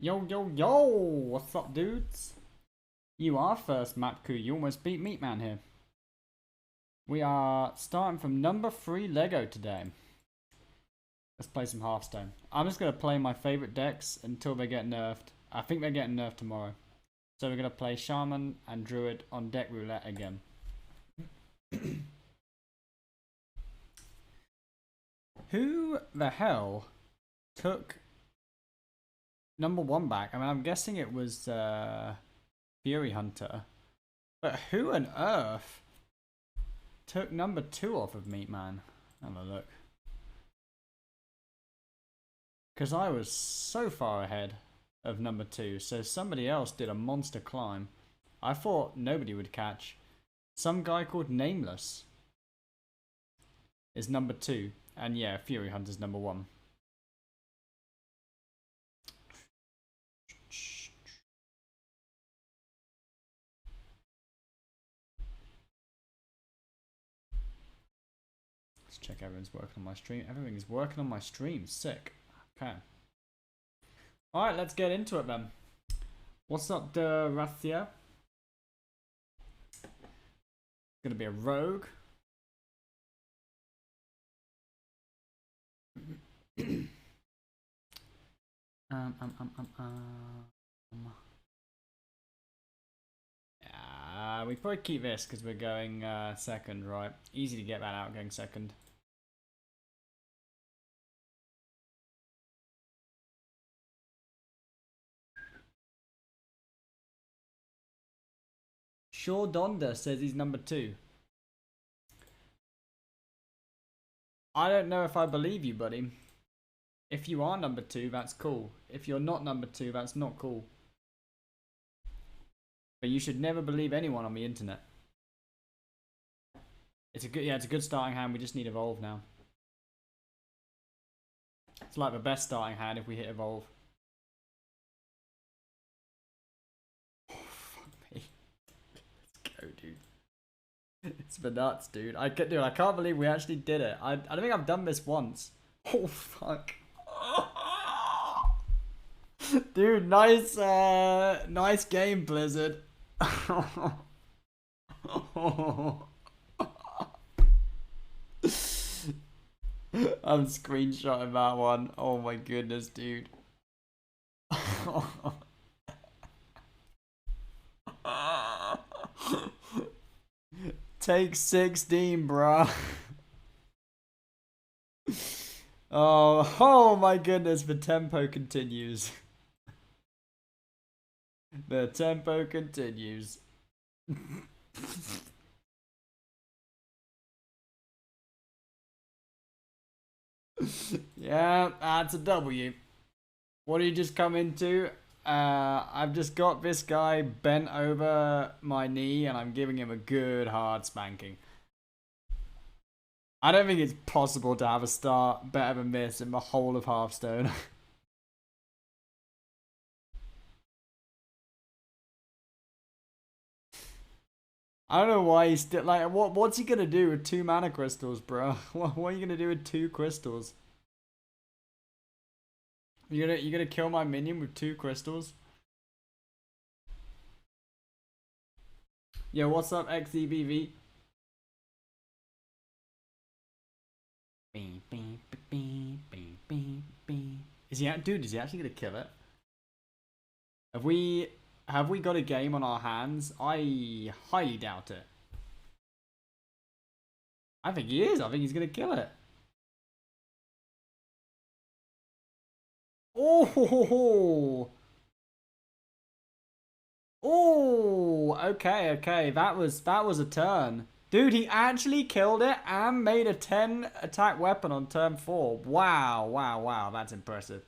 Yo, yo, yo! What's up, dudes? You are first, Matku. You almost beat Meatman here. We are starting from number 3 Lego today. Let's play some Hearthstone. I'm just going to play my favorite decks until they get nerfed. I think they're getting nerfed tomorrow. So we're going to play Shaman and Druid on deck roulette again. Who the hell took number 1 back? I mean, I'm guessing it was Fury Hunter. But who on earth took number 2 off of Meatman? Have a look. Because I was so far ahead of number 2. So somebody else did a monster climb. I thought nobody would catch. Some guy called Nameless is number 2. And yeah, Fury Hunter's number 1. Let's check everyone's working on my stream. Everything is working on my stream. Sick. Okay. Alright, let's get into it then. What's up, Denathrius? Gonna be a rogue. We probably keep this because we're going second, right? Easy to get that out going second. Shaw Donda says he's number 2. I don't know if I believe you, buddy. If you are number 2, that's cool. If you're not number 2, that's not cool. But you should never believe anyone on the internet. It's a good starting hand. We just need evolve now. It's like the best starting hand if we hit evolve. Oh, fuck me. Let's go, dude. It's the nuts, dude. I can't believe we actually did it. I don't think I've done this once. Oh, fuck. Dude, nice game, Blizzard. I'm screenshotting that one. Oh my goodness, dude. Take 16, bruh. Oh my goodness, the tempo continues. The tempo continues. Yeah, that's a W. What did you just come into? I've just got this guy bent over my knee and I'm giving him a good hard spanking. I don't think it's possible to have a start better than this in the whole of Hearthstone. I don't know why he's still like. What's he gonna do with 2 mana crystals, bro? What are you gonna do with 2 crystals? You gonna kill my minion with 2 crystals? Yo, what's up, XEBV? Is he dude? Is he actually gonna kill it? Have we got a game on our hands? I highly doubt it. I think he is. I think he's gonna kill it. Oh, oh, okay. That was a turn. Dude, he actually killed it and made a 10 attack weapon on turn 4. Wow. That's impressive.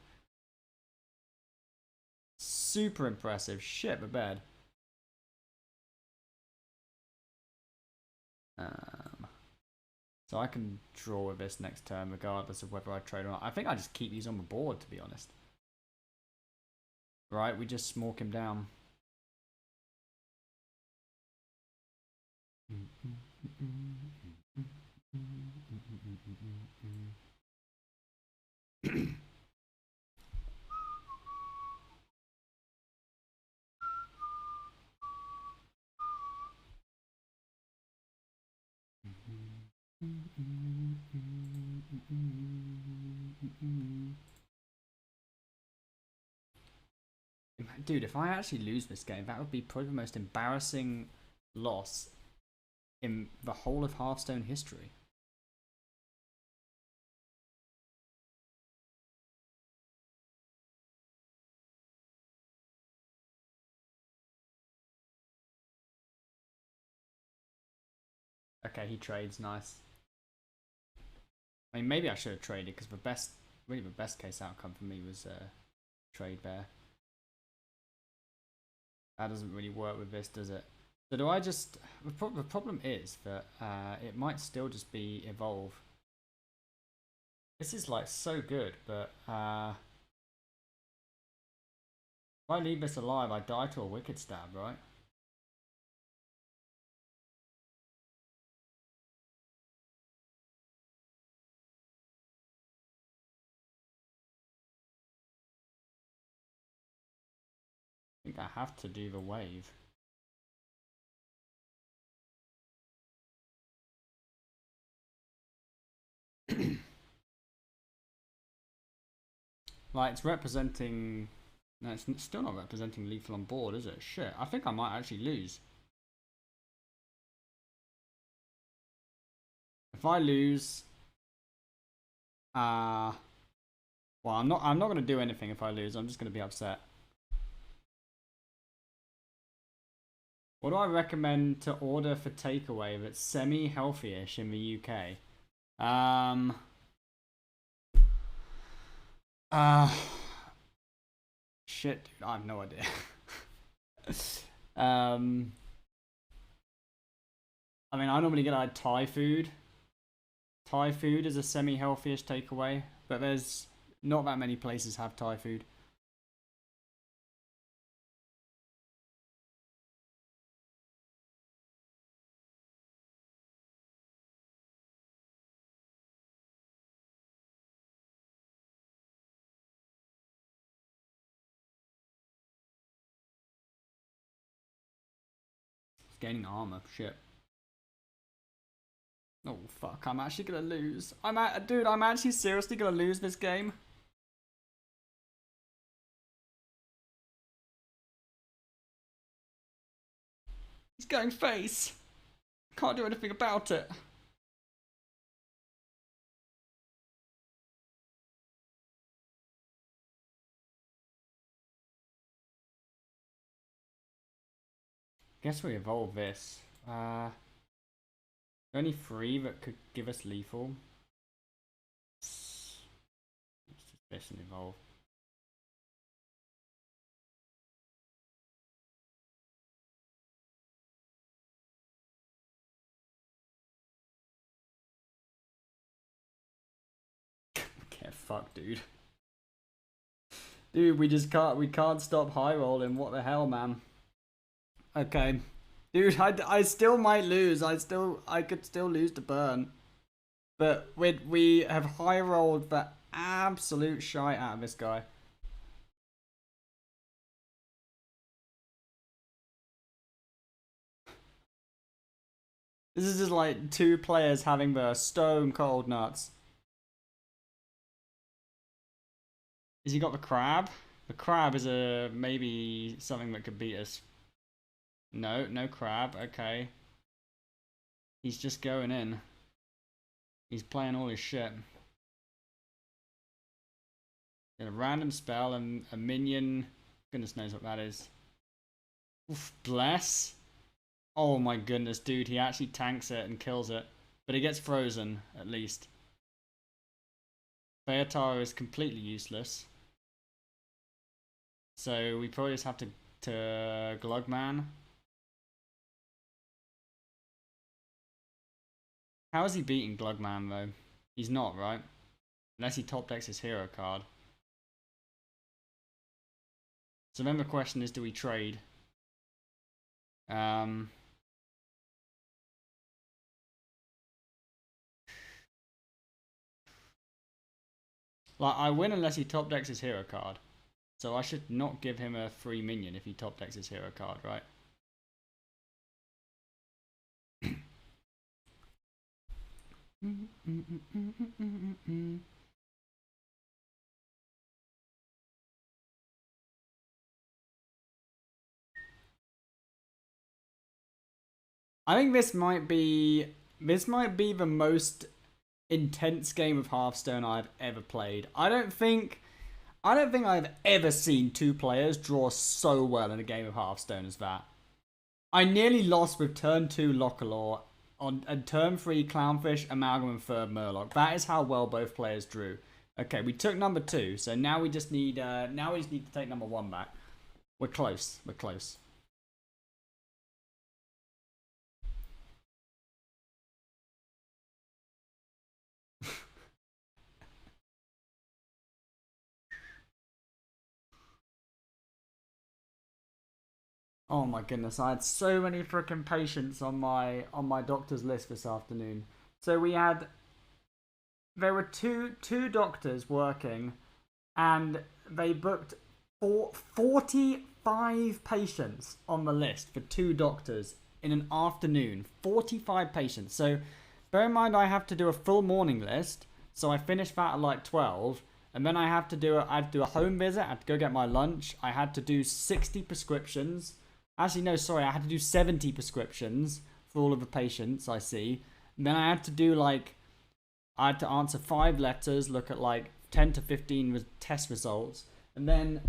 Super impressive. Shit, the bed. So I can draw with this next turn regardless of whether I trade or not. I think I just keep these on the board, to be honest. Right, we just smoke him down. Dude, if I actually lose this game, that would be probably the most embarrassing loss in the whole of Hearthstone history. Okay, he trades, nice. I mean, maybe I should have traded because really the best case outcome for me was trade bear. That doesn't really work with this, does it? So do I just... The problem is that it might still just be evolve. This is like so good, but if I leave this alive, I die to a wicked stab, right? I think I have to do the wave. Like, it's representing... No, it's still not representing lethal on board, is it? Shit, I think I might actually lose. If I lose... well, I'm not going to do anything if I lose. I'm just going to be upset. What do I recommend to order for takeaway that's semi-healthy-ish in the UK? Shit, dude, I have no idea. I mean, I normally get like Thai food. Thai food is a semi-healthy-ish takeaway, but there's not that many places have Thai food. It's gaining armor, shit. Oh fuck, I'm actually gonna lose. Dude, I'm actually seriously gonna lose this game. He's going face. Can't do anything about it. Guess we evolve this. Only 3 that could give us lethal. It's just this and evolve. Get fucked, dude. Dude, we can't stop high rolling. What the hell, man? Okay. Dude, I still might lose. I could still lose to burn. But we have high rolled the absolute shite out of this guy. This is just like 2 players having the stone cold nuts. Has he got the crab? The crab is maybe something that could beat us. No, no crab. Okay. He's just going in. He's playing all his shit. Get a random spell and a minion. Goodness knows what that is. Oof, bless. Oh my goodness, dude. He actually tanks it and kills it. But he gets frozen, at least. Banter is completely useless. So we probably just have to Glugman. How is he beating Glugman though? He's not, right? Unless he top decks his hero card. So then the question is, do we trade? Like, I win unless he top decks his hero card. So I should not give him a free minion if he top decks his hero card, right? I think this might be the most intense game of Hearthstone I've ever played. I don't think I've ever seen two players draw so well in a game of Hearthstone as that. I nearly lost with turn 2 Lockalore and turn 3 Clownfish, Amalgam, and third Murloc. That is how well both players drew. Okay, we took number 2, so now we just need to take number 1 back. We're close. We're close. Oh my goodness, I had so many freaking patients on my doctor's list this afternoon. So there were two doctors working, and they booked 45 patients on the list for 2 doctors in an afternoon. 45 patients. So bear in mind I have to do a full morning list, so I finished that at like 12. And then I had to do a home visit. I had to go get my lunch. I had to do 60 prescriptions. Actually, no, sorry. I had to do 70 prescriptions for all of the patients I see. And then I had to answer 5 letters, look at like 10 to 15 test results. And then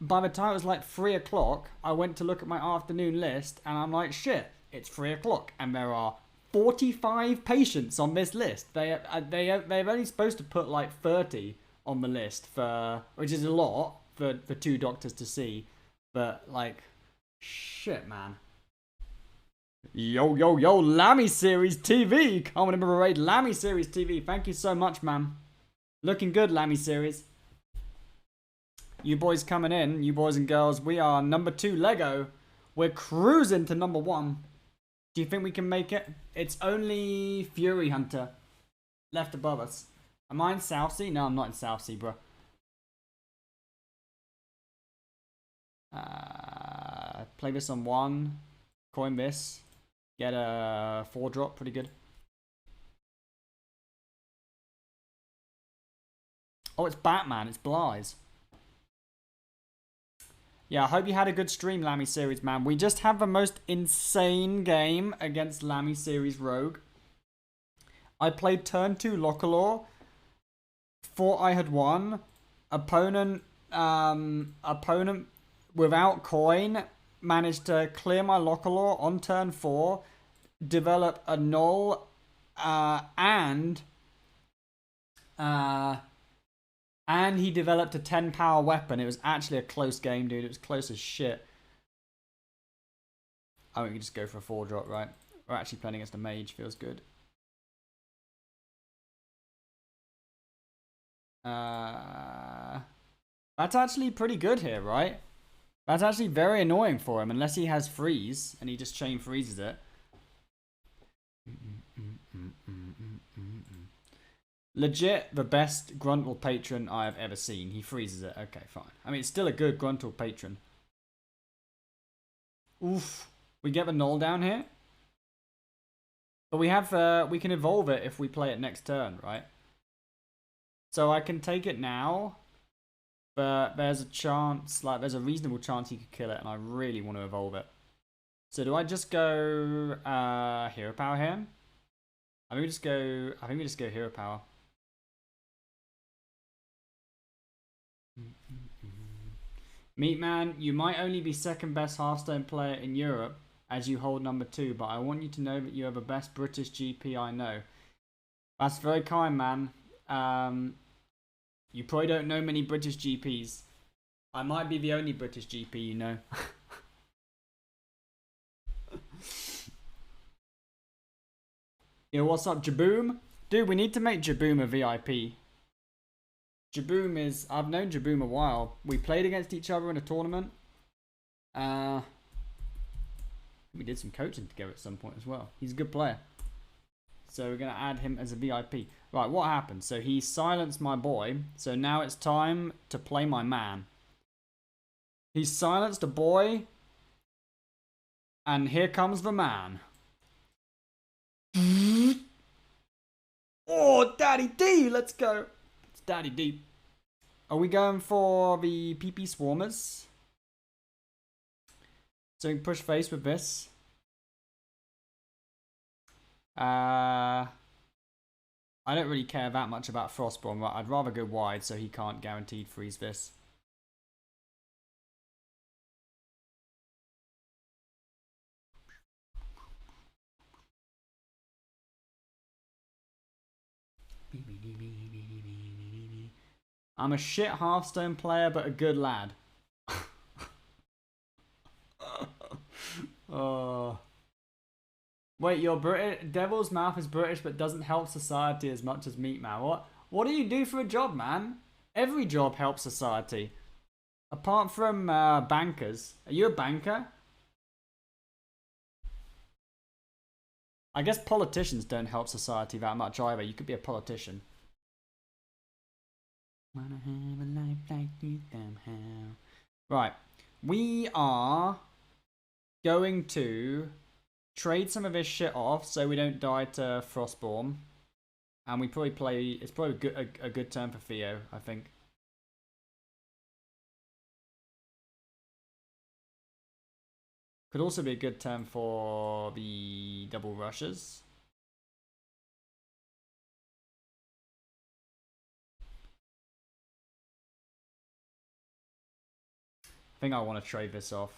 by the time it was like 3 o'clock, I went to look at my afternoon list. And I'm like, shit, it's 3 o'clock. And there are 45 patients on this list. They're only supposed to put like 30 on the list, which is a lot for 2 doctors to see. But like, shit, man. Yo, Lammy Series TV. Coming in with a raid. Lammy Series TV. Thank you so much, man. Looking good, Lammy Series. You boys coming in, you boys and girls. We are number 2 Lego. We're cruising to number 1. Do you think we can make it? It's only Fury Hunter left above us. Am I in Southsea? No, I'm not in Southsea, bro. Play this on 1. Coin this. Get a 4-drop. Pretty good. Oh, it's Batman. It's Bly's. Yeah, I hope you had a good stream, Lammy Series, man. We just have the most insane game against Lammy Series Rogue. I played turn 2 Lockalore. Thought I had won. Opponent without coin managed to clear my Lockalore on turn 4. Develop a Gnoll. And he developed a 10 power weapon. It was actually a close game, dude. It was close as shit. I think we can just go for a 4-drop, right? We're actually playing against a mage. Feels good. That's actually pretty good here, right? That's actually very annoying for him, unless he has freeze, and he just chain freezes it. Legit, the best Gruntle patron I have ever seen. He freezes it. Okay, fine. I mean, it's still a good Gruntle patron. Oof. We get the Gnoll down here. But we can evolve it if we play it next turn, right? So I can take it now. But there's a chance, like, there's a reasonable chance he could kill it, and I really want to evolve it. So do I just go Hero Power here? I think we just go Hero Power. Meatman, you might only be second best Hearthstone player in Europe as you hold number 2, but I want you to know that you are the best British GP I know. That's very kind, man. You probably don't know many British GPs. I might be the only British GP you know. Yo, what's up, Jaboom? Dude, we need to make Jaboom a VIP. Jaboom is... I've known Jaboom a while. We played against each other in a tournament. We did some coaching together at some point as well. He's a good player. So we're going to add him as a VIP. Right, what happened? So he silenced my boy. So now it's time to play my man. He silenced a boy. And here comes the man. Daddy D, let's go. It's Daddy D. Are we going for the PP Swarmers? So we can push face with this. I don't really care that much about Frostborn, but I'd rather go wide so he can't guaranteed freeze this. I'm a shit Hearthstone player, but a good lad. Oh. Wait, you're British? Devil's Mouth is British, but doesn't help society as much as Meat Man. What do you do for a job, man? Every job helps society. Apart from bankers. Are you a banker? I guess politicians don't help society that much either. You could be a politician. Wanna have a life like you somehow. Right. We are going to trade some of this shit off so we don't die to Frostborn. And we probably play... It's probably a good turn for Theo, I think. Could also be a good turn for the double rushes. I think I want to trade this off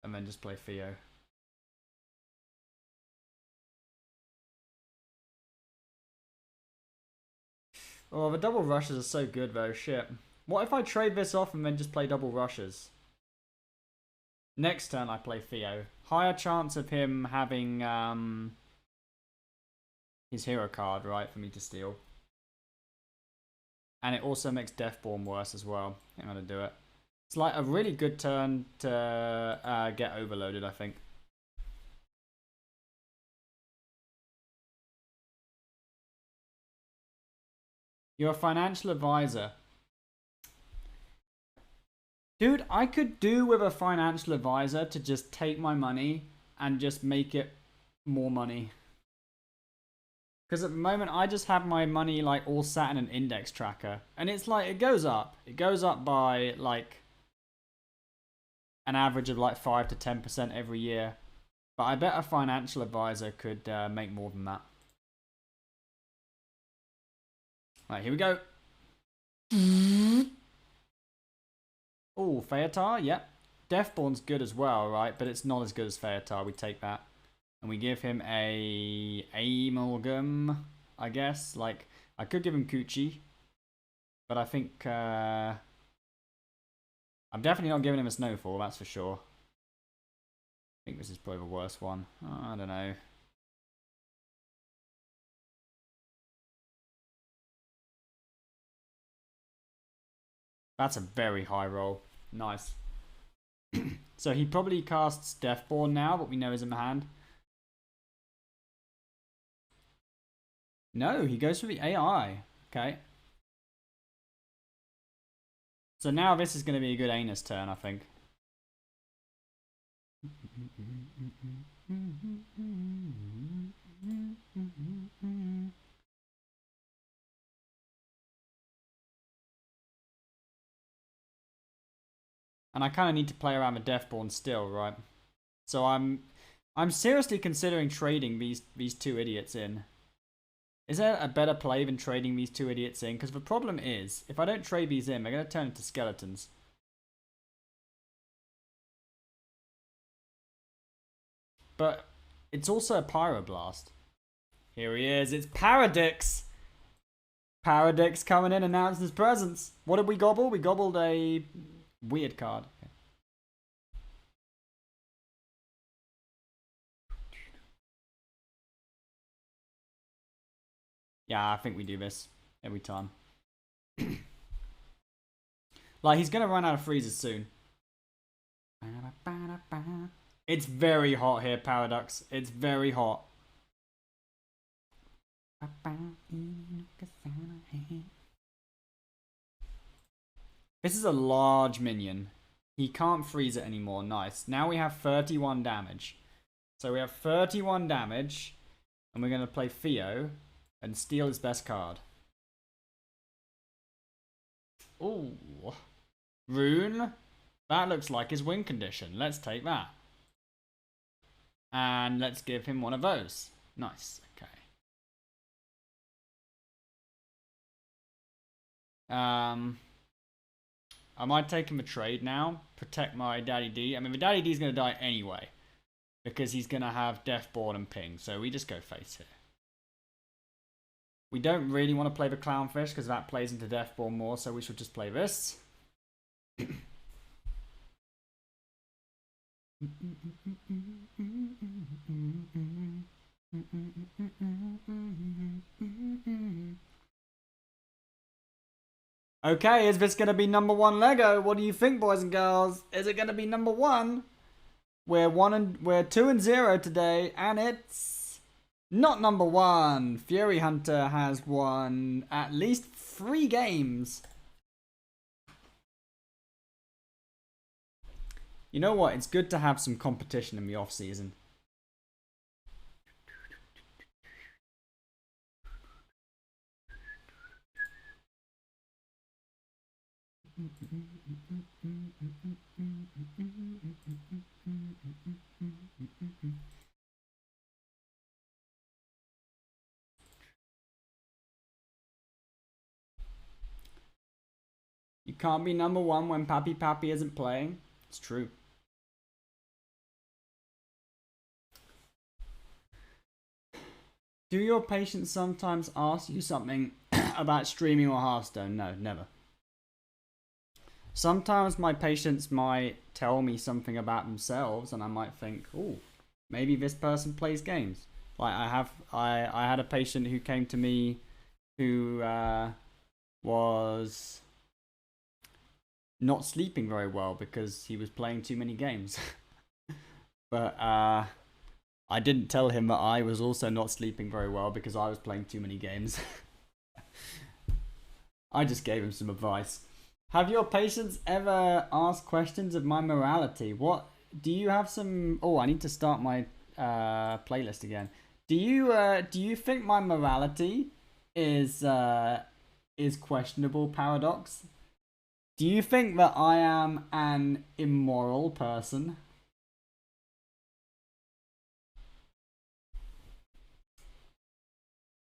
and then just play Theo. Oh, the double rushes are so good though, shit. What if I trade this off and then just play double rushes? Next turn I play Theo. Higher chance of him having his hero card, right, for me to steal. And it also makes Deathborn worse as well. I think I'm going to do it. It's like a really good turn to get overloaded, I think. You're a financial advisor. Dude, I could do with a financial advisor to just take my money and just make it more money. Because at the moment, I just have my money like all sat in an index tracker. And it's like, it goes up. It goes up by like an average of like 5 to 10% every year. But I bet a financial advisor could make more than that. Right, here we go. Oh, Feotar, yep. Deathborn's good as well, right? But it's not as good as Feotar. We take that. And we give him a Amalgam, I guess. Like, I could give him Coochie. But I think... I'm definitely not giving him a Snowfall, that's for sure. I think this is probably the worst one. Oh, I don't know. That's a very high roll. Nice. So he probably casts Deathborn now, but we know he's in the hand. No, he goes for the AI. Okay. So now this is going to be a good Anus turn, I think. And I kind of need to play around with Deathborn still, right? So I'm seriously considering trading these two idiots in. Is there a better play than trading these two idiots in? Because the problem is, if I don't trade these in, they're going to turn into skeletons. But it's also a Pyroblast. Here he is. It's Paradix. Paradix coming in, announcing his presence. What did we gobble? We gobbled a weird card. Yeah, I think we do this every time. Like, he's going to run out of freezes soon. It's very hot here, Paradox. It's very hot. This is a large minion. He can't freeze it anymore. Nice. Now we have 31 damage. So we have 31 damage. And we're going to play Theo and steal his best card. Ooh. Rune. That looks like his win condition. Let's take that. And let's give him one of those. Nice. Okay. I might take him a trade now. Protect my Daddy D. I mean, the Daddy D's going to die anyway. Because he's going to have Deathborn and Ping. So we just go face here. We don't really want to play the Clownfish because that plays into Deathborn more. So we should just play this. Okay, is this going to be number 1 Lego? What do you think, boys and girls? Is it going to be number 1? We're 2-0 today, and it's not number 1. Fury Hunter has won at least 3 games. You know what? It's good to have some competition in the off season. You can't be number 1 when Pappy Pappy isn't playing. It's true. Do your patients sometimes ask you something about streaming or Hearthstone? No, never. Sometimes my patients might tell me something about themselves and I might think, oh, maybe this person plays games. Like I had a patient who came to me who was not sleeping very well because he was playing too many games. But I didn't tell him that I was also not sleeping very well because I was playing too many games. I just gave him some advice. Have your patients ever asked questions of my morality? What do you have some? Oh, I need to start my playlist again. Do you think my morality is questionable, Paradox? Do you think that I am an immoral person?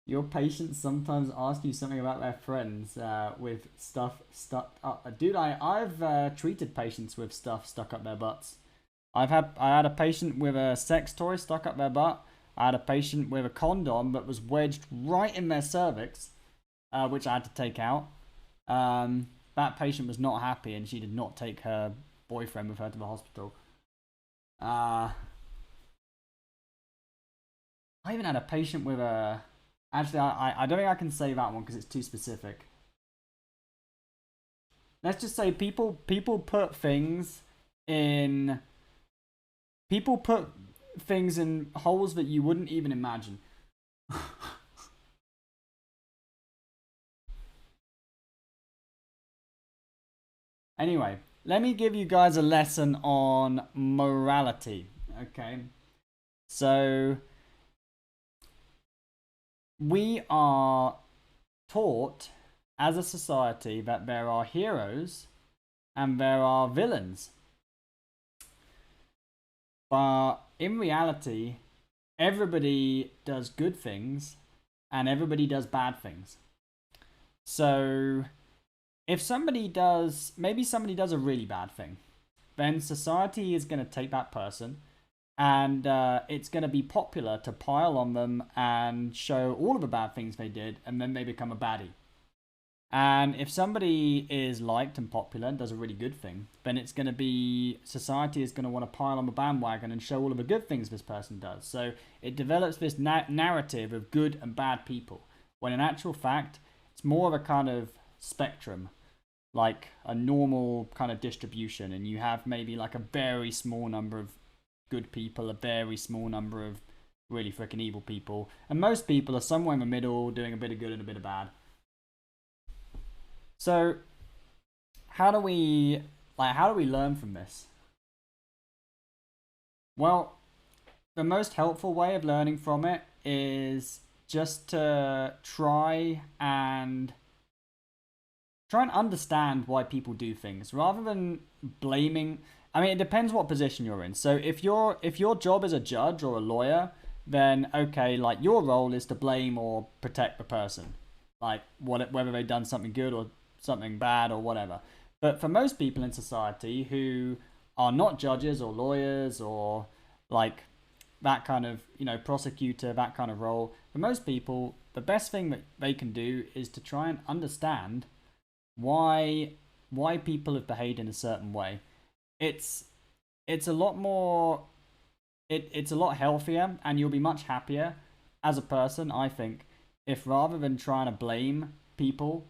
Your patients sometimes ask you something about their friends with stuff stuck up. Dude, I've treated patients with stuff stuck up their butts. I had a patient with a sex toy stuck up their butt. I had a patient with a condom that was wedged right in their cervix, which I had to take out. That patient was not happy, and she did not take her boyfriend with her to the hospital. I even had a patient with a. Actually, I don't think I can say that one because it's too specific. Let's just say people put things in holes that you wouldn't even imagine. Anyway, let me give you guys a lesson on morality. Okay, so we are taught as a society that there are heroes and there are villains. But in reality, everybody does good things and everybody does bad things. So if maybe somebody does a really bad thing, then society is going to take that person and it's going to be popular to pile on them and show all of the bad things they did, and then they become a baddie. And if somebody is liked and popular and does a really good thing, then society is going to want to pile on the bandwagon and show all of the good things this person does. So it develops this narrative of good and bad people, when in actual fact, it's more of a kind of spectrum, like a normal kind of distribution, and you have maybe like a very small number of good people, a very small number of really freaking evil people, and most people are somewhere in the middle doing a bit of good and a bit of bad. So how do we learn from this? Well, the most helpful way of learning from it is just to try and try and understand why people do things rather than blaming. I mean, it depends what position you're in. So if your job is a judge or a lawyer, then okay, like your role is to blame or protect the person, like whether they've done something good or something bad or whatever. But for most people in society who are not judges or lawyers or like that kind of, prosecutor, that kind of role, for most people, the best thing that they can do is to try and understand why people have behaved in a certain way. It's a lot more it's a lot healthier, and you'll be much happier as a person, I think, if rather than trying to blame people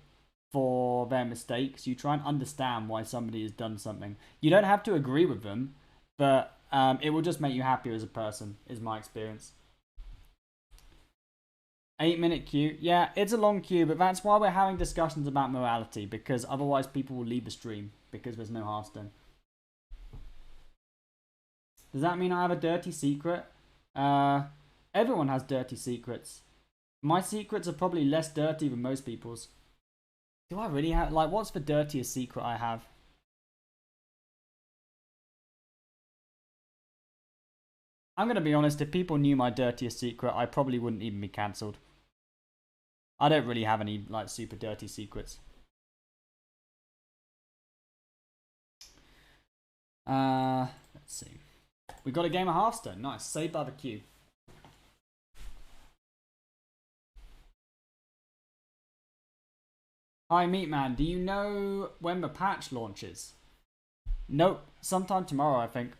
for their mistakes, you try and understand why somebody has done something. You don't have to agree with them, but it will just make you happier as a person, is my experience. 8-minute queue. Yeah, it's a long queue, but that's why we're having discussions about morality, because otherwise people will leave the stream because there's no Hearthstone. Does that mean I have a dirty secret? Everyone has dirty secrets. My secrets are probably less dirty than most people's. Do I really have... Like, what's the dirtiest secret I have? I'm going to be honest, if people knew my dirtiest secret, I probably wouldn't even be cancelled. I don't really have any, like, super dirty secrets. Let's see. We got a game of Hearthstone. Nice. Saved by the queue. Hi, Meatman. Do you know when the patch launches? Nope. Sometime tomorrow, I think.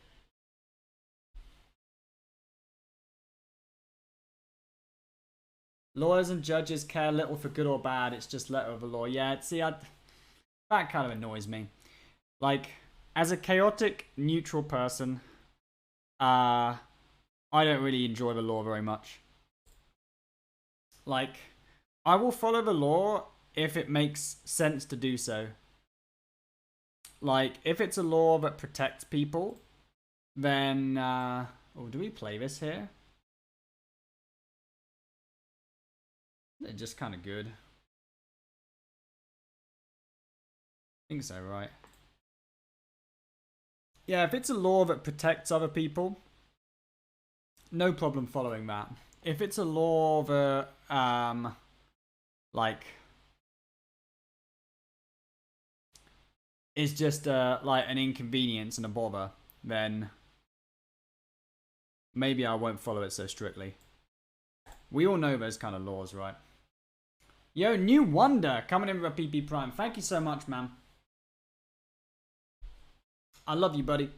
Lawyers and judges care little for good or bad. It's just letter of the law. Yeah, see, that kind of annoys me. Like, as a chaotic, neutral person, I don't really enjoy the law very much. Like, I will follow the law if it makes sense to do so. Like, if it's a law that protects people, then, oh, do we play this here? They're just kind of good. I think so, right? Yeah, if it's a law that protects other people, no problem following that. If it's a law that, like, is just, like, an inconvenience and a bother, then maybe I won't follow it so strictly. We all know those kind of laws, right? Yo, New Wonder coming in with a PP Prime. Thank you so much, man. I love you, buddy.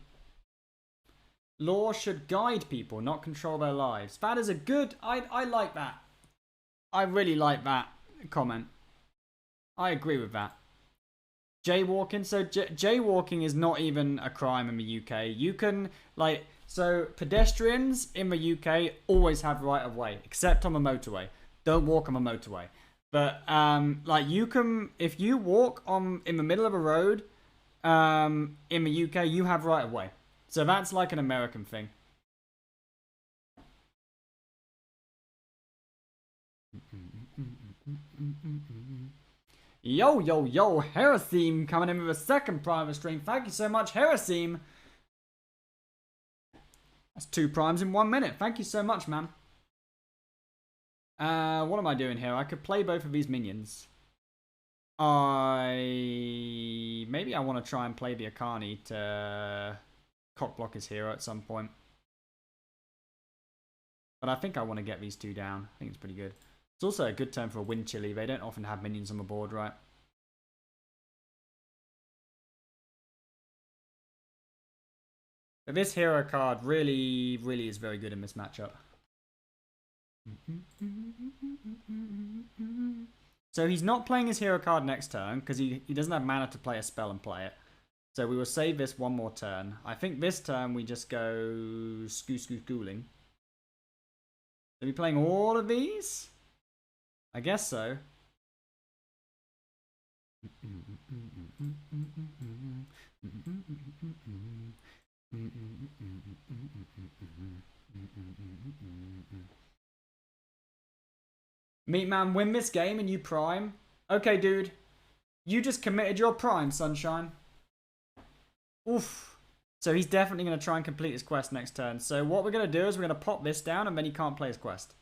Law should guide people, not control their lives. That is a good... I like that. I really like that comment. I agree with that. Jaywalking. So jaywalking is not even a crime in the UK. You can, like... So pedestrians in the UK always have right of way, except on the motorway. Don't walk on the motorway. But like you can, if you walk in the middle of a road, in the UK, you have right of way. So that's like an American thing. Yo, yo, yo, Herasim coming in with a second prime stream. Thank you so much, Herasim. That's 2 primes in 1 minute. Thank you so much, man. What am I doing here? I could play both of these minions. Maybe I want to try and play the Akani to cockblock his hero at some point. But I think I want to get these 2 down. I think it's pretty good. It's also a good turn for a Wind Chili. They don't often have minions on the board, right? But this hero card really, really is very good in this matchup. So he's not playing his hero card next turn because he doesn't have mana to play a spell and play it. So we will save this 1 more turn. I think this turn we just go schooling. Are we playing all of these? I guess so. Meatman, win this game and you prime. Okay, dude. You just committed your prime, Sunshine. Oof. So he's definitely going to try and complete his quest next turn. So what we're going to do is we're going to pop this down and then he can't play his quest.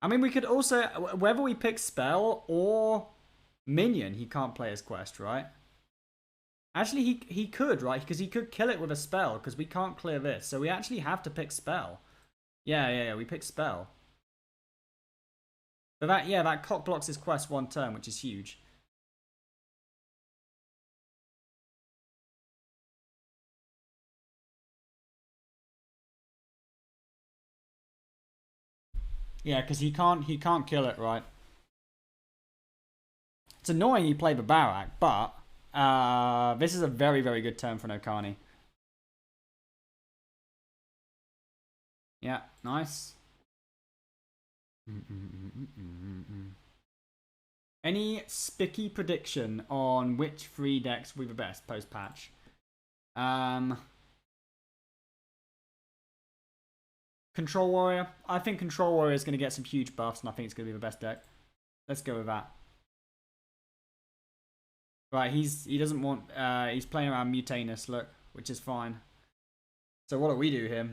I mean, we could also, whether we pick spell or minion, he can't play his quest, right? Actually, he could, right? Because he could kill it with a spell because we can't clear this. So we actually have to pick spell. Yeah, we pick spell. But that cock blocks his quest one turn, which is huge. Yeah, because he can't kill it, right? It's annoying he played the Barak, but this is a very, very good turn for an Okani. Yeah, nice. Any spicky prediction on which 3 decks will be the best post-patch? Control Warrior. I think Control Warrior is going to get some huge buffs, and I think it's going to be the best deck. Let's go with that. Right, he doesn't want... he's playing around Mutanus, look, which is fine. So what do we do here?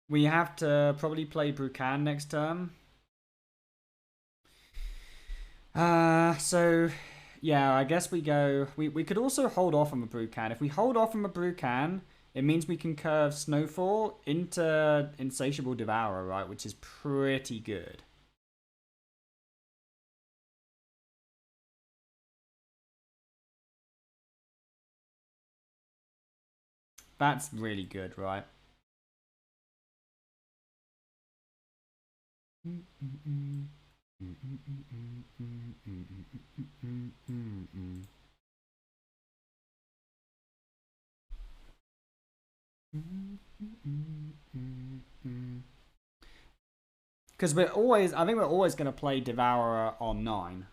We have to probably play Brucan next turn. So... yeah, I guess we go... We could also hold off on the Brucan. If we hold off on the Brucan, it means we can curve Snowfall into Insatiable Devourer, right? Which is pretty good. That's really good, right? Because I think we're always going to play Devourer on 9.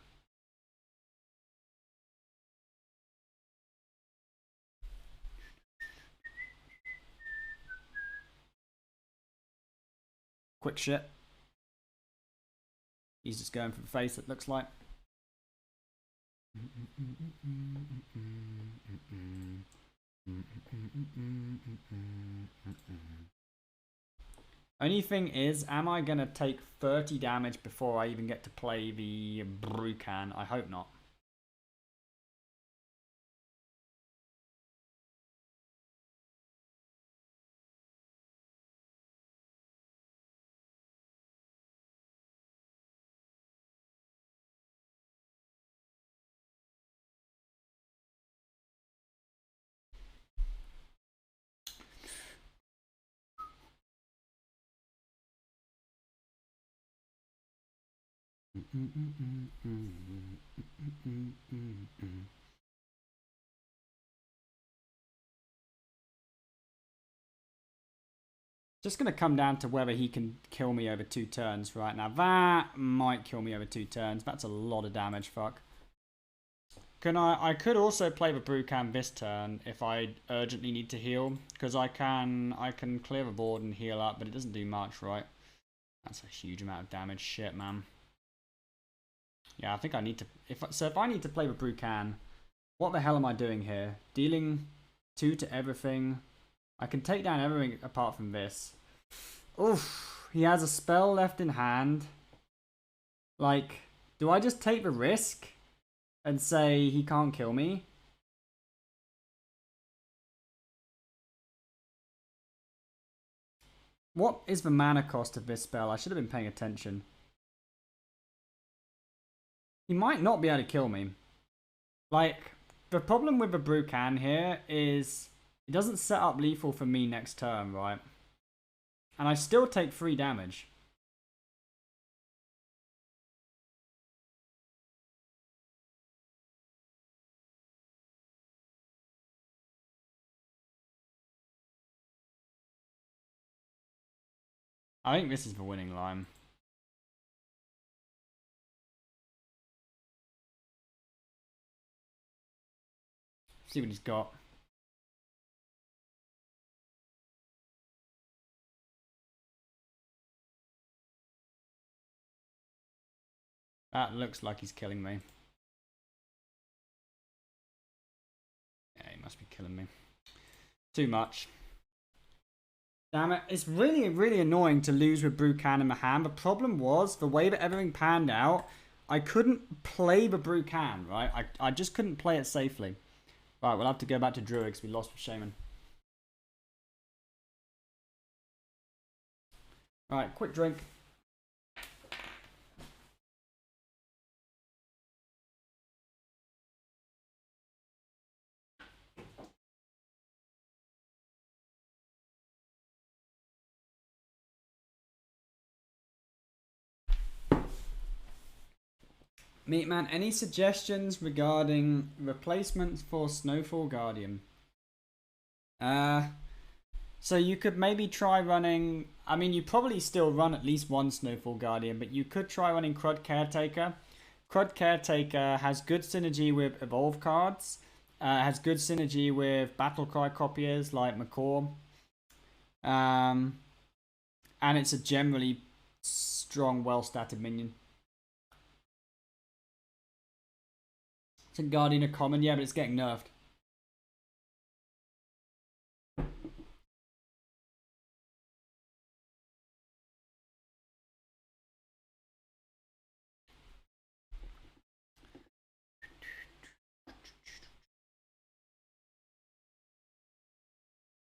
Quick shit. He's just going for the face, it looks like. Only thing is, am I going to take 30 damage before I even get to play the Brucan? I hope not. Just going to come down to whether he can kill me over 2 turns right now. That might kill me over 2 turns. That's a lot of damage, fuck. I could also play the Brucan this turn if I urgently need to heal. Because I can clear the board and heal up, but it doesn't do much, right? That's a huge amount of damage. Shit, man. Yeah, I think I need to... If I need to play the Brucan, what the hell am I doing here? Dealing 2 to everything. I can take down everything apart from this. Oof. He has a spell left in hand. Like, do I just take the risk and say he can't kill me? What is the mana cost of this spell? I should have been paying attention. He might not be able to kill me. Like, the problem with the Brucan here is it doesn't set up lethal for me next turn, right? And I still take 3 damage. I think this is the winning line. See what he's got. That looks like he's killing me. Yeah, he must be killing me. Too much. Damn it. It's really, really annoying to lose with Brucan in my hand. The problem was, the way that everything panned out, I couldn't play the Brucan, right? I just couldn't play it safely. Right, we'll have to go back to Druid because we lost with Shaman. Alright, quick drink. Meatman, any suggestions regarding replacements for Snowfall Guardian? So you could maybe try running... I mean, you probably still run at least one Snowfall Guardian, but you could try running Crud Caretaker. Crud Caretaker has good synergy with Evolve cards. Has good synergy with Battlecry copiers like McCaw. And it's a generally strong, well-statted minion. It's a Guardian of Common, yeah, but it's getting nerfed.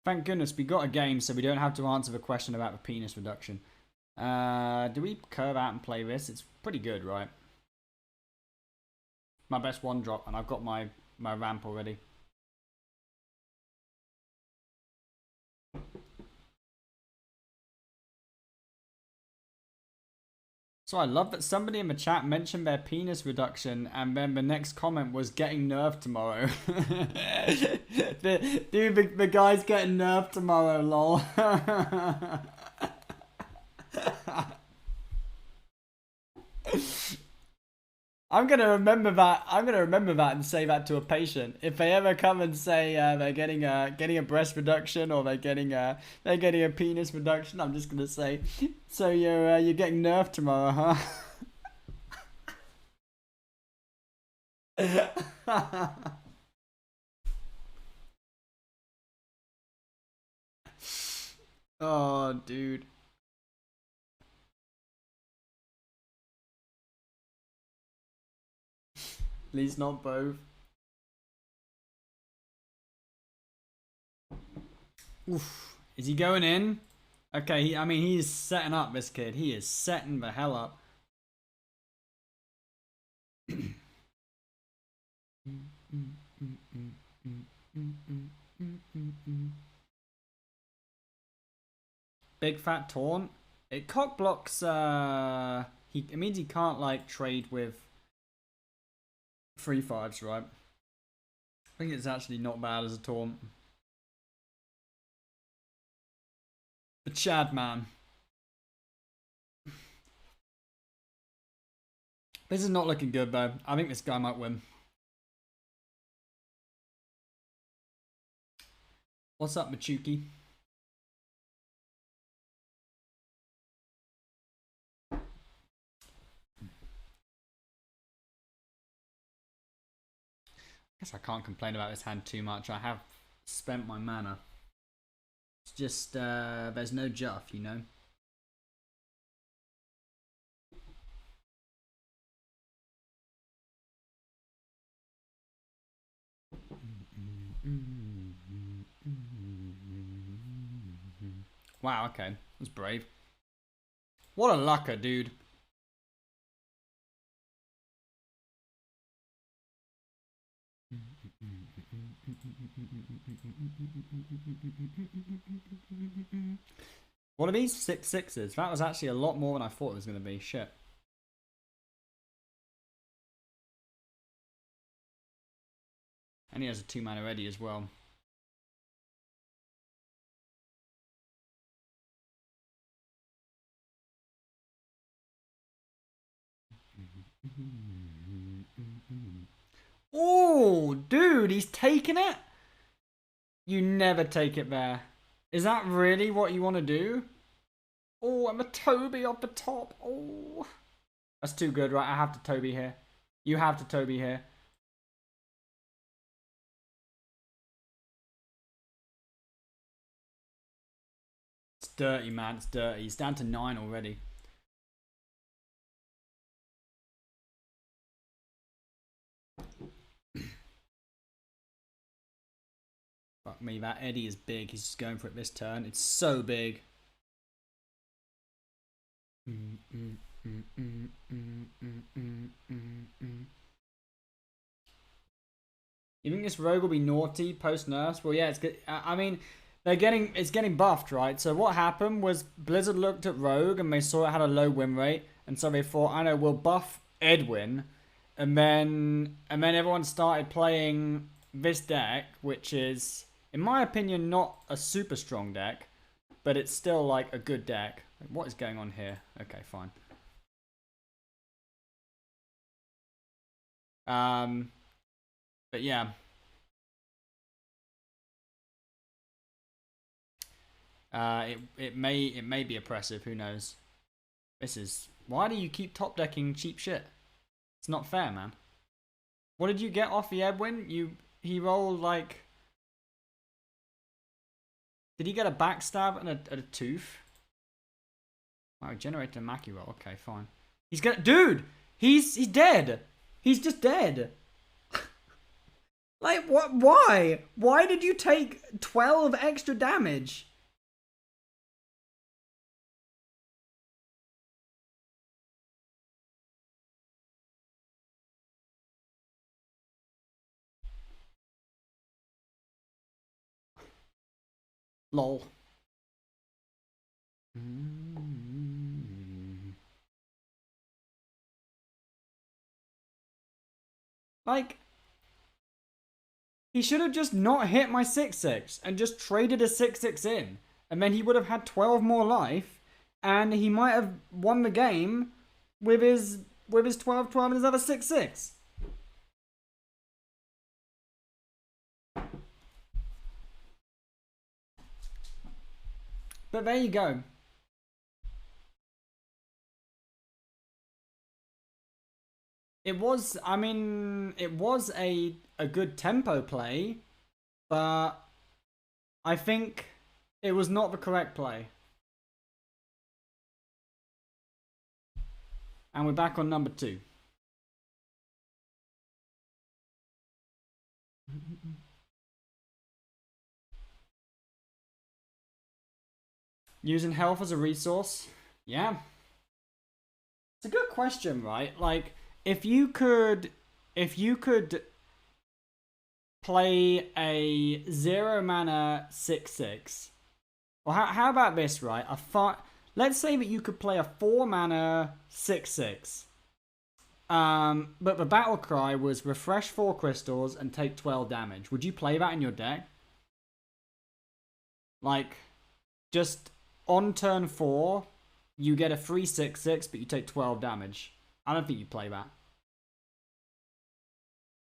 Thank goodness we got a game so we don't have to answer the question about the penis reduction. Do we curve out and play this? It's pretty good, right? My best one drop, and I've got my ramp already. So I love that somebody in the chat mentioned their penis reduction, and then the next comment was getting nerfed tomorrow. the guy's getting nerfed tomorrow, lol. I'm gonna remember that. I'm gonna remember that and say that to a patient. If they ever come and say they're getting a breast reduction or they're getting a penis reduction, I'm just gonna say, so you're getting nerfed tomorrow, huh? Oh, dude. At least not both. Oof. Is he going in? Okay, I mean, he's setting up, this kid. He is setting the hell up. Big fat taunt. It cock blocks. It means he can't like trade with 3/5s, right? I think it's actually not bad as a taunt. The Chad man. This is not looking good though. I think this guy might win. What's up, Machuki? Guess I can't complain about this hand too much. I have spent my mana. It's just there's no Juff, you know. Wow, okay. That's brave. What a lucker, dude. What are these 6/6s? That was actually a lot more than I thought it was going to be. Shit. And he has a 2-mana ready as well. Oh, dude, he's taking it? You never take it there. Is that really what you want to do? Oh, I'm a Toby off the top. Oh. That's too good, right? I have to Toby here. You have to Toby here. It's dirty, man. It's dirty. He's down to 9 already. Fuck me, that Eddie is big. He's just going for it this turn. It's so big. You think this rogue will be naughty post nerfs? Well, yeah, it's good. I mean, it's getting buffed, right? So what happened was Blizzard looked at rogue and they saw it had a low win rate, and so they thought, I know, we'll buff Edwin, and then everyone started playing this deck, which is, in my opinion, not a super strong deck, but it's still like a good deck. What is going on here? Okay, fine. But yeah. It may be oppressive, who knows. This is, why do you keep top decking cheap shit? It's not fair, man. What did you get off the Edwin? He rolled like, did he get a backstab and a tooth? Wow, generated a Mackie roll. Okay, fine. He's gonna, dude, he's dead. He's just dead. Like, what? Why? Why did you take 12 extra damage? Lol. Like, he should have just not hit my 6/6 and just traded a 6/6 in. And then he would have had 12 more life, and he might have won the game with his 12/12 and his other 6/6. But there you go. It was, I mean, it was a good tempo play, but I think it was not the correct play. And we're back on number 2. Using health as a resource? Yeah. It's a good question, right? Like, if you could play a 0 mana 6/6, or how about this, right? Let's say that you could play a 4 mana 6/6. But the battle cry was refresh 4 crystals and take 12 damage. Would you play that in your deck? Like, just on turn 4, you get a free 6/6, but you take 12 damage. I don't think you play that.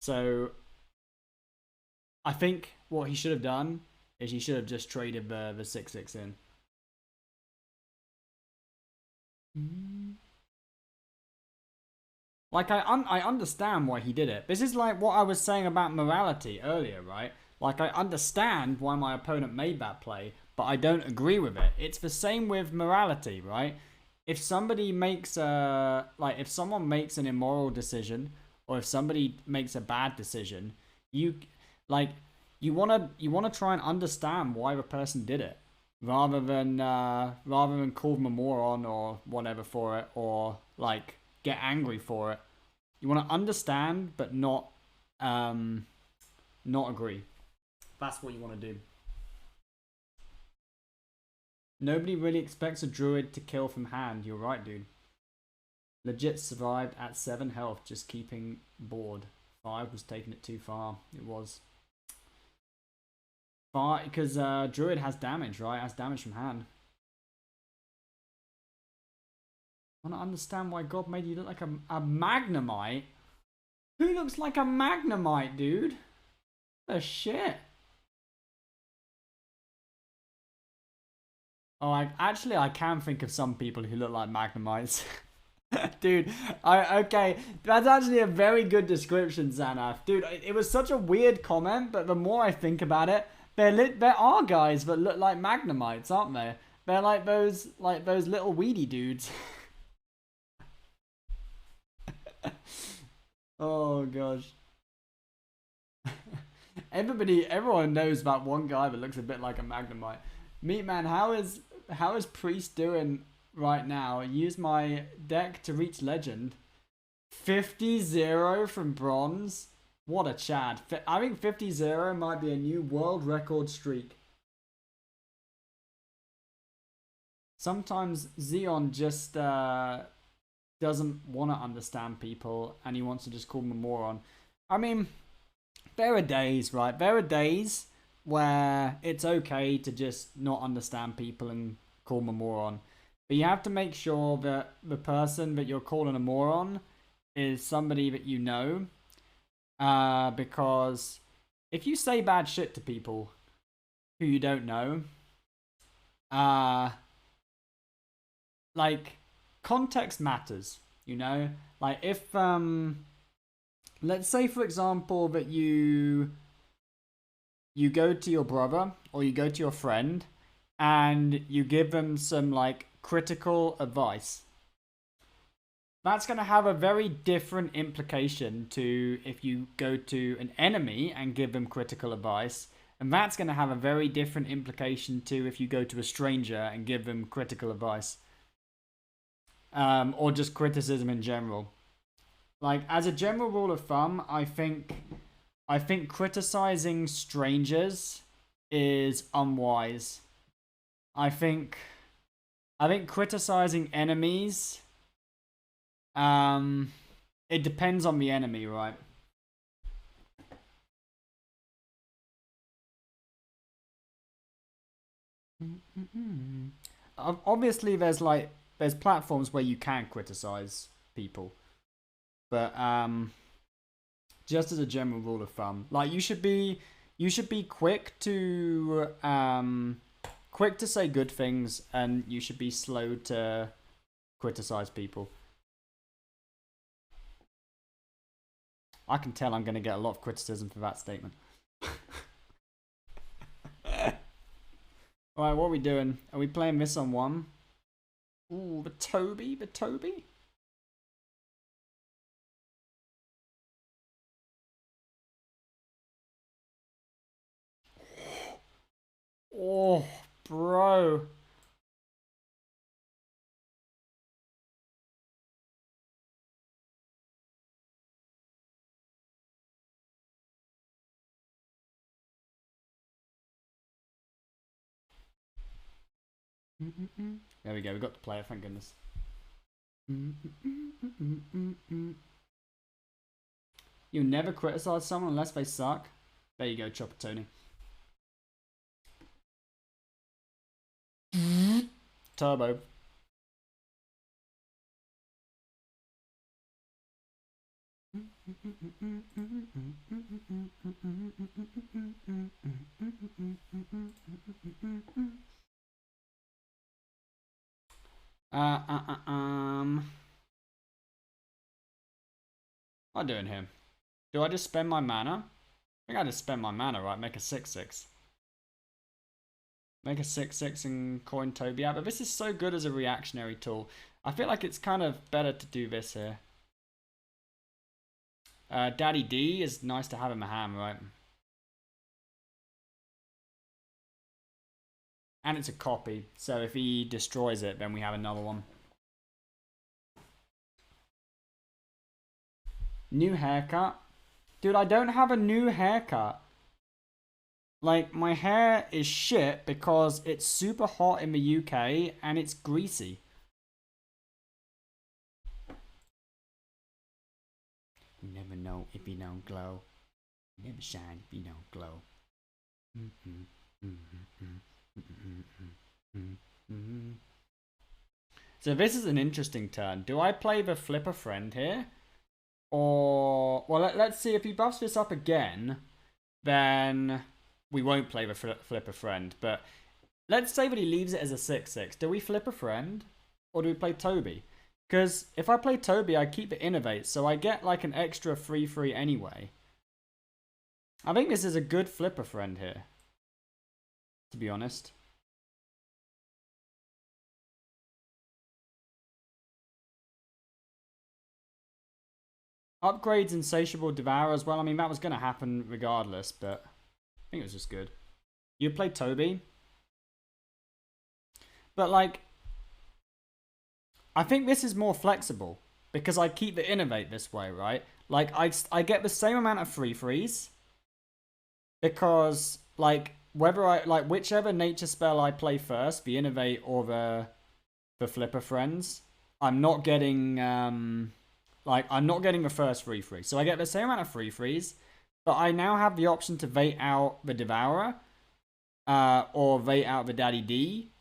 So, I think what he should have done is he should have just traded the 6/6 in. Like, I understand why he did it. This is like what I was saying about morality earlier, right? Like, I understand why my opponent made that play, but I don't agree with it. It's the same with morality, right? If somebody makes if someone makes an immoral decision, or if somebody makes a bad decision, you wanna try and understand why the person did it, rather than call them a moron or whatever for it, or like get angry for it. You want to understand, but not agree. That's what you want to do. Nobody really expects a druid to kill from hand. You're right, dude. Legit survived at 7 health, just keeping bored. 5 was taking it too far. It was. Far, because druid has damage, right? Has damage from hand. I want to understand why God made you look like a Magnemite. Who looks like a Magnemite, dude? The shit. Oh, I can think of some people who look like Magnemites. Dude, okay, that's actually a very good description, Xanath. Dude, it was such a weird comment, but the more I think about it, there are guys that look like Magnemites, aren't they? They're like those little weedy dudes. Oh gosh. Everyone knows about one guy that looks a bit like a Magnemite. Meatman, how is Priest doing right now? I use my deck to reach legend. 50-0 from bronze. What a chad. I think 50-0 might be a new world record streak. Sometimes Xeon just doesn't want to understand people and he wants to just call them a moron. I mean, there are days, right? There are days where it's okay to just not understand people and call them a moron. But you have to make sure that the person that you're calling a moron is somebody that you know. Because if you say bad shit to people who you don't know, like, context matters, you know? Like, if, let's say, for example, that you go to your brother or you go to your friend and you give them some, like, critical advice. That's going to have a very different implication to if you go to an enemy and give them critical advice. And that's going to have a very different implication to if you go to a stranger and give them critical advice. Or just criticism in general. Like, as a general rule of thumb, I think criticizing strangers is unwise. I think criticizing enemies, it depends on the enemy, right? Obviously, there's platforms where you can criticize people, but just as a general rule of thumb, like, you should be quick to say good things, and you should be slow to criticize people. I can tell I'm going to get a lot of criticism for that statement. Alright, what are we doing? Are we playing this on one? Ooh, the Toby? Oh, bro. There we go, we got to play it, thank goodness. You never criticize someone unless they suck. There you go, Chopper Tony. Turbo. What am I doing here? Do I just spend my mana? I think I just spend my mana, right? Make a 6/6. Make a 6/6 and coin Toby out. But this is so good as a reactionary tool. I feel like it's kind of better to do this here. Daddy D is nice to have in my hand, right? And it's a copy, so if he destroys it, then we have another one. New haircut? Dude, I don't have a new haircut. Like, my hair is shit because it's super hot in the UK and it's greasy. You never know if you don't glow. You never shine if you don't glow. So this is an interesting turn. Do I play the Flipper Friend here? Or, well, let's see, if he buffs this up again, then we won't play the Flipper Friend. But let's say that he leaves it as a 6/6. Do we Flip a Friend? Or do we play Toby? Because if I play Toby, I keep the Innervate, so I get like an extra 3/3 anyway. I think this is a good flipper friend here, to be honest. Upgrades Insatiable Devourer as well. I mean, that was going to happen regardless, but I think it was just good. You play Toby. But, like, I think this is more flexible because I keep the Innervate this way, right? Like, I get the same amount of 3/3s because, like, whichever nature spell I play first, the Innervate or the Flipper Friends, I'm not getting, I'm not getting the first 3/3. So I get the same amount of 3/3s, but I now have the option to Vate out the Devourer, or Vate out the Daddy D.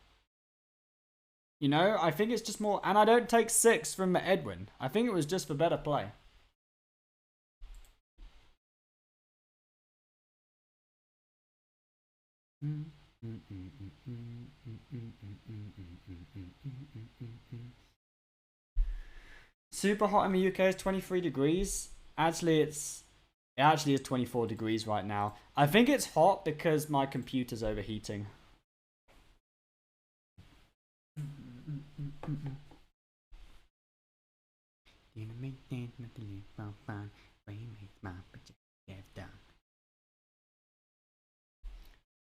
You know, I think it's just more, and I don't take 6 from the Edwin. I think it was just for better play. Super hot in the UK is 23 degrees. Actually, it actually is 24 degrees right now. I think it's hot because my computer's overheating.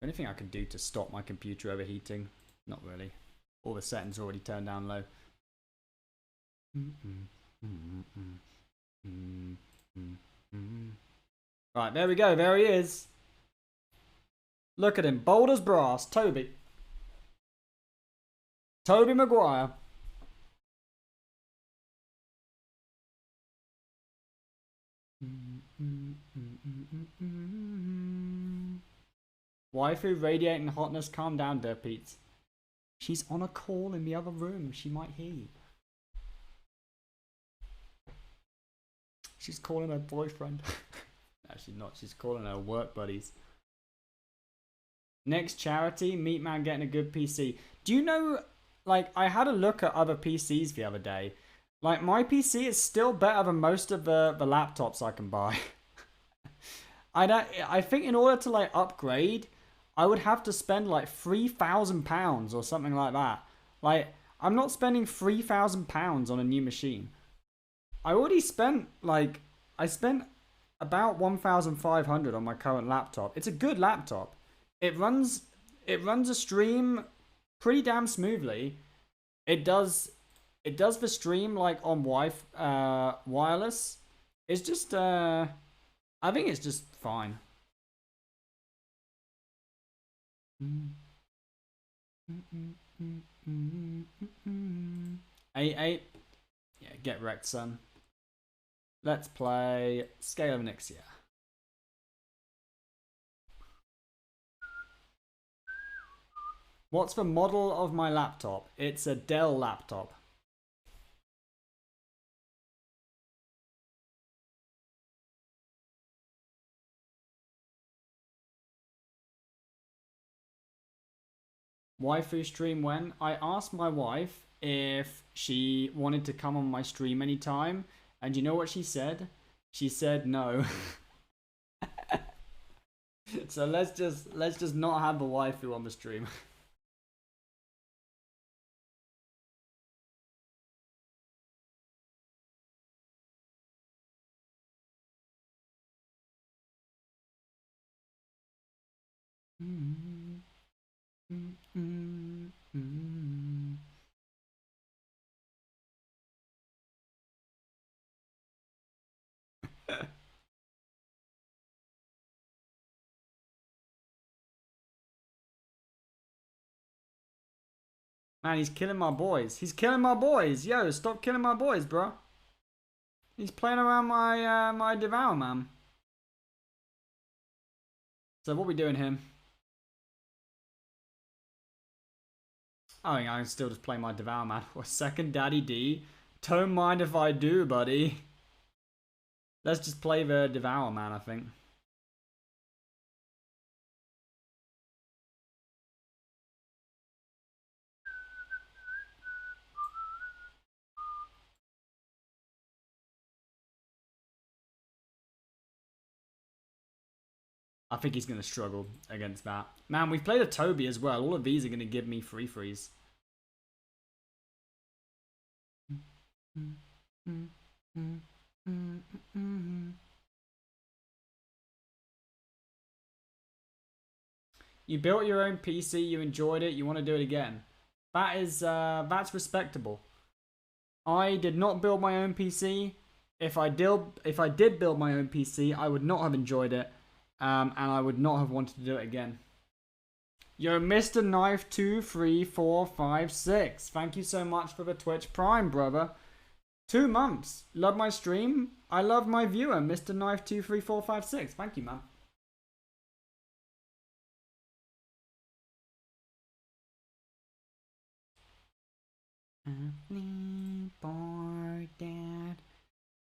Anything I can do to stop my computer overheating? Not really. All the settings are already turned down low. Right, there we go. There he is. Look at him. Bold as brass. Toby. Toby Maguire. Waifu radiating hotness. Calm down, Derpeats. She's on a call in the other room. She might hear you. She's calling her boyfriend. Actually not. She's calling her work buddies. Next charity, Meatman getting a good PC. Do you know, like, I had a look at other PCs the other day. Like, my PC is still better than most of the laptops I can buy. I think in order to, like, upgrade, I would have to spend, like, £3,000 or something like that. Like, I'm not spending £3,000 on a new machine. I already spent, like, I spent about 1,500 on my current laptop. It's a good laptop. It runs a stream pretty damn smoothly. It does the stream like on wireless. It's just I think it's just fine. A8. Yeah, get wrecked, son. Let's play Scale of Nixia. What's the model of my laptop? It's a Dell laptop. Waifu stream when? I asked my wife if she wanted to come on my stream anytime, and you know what she said? She said no. So let's just not have the waifu on the stream. Man, he's killing my boys. He's killing my boys. Yo, stop killing my boys, bro. He's playing around my my Devour Man. So what we doing here? Oh, I can still just play my Devour Man. Or second Daddy D. Don't mind if I do, buddy. Let's just play the Devour Man, I think. I think he's going to struggle against that. Man, we've played a Toby as well. All of these are going to give me free freeze. You built your own PC, you enjoyed it, you want to do it again. That is, that's respectable. I did not build my own PC. If I did build my own PC, I would not have enjoyed it, and I would not have wanted to do it again. Yo, Mr. Knife 23456. Thank you so much for the Twitch Prime, brother. 2 months. Love my stream. I love my viewer, Mr. Knife 23456. Thank you, man.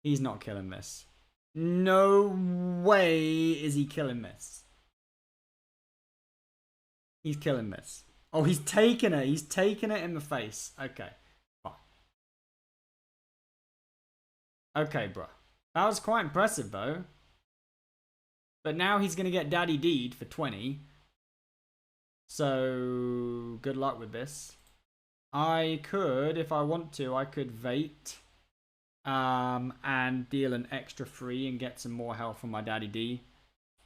He's not killing this. No way is he killing this. He's killing this. Oh, he's taking it. He's taking it in the face. Okay. Fine. Okay, bro. That was quite impressive, though. But now he's going to get Daddy Deed for 20. So, good luck with this. I could, if I want to, I could Vate. And deal an extra 3 and get some more health from my Daddy D.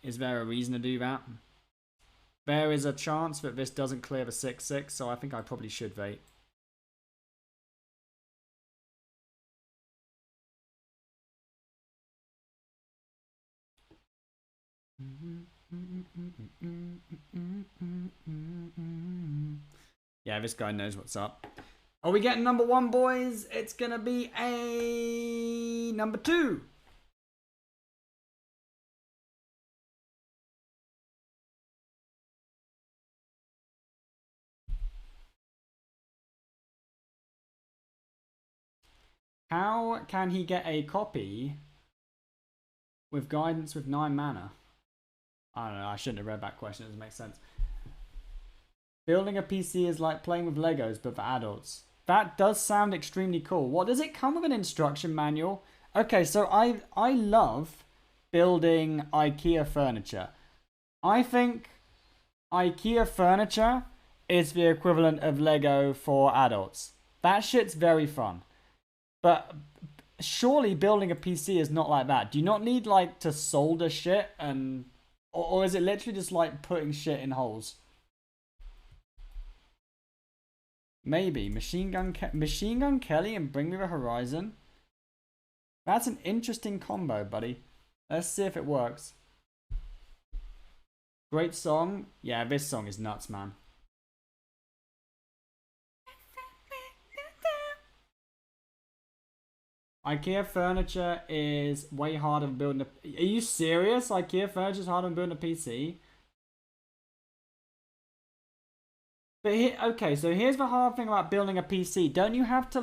Is there a reason to do that? There is a chance that this doesn't clear the 6/6, so I think I probably should Vate. Yeah, this guy knows what's up. Are we getting number 1, boys? It's gonna be a number 2. How can he get a copy with guidance with 9 mana? I don't know, I shouldn't have read that question, it doesn't make sense. Building a PC is like playing with Legos, but for adults. That does sound extremely cool. What, does it come with an instruction manual? Okay, so I love building IKEA furniture. I think IKEA furniture is the equivalent of Lego for adults. That shit's very fun. But surely building a PC is not like that. Do you not need like to solder shit and... Or is it literally just like putting shit in holes? Maybe. Machine Gun Kelly and Bring Me the Horizon. That's an interesting combo, buddy. Let's see if it works. Great song. Yeah, this song is nuts, man. IKEA furniture is way harder than building a... Are you serious? IKEA furniture is harder than building a PC? But here, okay, so here's the hard thing about building a PC. Don't you have to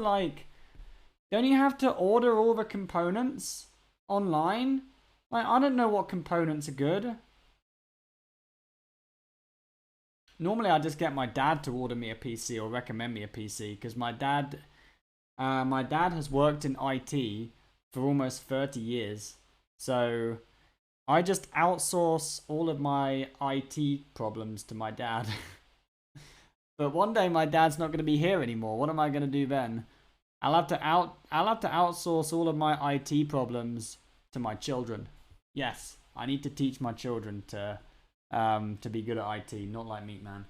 order all the components online? Like, I don't know what components are good. Normally I just get my dad to order me a PC or recommend me a PC, because my dad has worked in IT for almost 30 years. So I just outsource all of my IT problems to my dad. But one day my dad's not going to be here anymore. What am I going to do then? I'll have to outsource all of my IT problems to my children. Yes, I need to teach my children to be good at IT, not like Meat Man.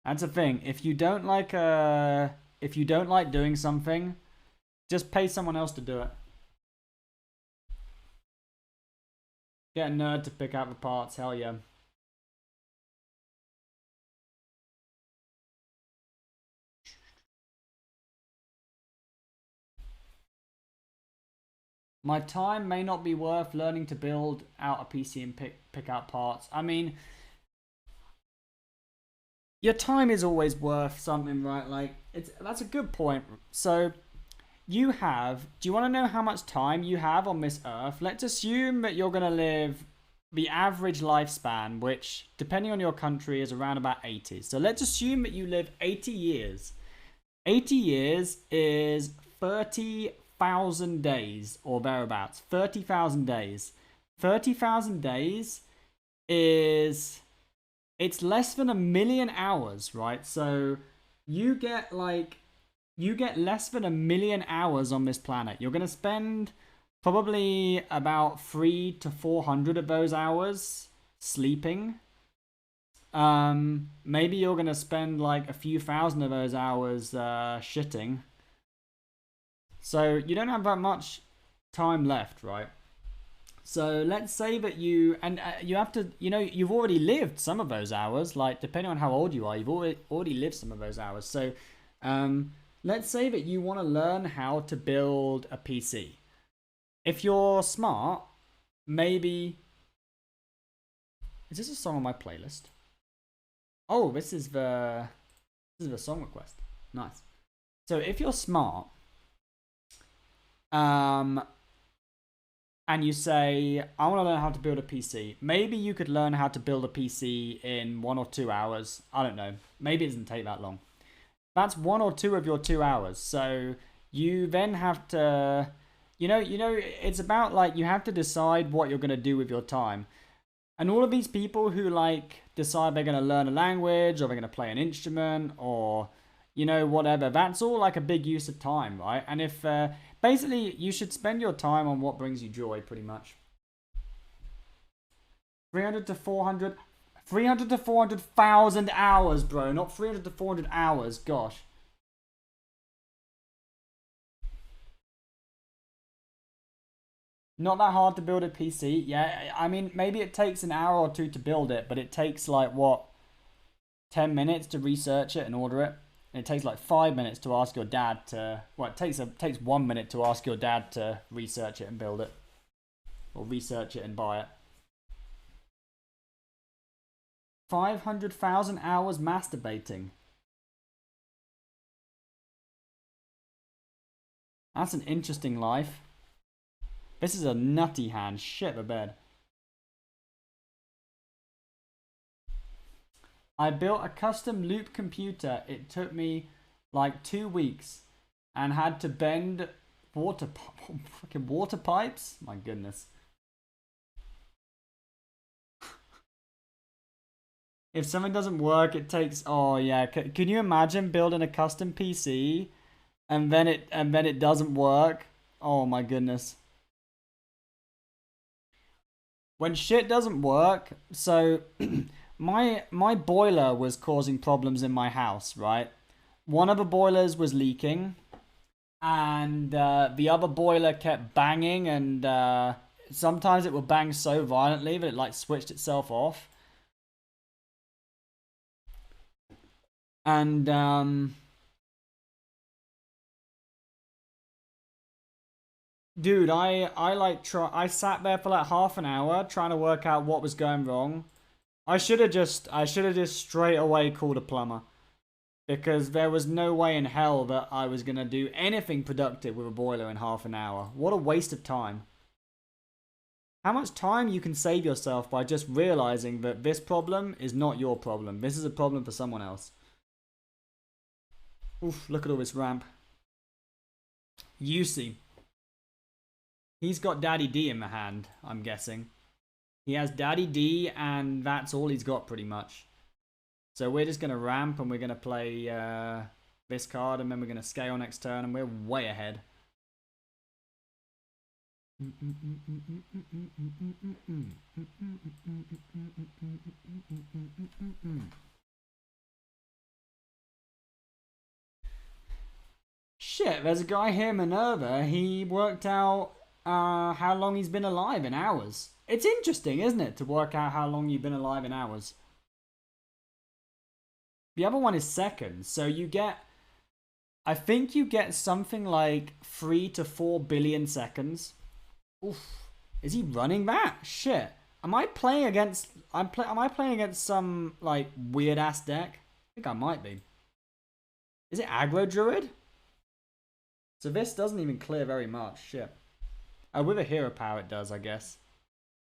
That's the thing. If you don't like doing something, just pay someone else to do it. Get a nerd to pick out the parts, hell yeah. My time may not be worth learning to build out a PC and pick out parts. I mean, your time is always worth something, right? Like, that's a good point. So, do you want to know how much time you have on this earth? Let's assume that you're going to live the average lifespan, which, depending on your country, is around about 80. So let's assume that you live 80 years. 80 years is 30 30,000 days or thereabouts. 30,000 days. 30,000 days is... It's less than 1,000,000 hours, right? So you get less than 1,000,000 hours on this planet. You're going to spend probably about 300 to 400 of those hours sleeping. Maybe you're going to spend like a few thousand of those hours shitting. So you don't have that much time left, right? So let's say that you have to, you've already lived some of those hours. Like, depending on how old you are, you've already lived some of those hours. So let's say that you want to learn how to build a PC. If you're smart, maybe... Is this a song on my playlist? Oh, this is the song request. Nice. So if you're smart, and you say, I want to learn how to build a PC. Maybe you could learn how to build a PC in 1 or 2 hours. I don't know. Maybe it doesn't take that long. That's 1 or 2 of your 2 hours. So you then have to, it's about like you have to decide what you're going to do with your time. And all of these people who like decide they're going to learn a language or they're going to play an instrument or, whatever, that's all like a big use of time, right? And if... basically, you should spend your time on what brings you joy, pretty much. 300 to 400,000 hours, bro. Not 300 to 400 hours, gosh. Not that hard to build a PC. Yeah, I mean, maybe it takes an hour or 2 to build it, but it takes like, what, 10 minutes to research it and order it? And it takes like 5 minutes to ask your dad to... Well, it takes 1 minute to ask your dad to research it and build it. Or research it and buy it. 500,000 hours masturbating. That's an interesting life. This is a nutty hand. Shit the bed. I built a custom loop computer. It took me like 2 weeks and had to bend fucking water pipes. My goodness. If something doesn't work, it takes... Oh yeah, can you imagine building a custom PC and then it doesn't work? Oh my goodness. When shit doesn't work, so my boiler was causing problems in my house, right? One of the boilers was leaking, and the other boiler kept banging, and sometimes it would bang so violently that it like switched itself off. And dude, I sat there for like half an hour trying to work out what was going wrong. I should have just straight away called a plumber. Because there was no way in hell that I was going to do anything productive with a boiler in half an hour. What a waste of time. How much time you can save yourself by just realizing that this problem is not your problem. This is a problem for someone else. Oof, look at all this ramp. Yusi. He's got Daddy D in the hand, I'm guessing. He has Daddy D, and that's all he's got, pretty much. So we're just going to ramp, and we're going to play this card, and then we're going to scale next turn, and we're way ahead. Shit, there's a guy here, Minerva. He worked out how long he's been alive in hours. It's interesting, isn't it, to work out how long you've been alive in hours. The other one is seconds, so you get... I think you get something like 3 to 4 billion seconds. Oof. Is he running that? Shit. Am I playing against... Am I playing against some, like, weird-ass deck? I think I might be. Is it aggro Druid? So this doesn't even clear very much. Shit. With a hero power it does, I guess.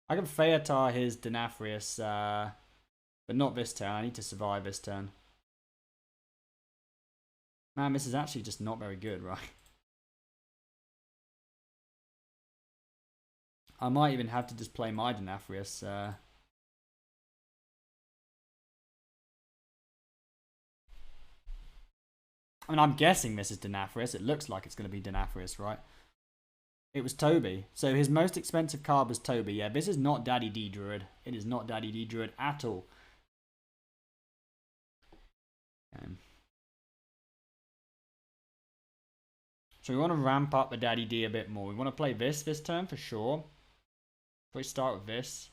I can Feotar his Denathrius, but not this turn. I need to survive this turn. Man, this is actually just not very good, right? I might even have to just play my Denathrius. I mean, I'm guessing this is Denathrius. It looks like it's going to be Denathrius, right? It was Toby. So his most expensive card was Toby. Yeah, this is not Daddy D Druid. It is not Daddy D Druid at all. So we want to ramp up the Daddy D a bit more. We want to play this turn for sure. We start with this.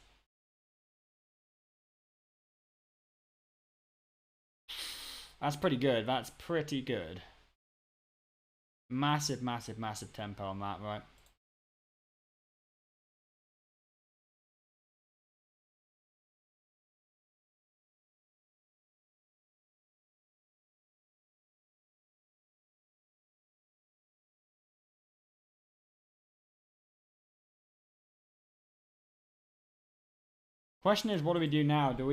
That's pretty good. That's pretty good. Massive, massive, massive tempo on that, right? Question is, what do we do now? Are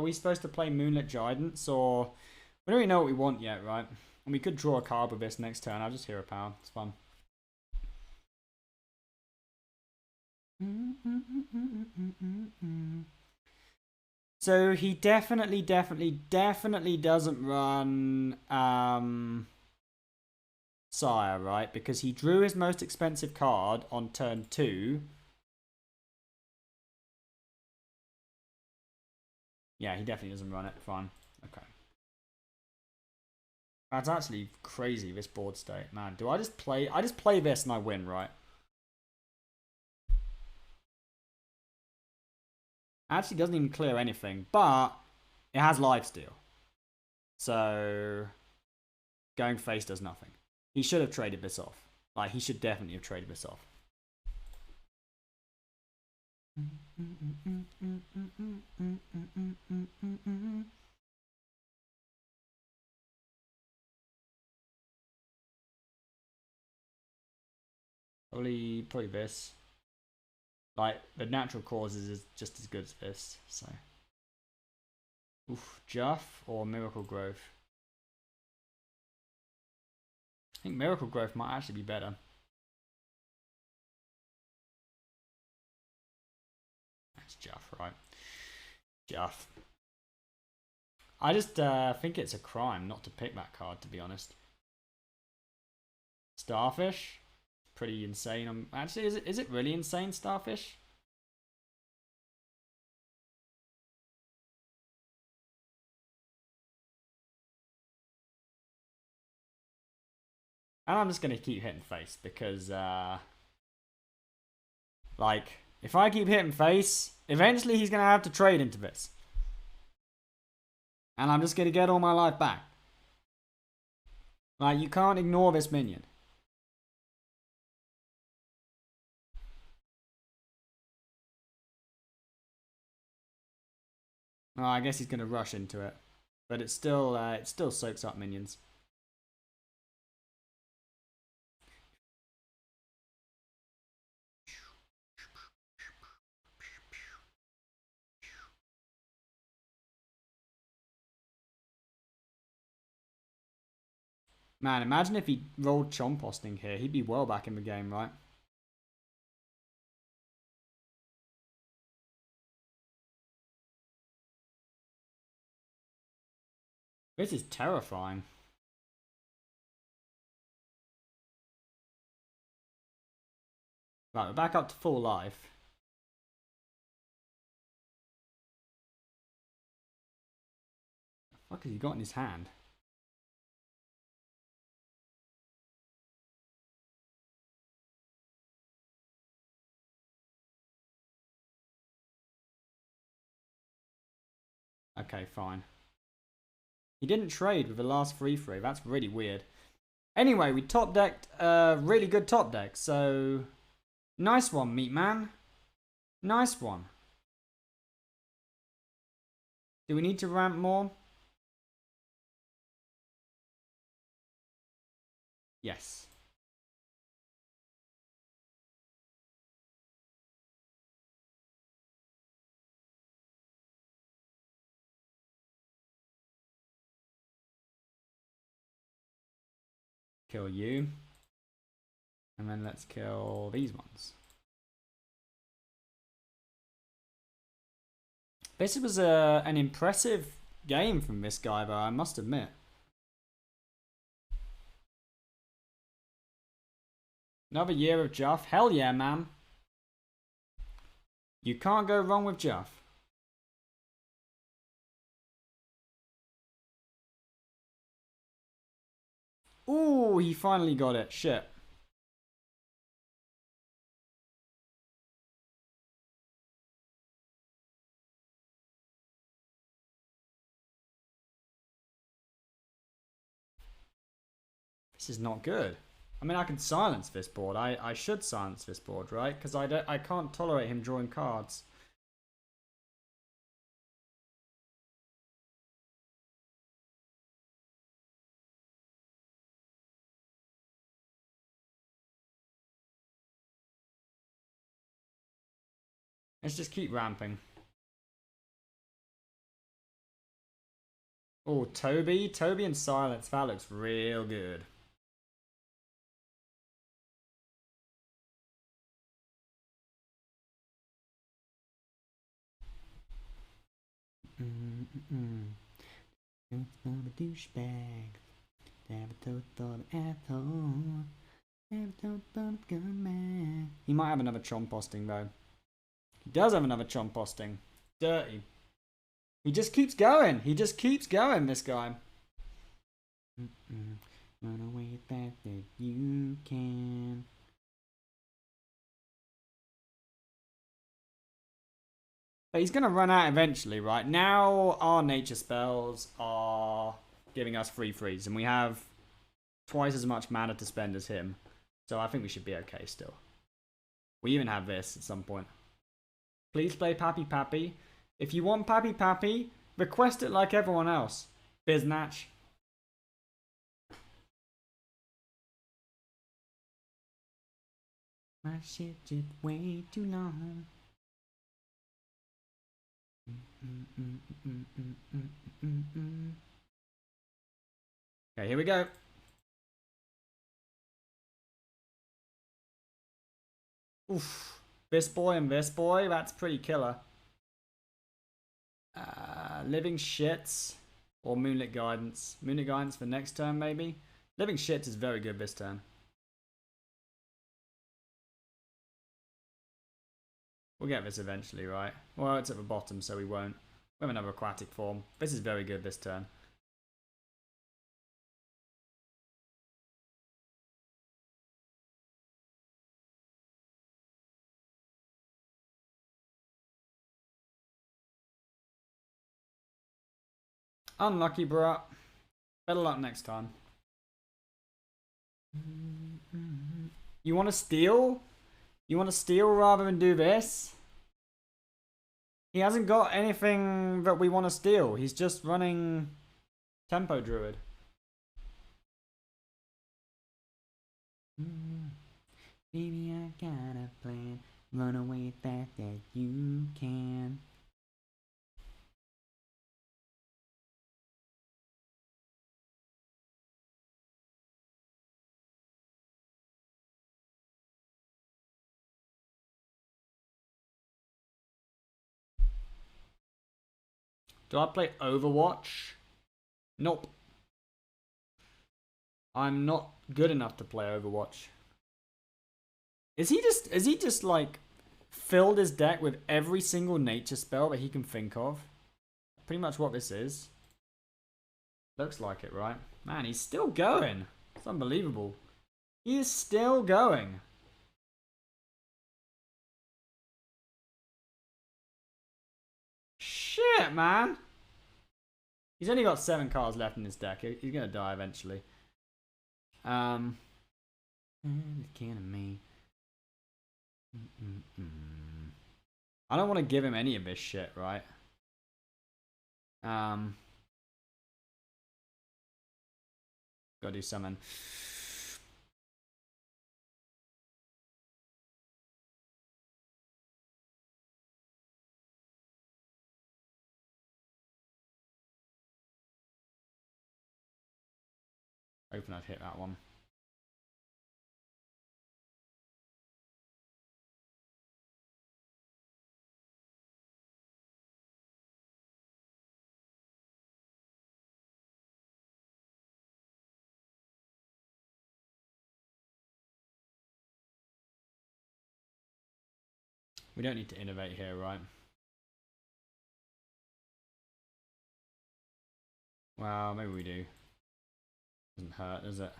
we supposed to play Moonlit Guidance, or we don't really know what we want yet, right? And we could draw a card with this next turn. I'll just hero power. It's fun. So he definitely doesn't run Sire, right? Because he drew his most expensive card on turn 2. Yeah, he definitely doesn't run it. Fine. Okay. That's actually crazy, this board state. Man, do I just play... I just play this and I win, right? Actually doesn't even clear anything, but it has lifesteal. So going face does nothing. He should have traded this off. Like, he should definitely have traded this off. Probably this. Like, the natural causes is just as good as this, so. Oof, Guff or Miracle Growth? I think Miracle Growth might actually be better. That's Guff, right? Guff. I just think it's a crime not to pick that card, to be honest. Starfish? Pretty insane. Actually, is it really insane, Starfish? And I'm just going to keep hitting face because, like, if I keep hitting face, eventually he's going to have to trade into this. And I'm just going to get all my life back. Like, you can't ignore this minion. Oh, I guess he's going to rush into it. But it still soaks up minions. Man, imagine if he rolled Chomposting here. He'd be well back in the game, right? This is terrifying. Right, we're back up to full life. What the fuck has he got in his hand? Okay, fine. He didn't trade with the last 3-3. That's really weird. Anyway, we top decked a really good top deck. So, nice one, Meat Man. Nice one. Do we need to ramp more? Yes. Kill you. And then let's kill these ones. This was an impressive game from this guy, though, I must admit. Another year of Juff. Hell yeah, man. You can't go wrong with Juff. Ooh, he finally got it. Shit. This is not good. I mean, I can silence this board. I should silence this board, right? Because I can't tolerate him drawing cards. Let's just keep ramping. Oh, Toby and silence. That looks real good. Douchebag. He might have another chomp posting though. He does have another chomp posting. Dirty. He just keeps going. He just keeps going, this guy. Run away fast that you can. But he's going to run out eventually, right? Now our nature spells are giving us free freeze, and we have twice as much mana to spend as him. So I think we should be okay still. We even have this at some point. Please play Pappy Pappy. If you want Pappy Pappy, request it like everyone else. Biznatch. My shit took way too long. Okay, here we go. Oof. This boy and this boy, that's pretty killer. Living Shits or Moonlit Guidance. Moonlit Guidance for next turn, maybe? Living Shits is very good this turn. We'll get this eventually, right? Well, it's at the bottom, so we won't. We have another aquatic form. This is very good this turn. Unlucky, bruh. Better luck next time. You want to steal? You want to steal rather than do this? He hasn't got anything that we want to steal. He's just running Tempo Druid. Baby, I got a plan. Run away fast that you can. Do I play Overwatch? Nope. I'm not good enough to play Overwatch. Is he just like filled his deck with every single nature spell that he can think of? Pretty much what this is. Looks like it, right? Man, he's still going. It's unbelievable. He is still going. Shit, man. He's only got 7 cards left in his deck. He's gonna die eventually. Killing me. I don't want to give him any of this shit, right? Gotta do summon. Hoping I'd hit that one. We don't need to innovate here, right? Well, maybe we do. Doesn't hurt, does it?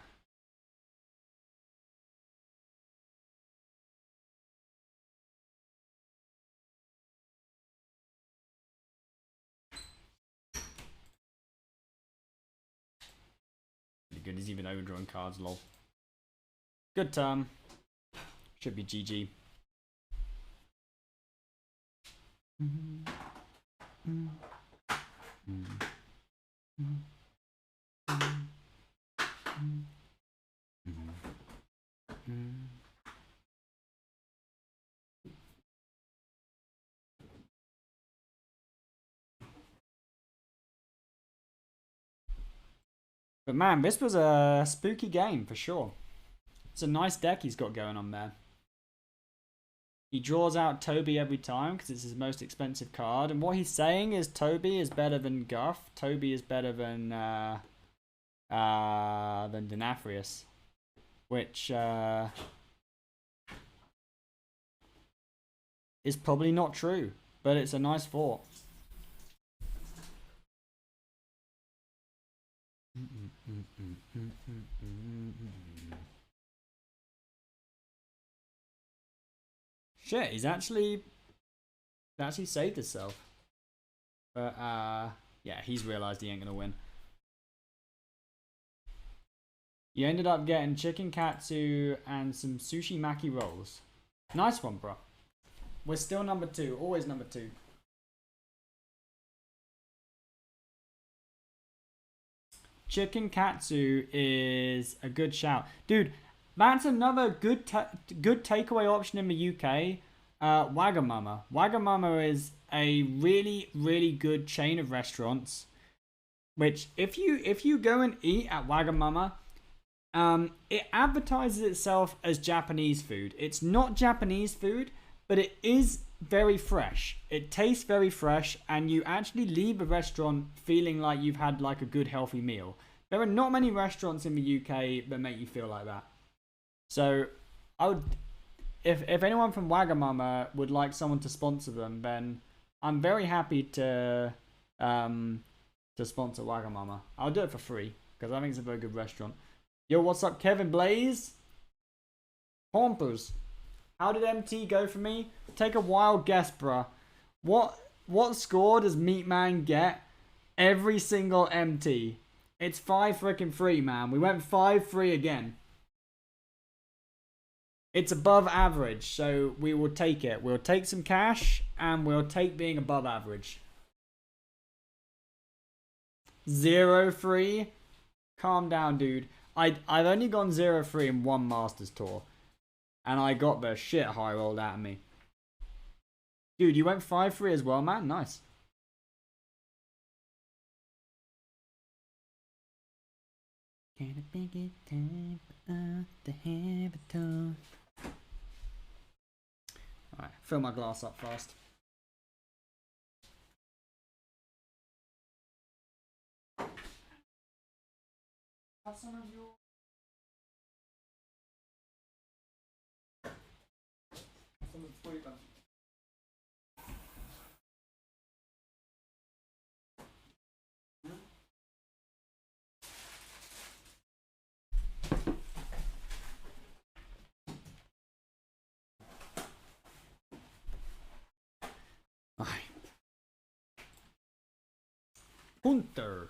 Pretty good. He's even overdrawing cards, lol. Good turn. Should be GG. But man, this was a spooky game for sure. It's a nice deck he's got going on there. He draws out Toby every time because it's his most expensive card. And what he's saying is Toby is better than Guff. Toby is better than Denathrius. Which is probably not true. But it's a nice thought. Shit, he's actually saved himself. But yeah, he's realized he ain't gonna win. You ended up getting chicken katsu and some sushi maki rolls. Nice one, bro. We're still number 2, always number 2. Chicken katsu is a good shout, dude. That's another good takeaway option in the UK. Wagamama. Wagamama is a really good chain of restaurants. Which if you go and eat at Wagamama, it advertises itself as Japanese food. It's not Japanese food, but it is very fresh. It tastes very fresh, and you actually leave a restaurant feeling like you've had like a good healthy meal. There are not many restaurants in the UK that make you feel like that. So I would, if anyone from Wagamama would like someone to sponsor them, then I'm very happy to sponsor Wagamama. I'll do it for free because I think it's a very good restaurant. Yo, what's up, Kevin Blaze? Pompers. How did MT go for me? Take a wild guess, bruh. What score does Meatman get every single MT? It's 5-3, man. We went 5-3 again. It's above average, so we will take it. We'll take some cash, and we'll take being above average. 0-3? Calm down, dude. I've only gone 0-3 in one Masters tour. And I got the shit high rolled out of me. Dude, you went 5-3 as well, man? Nice. Can it be good time for us to have a talk? Alright, fill my glass up fast. Have some of your... Some of the fruit. Hunter.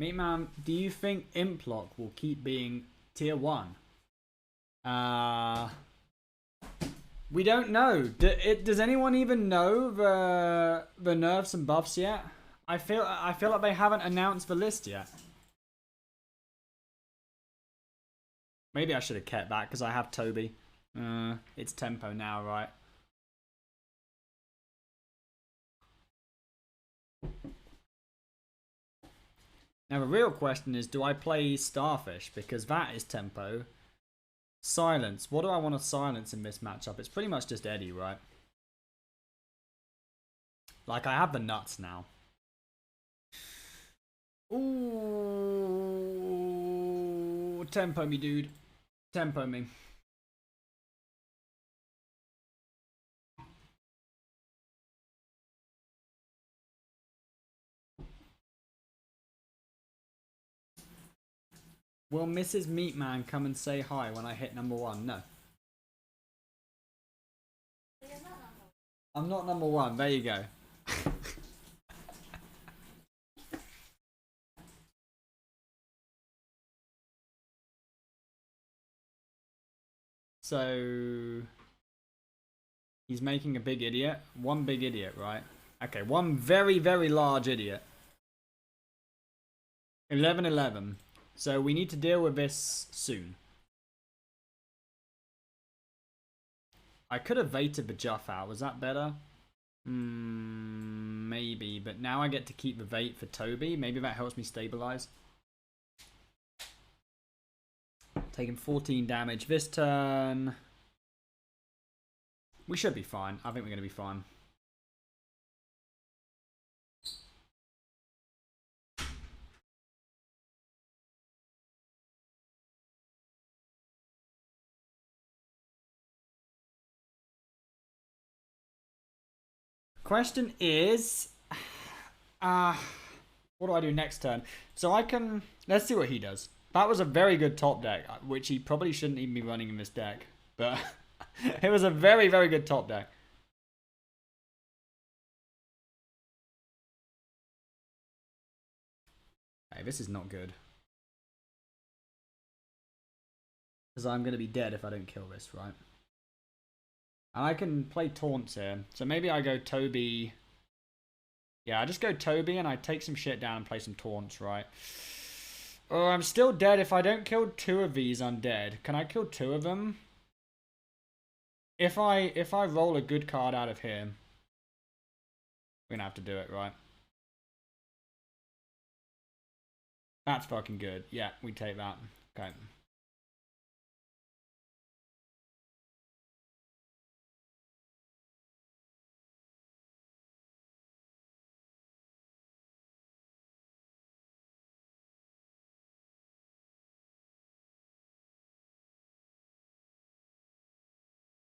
Meatman, do you think Implock will keep being tier 1? We don't know. Does anyone even know the nerfs and buffs yet? I feel like they haven't announced the list yet. Maybe I should have kept that because I have Toby. It's tempo now, right? Now the real question is, do I play Starfish? Because that is tempo. Silence. What do I want to silence in this matchup? It's pretty much just Eddie, right? Like, I have the nuts now. Ooh, tempo me, dude. Tempo me. Will Mrs. Meatman come and say hi when I hit number 1? No. I'm not number 1. There you go. So he's making a big idiot. One big idiot, right? Okay, one very, very large idiot. 11-11. So we need to deal with this soon. I could have baited the Guff out. Was that better? Maybe. But now I get to keep the bait for Toby. Maybe that helps me stabilize. Taking 14 damage this turn. We should be fine. I think we're going to be fine. Question is, what do I do next turn? So I can, let's see what he does. That was a very good top deck, which he probably shouldn't even be running in this deck. But it was a very, very good top deck. Hey, this is not good. Because I'm going to be dead if I don't kill this, right? And I can play taunts here. So maybe I go Toby. Yeah, I just go Toby and I take some shit down and play some taunts, right? Oh, I'm still dead if I don't kill 2 of these undead. Can I kill 2 of them? If I roll a good card out of here, we're gonna have to do it, right? That's fucking good. Yeah, we take that. Okay.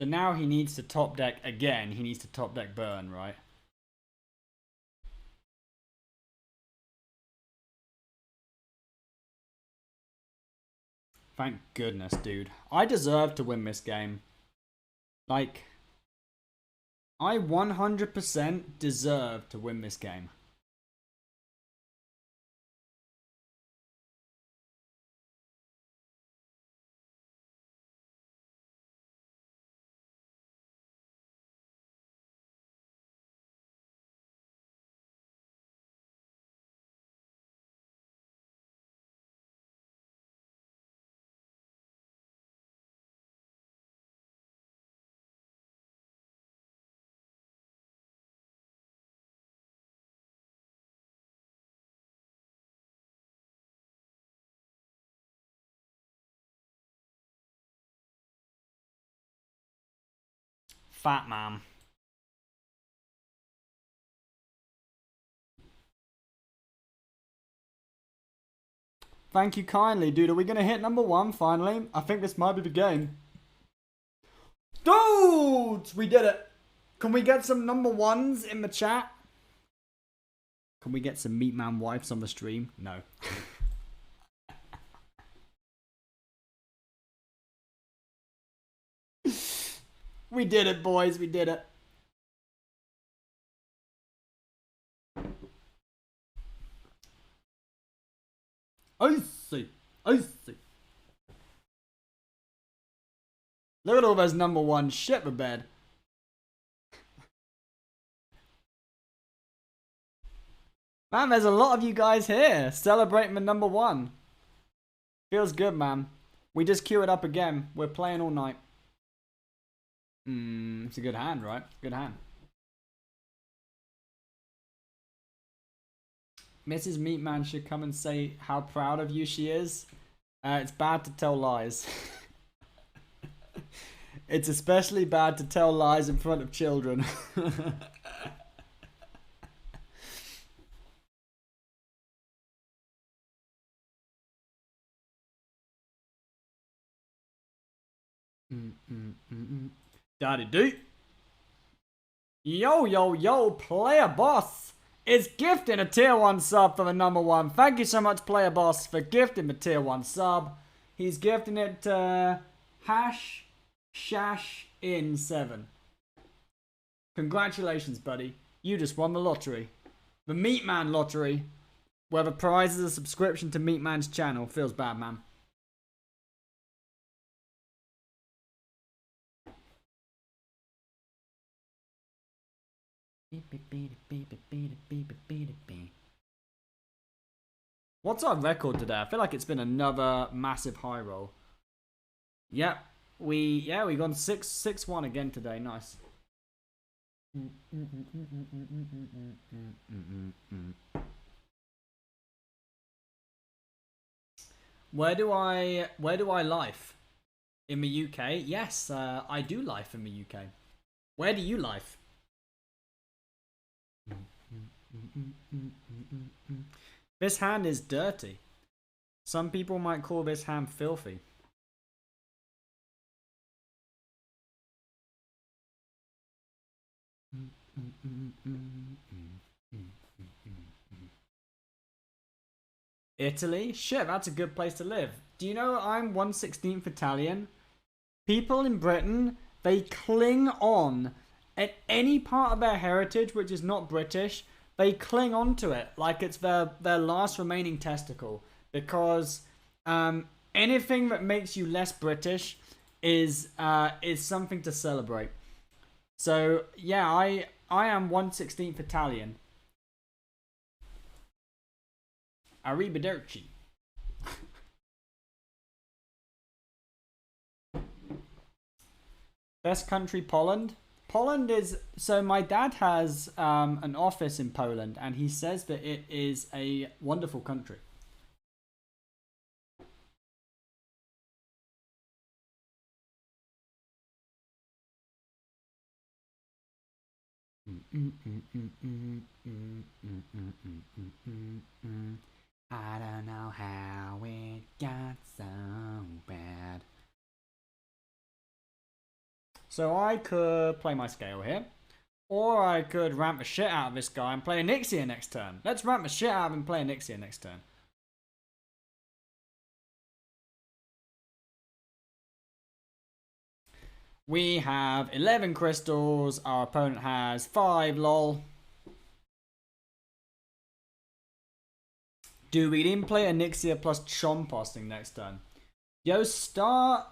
So now he needs to top deck again. He needs to top deck burn, right? Thank goodness, dude. I deserve to win this game. Like, I 100% deserve to win this game. Fat man. Thank you kindly, dude. Are we going to hit number 1 finally? I think this might be the game. Dudes! We did it. Can we get some number 1s in the chat? Can we get some Meat Man wipes on the stream? No. We did it, boys. We did it. Icy. Icy. Look at all those number 1 shit the bed. Man, there's a lot of you guys here celebrating the number 1. Feels good, man. We just queue it up again. We're playing all night. It's a good hand, right? Good hand. Mrs. Meatman should come and say how proud of you she is. It's bad to tell lies. It's especially bad to tell lies in front of children. Daddy D. Yo, yo, yo, Player Boss is gifting a tier 1 sub for the number 1. Thank you so much, Player Boss, for gifting the tier 1 sub. He's gifting it to Hash Shash in 7. Congratulations, buddy. You just won the lottery. The Meatman lottery, where the prize is a subscription to Meatman's channel. Feels bad, man. What's our record today? I feel like it's been another massive high roll. Yep. We gone 6-1 again today. Nice. Where do I life? In the UK? Yes, I do life in the UK. Where do you life? This hand is dirty. Some people might call this hand filthy. Italy? Shit, that's a good place to live. Do you know I'm 1/16th Italian? People in Britain, they cling on at any part of their heritage which is not British. They cling on to it like it's their last remaining testicle. Because anything that makes you less British is something to celebrate. So, yeah, I am 1/16th Italian. Arrivederci. Best country, Poland. Poland is... So my dad has an office in Poland, and he says that it is a wonderful country. I don't know how it got so bad. So I could play my scale here. Or I could ramp the shit out of this guy and play a Nixia next turn. Let's ramp the shit out of him and play a Nixia next turn. We have 11 crystals. Our opponent has 5, lol. Do we didn't play a Nixia plus Chomposting next turn? Yo, Star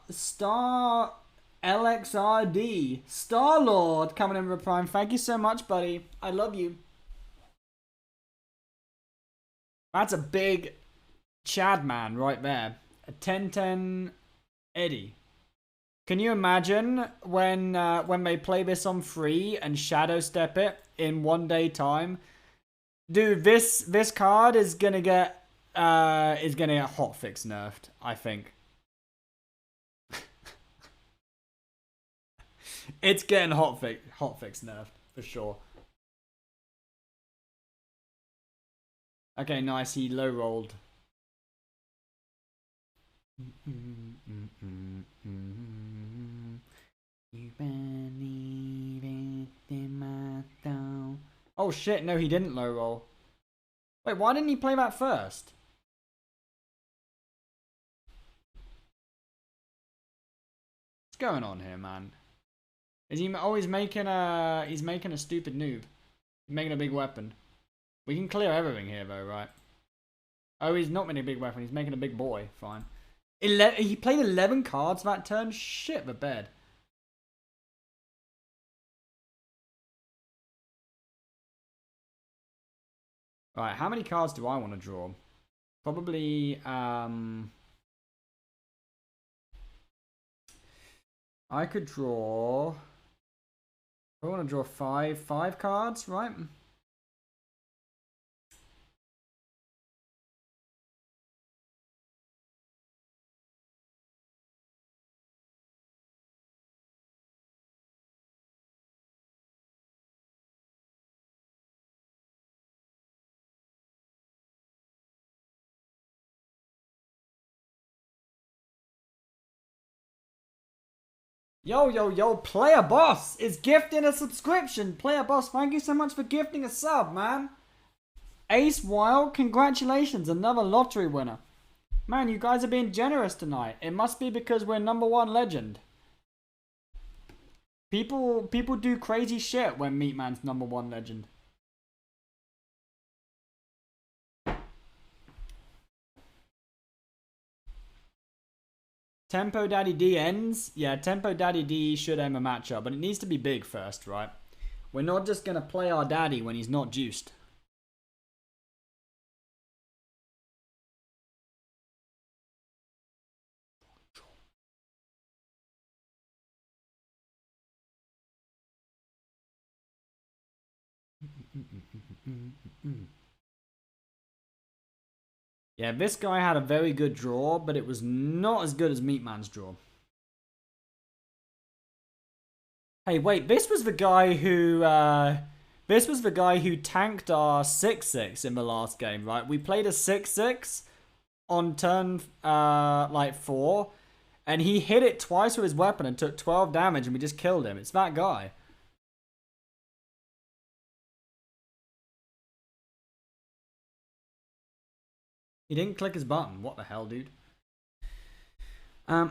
LXRD. Star-Lord coming in with a prime. Thank you so much, buddy. I love you. That's a big Chad man right there. A 10-10 Eddie. Can you imagine when they play this on free and shadow step it in 1 day time? Dude, this card is gonna get hotfix nerfed, I think. It's getting hotfix nerfed for sure. Okay, nice. He low rolled. Oh shit! No, he didn't low roll. Wait, why didn't he play that first? What's going on here, man? Is he? Oh, he's making a stupid noob. He's making a big weapon. We can clear everything here, though, right? Oh, he's not making a big weapon. He's making a big boy. Fine. He played 11 cards that turn. Shit, the bed. Right, how many cards do I want to draw? Probably, I could draw... I want to draw five cards, right? Yo, yo, yo, Player Boss is gifting a subscription. Player Boss, thank you so much for gifting a sub, man. Ace Wild, congratulations, another lottery winner. Man, you guys are being generous tonight. It must be because we're #1 legend. People do crazy shit when Meatman's #1 legend. Tempo Daddy D ends. Yeah, Tempo Daddy D should aim a matchup, but it needs to be big first, right? We're not just going to play our daddy when he's not juiced. Yeah, this guy had a very good draw, but it was not as good as Meatman's draw. Hey, wait, this was the guy who tanked our 6-6 in the last game, right? We played a 6-6 on turn 4, and he hit it twice with his weapon and took 12 damage, and we just killed him. It's that guy. He didn't click his button. What the hell, dude? I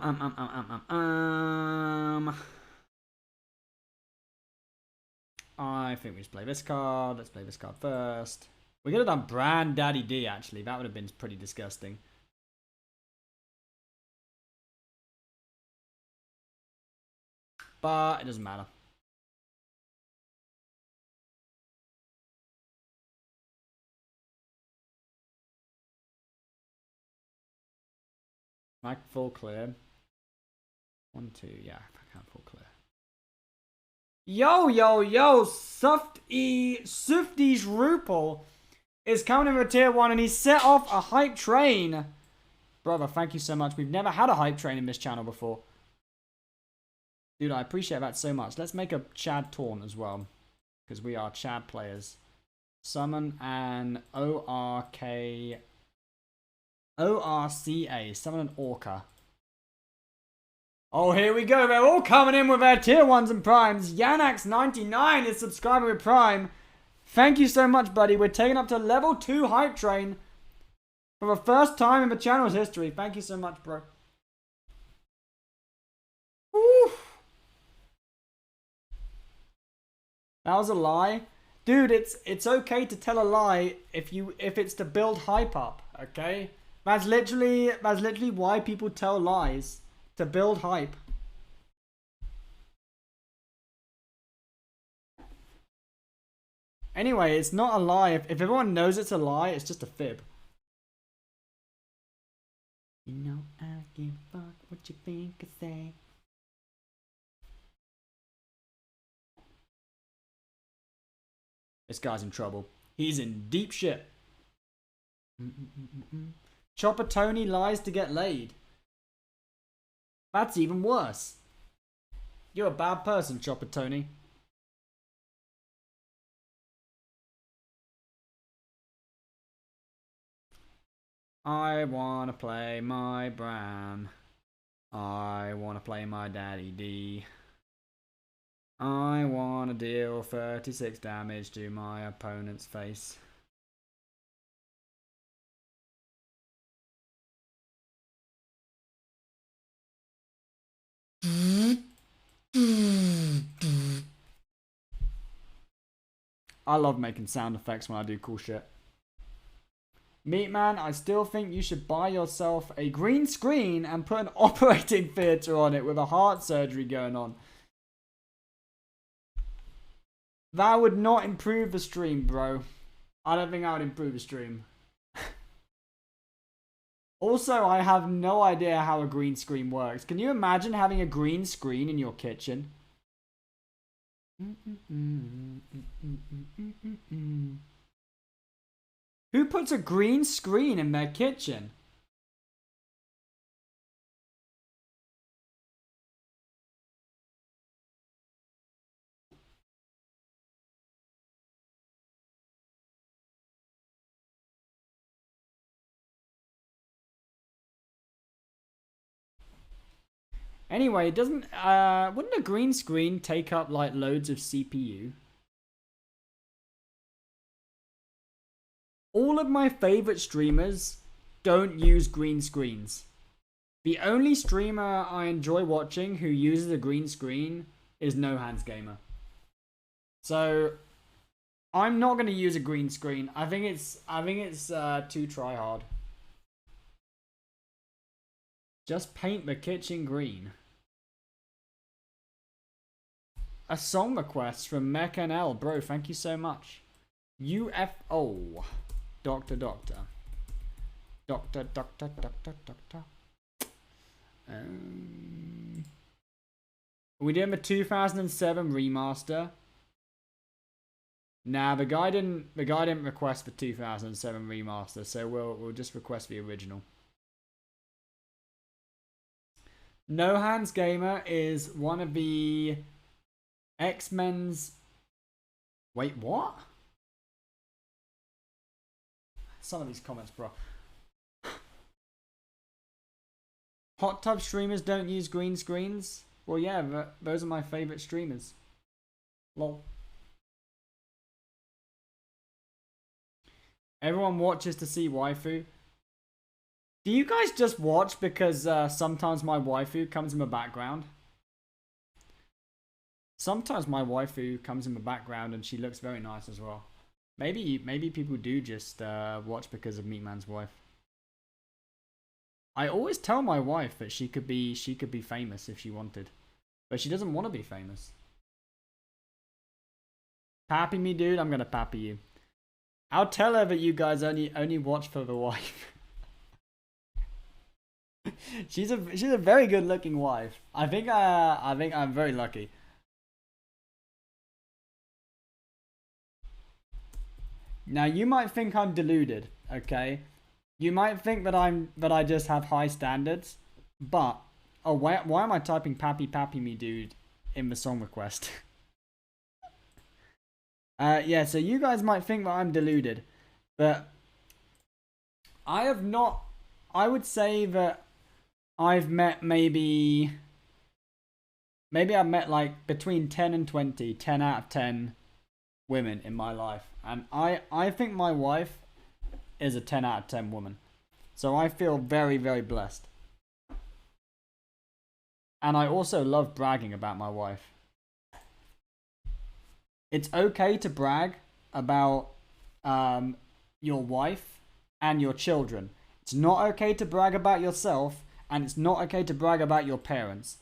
think we just play this card. Let's play this card first. We could have done Brand Daddy D, actually. That would have been pretty disgusting. But it doesn't matter. Like full clear. 1, 2, yeah, I can't full clear. Yo, yo, yo, Sufty's Rupel is coming in with tier 1 and he set off a hype train. Brother, thank you so much. We've never had a hype train in this channel before. Dude, I appreciate that so much. Let's make a Chad taunt as well, because we are Chad players. Summon an ORCA. Summon an Orca. Oh, here we go. They're all coming in with their tier 1s and primes. Yanax99 is subscribing with Prime. Thank you so much, buddy. We're taking up to level 2 hype train for the first time in the channel's history. Thank you so much, bro. Woo. That was a lie. Dude, it's okay to tell a lie if it's to build hype up, okay? That's literally why people tell lies. To build hype. Anyway, it's not a lie. If everyone knows it's a lie, it's just a fib. You know I don't give a fuck what you think or say. This guy's in trouble. He's in deep shit. Chopper Tony lies to get laid. That's even worse. You're a bad person, Chopper Tony. I wanna play my Bram. I wanna play my Daddy D. I wanna deal 36 damage to my opponent's face. I love making sound effects when I do cool shit. Meatman, I still think you should buy yourself a green screen and put an operating theatre on it with a heart surgery going on. That would not improve the stream, bro. I don't think that would improve the stream. Also, I have no idea how a green screen works. Can you imagine having a green screen in your kitchen? Who puts a green screen in their kitchen? Anyway, it doesn't. Wouldn't a green screen take up like loads of CPU? All of my favorite streamers don't use green screens. The only streamer I enjoy watching who uses a green screen is No Hands Gamer. So I'm not gonna use a green screen. I think it's too try hard. Just paint the kitchen green. A song request from Mech NL, bro. Thank you so much. UFO. Doctor. We did a 2007 remaster. Nah, the guy didn't request the 2007 remaster, so we'll just request the original. No Hands Gamer is one of the X-Men's. Wait, what? Some of these comments, bro. Hot tub streamers don't use green screens? Well, yeah, those are my favorite streamers. Lol. Everyone watches to see waifu. Do you guys just watch because sometimes my waifu comes in the background? Sometimes my waifu comes in the background and she looks very nice as well. Maybe people do just watch because of Meatman's wife. I always tell my wife that she could be famous if she wanted, but she doesn't want to be famous. Pappy me, dude. I'm gonna pappy you. I'll tell her that you guys only watch for the wife. she's a very good looking wife. I think I'm very lucky. Now you might think I'm deluded, okay? You might think that I just have high standards, but oh, why am I typing pappy me, dude, in the song request? Yeah, so you guys might think that I'm deluded, but I have not. I would say that I've met maybe I've met like between 10 and 20, 10 out of 10 women in my life, and I think my wife is a 10 out of 10 woman, so I feel very, very blessed. And I also love bragging about my wife. It's okay to brag about your wife and your children. It's not okay to brag about yourself, and it's not okay to brag about your parents.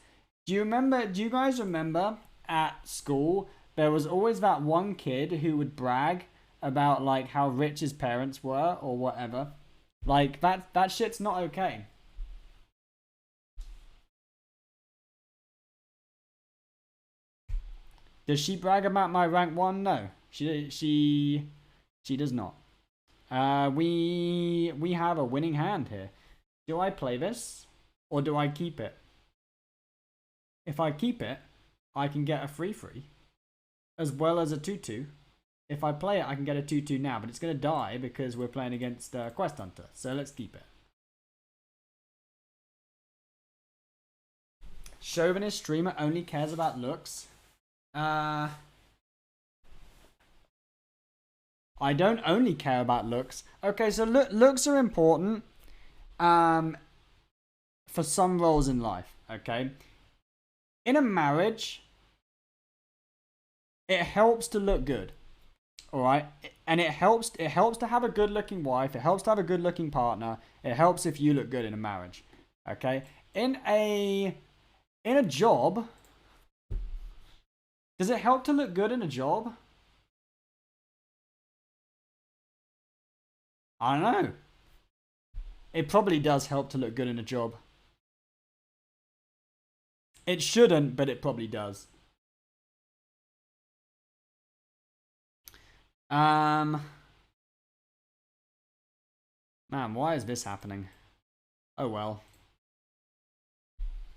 Do you guys remember at school there was always that one kid who would brag about like how rich his parents were or whatever? Like that shit's not okay. Does she brag about my rank 1? No. She does not. We have a winning hand here. Do I play this or do I keep it? If I keep it, I can get a 3/3 as well as a 2/2. If I play it, I can get a 2/2 now, but it's going to die because we're playing against Quest Hunter. So let's keep it. Chauvinist streamer only cares about looks. I don't only care about looks. Okay, so looks are important for some roles in life, okay? In a marriage, it helps to look good. All right? And it helps to have a good-looking wife, it helps to have a good-looking partner. It helps if you look good in a marriage. Okay? In a job, does it help to look good in a job? I don't know. It probably does help to look good in a job. It shouldn't, but it probably does. Man, why is this happening? Oh well.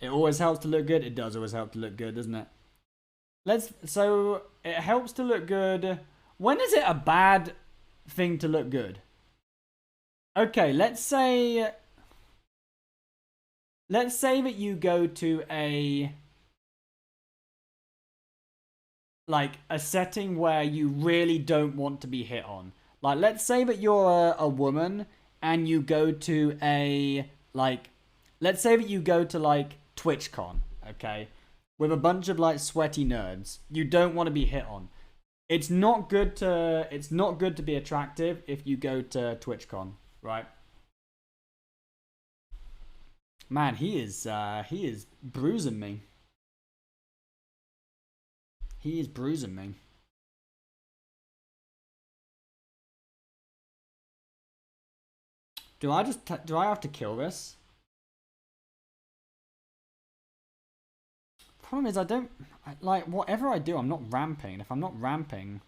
It always helps to look good. It does always help to look good, doesn't it? So it helps to look good. When is it a bad thing to look good? Okay, let's say let's say that you go to a setting where you really don't want to be hit on. Like, let's say that you're a woman and you go to let's say that you go to TwitchCon, okay, with a bunch of sweaty nerds. You don't want to be hit on. It's not good to be attractive if you go to TwitchCon, right? Man, he is bruising me. He is bruising me. Do I have to kill this? Problem is, whatever I do, I'm not ramping. And if I'm not ramping,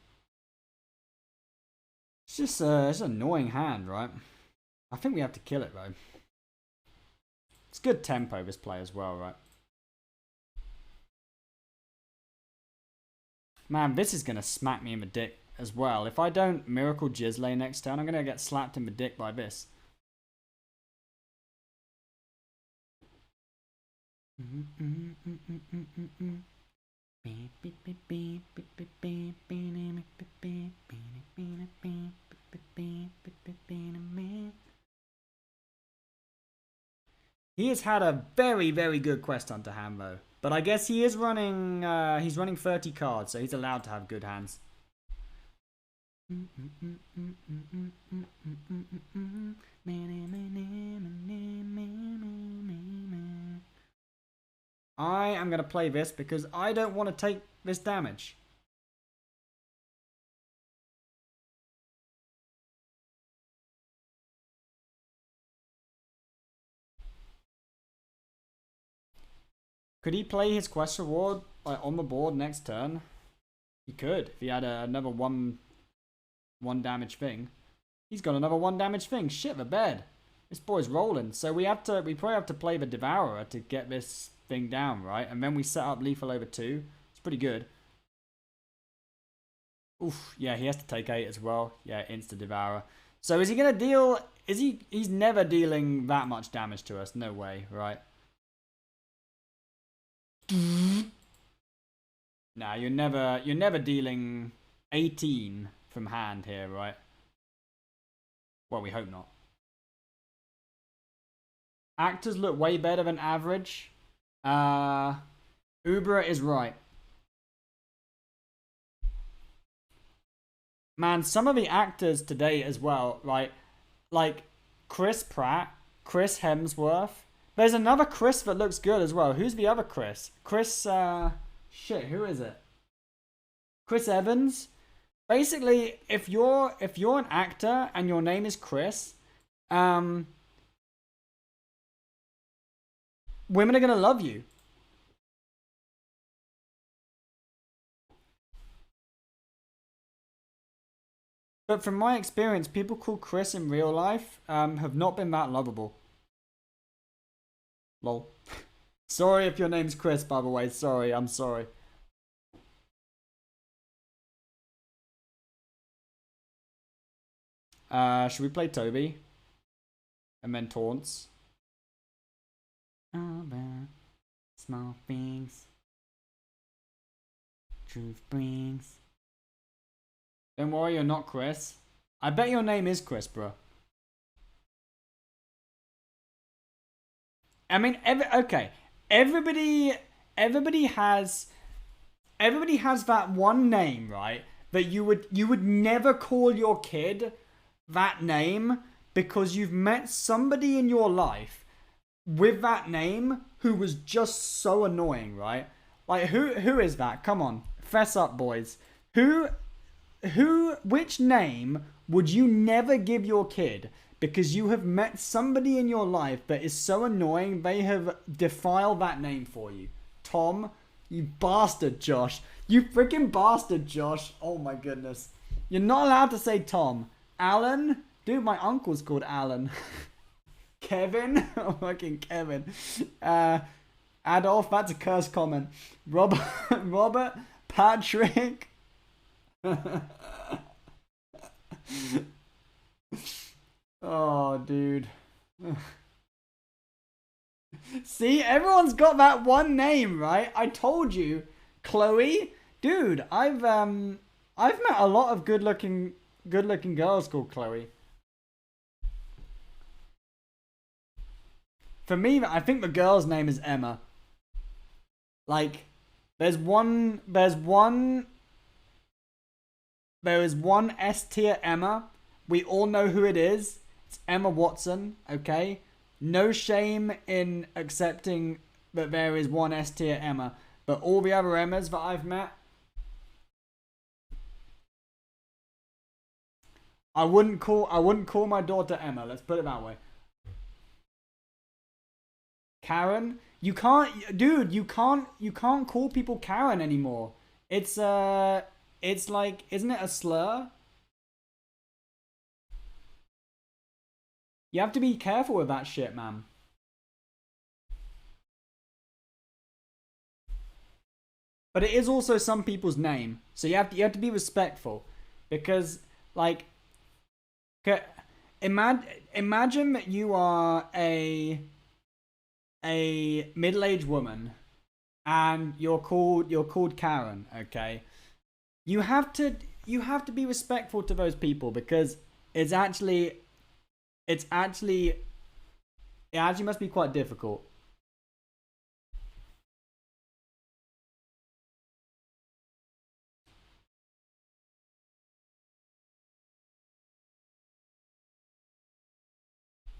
it's just it's an annoying hand, right? I think we have to kill it though. It's good tempo this play as well, right? Man, this is gonna smack me in the dick as well. If I don't Miracle Jizzlay next turn, I'm gonna get slapped in the dick by this. He has had a very, very good Quest Hunter hand though. But I guess he is running, he's running 30 cards, so he's allowed to have good hands. I am going to play this because I don't want to take this damage. Could he play his quest reward on the board next turn? He could if he had another one damage thing. He's got another 1 damage thing. Shit the bed. This boy's rolling. So we probably have to play the Devourer to get this thing down, right? And then we set up lethal over 2. It's pretty good. Oof, yeah, he has to take 8 as well. Yeah, insta Devourer. So is he gonna deal? He's never dealing that much damage to us. No way, right? Nah, you're never dealing 18 from hand here, right? Well, we hope not. Actors look way better than average. Ubera is right. Man, some of the actors today as well, right? Like Chris Pratt, Chris Hemsworth. There's another Chris that looks good as well. Who's the other Chris? Chris, shit, who is it? Chris Evans. Basically, if you're an actor and your name is Chris, women are gonna love you. But from my experience, people called Chris in real life have not been that lovable. Lol. Sorry if your name's Chris, by the way. Sorry, I'm sorry. Should we play Toby? And then taunts. All the small things truth brings. Don't worry, you're not Chris. I bet your name is Chris, bro. I mean, okay. Everybody has that one name, right? That you would never call your kid that name because you've met somebody in your life with that name who was just so annoying, right? Like who is that? Come on, fess up, boys. Which name would you never give your kid because you have met somebody in your life that is so annoying they have defiled that name for you? Tom, you bastard, Josh. You freaking bastard, Josh. Oh my goodness. You're not allowed to say Tom. Alan? Dude, my uncle's called Alan. Kevin? Oh, fucking Kevin. Adolf, that's a curse comment. Robert? Patrick? Oh, dude. See, everyone's got that one name, right? I told you, Chloe. Dude, I've met a lot of good-looking girls called Chloe. For me, I think the girl's name is Emma. Like, there is one S tier Emma. We all know who it is. It's Emma Watson, okay? No shame in accepting that there is one S tier Emma. But all the other Emmas that I've met, I wouldn't call my daughter Emma, let's put it that way. Karen? You can't, dude, you can't call people Karen anymore. It's like, isn't it a slur? You have to be careful with that shit, man. But it is also some people's name, so you have to be respectful, because like, imagine that you are a middle-aged woman, and you're called Karen. Okay, you have to be respectful to those people, because it actually must be quite difficult.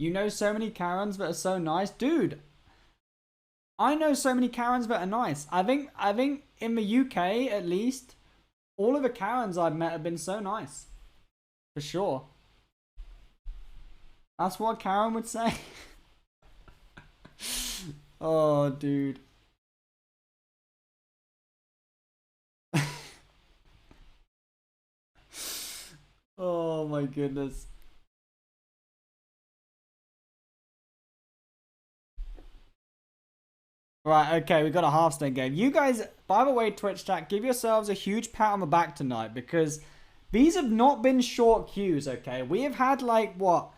You know so many Karens that are so nice, dude. I know so many Karens that are nice. I think in the UK at least, all of the Karens I've met have been so nice, for sure. That's what Karen would say. Oh, dude. Oh my goodness. Right, okay, we got a Hearthstone game. You guys, by the way, Twitch chat, give yourselves a huge pat on the back tonight, because these have not been short queues, okay? We have had like, what,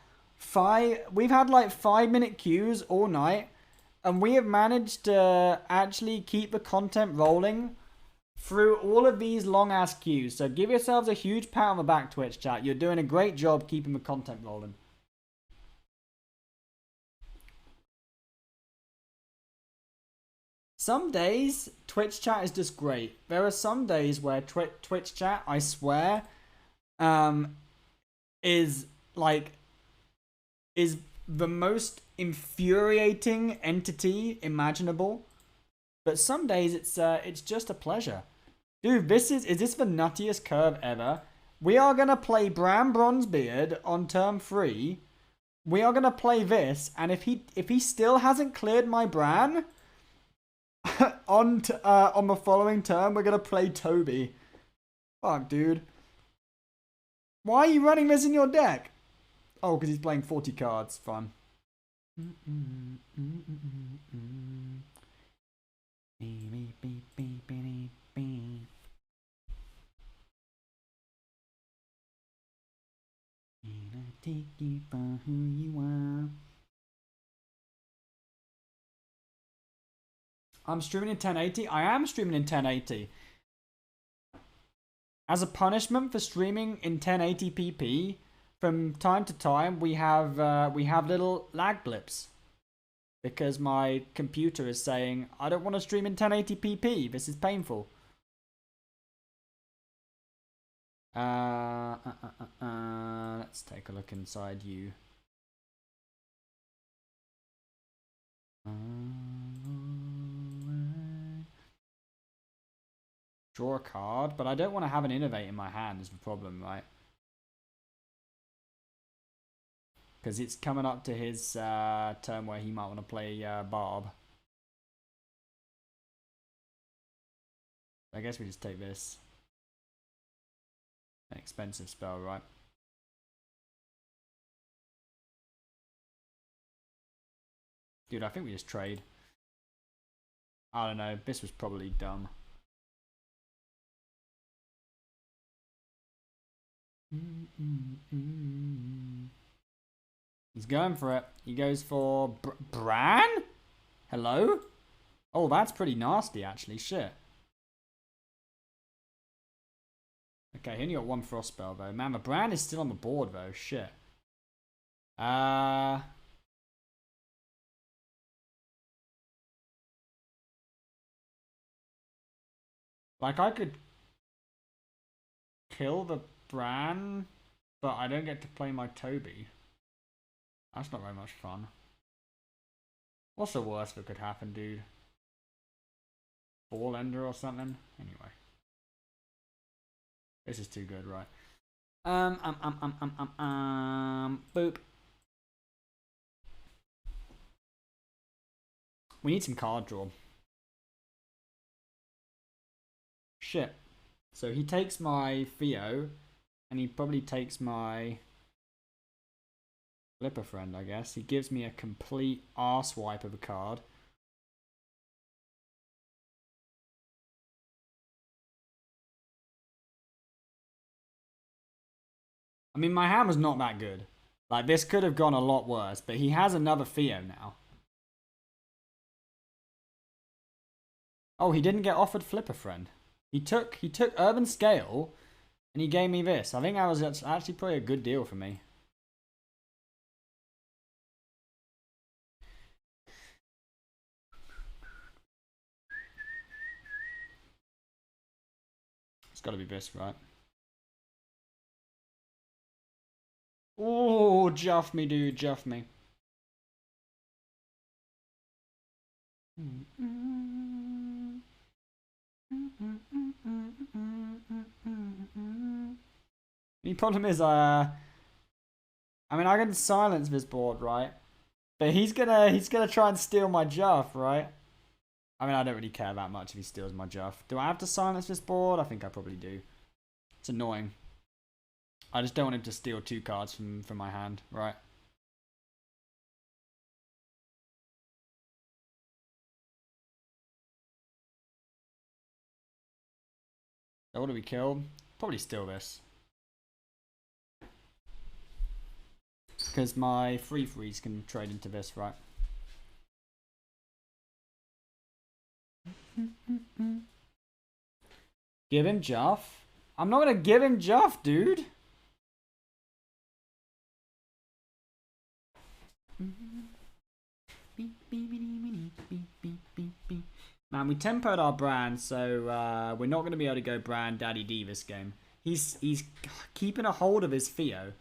we've had like 5-minute queues all night, and we have managed to actually keep the content rolling through all of these long-ass queues. So give yourselves a huge pat on the back, Twitch chat. You're doing a great job keeping the content rolling. Some days, Twitch chat is just great. There are some days where Twitch chat, I swear, is like, is the most infuriating entity imaginable. But some days it's just a pleasure. Dude, is this the nuttiest curve ever? We are gonna play Bram Bronzebeard on turn 3. We are gonna play this, and if he still hasn't cleared my Bran, on the following turn, we're gonna play Toby. Fuck, dude. Why are you running this in your deck? Oh, because he's playing 40 cards. Fun. Take you for who you are. I'm streaming in 1080. I am streaming in 1080. As a punishment for streaming in 1080p, from time to time we have little lag blips, because my computer is saying I don't want to stream in 1080p. This is painful. Let's take a look inside you. Draw a card, but I don't want to have an Innervate in my hand is the problem, right? Because it's coming up to his turn where he might want to play Barb. I guess we just take this. An expensive spell, right? Dude, I think we just trade. I don't know. This was probably dumb. He's going for it. He goes for Bran? Hello? Oh, that's pretty nasty, actually. Shit. Okay, he only got one frost spell, though. Man, the brand is still on the board, though. Shit. Like, I could kill the Bran, but I don't get to play my Toby. That's not very much fun. What's the worst that could happen, dude? Ball Ender or something? Anyway. This is too good, right? Boop. We need some card draw. Shit. So he takes my Theo, and he probably takes my Flipper Friend, I guess. He gives me a complete arse wipe of a card. I mean, my hand was not that good. Like, this could have gone a lot worse, but he has another Theo now. Oh, he didn't get offered Flipper Friend. He took Urban Scale, and he gave me this. I think that was actually probably a good deal for me. It's got to be this, right? Oh, Juff me, dude, Juff me. The problem is, I mean, I can silence this board, right? But he's gonna try and steal my Juff, right? I mean, I don't really care that much if he steals my Juff. Do I have to silence this board? I think I probably do. It's annoying. I just don't want him to steal 2 cards from my hand, right? So what do we kill? Probably steal this. Because my free freeze can trade into this, right? Give him Juff? I'm not gonna give him Juff, dude. Man, we tempoed our brand, so we're not going to be able to go brand Daddy D this game. He's keeping a hold of his Theo.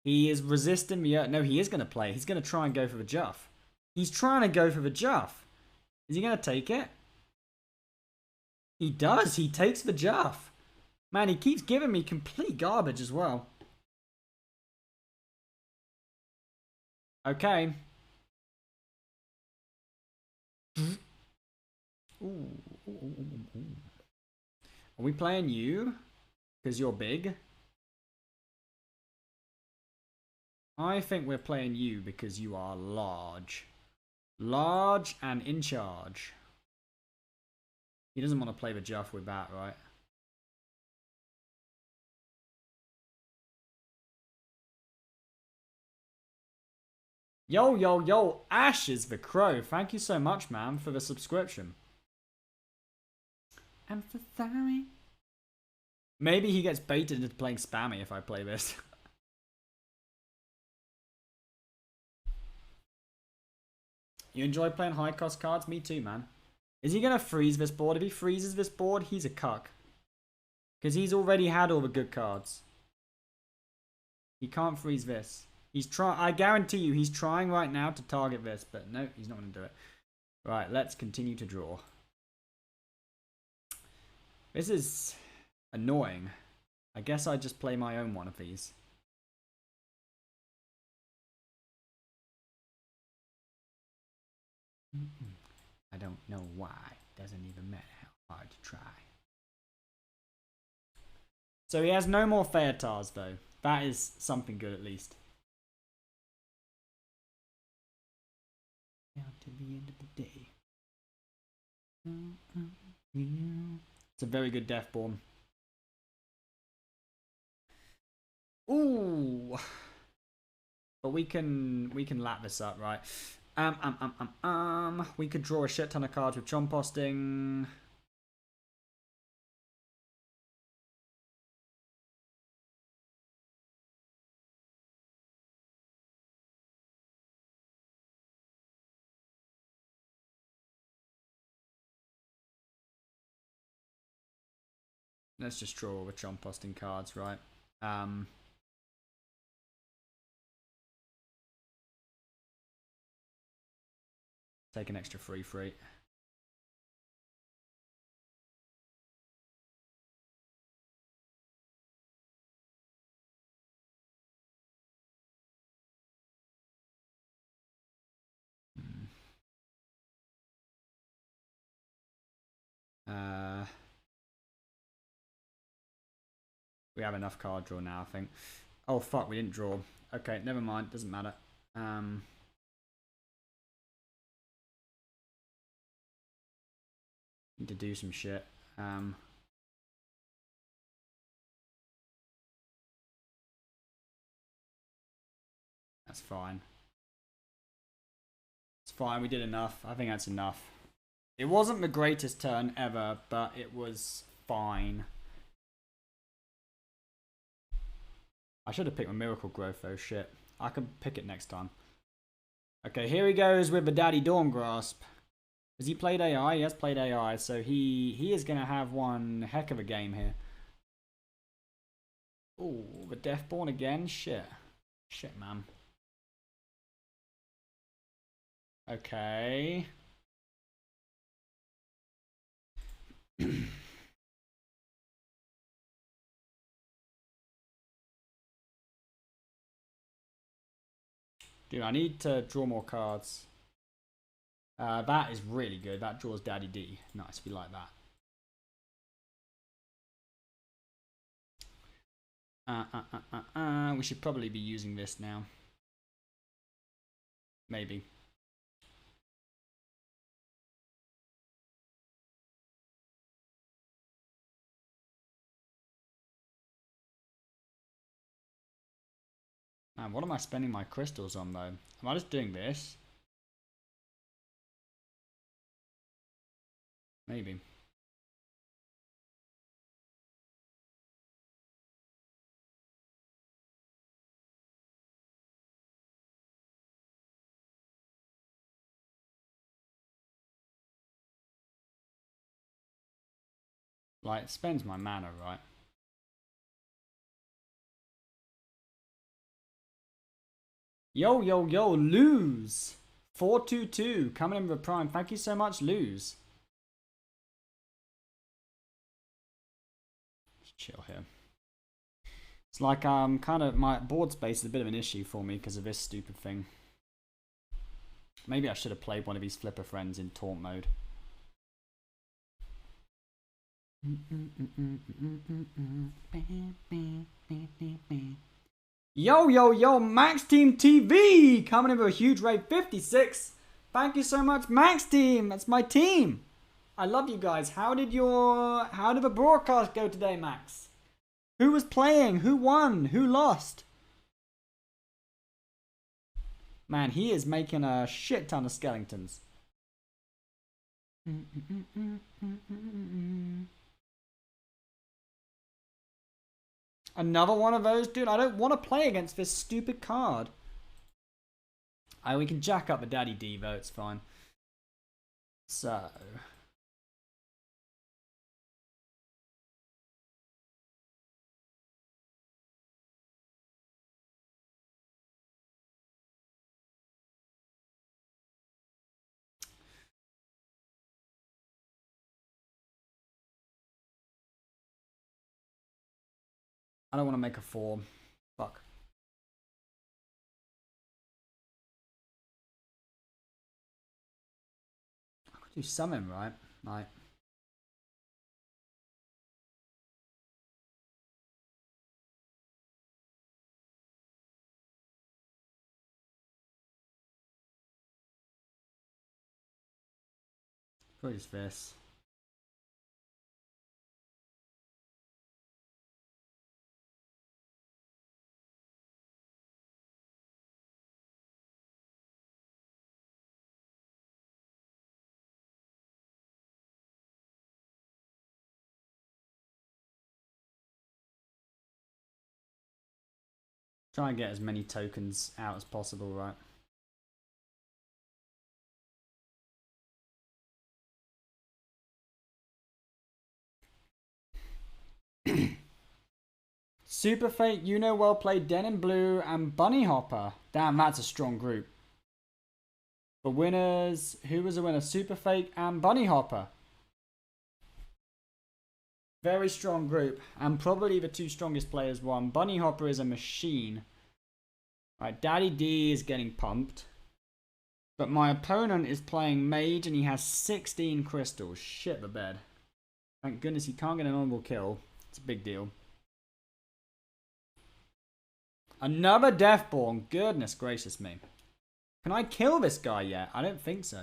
He is resisting the... No, he is going to play. He's going to try and go for the Juff. He's trying to go for the Juff. Is he going to take it? He does. He takes the Juff. Man, he keeps giving me complete garbage as well. Okay. Ooh. Are we playing you? Because you're big? I think we're playing you because you are large. Large and in charge. He doesn't want to play the Juff with that, right? Yo, yo, yo, Ash is the crow. Thank you so much, man, for the subscription. And for Sammy. Maybe he gets baited into playing Spammy if I play this. You enjoy playing high cost cards? Me too, man. Is he going to freeze this board? If he freezes this board, he's a cuck. Because he's already had all the good cards. He can't freeze this. He's trying. I guarantee you he's trying right now to target this. But no, he's not going to do it. Right, let's continue to draw. This is annoying. I guess I just play my own one of these. I don't know why. Doesn't even matter how hard you try. So he has no more Featars though. That is something good at least. Down to the end of the day. It's a very good Deathborn. Ooh. But we can lap this up, right? We could draw a shit ton of cards with Chomposting. Let's just draw with Chomposting cards, right? Take an extra free. We have enough card draw now, I think. Oh fuck, we didn't draw. Okay, never mind, doesn't matter. Need to do some shit. That's fine. It's fine, we did enough. I think that's enough. It wasn't the greatest turn ever, but it was fine. I should have picked my Miracle Growth though, shit. I can pick it next time. Okay, here he goes with the Daddy Dawn Grasp. Has he played AI? He has played AI, so he is going to have one heck of a game here. Ooh, the Deathborn again? Shit. Shit, man. Okay. Dude, I need to draw more cards. That is really good. That draws Daddy D. Nice, we like that. We should probably be using this now. Maybe. Man, what am I spending my crystals on though? Am I just doing this? Maybe. Like, it spends my mana, right? Yo, lose! 422, coming in with a prime. Thank you so much, lose. Just chill here. It's like, kind of, my board space is a bit of an issue for me because of this stupid thing. Maybe I should have played one of these flipper friends in taunt mode. Yo, Max Team TV coming in with a huge raid, 56. Thank you so much, Max Team. That's my team. I love you guys. How did the broadcast go today, Max? Who was playing? Who won? Who lost? Man, he is making a shit ton of skeletons. Another one of those? Dude, I don't want to play against this stupid card. We can jack up the Daddy D though, it's fine. So... I don't want to make a 4. Fuck. I could do summon, right? Like... What is this? Try and get as many tokens out as possible, right? Super Fate, you know, well played, Den in Blue, and Bunny Hopper. Damn, that's a strong group. The winners, who was the winner? Super Fate and Bunny Hopper. Very strong group, and probably the two strongest players won. Bunny Hopper is a machine. Right, Daddy D is getting pumped. But my opponent is playing Mage, and he has 16 crystals. Shit the bed. Thank goodness he can't get an honorable kill. It's a big deal. Another Deathborn. Goodness gracious me. Can I kill this guy yet? I don't think so.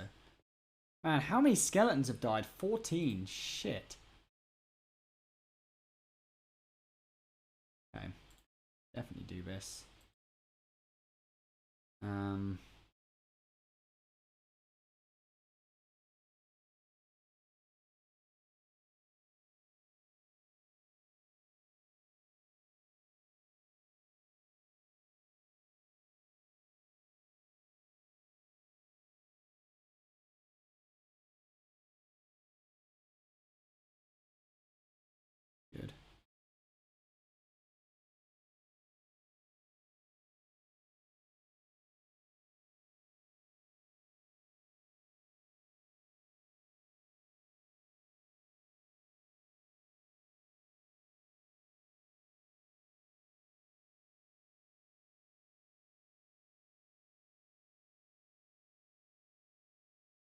Man, how many skeletons have died? 14. Shit. Okay. Definitely do this. Good.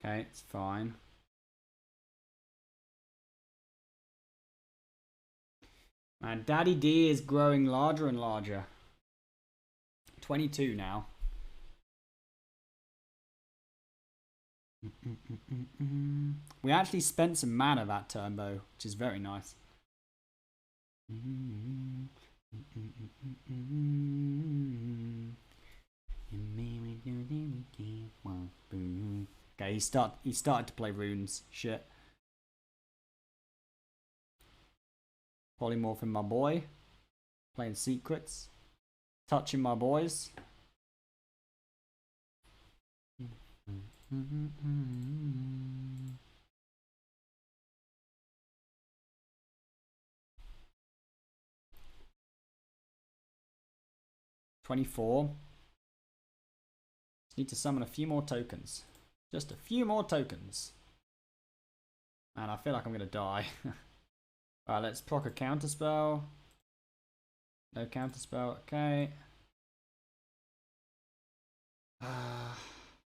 Okay, it's fine. Man, Daddy D is growing larger and larger. 22 now. We actually spent some mana that turn though, which is very nice. Okay, he started to play runes. Shit. Polymorphing my boy. Playing secrets. Touching my boys. $24. Just need to summon a few more tokens. Just a few more tokens. Man, I feel like I'm gonna die. Alright, let's proc a counterspell. No counterspell, okay. I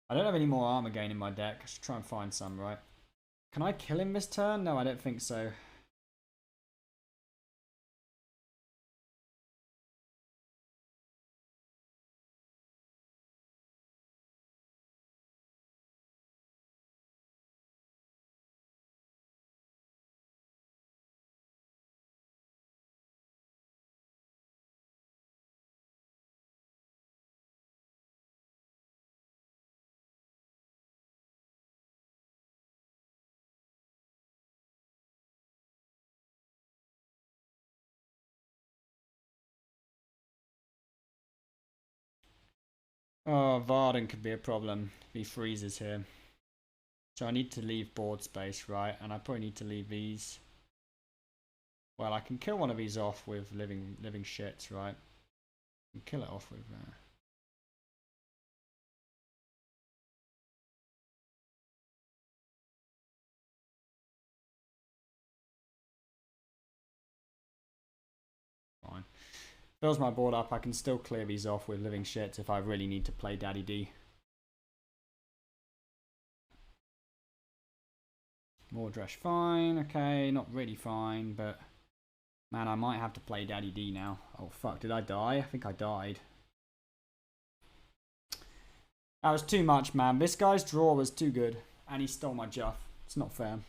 don't have any more armor gain in my deck. I should try and find some, right? Can I kill him this turn? No, I don't think so. Oh, Varden could be a problem if he freezes here. So I need to leave board space, right? And I probably need to leave these. Well, I can kill one of these off with living shits, right? I can kill it off with fine. Fills my board up, I can still clear these off with living shits if I really need to play Daddy D. Mordresh fine, okay, not really fine, but man, I might have to play Daddy D now. Oh fuck, did I die? I think I died. That was too much, man. This guy's draw was too good, and he stole my Juff. It's not fair.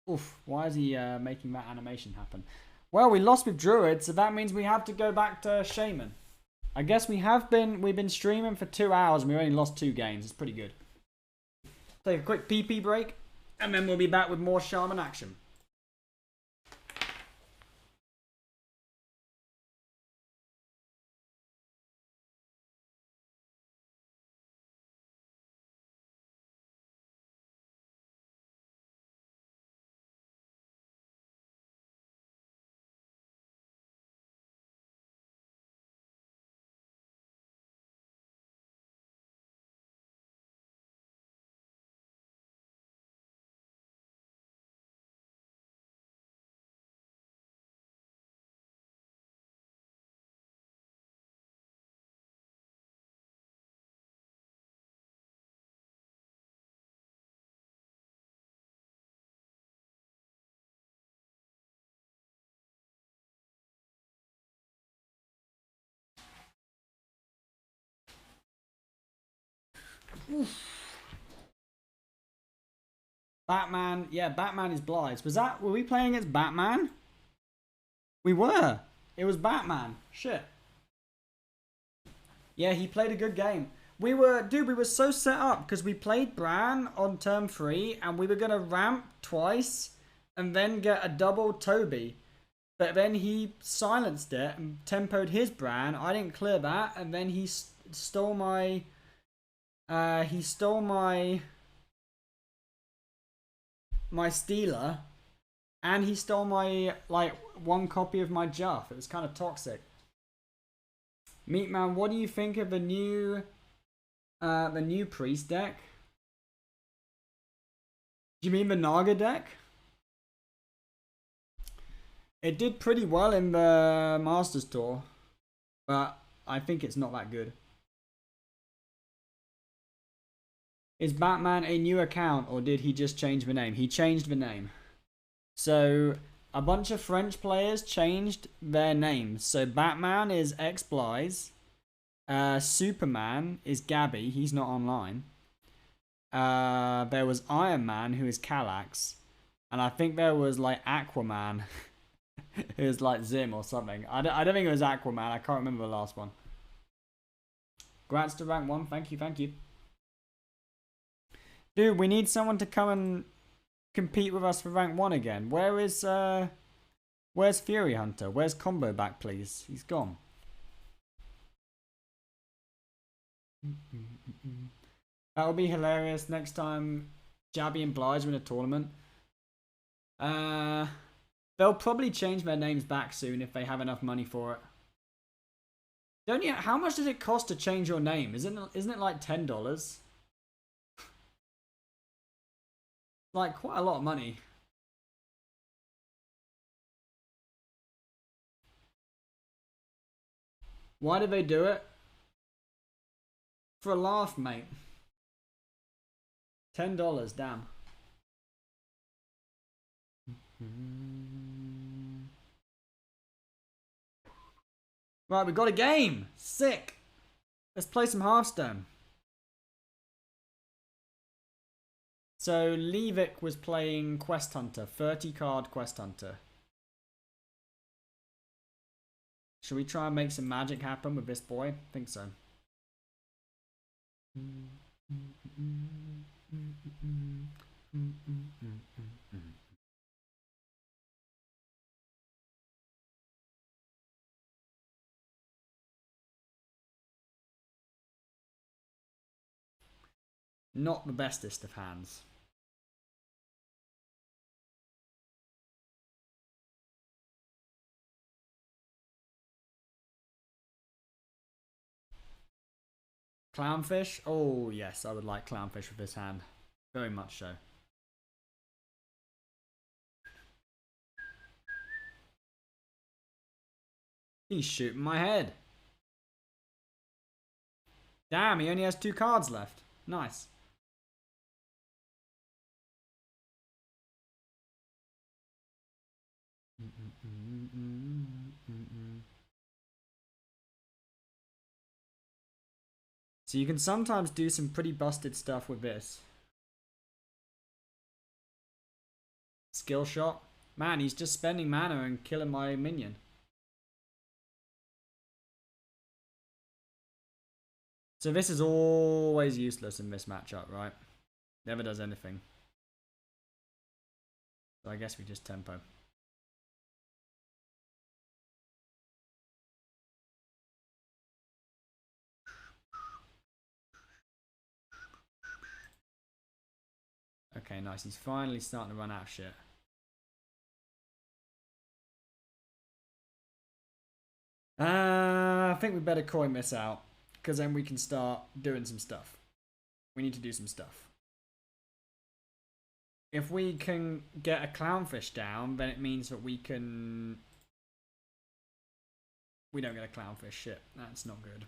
Oof, why is he making that animation happen? Well, we lost with Druid, so that means we have to go back to Shaman. I guess we've been streaming for 2 hours and we only lost 2 games. It's pretty good. Take a quick PP break, and then we'll be back with more Shaman action. Batman, yeah, Batman is Blythe. Were we playing against Batman? We were. It was Batman. Shit. Yeah, he played a good game. We were so set up because we played Bran on turn 3 and we were going to ramp twice and then get a double Toby. But then he silenced it and tempoed his Bran. I didn't clear that, and then he stole my my Stealer, and he stole my one copy of my Juff. It was kind of toxic. Meatman, what do you think of the new priest deck? Do you mean the Naga deck? It did pretty well in the Masters Tour, but I think it's not that good. Is Batman a new account, or did he just change the name? He changed the name. So a bunch of French players changed their names. So Batman is X Blythe. Superman is Gabby. He's not online. There was Iron Man, who is Kallax. And I think there was like Aquaman, who is like Zim or something. I don't think it was Aquaman. I can't remember the last one. Grats to rank 1. Thank you, thank you. Dude, we need someone to come and compete with us for rank 1 again. Where's Fury Hunter? Where's Combo back, please? He's gone. That would be hilarious. Next time Jabby and Blige win a tournament. They'll probably change their names back soon if they have enough money for it. Don't you? How much does it cost to change your name? Isn't it like $10? Like quite a lot of money. Why did they do it? For a laugh, mate. $10, damn. Right, we got a game. Sick. Let's play some Hearthstone. So Levick was playing Quest Hunter, 30 card Quest Hunter. Should we try and make some magic happen with this boy? I think so. Not the bestest of hands. Clownfish? Oh, yes, I would like Clownfish with this hand. Very much so. He's shooting my head. Damn, he only has 2 cards left. Nice. So you can sometimes do some pretty busted stuff with this. Skill shot. Man, he's just spending mana and killing my minion. So this is always useless in this matchup, right? Never does anything. So I guess we just tempo. Okay, nice. He's finally starting to run out of shit. I think we better coin this out, because then we can start doing some stuff. We need to do some stuff. If we can get a Clownfish down, then it means that we can... We don't get a Clownfish. Shit, that's not good.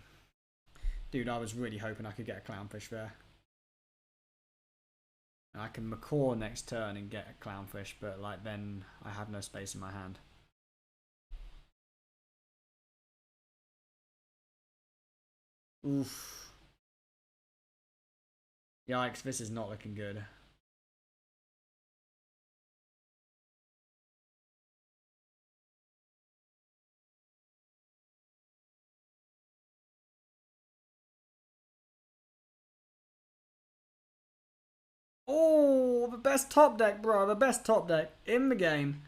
Dude, I was really hoping I could get a Clownfish there. I can Macaw next turn and get a Clownfish, but like then I have no space in my hand. Oof. Yikes, this is not looking good. Oh, the best top deck, bro. The best top deck in the game.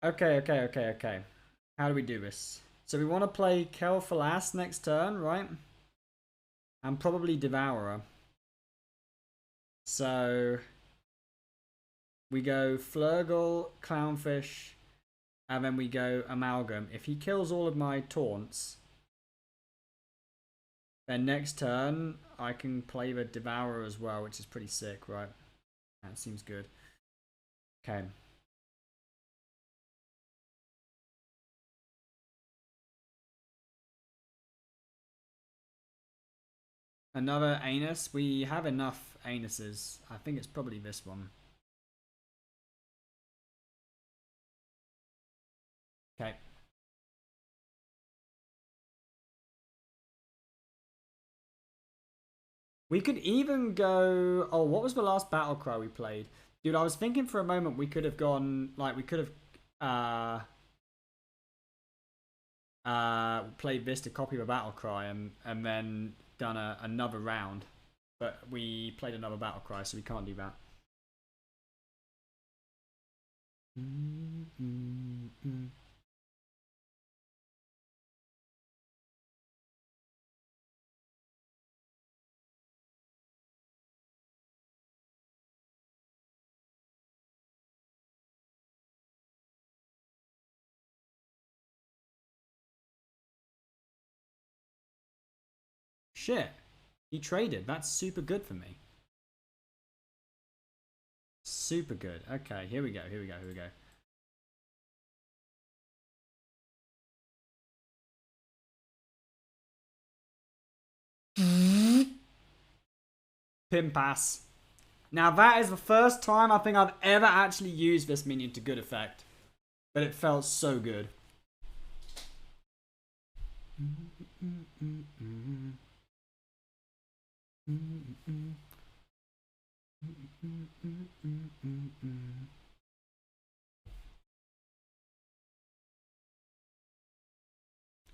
Okay. How do we do this? So we want to play Kel for last next turn, right? And probably Devourer. So we go Flurgle, Clownfish, and then we go Amalgam. If he kills all of my taunts, then next turn I can play the Devourer as well, which is pretty sick, right? That seems good. Okay. Another anus. We have enough anuses. I think it's probably this one. Okay. We could even go... Oh, what was the last battle cry we played? Dude, I was thinking for a moment we could have gone... Like, we could have... played this to copy the battle cry and then done another round. But we played another battle cry, so we can't do that. Shit. He traded. That's super good for me. Super good. Okay, here we go. Pin pass. Now that is the first time I think I've ever actually used this minion to good effect. But it felt so good.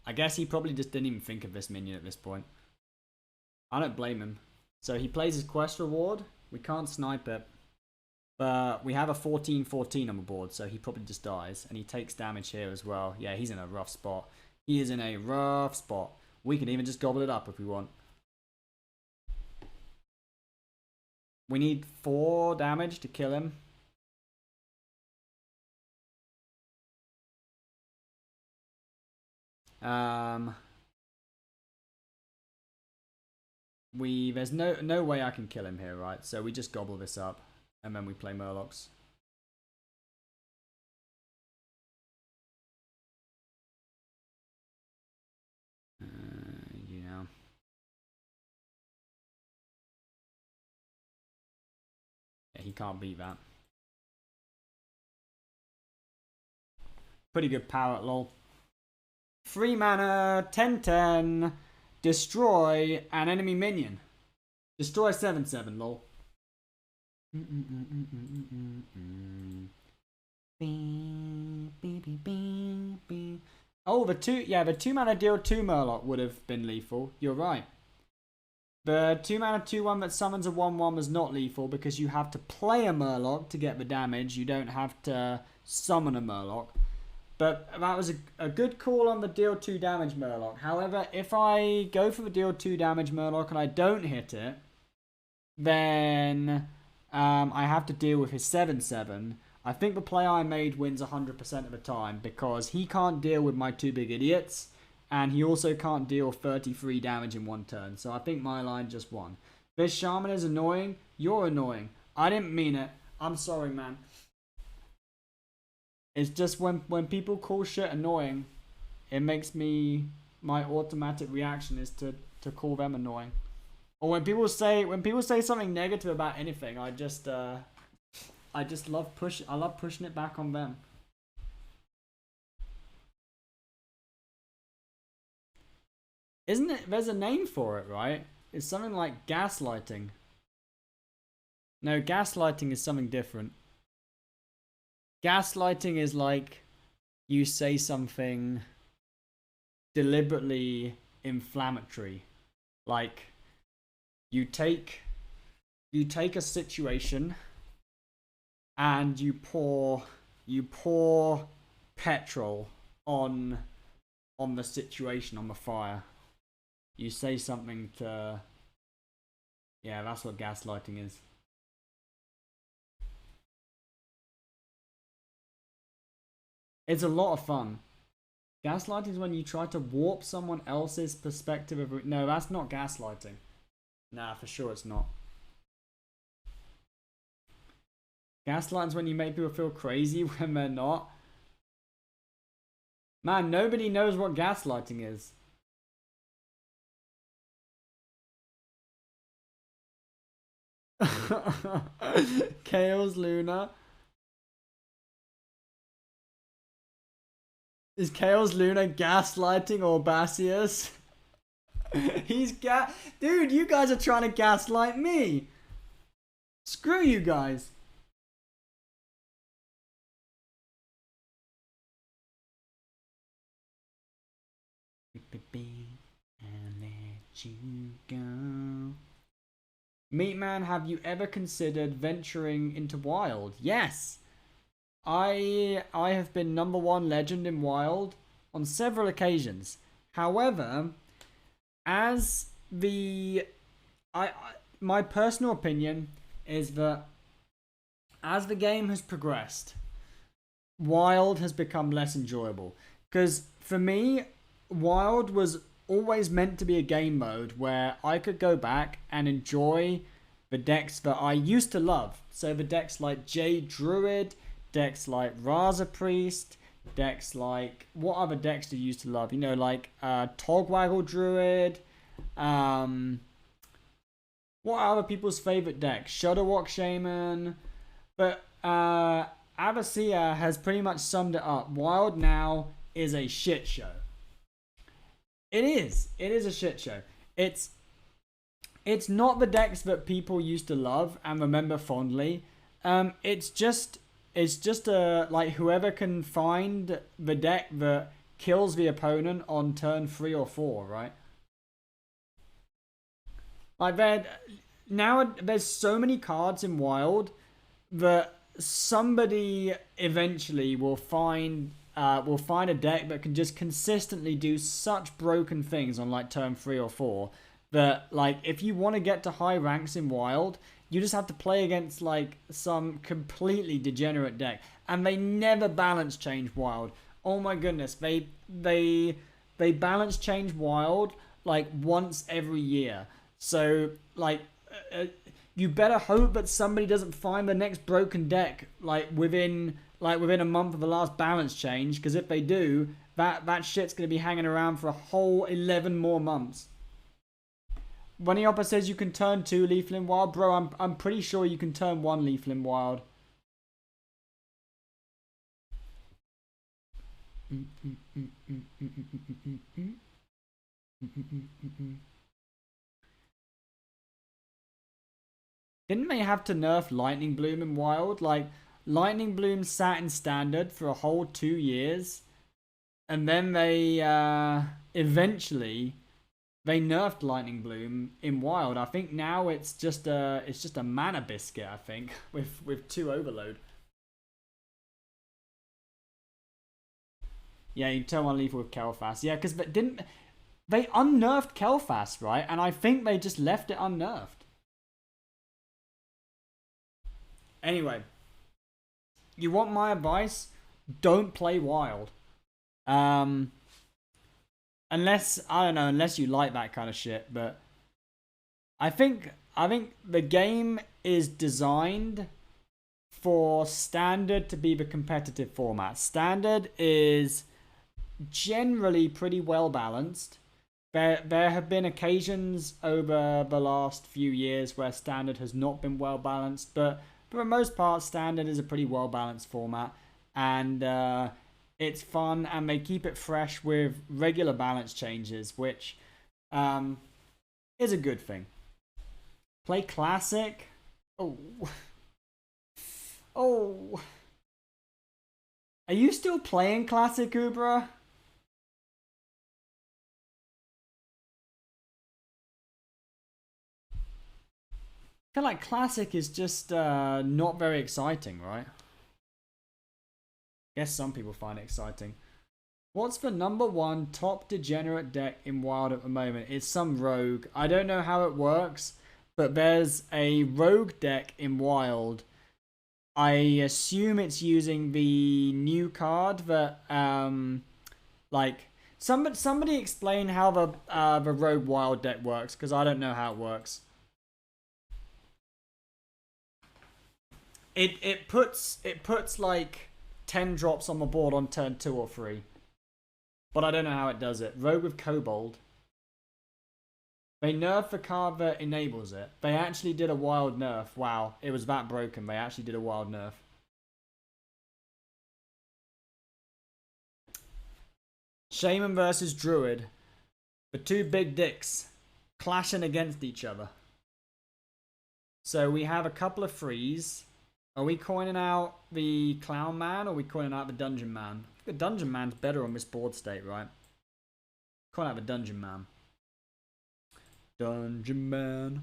I guess he probably just didn't even think of this minion at this point. I don't blame him. So he plays his quest reward. We can't snipe it. But we have a 14-14 on the board, so he probably just dies. And he takes damage here as well. Yeah, he's in a rough spot. He is in a rough spot. We can even just gobble it up if we want. We need 4 damage to kill him. There's no way I can kill him here, right? So we just gobble this up, and then we play Murlocs. You know. Yeah, he can't beat that. Pretty good power at lol. 3 mana, 10/10, destroy an enemy minion. Destroy 7/7, lol. Oh, the 2 mana deal 2 Murloc would have been lethal. You're right. The 2 mana 2/1 that summons a 1/1 was not lethal because you have to play a Murloc to get the damage. You don't have to summon a Murloc. But that was a good call on the deal 2 damage Murloc. However, if I go for the deal 2 damage Murloc and I don't hit it, then I have to deal with his 7/7. I think the play I made wins 100% of the time because he can't deal with my 2 big idiots. And he also can't deal 33 damage in 1 turn. So I think my line just won. This Shaman is annoying. You're annoying. I didn't mean it. I'm sorry, man. It's just when people call shit annoying, it makes me... My automatic reaction is to call them annoying. Or when people say something negative about anything, I just love pushing it back on them. Isn't it? There's a name for it, right? It's something like gaslighting. No, gaslighting is something different. Gaslighting is like you say something deliberately inflammatory. Like you take a situation and you pour petrol on the situation, on the fire. You say something to... Yeah, that's what gaslighting is. It's a lot of fun. Gaslighting is when you try to warp someone else's perspective of... No, that's not gaslighting. Nah, for sure it's not. Gaslighting is when you make people feel crazy when they're not. Man, nobody knows what gaslighting is. Chaos Luna. Is Chaos Luna gaslighting Orbasius? He's Dude, you guys are trying to gaslight me. Screw you guys. And let you go. Meatman, have you ever considered venturing into Wild? Yes. I have been #1 legend in Wild on several occasions. However, as my personal opinion is that as the game has progressed, Wild has become less enjoyable. Because for me, Wild was always meant to be a game mode where I could go back and enjoy the decks that I used to love. So the decks like Jade Druid, decks like Raza Priest, decks like... What other decks do you used to love? You know, like Togwaggle Druid. What are other people's favorite decks? Shudderwock Shaman. But Avasia has pretty much summed it up. Wild now is a shit show. It is. It is a shit show. It's not the decks that people used to love and remember fondly. It's just like whoever can find the deck that kills the opponent on turn 3 or 4, right? Like there's so many cards in Wild that somebody eventually will find a deck that can just consistently do such broken things on like turn 3 or 4 that like if you want to get to high ranks in Wild, you just have to play against like some completely degenerate deck, and they never balance change Wild. Oh my goodness, they balance change Wild like once every year. So like you better hope that somebody doesn't find the next broken deck within a month of the last balance change, because if they do, that shit's going to be hanging around for a whole 11 more months. When Eopa says you can turn 2 Leafling Wild, bro, I'm pretty sure you can turn 1 Leafling Wild. Didn't they have to nerf Lightning Bloom in Wild? Like, Lightning Bloom sat in Standard for a whole 2 years, and then they eventually they nerfed Lightning Bloom in Wild. I think now it's just a mana biscuit, I think, with 2 overload. Yeah, you turn 1 lethal with Kel'Thas. Yeah, because they unnerfed Kel'Thas, right? And I think they just left it unnerfed. Anyway, you want my advice? Don't play Wild. Unless, I don't know, unless you like that kind of shit, but I think the game is designed for Standard to be the competitive format. Standard is generally pretty well balanced. There have been occasions over the last few years where Standard has not been well balanced, but for the most part, Standard is a pretty well balanced format, and it's fun, and they keep it fresh with regular balance changes, which is a good thing. Play Classic. Oh. Oh. Are you still playing Classic, Ubra? I feel like Classic is just not very exciting, right? Guess some people find it exciting. What's the #1 top degenerate deck in Wild at the moment? It's some rogue. I don't know how it works, but there's a rogue deck in Wild. I assume it's using the new card that like somebody explain how the rogue Wild deck works, because I don't know how it works. It puts like 10 drops on the board on turn 2 or 3. But I don't know how it does it. Rogue with Kobold. They nerfed the card that enables it. They actually did a wild nerf. Wow, it was that broken. They actually did a wild nerf. Shaman versus Druid. The two big dicks clashing against each other. So we have a couple of frees. Are we coining out the Clown Man or are we coining out the Dungeon Man? I think the Dungeon Man's better on this board state, right? Coin out the Dungeon Man. Dungeon Man.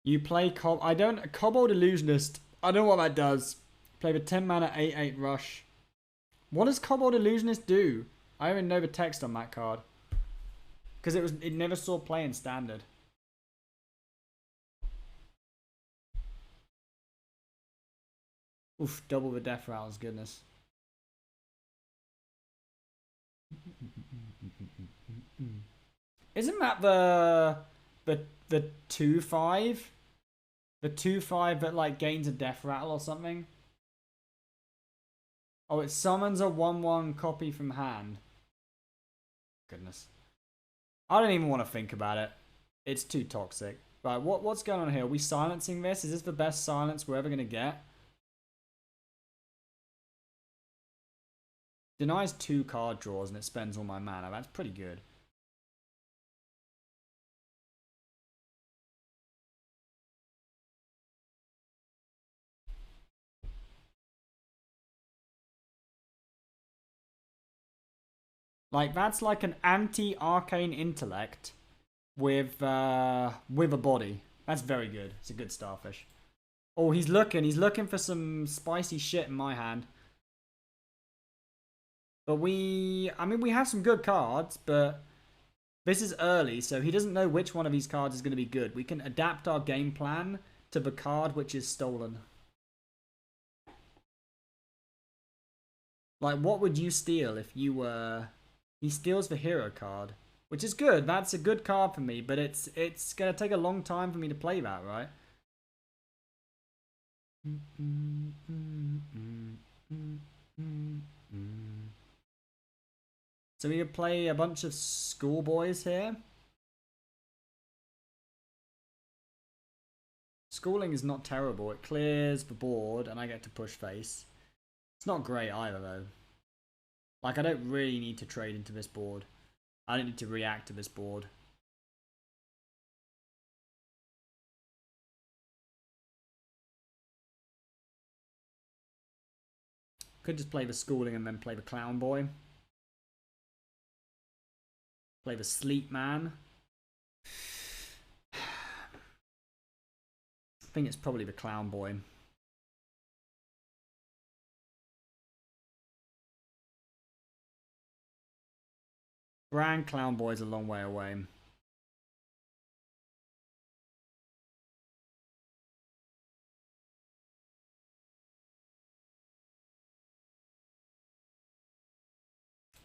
You play Kobold Illusionist. I don't know what that does. Play the 10 mana 8/8 rush. What does Kobold Illusionist do? I don't even know the text on that card. Because it never saw play in standard. Oof, double the death rattles, goodness. Isn't that the 2/5? The 2/5 that like gains a death rattle or something? Oh, it summons a 1/1 copy from hand. Goodness. I don't even want to think about it. It's too toxic. Right, what's going on here? Are we silencing this? Is this the best silence we're ever going to get? Denies 2 card draws and it spends all my mana. That's pretty good. Like, that's like an anti-arcane intellect with a body. That's very good. It's a good starfish. Oh, he's looking for some spicy shit in my hand. But we have some good cards, but this is early, so he doesn't know which one of these cards is going to be good. We can adapt our game plan to the card which is stolen. Like, what would you steal if you were... He steals the hero card, which is good. That's a good card for me, but it's going to take a long time for me to play that, right? So we could play a bunch of schoolboys here. Schooling is not terrible. It clears the board and I get to push face. It's not great either, though. Like, I don't really need to trade into this board. I don't need to react to this board. Could just play the schooling and then play the clown boy. Play the Sleetman. I think it's probably the clown boy. Brand Clown Boy's a long way away.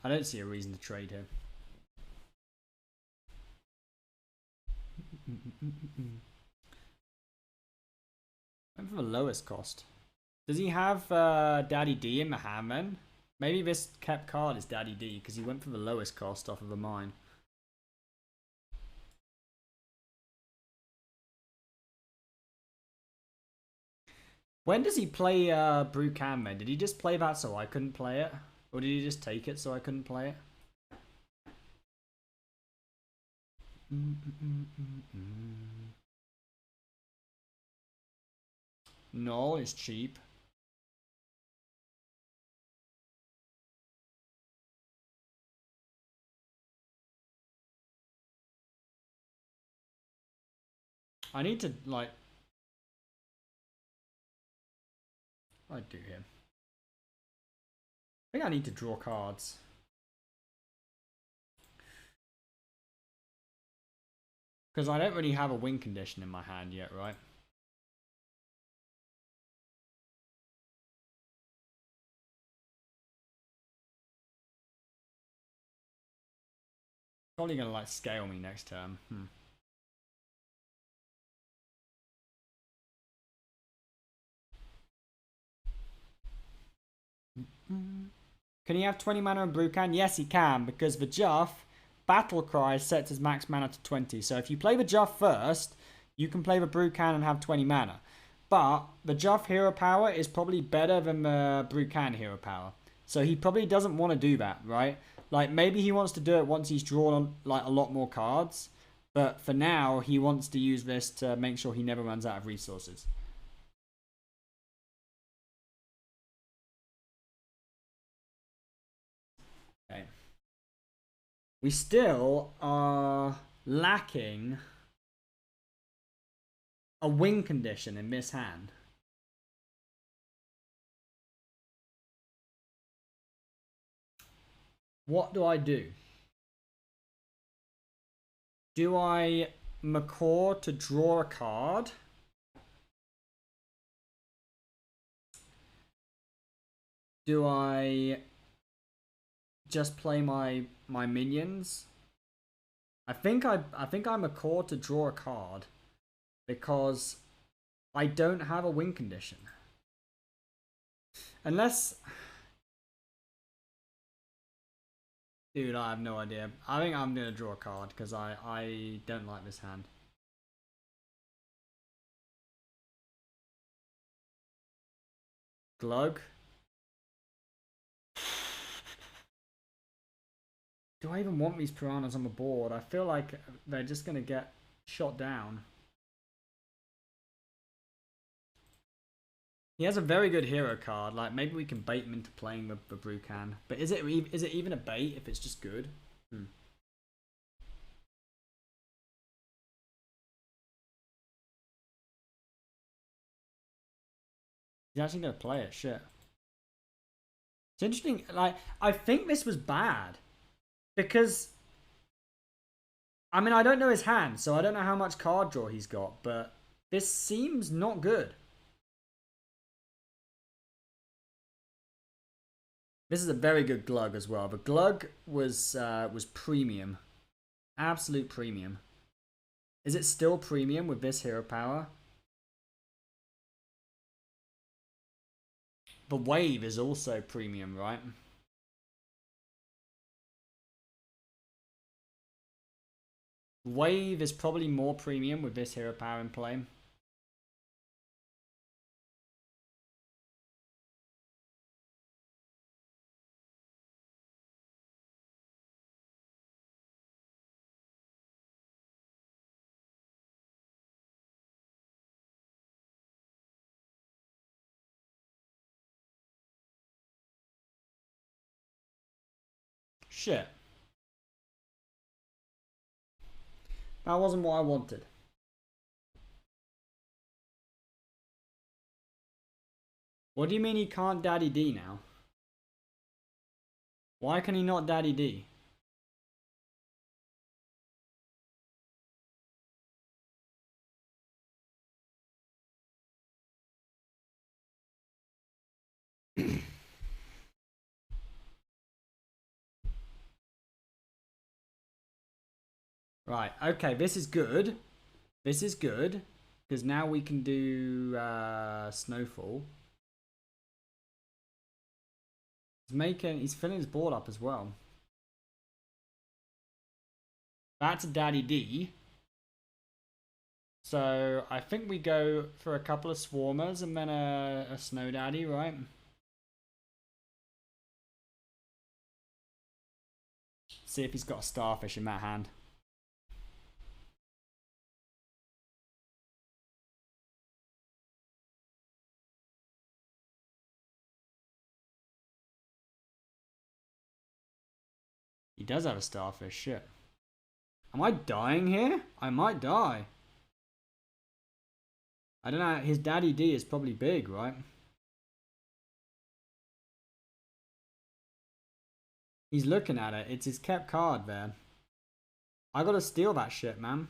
I don't see a reason to trade here. Went for the lowest cost. Does he have Daddy D in the hand then? Maybe this kept card is Daddy D because he went for the lowest cost off of the mine. When does he play Brucan then? Did he just play that so I couldn't play it? Or did he just take it so I couldn't play it? Gnoll is cheap. I need to, like... What do I do here? I think I need to draw cards. Because I don't really have a win condition in my hand yet, right? Probably gonna like scale me next turn. Can he have 20 mana in Brucan? Yes, he can, because the Juff Battle Cry sets his max mana to 20. So if you play the Juff first, you can play the Brucan and have 20 mana. But the Juff hero power is probably better than the Brucan hero power. So he probably doesn't want to do that, right? Like, maybe he wants to do it once he's drawn like a lot more cards. But for now, he wants to use this to make sure he never runs out of resources. Okay. We still are lacking a win condition in this hand. What do I do? Do I macaw to draw a card? Do I just play my minions? I think I'm a core to draw a card because I don't have a win condition. Unless, dude, I have no idea. I think I'm gonna draw a card because I don't like this hand. Glug. Do I even want these piranhas on the board? I feel like they're just gonna get shot down. He has a very good hero card. Like, maybe we can bait him into playing the Brucan. But is it even a bait if it's just good? He's actually gonna play it. Shit. It's interesting. Like, I think this was bad because I mean I don't know his hand, so I don't know how much card draw he's got. But this seems not good. This is a very good Glug as well. The Glug was premium, absolute premium. Is it still premium with this hero power? The Wave is also premium, right? Wave is probably more premium with this hero power in play. Shit. That wasn't what I wanted. What do you mean he can't Daddy D now? Why can he not Daddy D? Right, okay, this is good. This is good. Because now we can do Snowfall. He's filling his board up as well. That's a Daddy D. So I think we go for a couple of Swarmers and then a Snow Daddy, right? See if he's got a Starfish in that hand. He does have a starfish, shit. Am I dying here? I might die. I don't know, his daddy D is probably big, right? He's looking at it. It's his kept card there. I gotta steal that shit, man.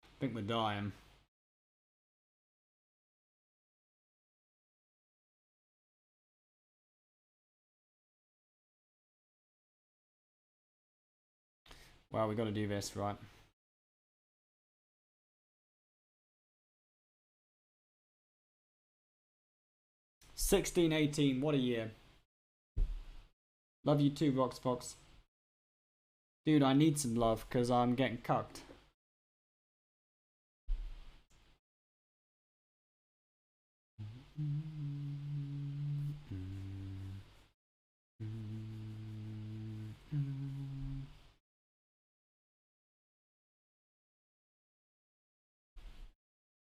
I think we're dying. Well, we gotta do this, right? $16.18, what a year. Love you too, Roxbox. Dude, I need some love because I'm getting cucked.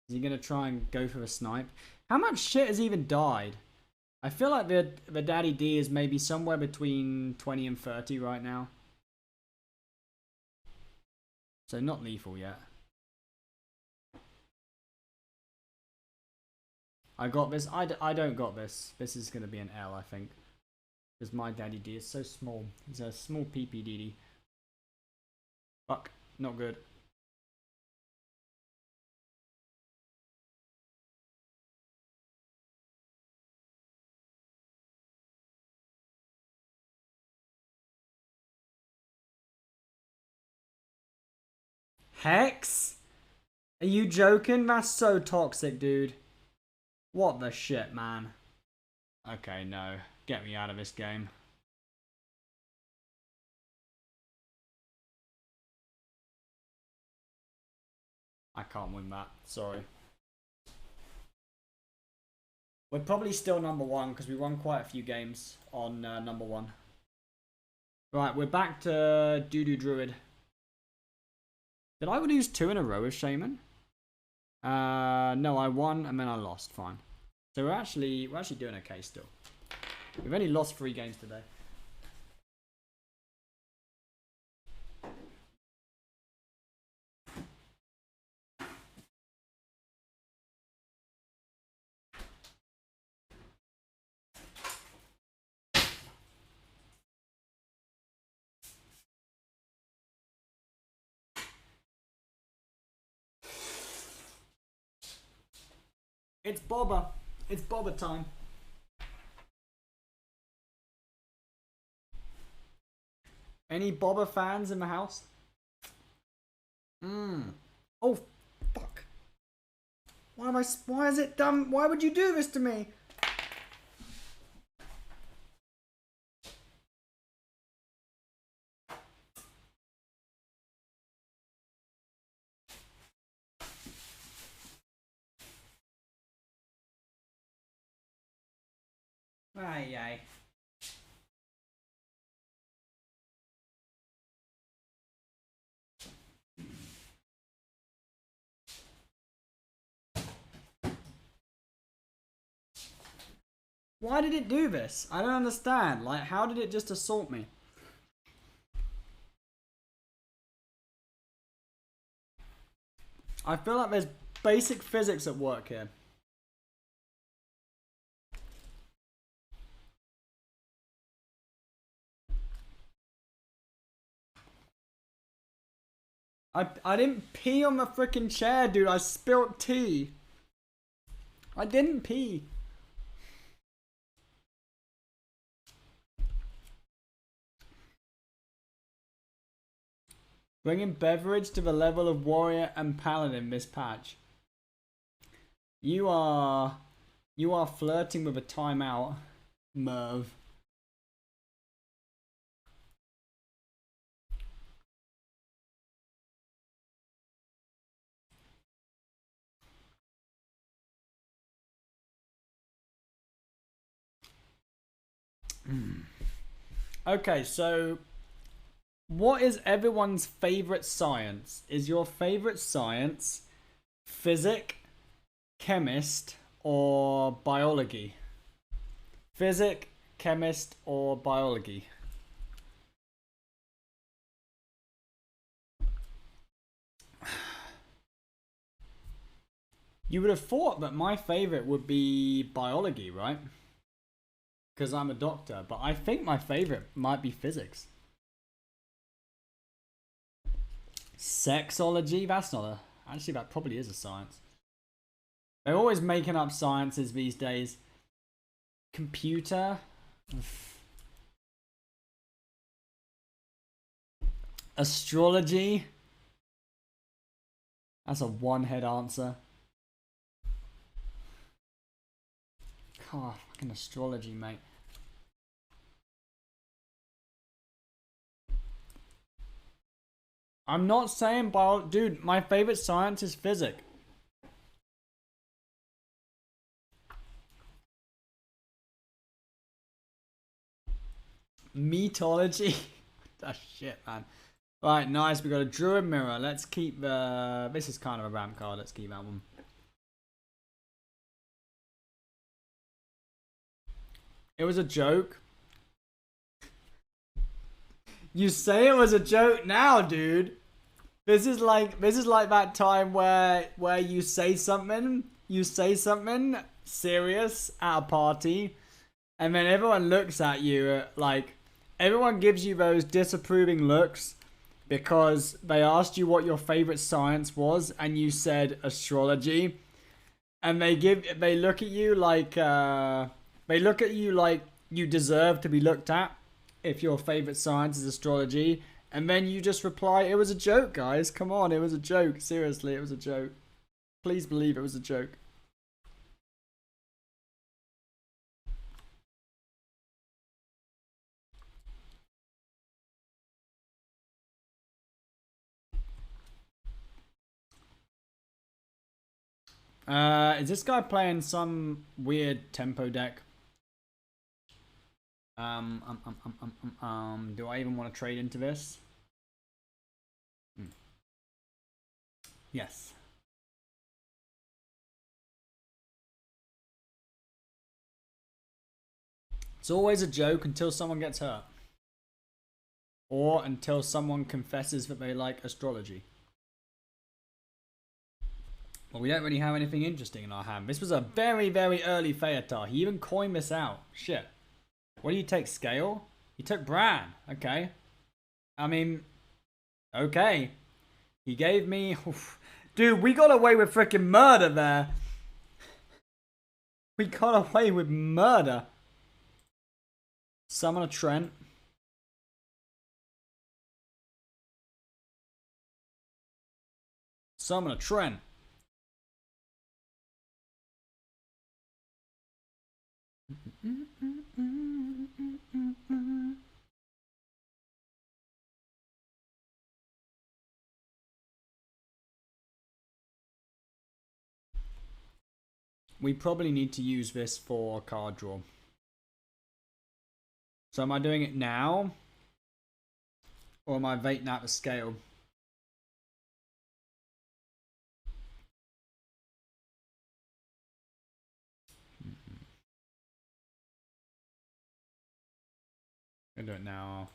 Is he gonna try and go for a snipe? How much shit has even died? I feel like the Daddy D is maybe somewhere between 20 and 30 right now. So not lethal yet. I got this. I don't got this. This is gonna be an L, I think. Because my Daddy D is so small. He's a small PPDD. Fuck. Not good. Hex? Are you joking? That's so toxic, dude. What the shit, man? Okay, no. Get me out of this game. I can't win that. Sorry. We're probably still number one because we won quite a few games on number one. Right, we're back to Doo-Doo Druid. Did I lose 2 in a row with Shaman? No, I won and then I lost. Fine. So we're actually doing okay still. We've only lost 3 games today. It's Bobber. It's Bobber time. Any Bobber fans in the house? Oh, fuck. Why is it done? Why would you do this to me? Ay, ay. Why did it do this? I don't understand. Like, how did it just assault me? I feel like there's basic physics at work here. I didn't pee on the freaking chair, dude. I spilt tea. I didn't pee. Bringing beverage to the level of warrior and paladin this patch. You are flirting with a timeout, Merv. Okay, so what is everyone's favorite science? Is your favorite science Physic, chemist, or biology? Physic, chemist, or biology? You would have thought that my favorite would be biology, right? Because I'm a doctor, but I think my favorite might be physics. Sexology? That's not a... Actually, that probably is a science. They're always making up sciences these days. Computer? Astrology? That's a one-head answer. God, fucking astrology, mate. I'm not saying dude, my favorite science is physics. Mythology? That shit, man. Right, nice. We got a Druid mirror. Let's keep the... This is kind of a ramp card. Let's keep that one. It was a joke. You say it was a joke now, dude. This is like that time where you say something serious at a party, and then everyone looks at you like everyone gives you those disapproving looks because they asked you what your favorite science was and you said astrology, and they look at you like you deserve to be looked at if your favorite science is astrology, and then you just reply, it was a joke, guys. Come on, it was a joke. Seriously, it was a joke. Please believe it was a joke. Is this guy playing some weird tempo deck? Do I even want to trade into this? Yes. It's always a joke until someone gets hurt. Or until someone confesses that they like astrology. Well, we don't really have anything interesting in our hand. This was a very, very early Feotar. He even coined this out. Shit. What do you take? Scale? He took Bran. Okay. I mean, okay. He gave me... Oof. Dude, we got away with freaking murder there. We got away with murder. Summon a Trent. Summon a Trent. We probably need to use this for card draw. So am I doing it now? Or am I waiting out the scale? I'm gonna do it now.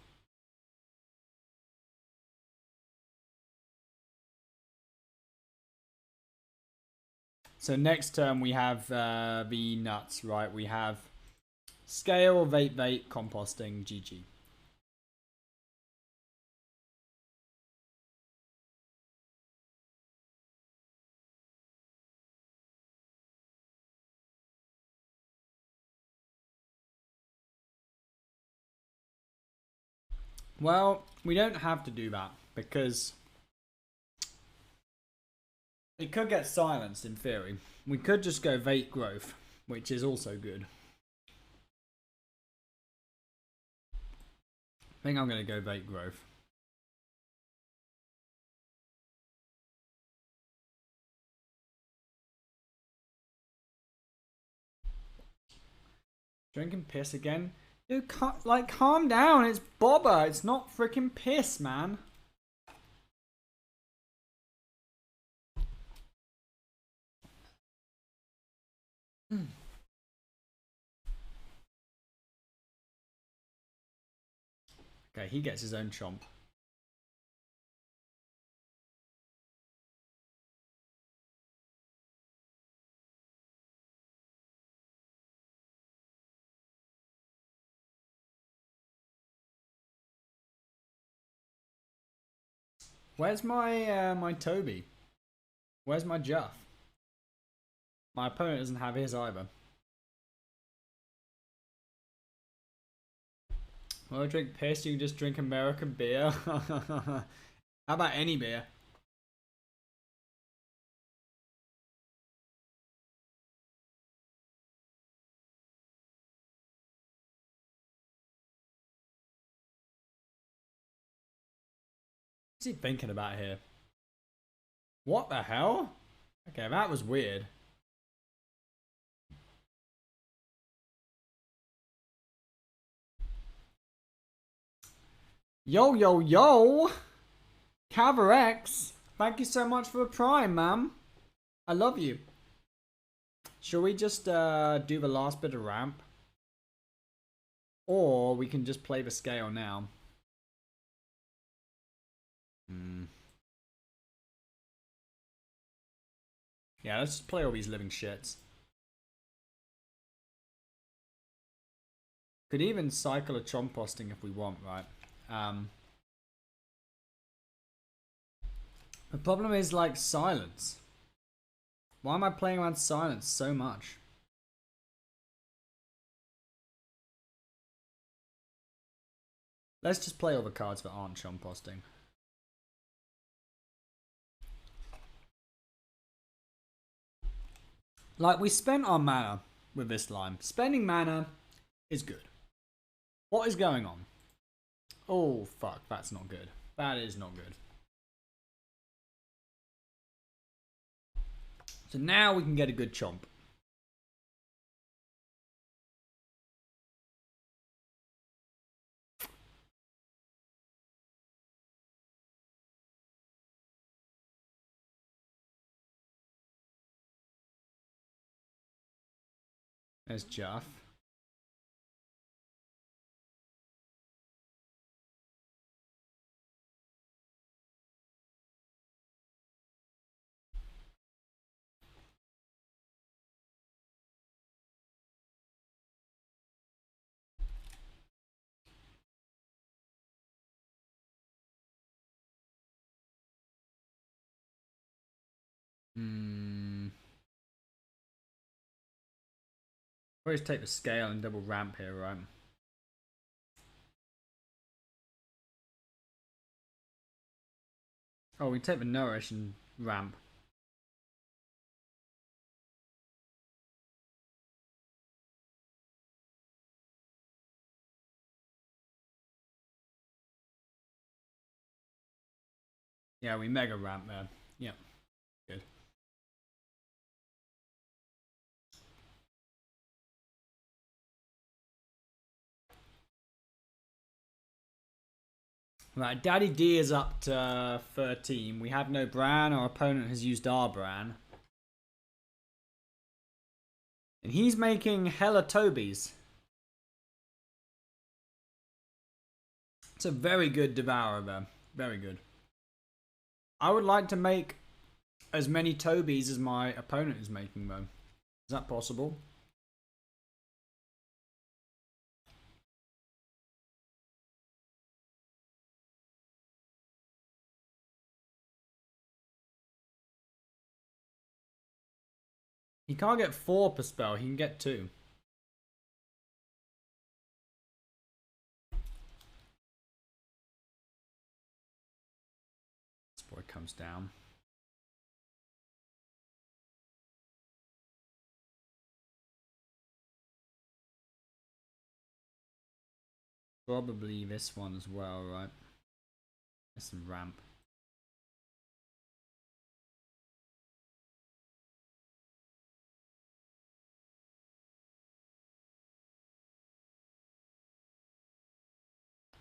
So next turn we have the nuts, right? We have scale, vape, composting, GG. Well, we don't have to do that because it could get silenced in theory. We could just go Vate Growth, which is also good. I think I'm going to go Vate Growth. Drinking piss again? Dude, calm down. It's Bobber. It's not freaking piss, man. Okay, he gets his own chomp. Where's my my Toby? Where's my Juff? My opponent doesn't have his either. Well, I drink piss, you can just drink American beer. How about any beer? What's he thinking about here? What the hell? Okay, that was weird. Yo, yo, yo! Caverex! Thank you so much for the prime, ma'am. I love you. Shall we just do the last bit of ramp? Or we can just play the scale now. Yeah, let's just play all these living shits. Could even cycle a chomp posting if we want, right? The problem is like silence. Why am I playing around silence so much? Let's just play all the cards that aren't chomp posting. Like, we spent our mana with this line. Spending mana is good. What is going on? Oh, fuck. That's not good. That is not good. So now we can get a good chomp. There's Juff. Always take the scale and double ramp here, right? Oh, we take the nourish and ramp. Yeah, we mega ramp there. Yeah, good. Right, Daddy D is up to 13. We have no Bran. Our opponent has used our Bran. And he's making hella Tobies. It's a very good Devourer there. Very good. I would like to make as many Tobies as my opponent is making, though. Is that possible? He can't get 4 per spell. He can get 2. This boy comes down. Probably this one as well, right? There's some ramp.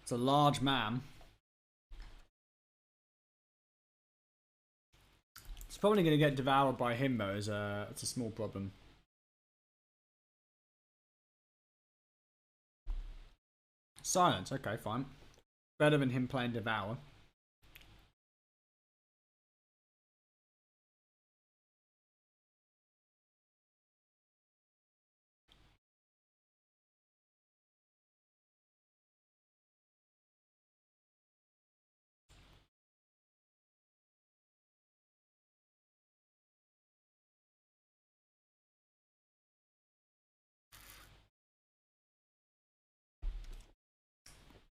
It's a large man. It's probably going to get devoured by him though. It's a small problem. Silence. Okay, fine. Better than him playing Devour.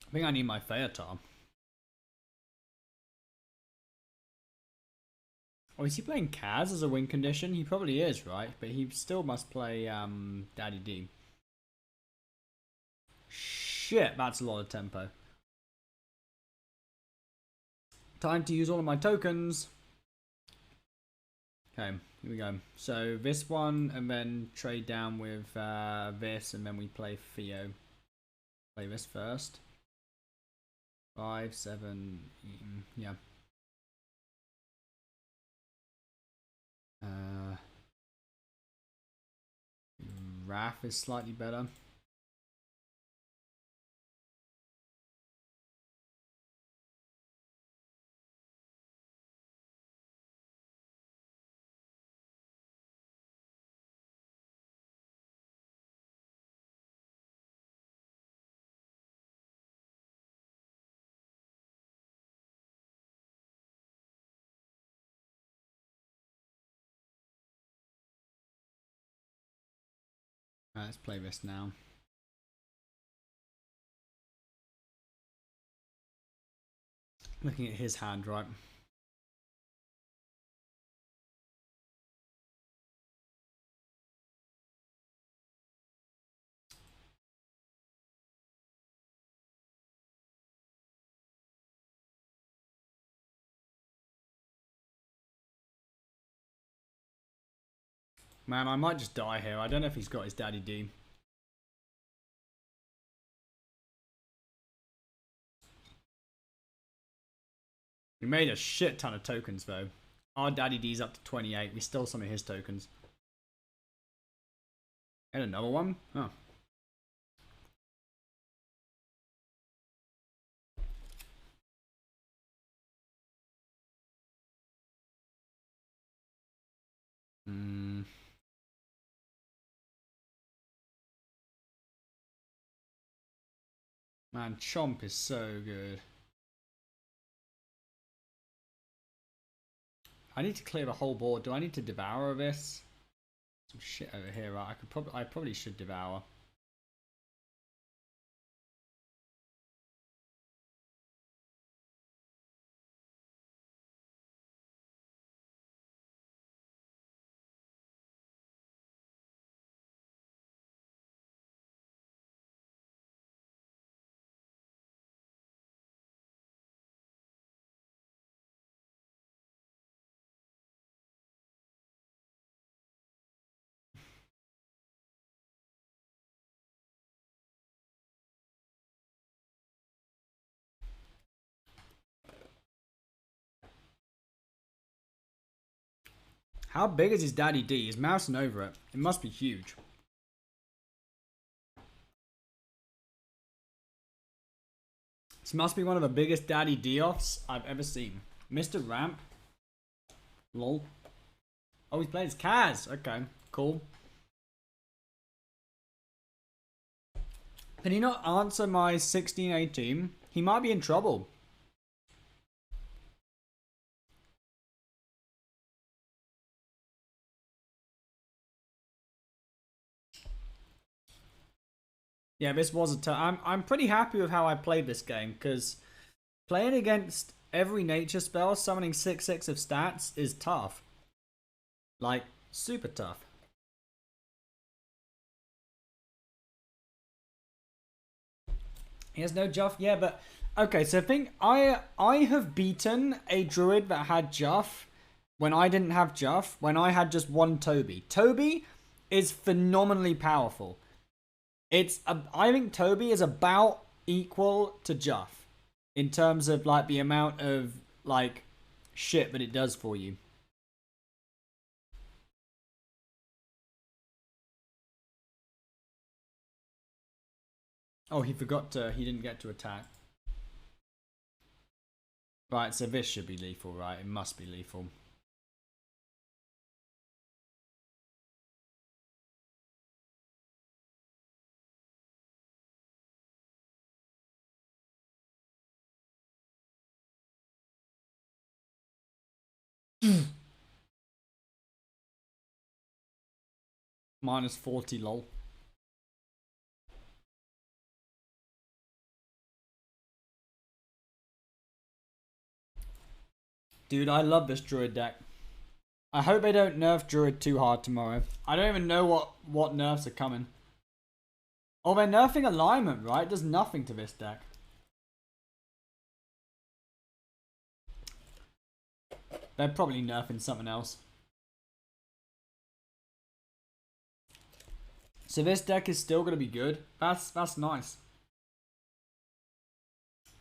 I think I need my Feotar. Oh, is he playing Kaz as a win condition? He probably is, right? But he still must play Daddy D. Shit, that's a lot of tempo. Time to use all of my tokens. Okay, here we go. So this one, and then trade down with this, and then we play Theo. Play this first. 5, 7, yeah. Wrath is slightly better. Right, let's play this now. Looking at his hand, right? Man, I might just die here. I don't know if he's got his Daddy D. We made a shit ton of tokens, though. Our Daddy D's up to 28. We stole some of his tokens. And another one? Oh. Man, Chomp is so good. I need to clear the whole board. Do I need to devour this? Some shit over here, right? I probably should devour. How big is his Daddy D? He's mousing over it. It must be huge. This must be one of the biggest Daddy D-offs I've ever seen. Mr. Ramp. Lol. Oh, he's playing as Kaz. Okay, cool. Can he not answer my 16-18? He might be in trouble. Yeah, this was a turn. I'm pretty happy with how I played this game, because playing against every nature spell, summoning 6/6 of stats is tough. Like, super tough. He has no Juff? Yeah, but... Okay, so I think I have beaten a Druid that had Juff when I didn't have Juff, when I had just one Toby. Toby is phenomenally powerful. I think Toby is about equal to Juff in terms of like the amount of like shit that it does for you. Oh, he forgot to. He didn't get to attack. Right, so this should be lethal, right? It must be lethal. Minus 40, lol. Dude, I love this Druid deck. I hope they don't nerf Druid too hard tomorrow. I don't even know what nerfs are coming. Oh, they're nerfing alignment, right? It does nothing to this deck. They're probably nerfing something else. So this deck is still going to be good. That's nice.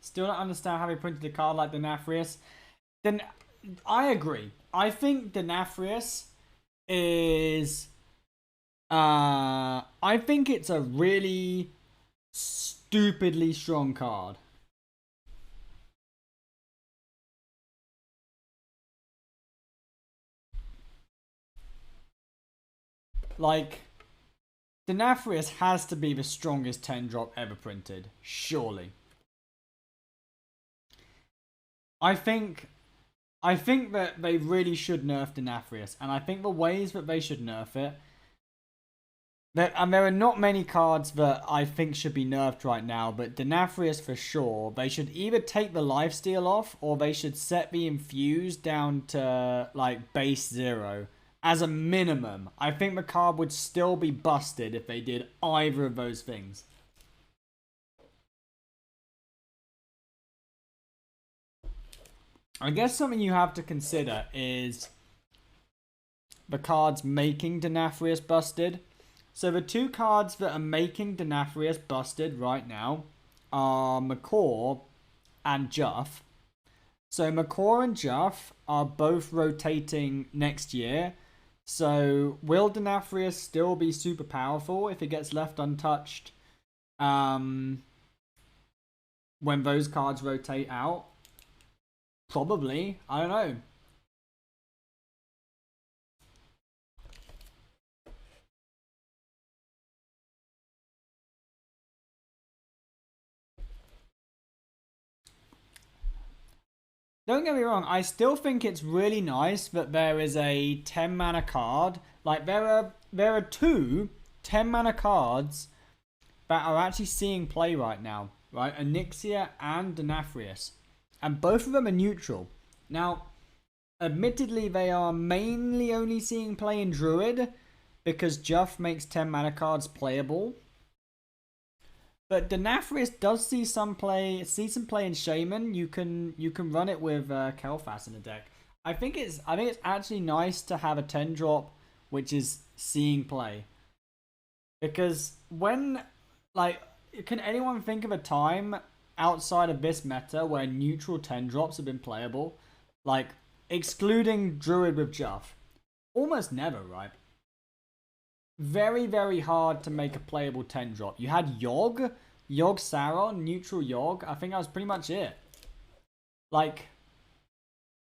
Still don't understand how they printed a card like Denathrius. Then I agree. I think Denathrius is... I think it's a really stupidly strong card. Like, Denathrius has to be the strongest 10-drop ever printed. Surely. I think that they really should nerf Denathrius. And I think the ways that they should nerf it... And there are not many cards that I think should be nerfed right now, but Denathrius for sure. They should either take the lifesteal off, or they should set the infuse down to, like, base 0. As a minimum. I think the card would still be busted if they did either of those things. I guess something you have to consider is the cards making Denathrius busted. So the two cards that are making Denathrius busted right now are Macaw and Juff. So Macaw and Juff are both rotating next year. So will Denathrius still be super powerful if it gets left untouched when those cards rotate out? Probably. I don't know. Don't get me wrong, I still think it's really nice that there is a 10 mana card. Like, there are two 10 mana cards that are actually seeing play right now, right? Onyxia and Denathrius. And both of them are neutral. Now, admittedly, they are mainly only seeing play in Druid because Juff makes 10 mana cards playable. But Denathrius does see some play in Shaman. You can run it with Kel'Thas in the deck. I think it's actually nice to have a 10-drop which is seeing play. Because when, like, can anyone think of a time outside of this meta where neutral 10-drops have been playable? Like, excluding Druid with Juff. Almost never, right? Very, very hard to make a playable 10-drop. You had Yogg Saron, neutral Yogg. I think that was pretty much it. Like,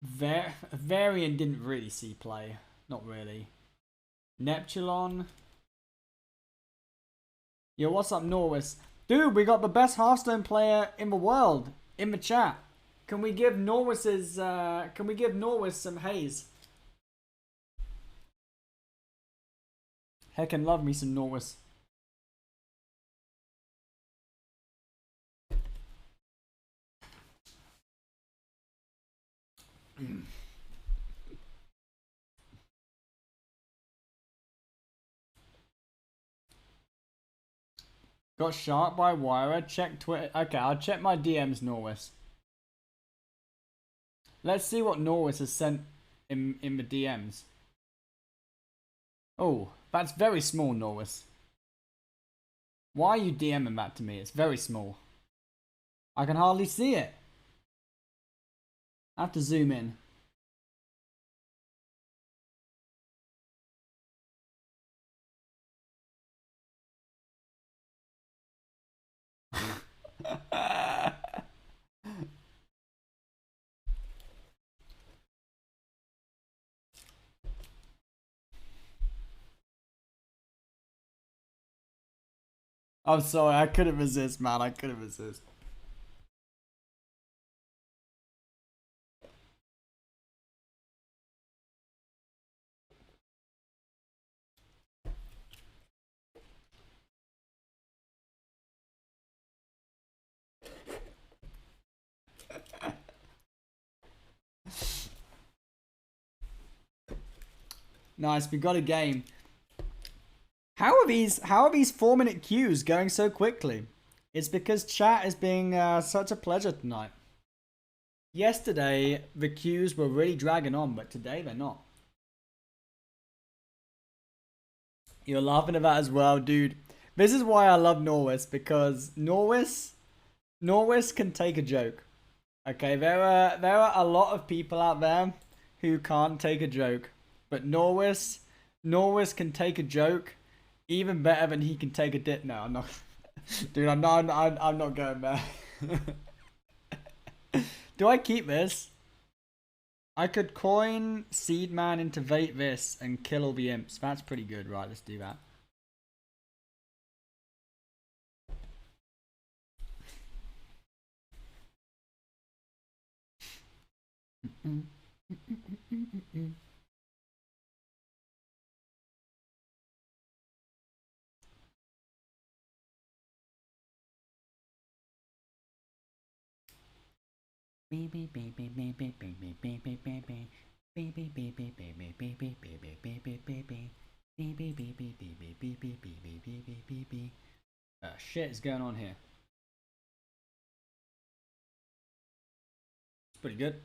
Varian didn't really see play. Not really. Neptulon. Yo, what's up, Norwis? Dude, we got the best Hearthstone player in the world in the chat. Can we give Norwis some haze? Heckin' love me some Norwis. Got sharked by Wire. Check Twitter. Okay, I'll check my DMs, Norwis. Let's see what Norwis has sent in the DMs. Oh, that's very small, Norwis. Why are you DMing that to me? It's very small. I can hardly see it. I have to zoom in. I'm sorry, I couldn't resist, man. I couldn't resist. Nice, we got a game. How are these 4-minute queues going so quickly? It's because chat is being such a pleasure tonight. Yesterday, the queues were really dragging on, but today they're not. You're laughing at that as well, dude. This is why I love Norwis, because Norwis can take a joke. Okay, there are a lot of people out there who can't take a joke, but Norwis can take a joke even better than he can take a dip. No, I'm not. Dude, I'm not going there. Do I keep this? I could coin Seedman into Vate this and kill all the imps. That's pretty good, right? Let's do that. Shit is going on here. It's pretty good.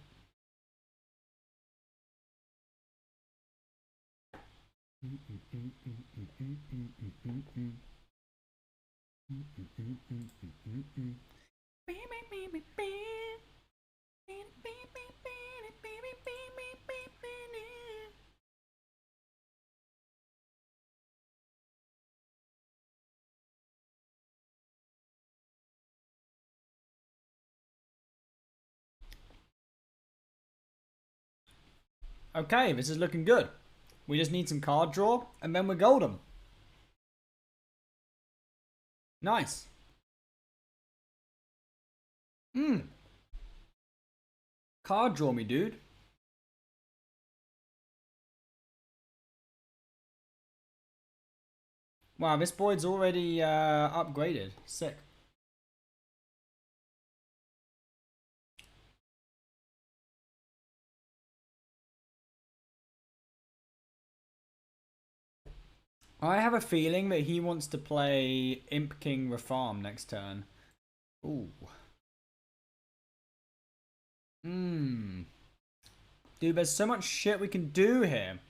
Okay, this is looking good. We just need some card draw, and then we're golden. Nice. Card draw me, dude. Wow, this board's already upgraded. Sick. I have a feeling that he wants to play Imp King Reform next turn. Ooh. Dude, there's so much shit we can do here.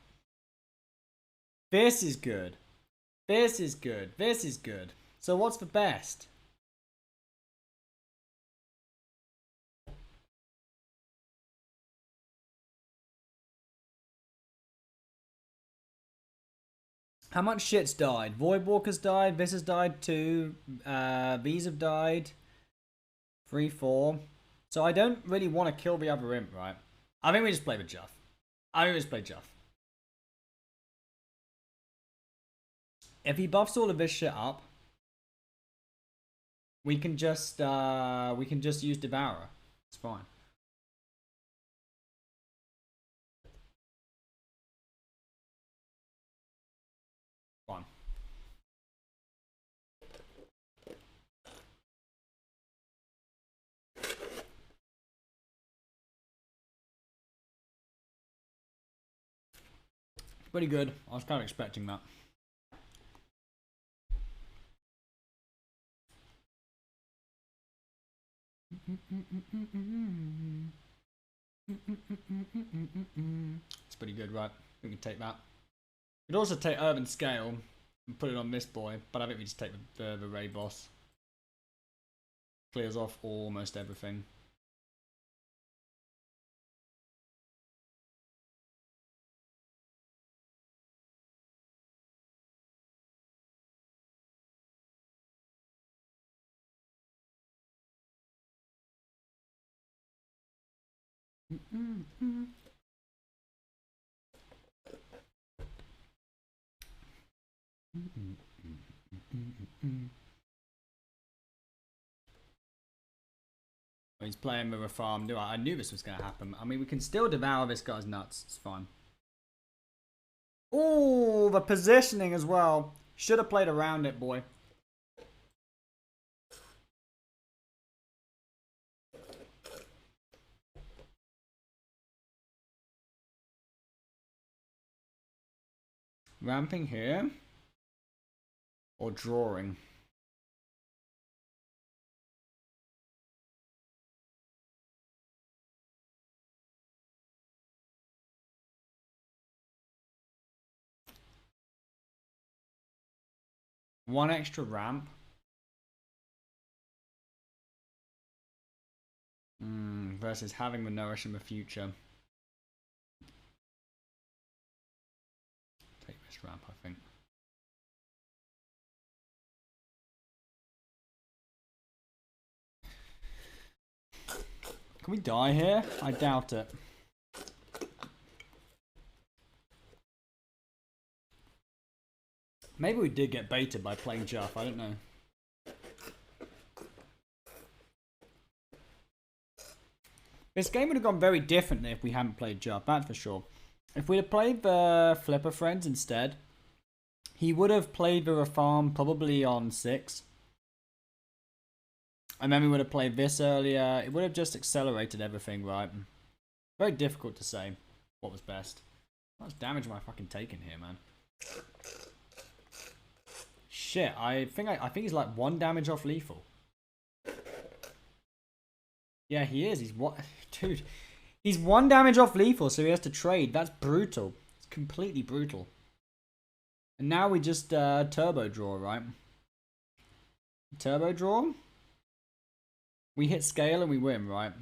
This is good. This is good. This is good. So what's the best? How much shit's died? Voidwalker's died. This has died too. These have died. 3, 4. So I don't really want to kill the other imp, right? I think we just play with Juff. If he buffs all of this shit up, we can just use Devourer. It's fine. Fine. Pretty good. I was kind of expecting that. It's pretty good, right? We can take that. We could also take Urban Scale and put it on this boy, but I think we just take the Ray Boss. Clears off almost everything. He's playing with a farm. I knew this was going to happen. I mean, we can still devour this guy's nuts. It's fine. Oh, the positioning as well. Should have played around it, boy. Ramping here. Or drawing. One extra ramp. Versus having the nourish in the future. Take this ramp, I think. Can we die here? I doubt it. Maybe we did get baited by playing Guff, I don't know. This game would have gone very differently if we hadn't played Guff, that's for sure. If we'd have played the Flipper Friends instead, he would have played the farm probably on 6. And then we would have played this earlier. It would have just accelerated everything, right? Very difficult to say what was best. How much damage am I fucking taking here, man? Shit, I think he's like 1 damage off lethal. Yeah, he is. He's what, dude? He's 1 damage off lethal, so he has to trade. That's brutal. It's completely brutal. And now we just turbo draw, right? Turbo draw. We hit scale and we win, right?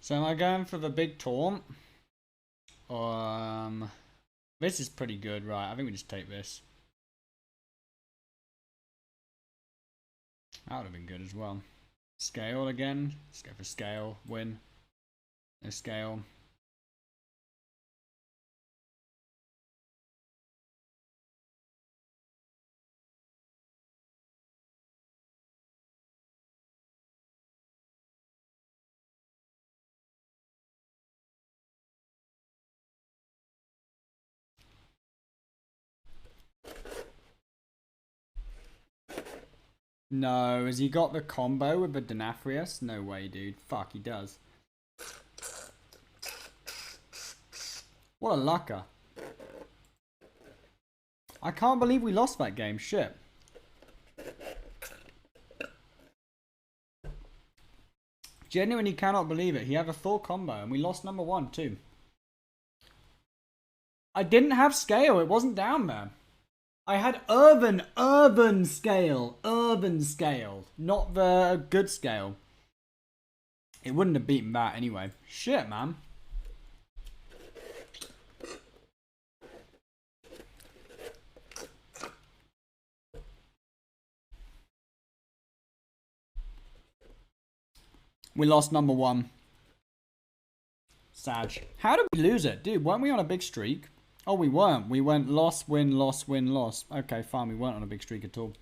So am I going for the big taunt? This is pretty good, right? I think we just take this. That would have been good as well. Scale again. Let's go for scale. Win. No scale. No, has he got the combo with the Denathrius? No way, dude. Fuck, he does. What a lucker. I can't believe we lost that game. Shit. Genuinely cannot believe it. He had a full combo and we lost number 1 too. I didn't have scale. It wasn't down there. I had urban scale, not the good scale. It wouldn't have beaten that anyway. Shit, man. We lost number 1. Sag. How did we lose it? Dude, weren't we on a big streak? Oh, we weren't. We went loss, win, loss, win, loss. Okay, fine. We weren't on a big streak at all.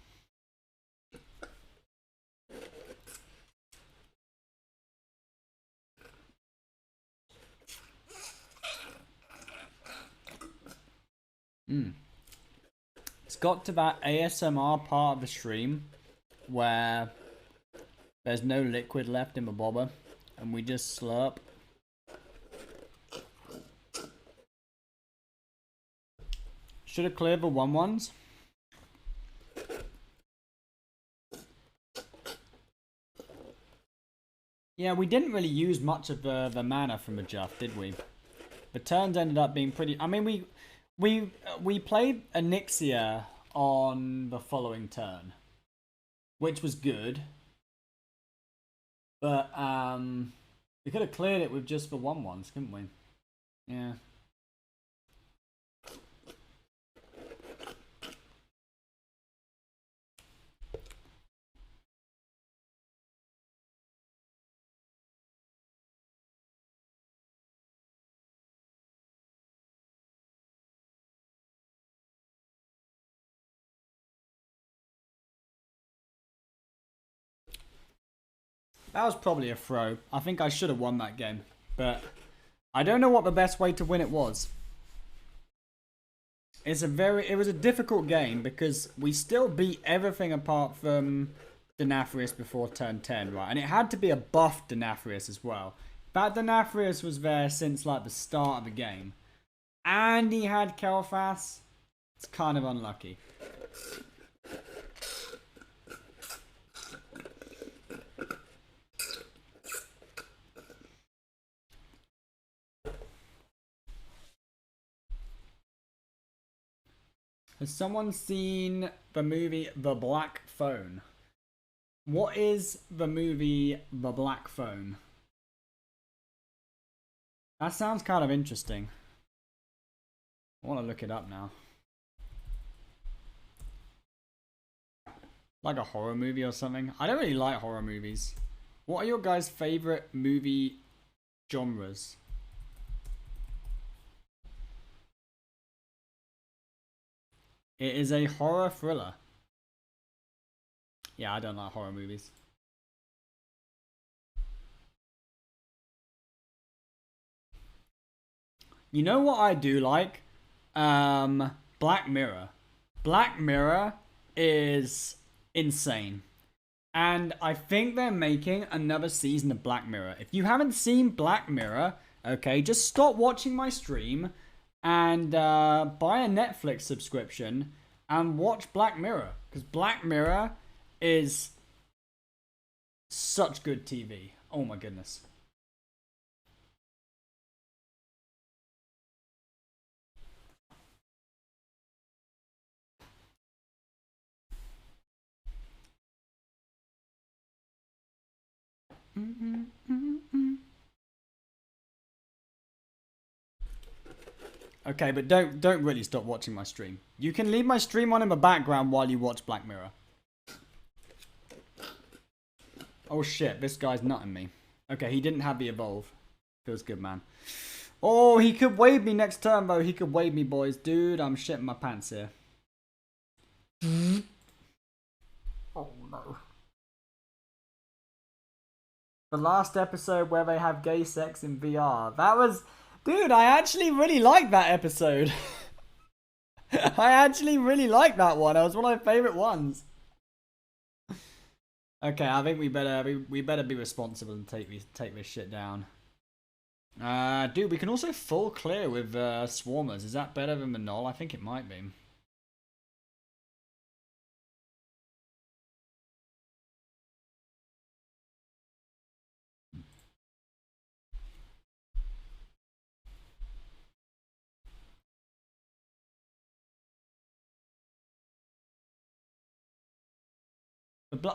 It's got to that ASMR part of the stream where there's no liquid left in the bobber and we just slurp. Should have cleared the 1/1s. Yeah, we didn't really use much of the mana from the Guff, did we? The turns ended up being pretty... I mean, we played Onyxia on the following turn. which was good. But we could have cleared it with just the 1/1s, couldn't we? Yeah. That was probably a throw. I think I should have won that game. But I don't know what the best way to win it was. It was a difficult game because we still beat everything apart from Denathrius before turn 10, right? And it had to be a buff Denathrius as well. That Denathrius was there since like the start of the game. And he had Kel'Thas. It's kind of unlucky. Has someone seen the movie The Black Phone? What is the movie The Black Phone? That sounds kind of interesting. I want to look it up now. Like a horror movie or something? I don't really like horror movies. What are your guys' favorite movie genres? It is a horror thriller. Yeah, I don't like horror movies. You know what I do like? Black Mirror. Black Mirror is insane. And I think they're making another season of Black Mirror. If you haven't seen Black Mirror, okay, just stop watching my stream and buy a Netflix subscription and watch Black Mirror. Because Black Mirror is such good TV. Oh my goodness. Okay, but don't really stop watching my stream. You can leave my stream on in the background while you watch Black Mirror. Oh shit, this guy's nutting me. Okay, he didn't have the evolve. Feels good, man. Oh, he could wave me next turn, though. He could wave me, boys. Dude, I'm shitting my pants here. Oh, no. The last episode where they have gay sex in VR. That was... Dude, I actually really liked that episode. I actually really liked that one. It was one of my favorite ones. Okay, I think we better be responsible and take this shit down. Dude, we can also full clear with Swarmers. Is that better than the Gnoll? I think it might be.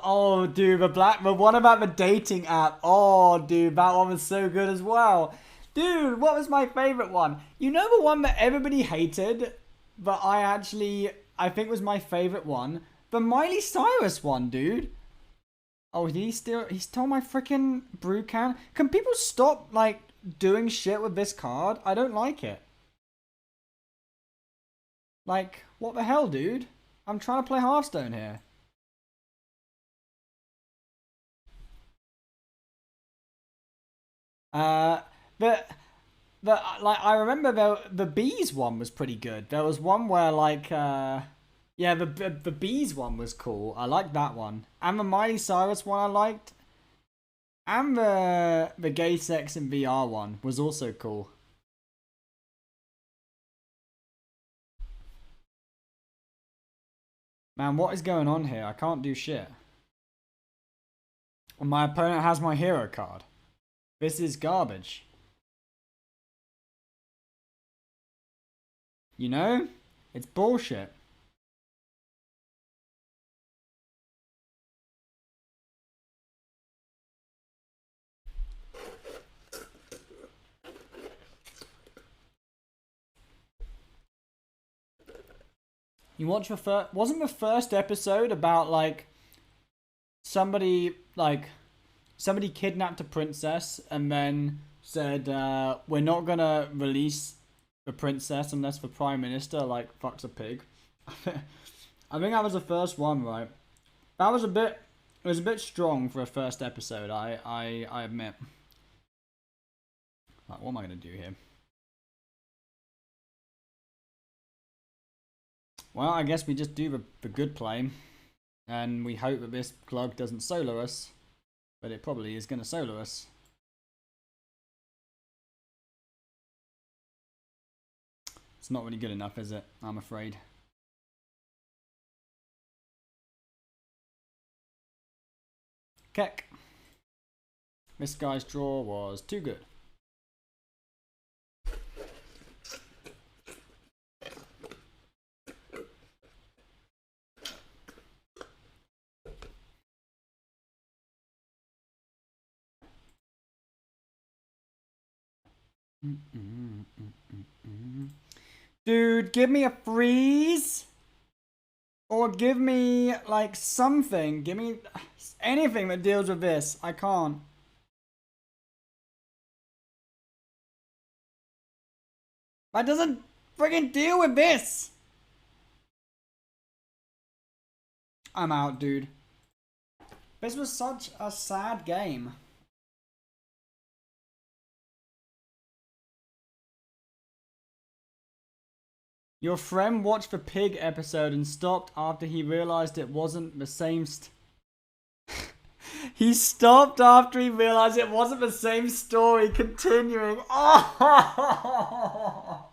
Oh, dude, the one about the dating app. Oh, dude, that one was so good as well. Dude, what was my favorite one? You know the one that everybody hated, but I think was my favorite one? The Miley Cyrus one, dude. Oh, he stole my freaking brew can. Can people stop, like, doing shit with this card? I don't like it. Like, what the hell, dude? I'm trying to play Hearthstone here. But like I remember the bees one was pretty good. There was one where like yeah, the bees one was cool. I liked that one, and the Miley Cyrus one I liked, and the gay sex in VR one was also cool. Man, what is going on here? I can't do shit. My opponent has my hero card. This is garbage. You know? It's bullshit. You watch the first... Wasn't the first episode about, like... Somebody kidnapped a princess and then said, we're not gonna release the princess unless the prime minister, like, fucks a pig. I think that was the first one, right? That was a bit... It was a bit strong for a first episode, I admit. Like, what am I gonna do here? Well, I guess we just do the good play. And we hope that this Glug doesn't solo us. But it probably is going to solo us. It's not really good enough, is it? I'm afraid. Keck. This guy's draw was too good. Dude, give me a freeze. Or give me, like, something. Give me anything that deals with this. I can't. That doesn't friggin' deal with this. I'm out, dude. This was such a sad game. Your friend watched the pig episode and stopped after he realized it wasn't the same he stopped after he realized it wasn't the same story continuing. Oh!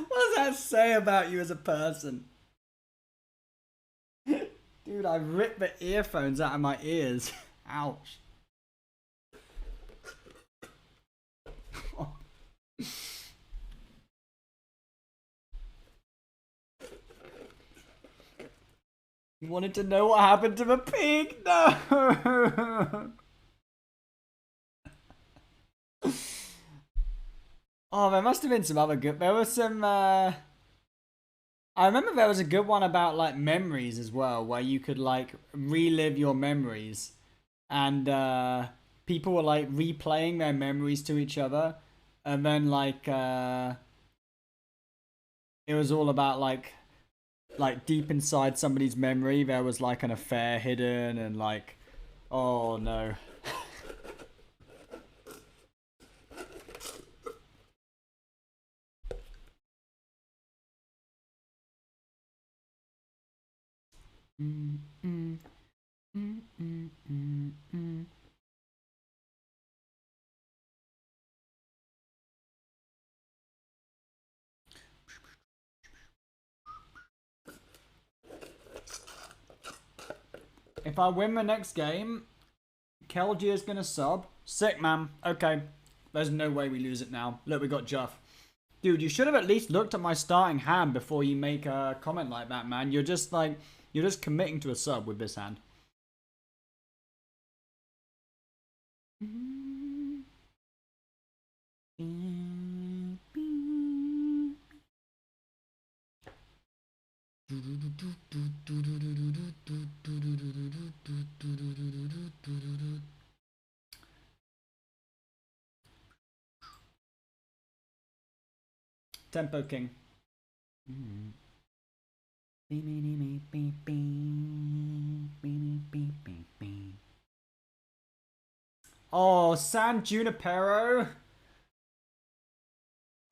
What does that say about you as a person? Dude, I ripped the earphones out of my ears. Ouch. You wanted to know what happened to the pig? No! Oh, there must have been some other good... There was some... I remember there was a good one about, like, memories as well, where you could, like, relive your memories. And people were, like, replaying their memories to each other. And then, like, it was all about, like deep inside somebody's memory, there was, like, an affair hidden and, like, oh, no. If I win the next game, Kelgi is going to sub. Sick, man. Okay. There's no way we lose it now. Look, we got Juff. Dude, you should have at least looked at my starting hand before you make a comment like that, man. You're just like, you're just committing to a sub with this hand. Tempo King. Oh, San Junipero.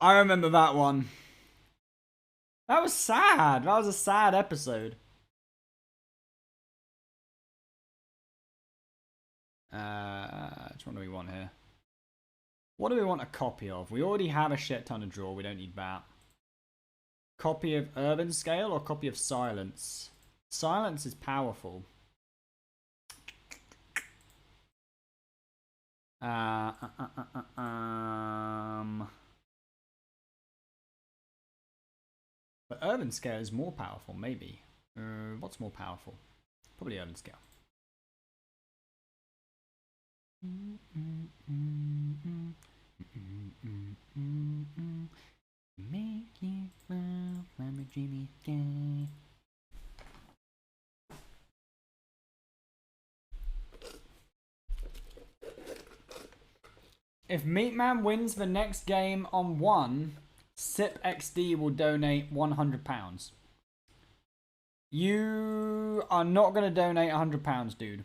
I remember that one. That was sad. That was a sad episode. Which one do we want here? What do we want a copy of? We already have a shit ton of draw. We don't need that. Copy of Urban Scale or copy of Silence? Silence is powerful. But Urban Scale is more powerful, maybe. What's more powerful? Probably Urban Scale. Make it well from a dreamy sky. If Meatman wins the next game on 1, SIP XD will donate £100. You are not going to donate £100, dude.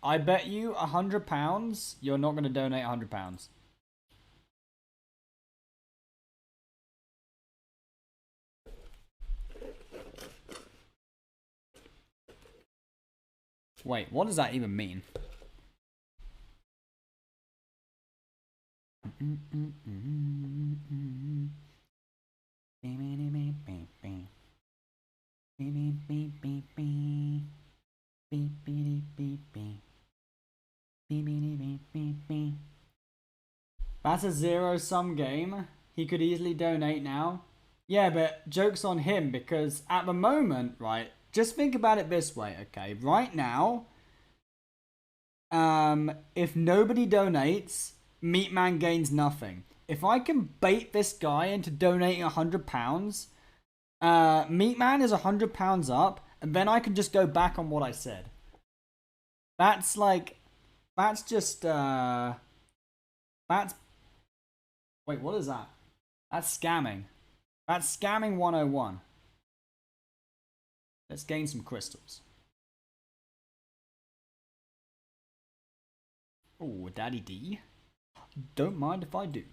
I bet you £100 you're not going to donate £100. Wait, what does that even mean? That's a zero-sum game. He could easily donate now. Yeah, but joke's on him because at the moment, right, just think about it this way, okay? Right now, if nobody donates, Meatman gains nothing. If I can bait this guy into donating £100, Meatman is £100 up, and then I can just go back on what I said. That's like, that's just, that's, wait, what is that? That's scamming. That's scamming 101. Let's gain some crystals. Oh, Daddy D. Don't mind if I do.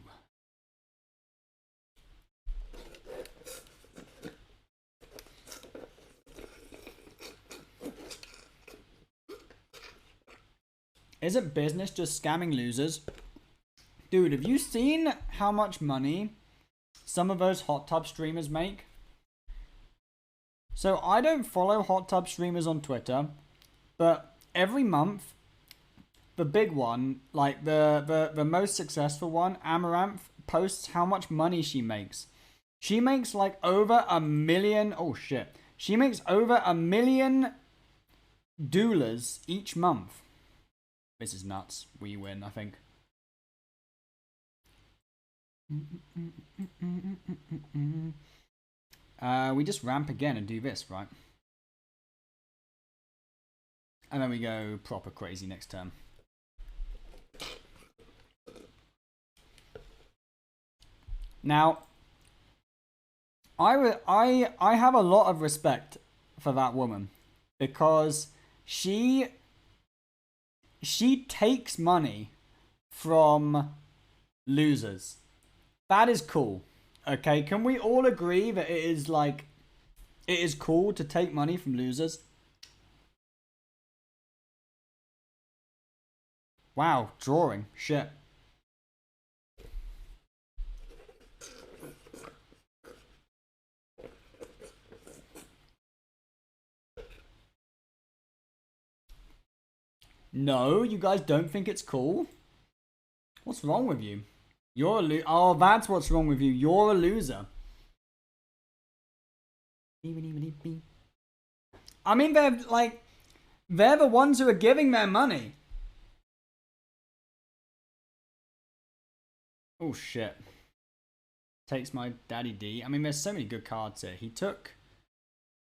Isn't business just scamming losers? Dude, have you seen how much money some of those hot tub streamers make? So I don't follow hot tub streamers on Twitter, but every month, the big one, like the most successful one, Amaranth, posts how much money she makes. She makes like over $1 million. Oh shit. She makes over $1 million each month. This is nuts. We win, I think. We just ramp again and do this, right? And then we go proper crazy next turn. Now, I have a lot of respect for that woman because she takes money from losers. That is cool. Okay, can we all agree that it is like, it is cool to take money from losers? Wow, drawing. Shit. No, you guys don't think it's cool? What's wrong with you? You're a oh, that's what's wrong with you. You're a loser. I mean, they're the ones who are giving their money. Oh, shit. Takes my Daddy D. I mean, there's so many good cards here. He took...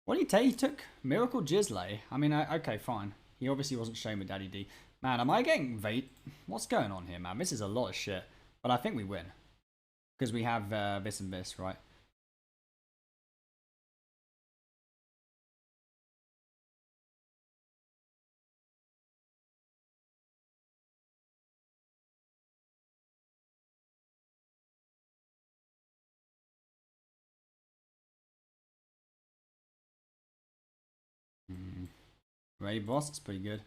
What did he take? He took Miracle Jizzley. I mean, okay, fine. He obviously wasn't showing with Daddy D. Man, am I getting Vate? What's going on here, man? This is a lot of shit. But I think we win. Because we have this and this, right? Ray Boss, it's pretty good.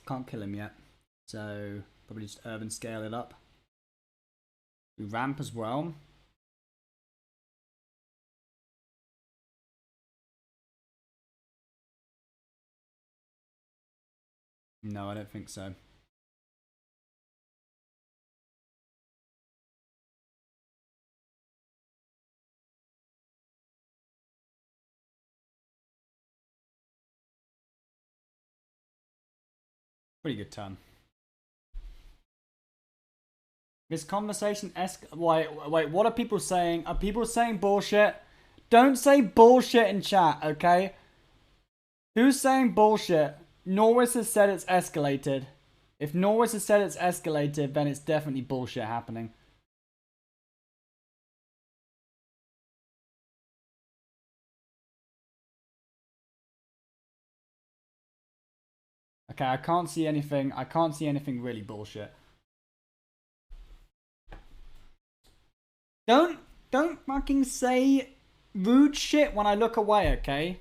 Can't kill him yet. So, probably just urban scale it up. We ramp as well. No, I don't think so. Pretty good turn. This conversation wait, what are people saying? Are people saying bullshit? Don't say bullshit in chat, okay? Who's saying bullshit? Norwis has said it's escalated. If Norwis has said it's escalated, then it's definitely bullshit happening. Okay, I can't see anything. I can't see anything really bullshit. Don't fucking say rude shit when I look away, okay?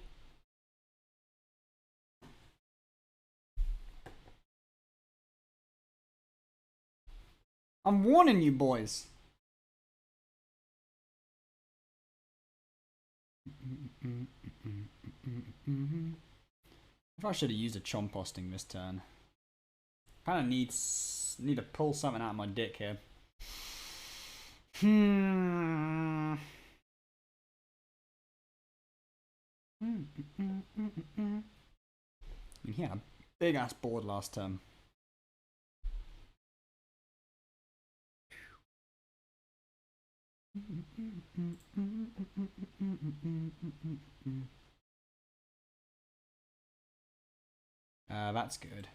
I'm warning you boys. If I should have used a chomposting this turn. Kind of need to pull something out of my dick here. He had a big ass board last turn. That's good.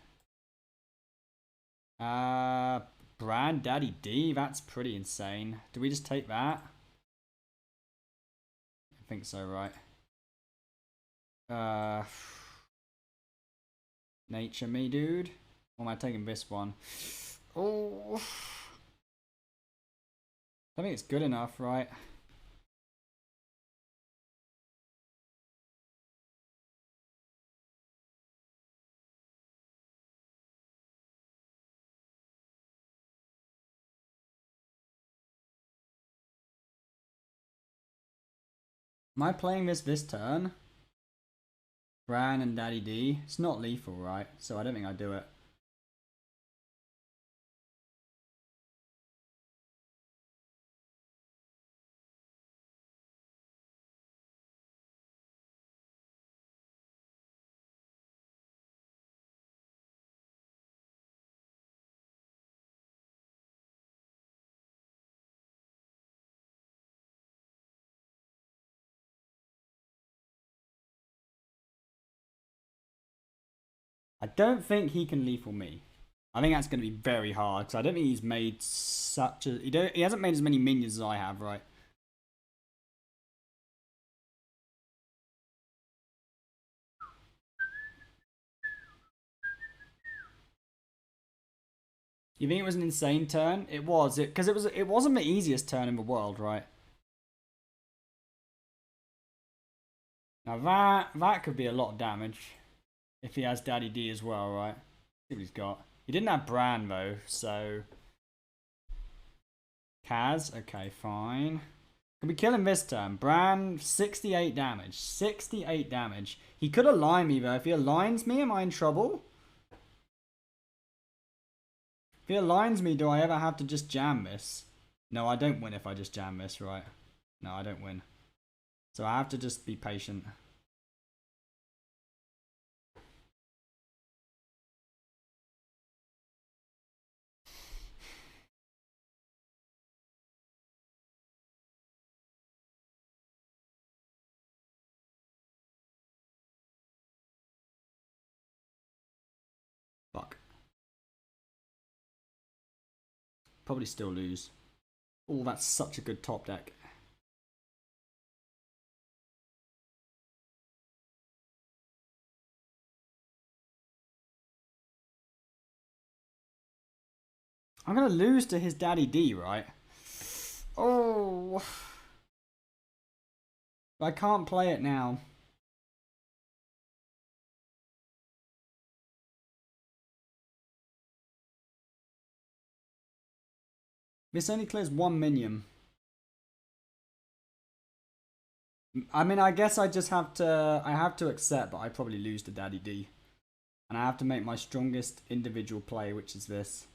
Brand Daddy D, that's pretty insane. Do we just take that? I think so, right? Nature me, dude. Or am I taking this one? Oh, I think it's good enough, right? Am I playing this turn? Bran and Daddy D. It's not lethal, right? So I don't think I do it. I don't think he can lethal me. I think that's going to be very hard because I don't think he's made such a. He hasn't made as many minions as I have, right? You think it was an insane turn? It was. Because it wasn't the easiest turn in the world, right? Now that could be a lot of damage if he has Daddy D as well, right? See what he's got. He didn't have Bran though, so Kaz, okay, fine. Can we kill him this turn? Bran, 68 damage. 68 damage. He could align me though. If he aligns me, am I in trouble? If he aligns me, do I ever have to just jam this? No, I don't win if I just jam this, right? No, I don't win. So I have to just be patient. Fuck. Probably still lose. Oh, that's such a good top deck. I'm going to lose to his Daddy D, right? Oh. I can't play it now. This only clears one minion. I mean, I guess I just have to... I have to accept, but I probably lose to Daddy D. And I have to make my strongest individual play, which is this.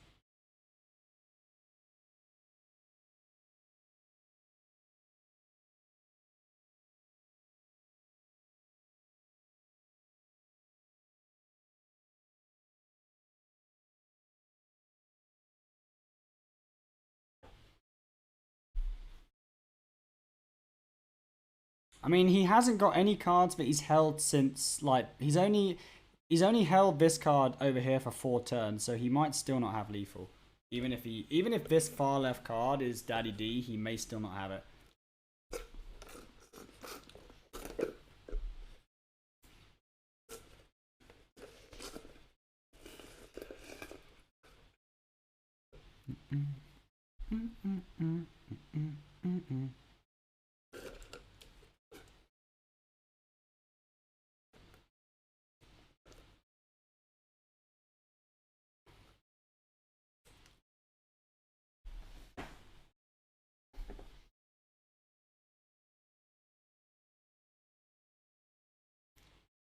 I mean, he hasn't got any cards that he's held since, like, he's only held this card over here for 4 turns, so he might still not have lethal. Even if this far left card is Daddy D, he may still not have it.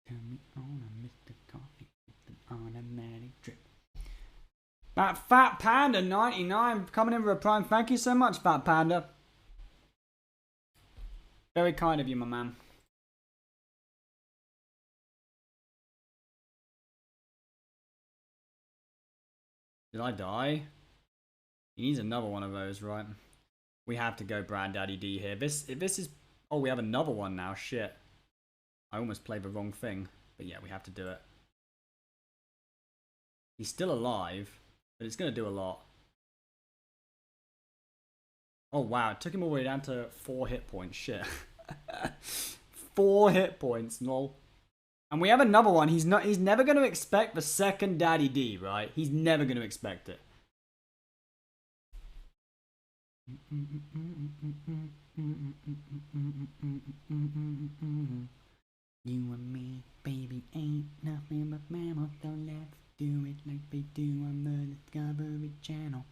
Turn me on, Mr. Coffee with an automatic drip. That Fat Panda 99 coming in for a prime. Thank you so much, Fat Panda. Very kind of you, my man. Did I die? He needs another one of those, right? We have to go Brad Daddy D here. This is... Oh, we have another one now. Shit. I almost played the wrong thing. But yeah, we have to do it. He's still alive, but it's going to do a lot. Oh, wow. It took him all the way down to 4 hit points. Shit. 4 hit points, lol. And we have another one. He's never going to expect the second Daddy D, right? He's never going to expect it. You and me, baby, ain't nothing but mammals. Don't let's do it like they do on the Discovery Channel.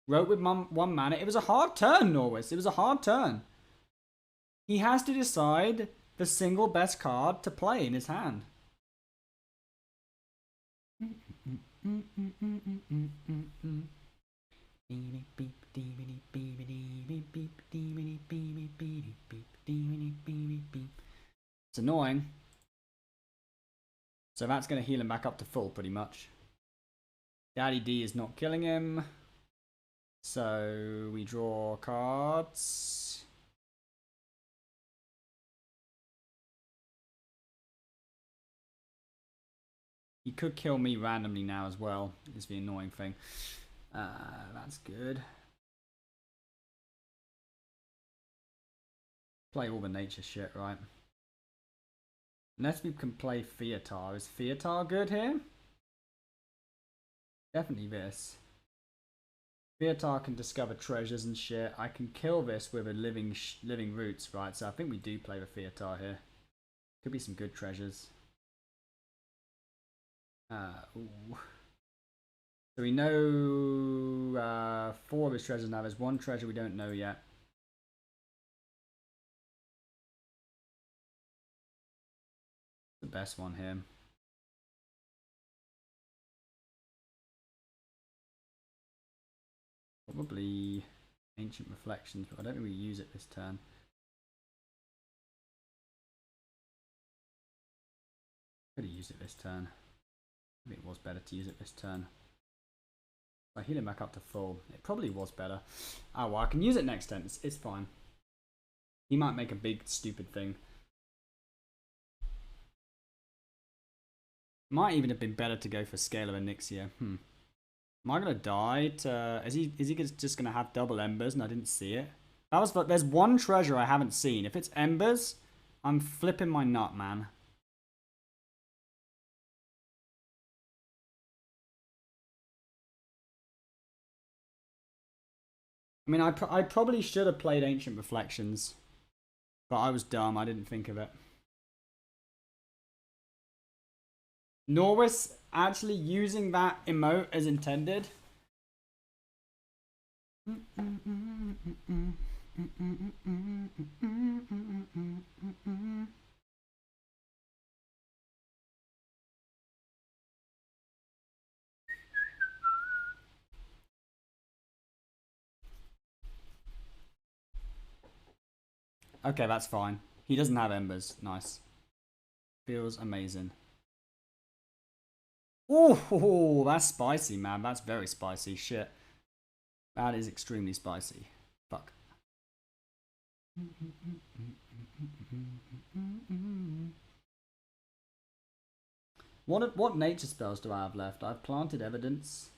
Wrote with 1 mana. It was a hard turn, Norwis. It was a hard turn. He has to decide the single best card to play in his hand. It's annoying. So that's going to heal him back up to full, pretty much. Daddy D is not killing him. So we draw cards. He could kill me randomly now as well, is the annoying thing. That's good. Play all the nature shit, right? Unless we can play Theatar. Is Theatar good here? Definitely this. Theatar can discover treasures and shit. I can kill this with a living roots, right? So I think we do play the Theatar here. Could be some good treasures. Ooh. So we know 4 of his treasures now. There's 1 treasure we don't know yet. The best one here. Probably Ancient Reflections, but I don't think we use it this turn. Could have used it this turn. Maybe it was better to use it this turn. If I heal him back up to full, it probably was better. Oh well, I can use it next turn. It's fine. He might make a big stupid thing. Might even have been better to go for Scalar Onyxia. Am I gonna die to... Is he just gonna have double embers and I didn't see it? That was... There's 1 treasure I haven't seen. If it's embers, I'm flipping my nut, man. I mean, I probably should have played Ancient Reflections. But I was dumb. I didn't think of it. Norris actually using that emote as intended. Okay, that's fine. He doesn't have embers. Nice. Feels amazing. Oh, that's spicy, man. That's very spicy. Shit. That is extremely spicy. Fuck. What nature spells do I have left? I've planted evidence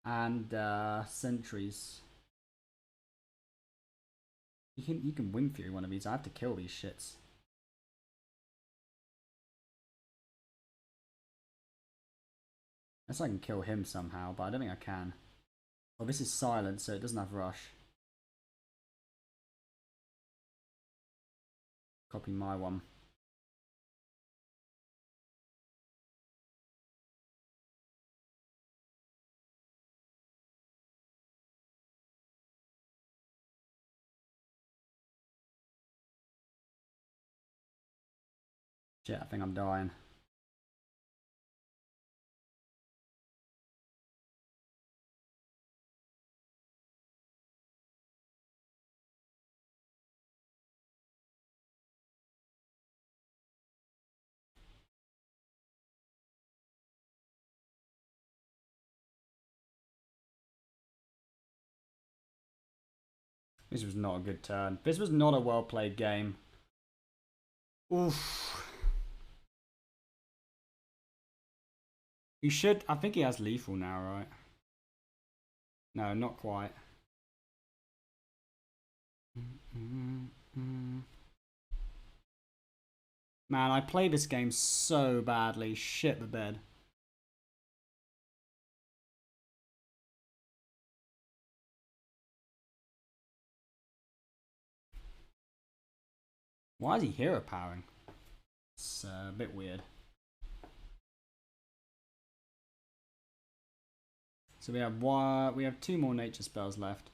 and sentries. You can Wind Fury one of these. I have to kill these shits. Unless I can kill him somehow, but I don't think I can. Well, this is silent, so it doesn't have rush. Copy my one. Shit, I think I'm dying. This was not a good turn. This was not a well played game. Oof. He should. I think he has lethal now, right? No, not quite. Man, I play this game so badly. Shit the bed. Why is he hero powering? It's a bit weird. So we have two more nature spells left.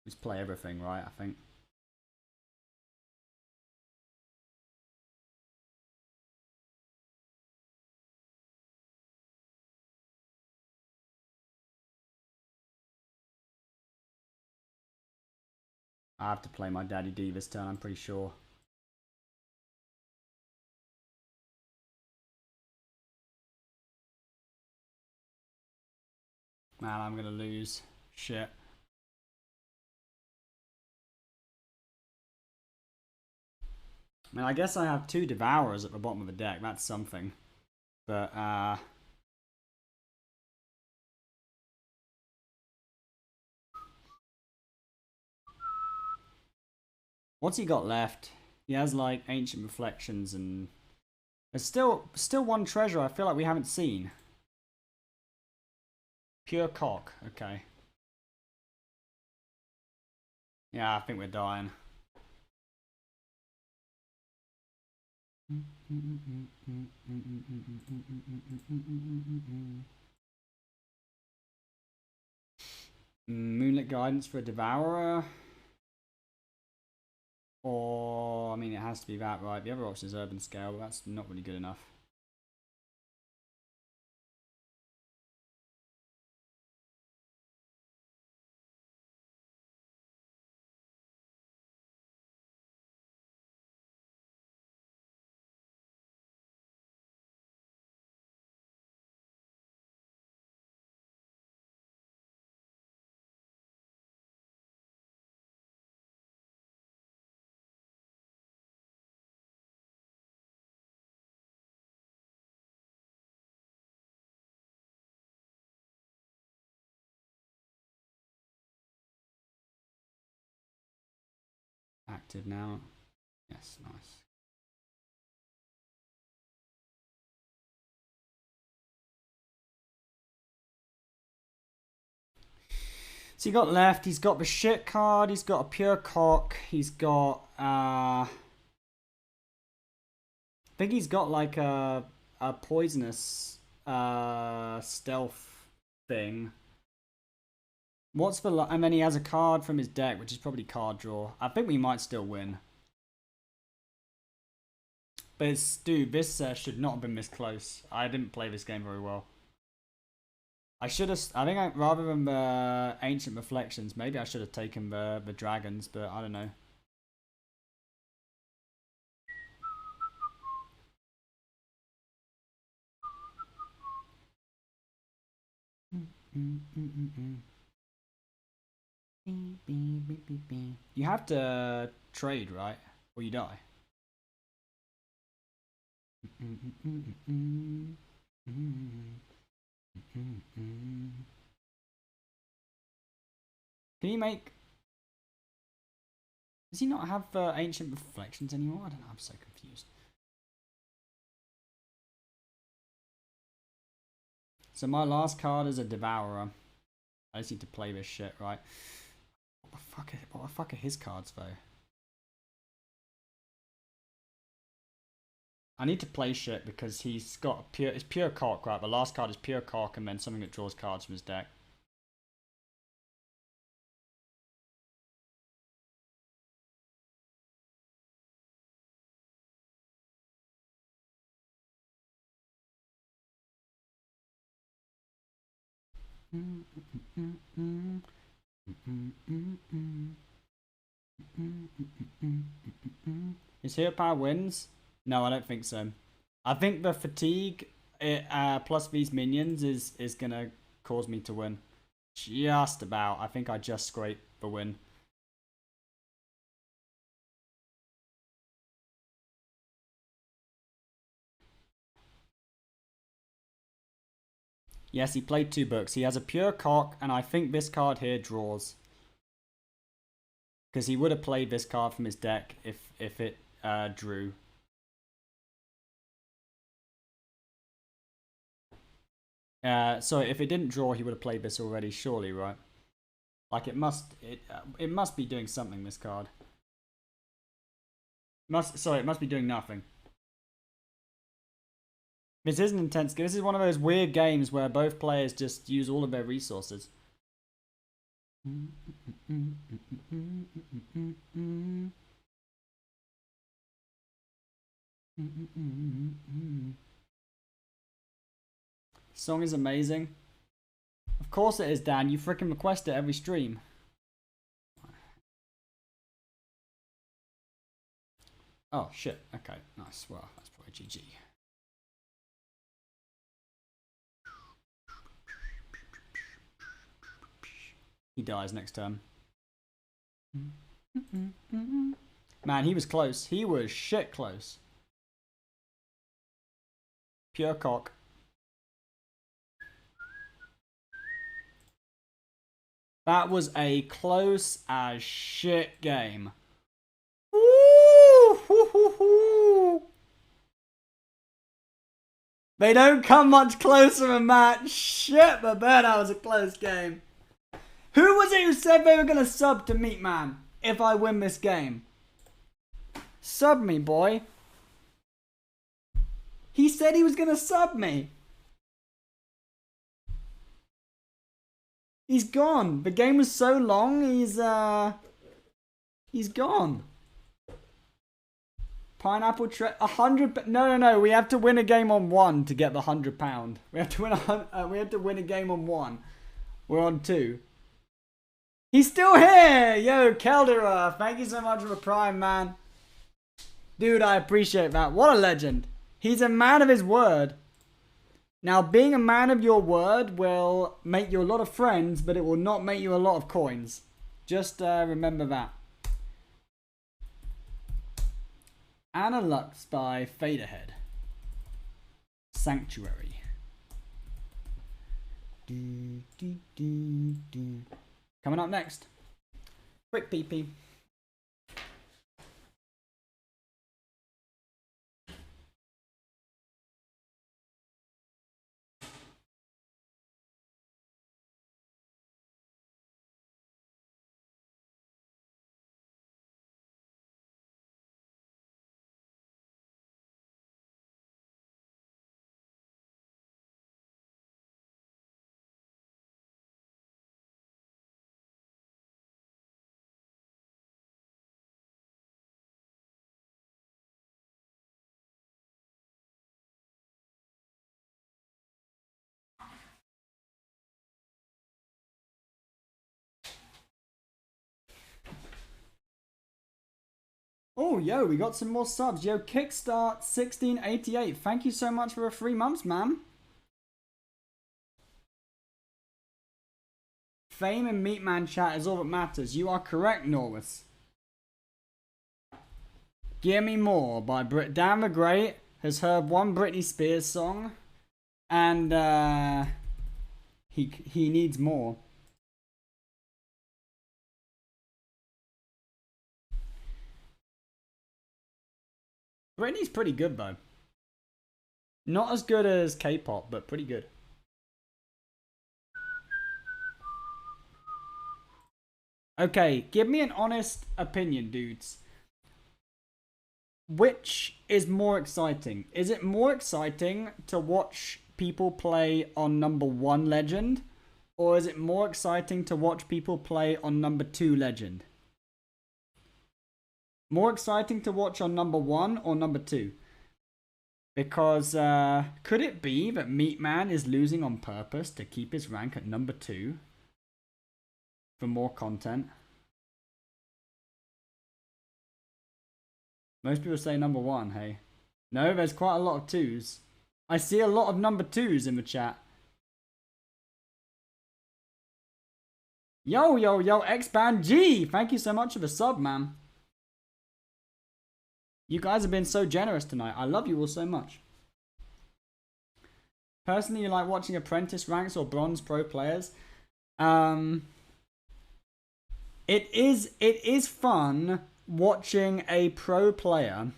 Just play everything, right? I think. I have to play my Daddy D this turn, I'm pretty sure. Man, I'm gonna lose. Shit. I mean, I guess I have two Devourers at the bottom of the deck. That's something. But, what's he got left? He has, like, Ancient Reflections and... There's still one treasure I feel like we haven't seen. Pure cock. Okay. Yeah, I think we're dying. Moonlit Guidance for a Devourer. Or, I mean, it has to be that, right? The other option is Urban Scale, but that's not really good enough. Active now. Yes, nice. So he got left, he's got the shit card, he's got a pure cock, he's got I think he's got like a poisonous stealth thing. What's the and then he has a card from his deck, which is probably card draw. I think we might still win. But it's, dude, this should not have been this close. I didn't play this game very well. I should have. I think rather than the Ancient Reflections, maybe I should have taken the dragons, but I don't know. You have to trade, right? Or you die. Can he make... Does he not have Ancient Reflections anymore? I don't know, I'm so confused. So my last card is a Devourer. I just need to play this shit, right? What the fuck are his cards, though? I need to play shit because he's got it's pure cock, right? The last card is pure cock and then something that draws cards from his deck. Is Hero Power wins? No, I don't think so. I think the fatigue plus these minions is gonna cause me to win. Just about. I think I just scraped the win. Yes, he played 2 books. He has a pure cock, and I think this card here draws. Because he would have played this card from his deck if it drew. So if it didn't draw, he would have played this already, surely, right? Like it must be doing something, this card. It must be doing nothing. This is an intense game. This is one of those weird games where both players just use all of their resources. Song is amazing. Of course it is, Dan. You freaking request it every stream. Oh, shit. Okay, nice. Well, that's probably GG. He dies next turn. Man, he was close. He was shit close. Pure cock. That was a close as shit game. Woo! They don't come much closer than that. Shit, but man, that was a close game. Who was it who said they were going to sub to Meat Man if I win this game? Sub me, boy. He said he was going to sub me. He's gone. The game was so long, he's gone. Pineapple 100. No. We have to win a game on 1 to get the £100. We have to win we have to win a game on 1. We're on 2. He's still here! Yo, Keldera, thank you so much for the Prime, man. Dude, I appreciate that. What a legend. He's a man of his word. Now, being a man of your word will make you a lot of friends, but it will not make you a lot of coins. Just remember that. Anna Lux by Fadeahead. Sanctuary. Coming up next. Quick PP. Oh, yo, we got some more subs. Yo, Kickstart 1688. Thank you so much for the 3 months, man. Fame and Meatman chat is all that matters. You are correct, Norris. Give Me More by Dan the Great has heard one Britney Spears song, and he needs more. Britney's pretty good though. Not as good as K-pop, but pretty good. Okay, give me an honest opinion, dudes. Which is more exciting? Is it more exciting to watch people play on number 1 legend? Or is it more exciting to watch people play on number 2 legend? More exciting to watch on number 1 or number 2? Because could it be that Meatman is losing on purpose to keep his rank at number 2? For more content? Most people say number 1, hey. No, there's quite a lot of 2s. I see a lot of number 2s in the chat. Yo, yo, yo, Xband G! Thank you so much for the sub, man. You guys have been so generous tonight. I love you all so much. Personally, you like watching apprentice ranks or bronze pro players? It is fun watching a pro player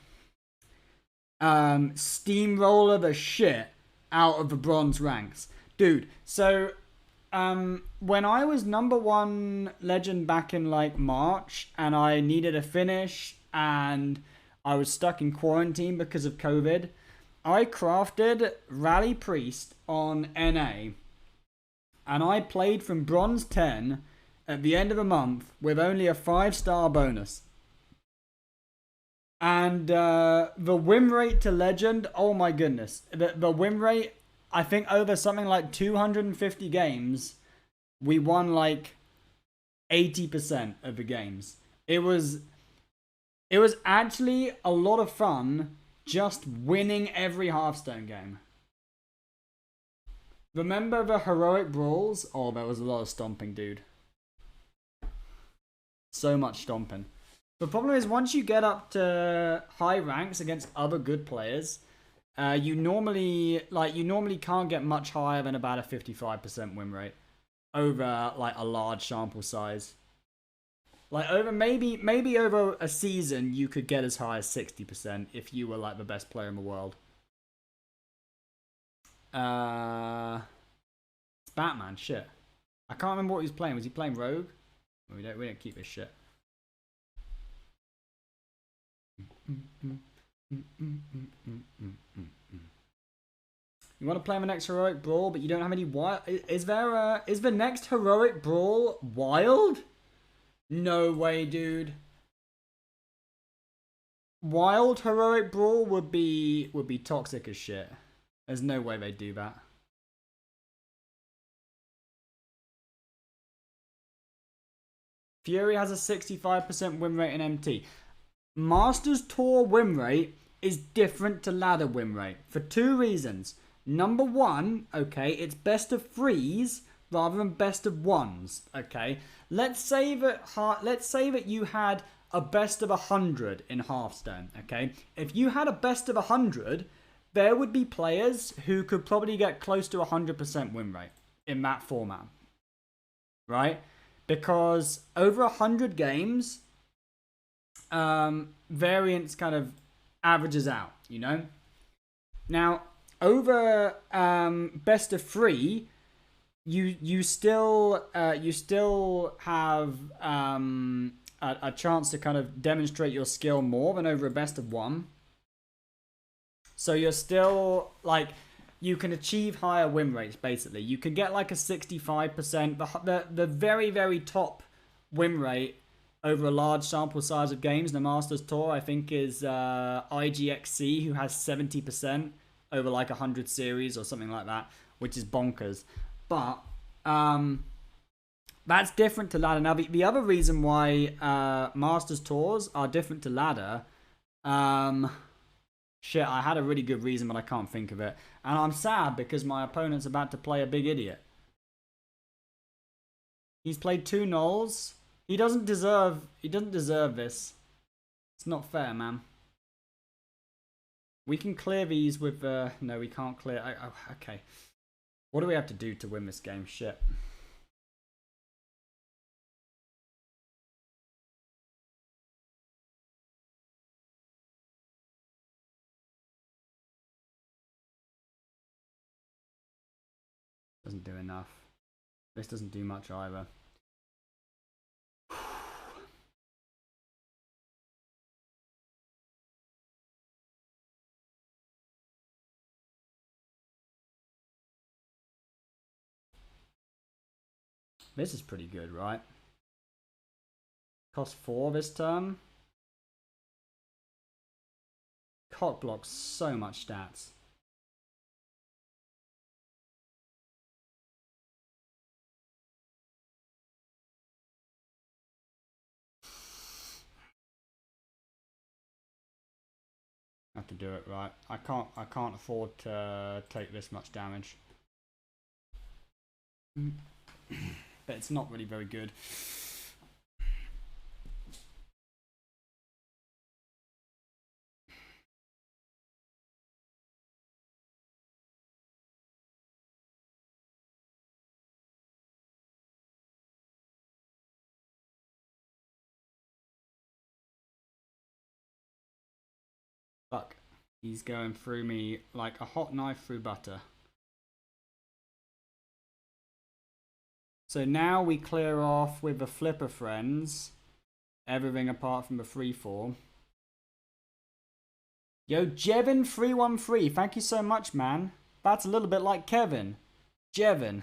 steamroller the shit out of the bronze ranks. Dude, so when I was number 1 legend back in like March and I needed a finish and I was stuck in quarantine because of COVID, I crafted Rally Priest on NA and I played from bronze 10 at the end of the month with only a 5-star bonus. And the win rate to legend, oh my goodness. The win rate, I think over something like 250 games, we won like 80% of the games. It was actually a lot of fun just winning every Hearthstone game. Remember the heroic brawls? Oh, there was a lot of stomping, dude. So much stomping. The problem is once you get up to high ranks against other good players, you normally can't get much higher than about a 55% win rate over like a large sample size. Like over maybe over a season you could get as high as 60% if you were like the best player in the world. It's Batman, shit. I can't remember what he was playing. Was he playing Rogue? We don't keep this shit. You want to play the next heroic brawl, but you don't have any wild. Is the next heroic brawl wild? No way, dude. Wild heroic brawl would be toxic as shit. There's no way they'd do that. Fury has a 65% win rate in MT. Masters Tour win rate is different to ladder win rate for 2 reasons. Number 1, okay, it's best of 3s rather than best of 1s, okay? Let's say that you had a best of 100 in Hearthstone, okay? If you had a best of 100, there would be players who could probably get close to 100% win rate in that format, right? Because over 100 games, variance kind of averages out, you know? Now, over best of 3, you still have a chance to kind of demonstrate your skill more than over a best of 1. So you're still like you can achieve higher win rates. Basically, you can get like a 65%. The very very top win rate over a large sample size of games in the Masters Tour, I think, is IGXC, who has 70% over like 100 series or something like that, which is bonkers. But that's different to ladder. Now, the other reason why Masters Tours are different to ladder Shit, I had a really good reason, but I can't think of it. And I'm sad because my opponent's about to play a big idiot. He's played 2 Gnolls. He doesn't deserve this. It's not fair, man. We can clear these with no, we can't clear. Okay. What do we have to do to win this game? Shit. Doesn't do enough. This doesn't do much either. This is pretty good, right? Cost 4 this turn. Cock blocks so much stats. I have to do it right. I can't afford to take this much damage. But it's not really very good. Fuck. He's going through me like a hot knife through butter. So now we clear off with the flipper friends. Everything apart from the 3-4. Yo, Jevin313, thank you so much, man. That's a little bit like Kevin. Jevin.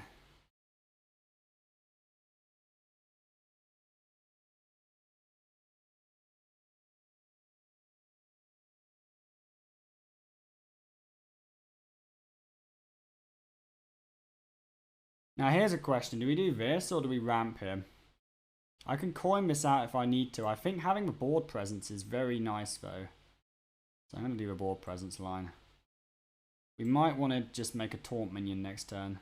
Now here's a question. Do we do this or do we ramp him? I can coin this out if I need to. I think having the board presence is very nice though. So I'm going to do a board presence line. We might want to just make a taunt minion next turn.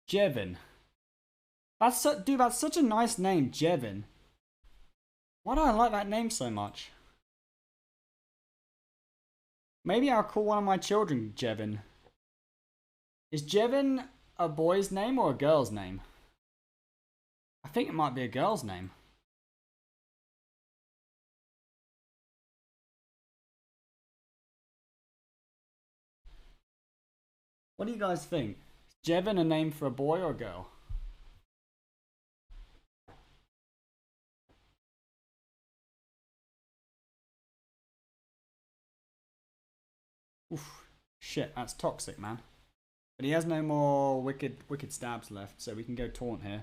Jevin. Dude, that's such a nice name, Jevin. Why do I like that name so much? Maybe I'll call one of my children Jevin. Is Jevin a boy's name or a girl's name? I think it might be a girl's name. What do you guys think? Is Jevin a name for a boy or a girl? Oof. Shit, that's toxic, man. But he has no more wicked stabs left, so we can go taunt here.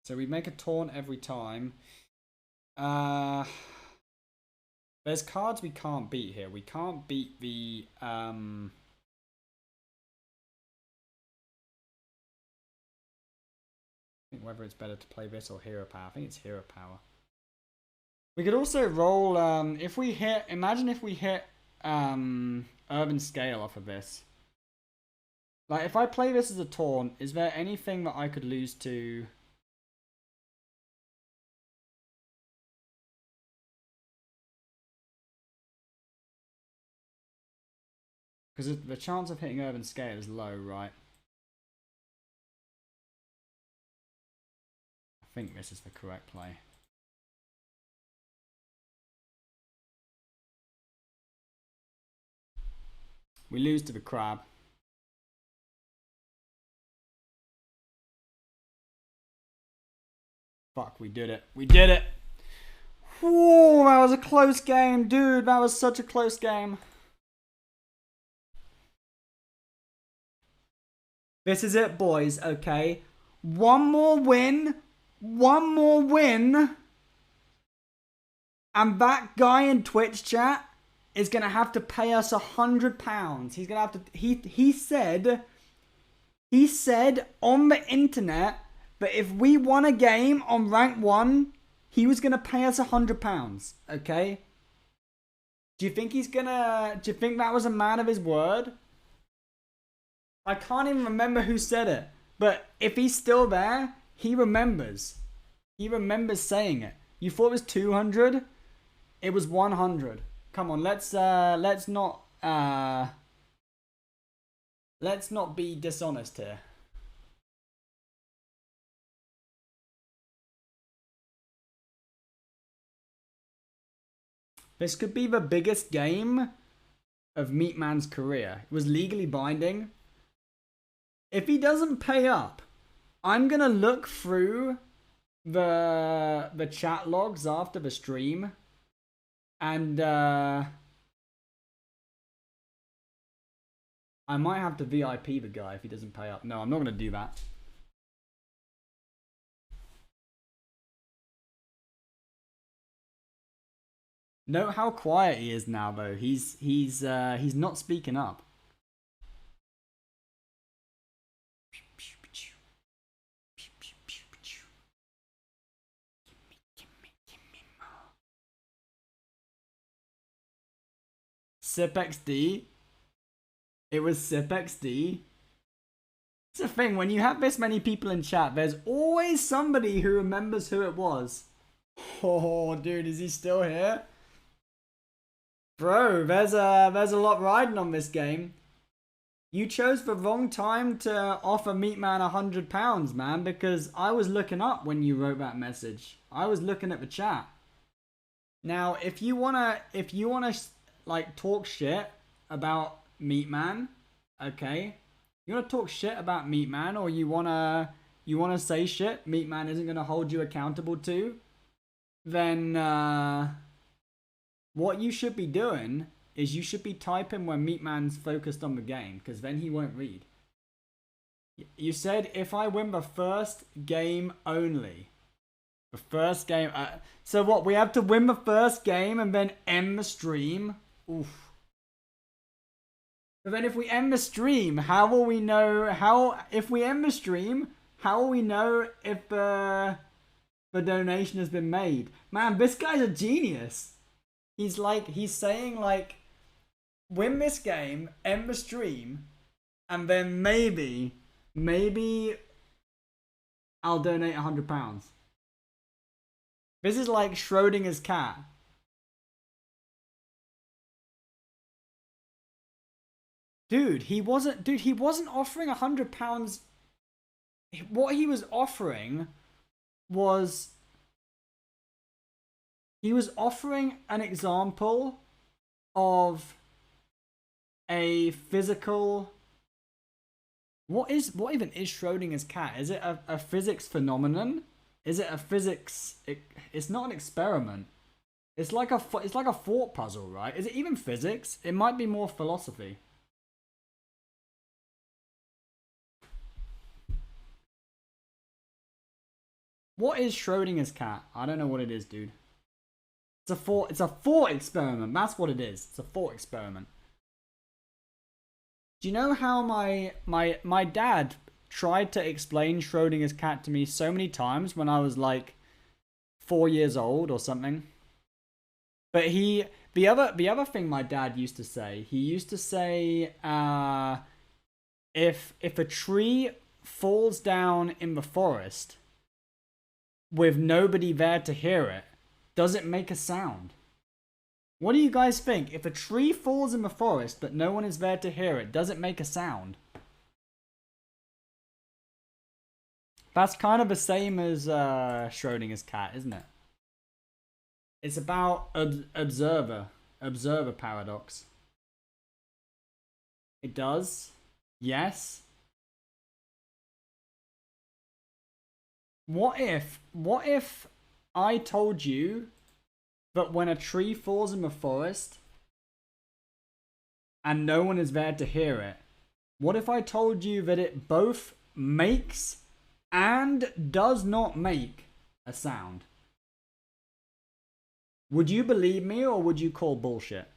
So we make a taunt every time. There's cards we can't beat here. We can't beat the I think whether it's better to play this or hero power. I think it's hero power. We could also roll if we hit, imagine if we hit urban scale off of this. Like if I play this as a taunt, is there anything that I could lose to? Because the chance of hitting urban scale is low, right? I think this is the correct play. We lose to the crab. Fuck, we did it. We did it! Whoa, that was a close game, dude. That was such a close game. This is it, boys, okay? One more win. One more win. And that guy in Twitch chat is gonna have to pay us £100. He's gonna have to. He said on the internet that if we won a game on rank 1, he was gonna pay us £100. Okay. Do you think that was a man of his word? I can't even remember who said it, but if he's still there, he remembers. He remembers saying it. You thought it was 200? It was 100. Come on, let's not be dishonest here. This could be the biggest game of Meatman's career. It was legally binding. If he doesn't pay up, I'm gonna look through the chat logs after the stream, and I might have to VIP the guy if he doesn't pay up. No, I'm not gonna do that. Note how quiet he is now, though. He's not speaking up. SipXD. It was SipXD. It's the thing, when you have this many people in chat, there's always somebody who remembers who it was. Oh, dude, is he still here? Bro, there's a lot riding on this game. You chose the wrong time to offer Meatman £100, man, because I was looking up when you wrote that message. I was looking at the chat. Now, if you wanna like talk shit about Meatman, okay? You wanna talk shit about Meatman, or you wanna say shit Meatman isn't gonna hold you accountable to, then what you should be doing is you should be typing when Meatman's focused on the game, because then he won't read. You said if I win the first game only. The first game. So what? We have to win the first game and then end the stream. Oof. But then if we end the stream, how will we know? If we end the stream, how will we know if the donation has been made? Man, this guy's a genius. He's saying like, win this game, end the stream, and then maybe I'll donate £100. This is like Schrodinger's cat. Dude, he wasn't offering £100. What he was offering was, he was offering an example of a physical. What even is Schrodinger's cat? Is it a physics phenomenon? Is it a physics? It's not an experiment. It's like a thought puzzle, right? Is it even physics? It might be more philosophy. What is Schrodinger's cat? I don't know what it is, dude. It's a thought experiment. That's what it is. It's a thought experiment. Do you know how my dad tried to explain Schrodinger's cat to me so many times when I was like 4 years old or something? But the other thing my dad used to say, he used to say, if a tree falls down in the forest with nobody there to hear it, does it make a sound? What do you guys think? If a tree falls in the forest but no one is there to hear it, does it make a sound? That's kind of the same as Schrodinger's cat, isn't it? It's about observer paradox. It does. Yes. What if I told you that when a tree falls in the forest and no one is there to hear it, what if I told you that it both makes and does not make a sound? Would you believe me or would you call bullshit?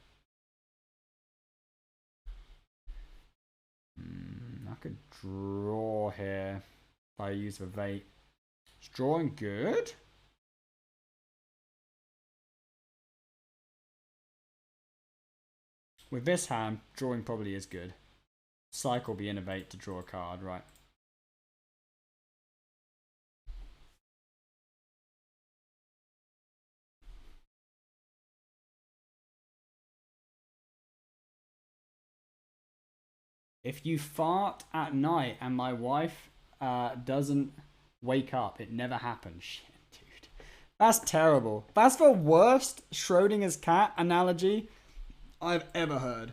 draw here if I use the Vate. Is drawing good? With this hand, drawing probably is good. Cycle the Innervate to draw a card, right? If you fart at night and my wife doesn't wake up, it never happens. Shit, dude. That's terrible. That's the worst Schrodinger's cat analogy I've ever heard.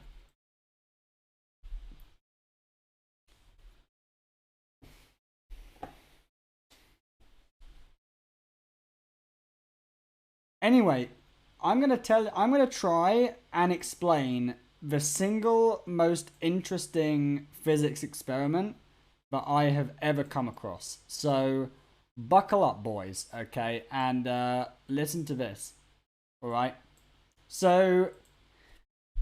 Anyway, I'm gonna try and explain the single most interesting physics experiment that I have ever come across. So, buckle up, boys, okay, and listen to this. All right. So,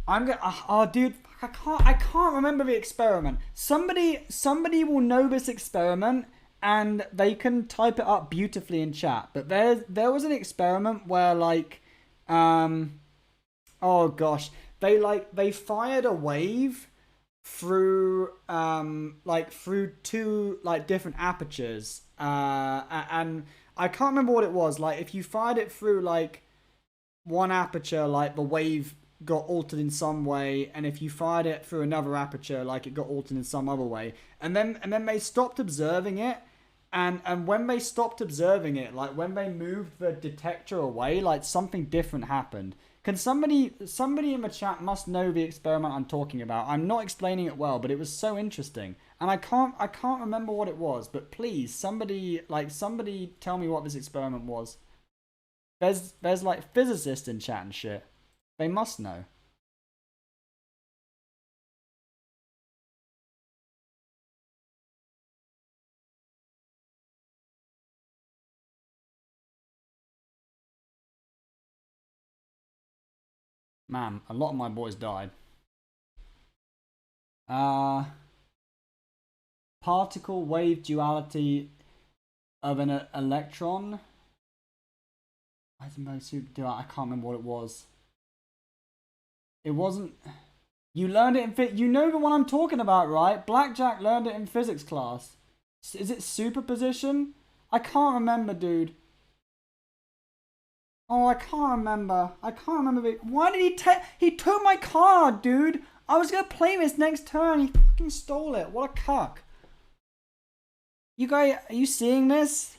I'm gonna. Oh, dude, I can't remember the experiment. Somebody will know this experiment, and they can type it up beautifully in chat. But there was an experiment where oh gosh, they fired a wave through through two different apertures, and I can't remember what it was. Like if you fired it through one aperture, the wave got altered in some way, and if you fired it through another aperture, it got altered in some other way. And then they stopped observing it, and when they stopped observing it, when they moved the detector away, something different happened. Can somebody in the chat must know the experiment I'm talking about? I'm not explaining it well, but it was so interesting, and I can't remember what it was. But please, somebody tell me what this experiment was. There's physicists in chat and shit. They must know. Man, a lot of my boys died. Particle wave duality of an electron. I can't remember what it was. It wasn't. You learned it in you know the one I'm talking about, right? Blackjack learned it in physics class. Is it superposition? I can't remember, dude. Oh, I can't remember. Why did he take? He took my card, dude. I was gonna play this next turn. He fucking stole it. What a cuck. You guys, are you seeing this?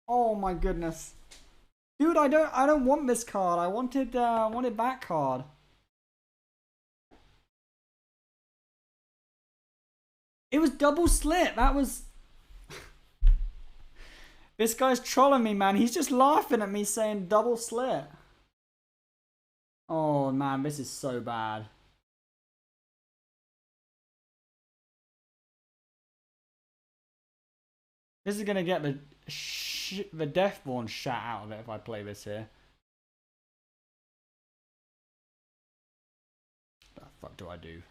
Oh my goodness, dude. I don't want this card. I wanted that card. It was double slit. That was. This guy's trolling me, man. He's just laughing at me saying double slit. Oh, man. This is so bad. This is going to get the Deathborn shat out of it if I play this here. What the fuck do I do?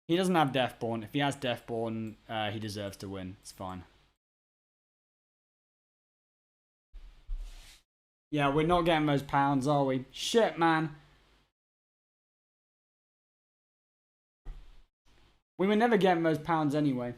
He doesn't have Deathborn. If he has Deathborn, he deserves to win. It's fine. Yeah, we're not getting those pounds, are we? Shit, man. We were never getting those pounds anyway.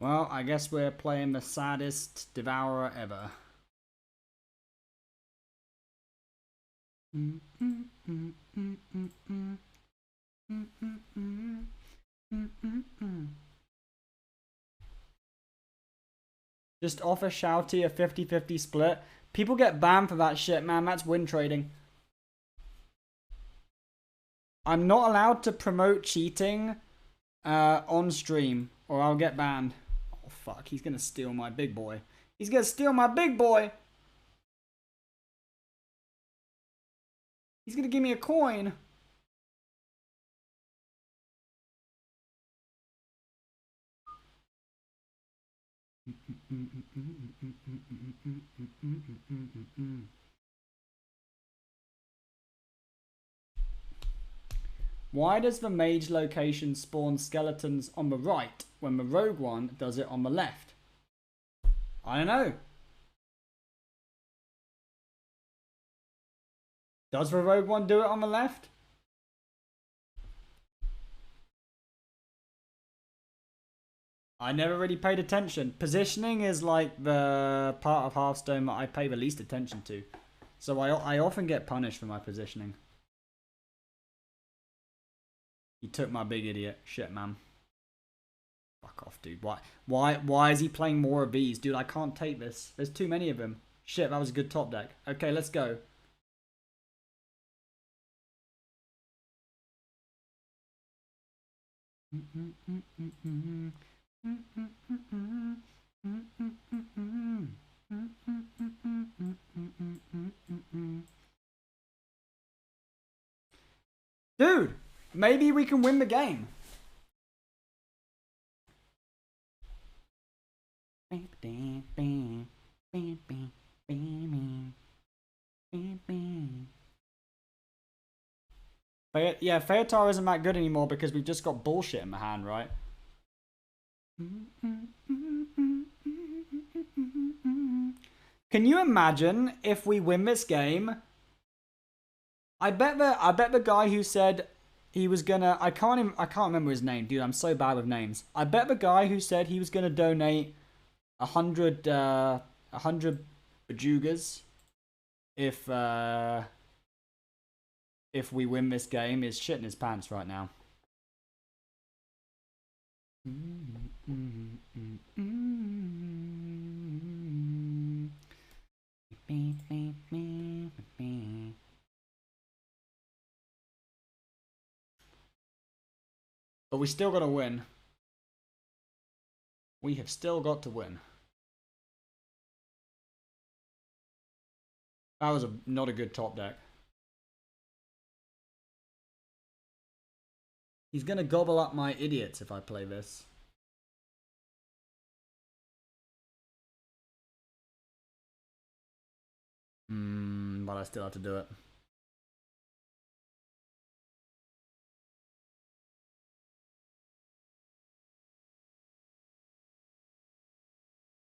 Well, I guess we're playing the saddest devourer ever. Just offer Shouty a 50-50 split. People get banned for that shit, man. That's win trading. I'm not allowed to promote cheating on stream or I'll get banned. Oh fuck, he's gonna steal my big boy. He's gonna steal my big boy! He's gonna give me a coin. Why does the mage location spawn skeletons on the right when the rogue one does it on the left? I don't know. Does the rogue one do it on the left? I never really paid attention. Positioning is like the part of Hearthstone that I pay the least attention to. So I often get punished for my positioning. He took my big idiot. Shit, man. Fuck off, dude. Why is he playing more of these? Dude, I can't take this. There's too many of them. Shit, that was a good top deck. Okay, let's go. Dude, maybe we can win the game. Yeah, Feotar isn't that good anymore because we've just got bullshit in the hand, right? Can you imagine if we win this game? I bet the guy who said he was gonna I can't remember his name, dude. I'm so bad with names. I bet the guy who said he was gonna donate 100 bajugas if we win this game is shitting his pants right now. But we still gotta win. We have still got to win. That was not a good top deck. He's gonna gobble up my idiots if I play this. But I still have to do it.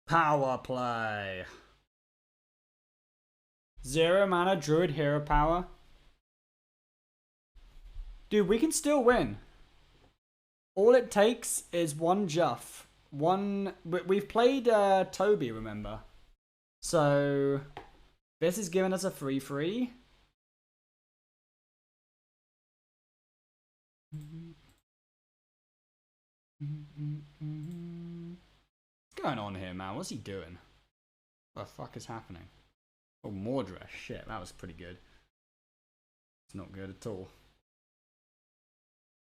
Power play. 0 mana Druid hero power. Dude, we can still win. All it takes is one Guff. We've played Toby, remember? So this is giving us a 3/3. What's going on here, man? What's he doing? What the fuck is happening? Oh, Mordred. Shit, that was pretty good. It's not good at all.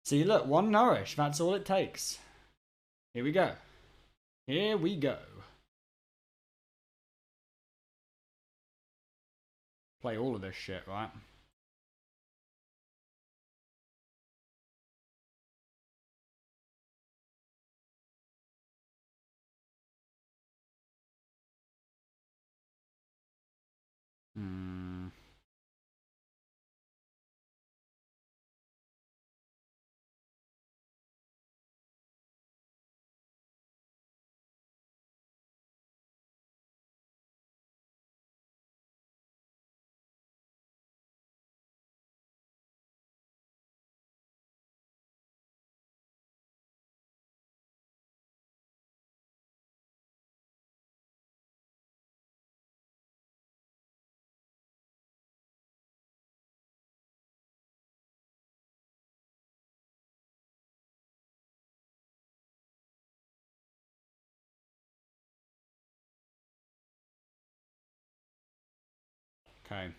See, look, one nourish. That's all it takes. Here we go. Here we go. Play all of this shit, right? Okay.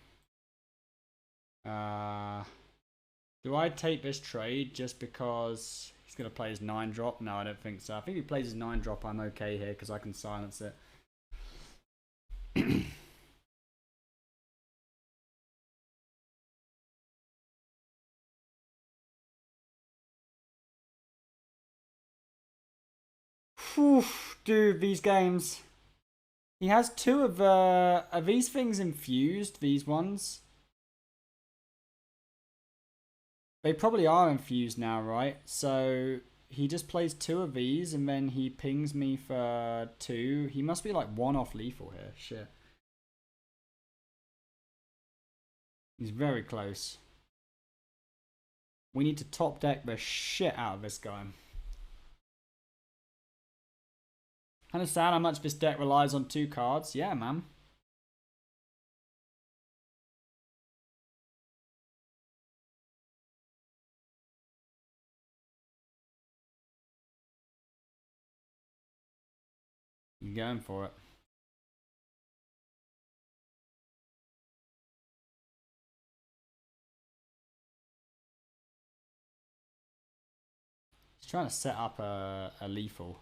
Do I take this trade just because he's going to play his 9-drop? No, I don't think so. I think if he plays his 9-drop, I'm okay here because I can silence it. Whew, dude, these games. He has 2 of are these things infused, these ones? They probably are infused now, right? So he just plays 2 of these and then he pings me for 2. He must be like 1 off lethal here. Shit. He's very close. We need to top deck the shit out of this guy. Understand how much this deck relies on 2 cards? Yeah, man. You're going for it. He's trying to set up a lethal.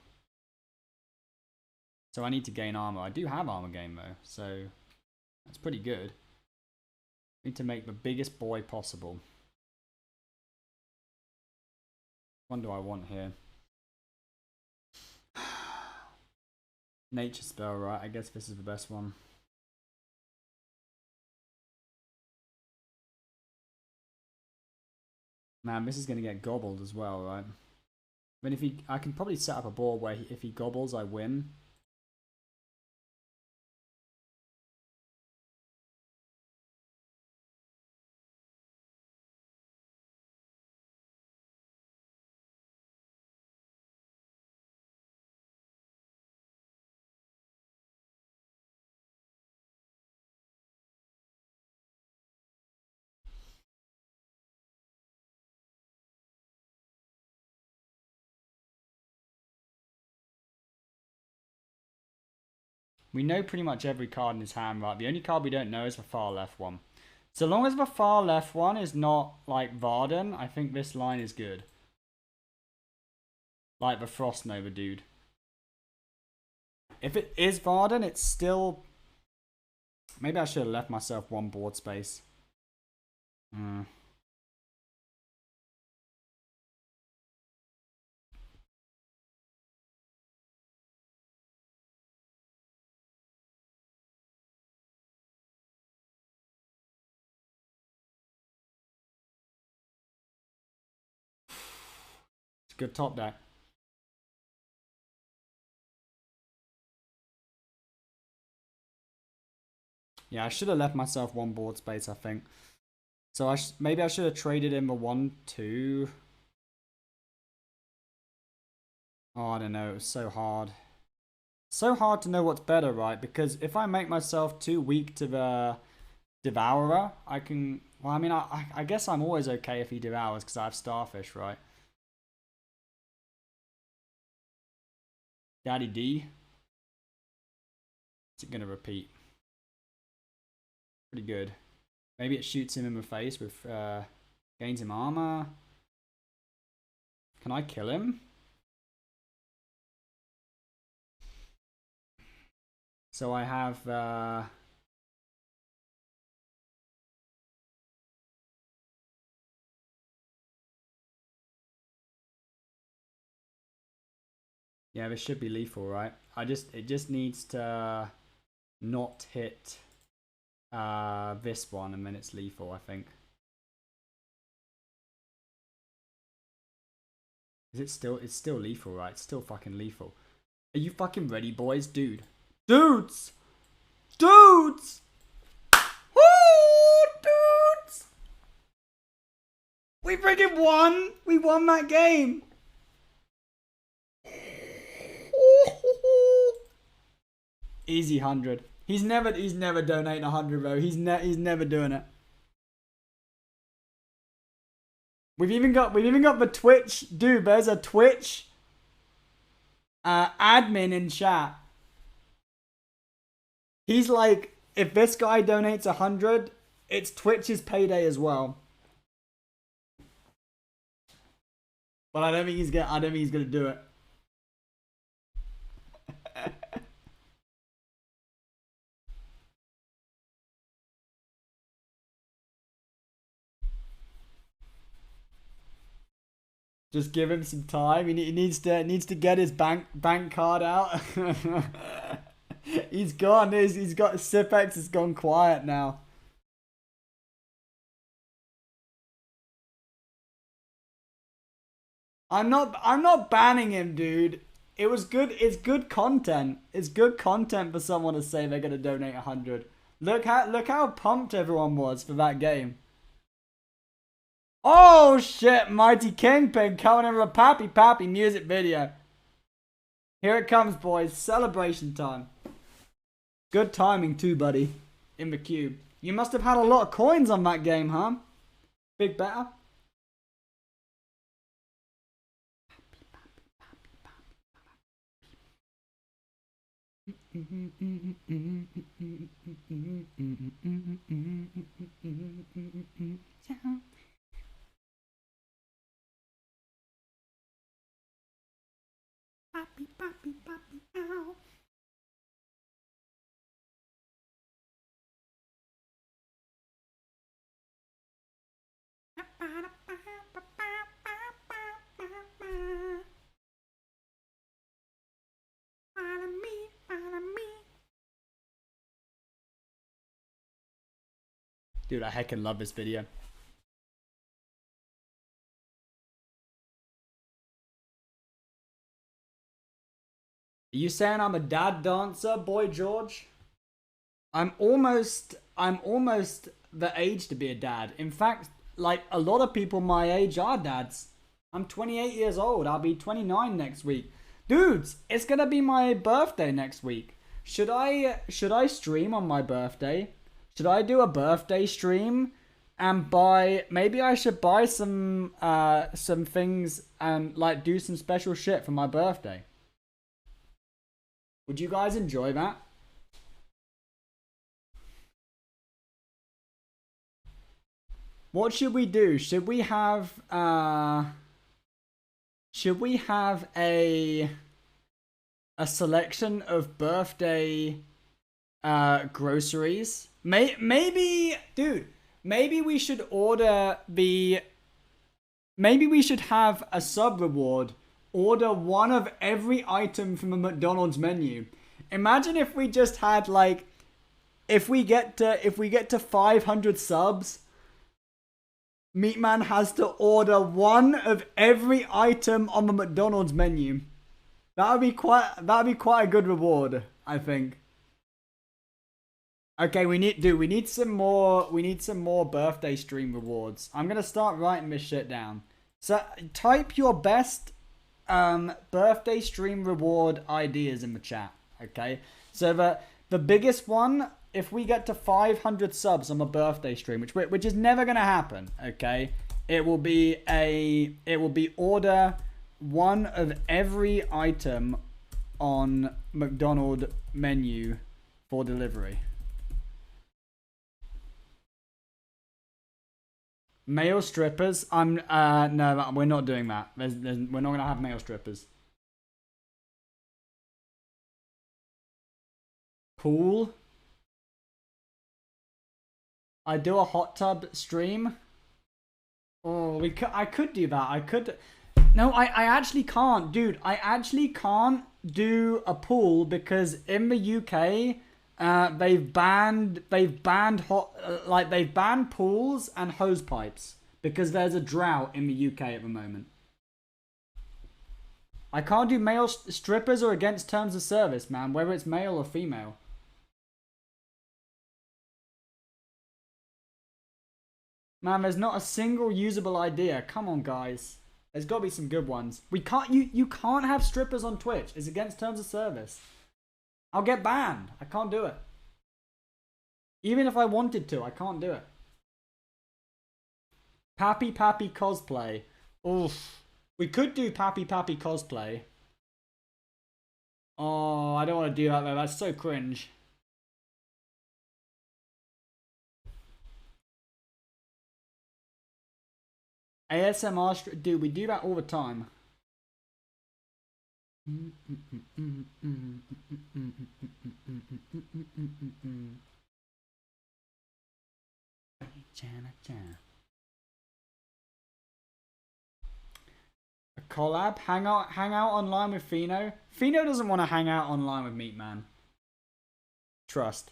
So I need to gain armor. I do have armor gain though, so that's pretty good. Need to make the biggest boy possible. What do I want here? Nature spell, right? I guess this is the best one. Man, this is going to get gobbled as well, right? But if I can probably set up a board where if he gobbles, I win. We know pretty much every card in his hand, right? The only card we don't know is the far left one. So long as the far left one is not like Varden, I think this line is good. Like the Frost Nova dude. If it is Varden, it's still... Maybe I should have left myself 1 board space. It's a good top deck. Yeah, I should have left myself 1 board space, I think. So maybe I should have traded in the 1-2. Oh, I don't know. It was so hard. So hard to know what's better, right? Because if I make myself too weak to the Devourer, I can... Well, I mean, I guess I'm always okay if he devours because I have Starfish, right? Daddy D. Is it going to repeat? Pretty good. Maybe it shoots him in the face with... gains him armor. Can I kill him? So I have... Yeah, this should be lethal, right? It just needs to not hit this one, and then it's lethal, I think. It's still lethal, right? It's still fucking lethal. Are you fucking ready, boys? Dudes! Dudes! Dudes! Woo! Dudes! We freaking won! We won that game! Easy 100. He's never donating 100, bro. He's never doing it. We've even got the Twitch, dude. There's a Twitch admin in chat. He's like, if this guy donates 100, it's Twitch's payday as well. But I don't think he's gonna do it. Just give him some time. He needs to get his bank card out. He's gone. He's got Sipex has gone quiet now. I'm not banning him, dude. It was good. It's good content. It's good content for someone to say they're gonna donate 100. Look how pumped everyone was for that game. Oh shit, Mighty Kingpin coming in with a Pappy music video. Here it comes, boys. Celebration time. Good timing too, buddy. In the cube. You must have had a lot of coins on that game, huh? Big better. Ow. Dude, I heckin' love this video. Are you saying I'm a dad dancer, boy George? I'm almost the age to be a dad. In fact, like a lot of people my age are dads. I'm 28 years old. I'll be 29 next week. Dudes, it's gonna be my birthday next week. Should I stream on my birthday? Should I do a birthday stream and maybe I should buy some things and like do some special shit for my birthday? Would you guys enjoy that? What should we do? Should we have a selection of birthday groceries? Maybe, dude, maybe we should have a sub reward. Order one of every item from a McDonald's menu. Imagine if we just had like, if we get to 500 subs, Meatman has to order one of every item on the McDonald's menu. That'd be quite a good reward, I think. Okay, we need some more birthday stream rewards. I'm gonna start writing this shit down. So type your best birthday stream reward ideas in the chat. Okay, so the biggest one, if we get to 500 subs on my birthday stream, which is never gonna happen. Okay, it will be order one of every item on McDonald's menu for delivery. Male strippers? No, we're not doing that. We're not gonna have male strippers. Pool. I do a hot tub stream. Oh, I could do that. I could. No, I actually can't, dude. I actually can't do a pool because in the UK, they've banned pools and hose pipes because there's a drought in the UK at the moment. I can't do male strippers or against terms of service, man, whether it's male or female. Man, there's not a single usable idea. Come on, guys. There's got to be some good ones. We can't. You can't have strippers on Twitch. It's against terms of service. I'll get banned. I can't do it. Even if I wanted to, I can't do it. Pappy cosplay. Oof. We could do Pappy cosplay. Oh, I don't want to do that though. That's so cringe. ASMR, dude, we do that all the time. A collab? Hang out online with Fino? Fino doesn't want to hang out online with Meatman. Trust.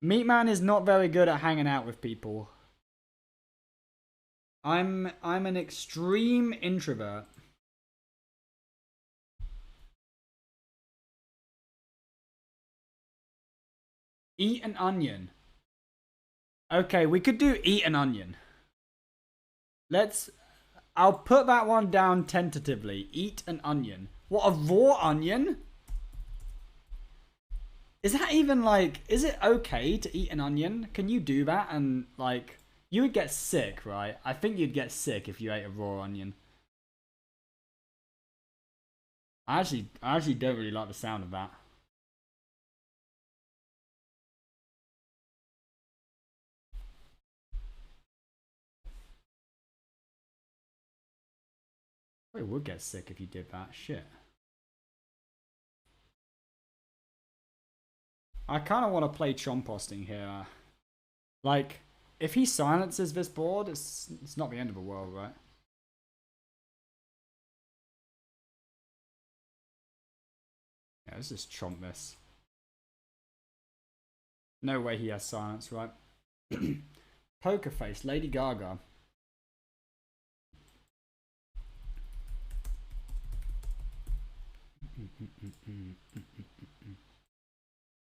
Meatman is not very good at hanging out with people. I'm an extreme introvert. Eat an onion. Okay, we could do eat an onion. I'll put that one down tentatively. Eat an onion. What, a raw onion? Is that even like, is it okay to eat an onion? Can you do that? And like, you would get sick, right? I think you'd get sick if you ate a raw onion. I actually don't really like the sound of that. I would get sick if you did that. Shit. I kind of want to play Chomposting here. Like, if he silences this board, it's not the end of the world, right? Yeah, let's just chomp this. No way he has silence, right? Poker Face, Lady Gaga.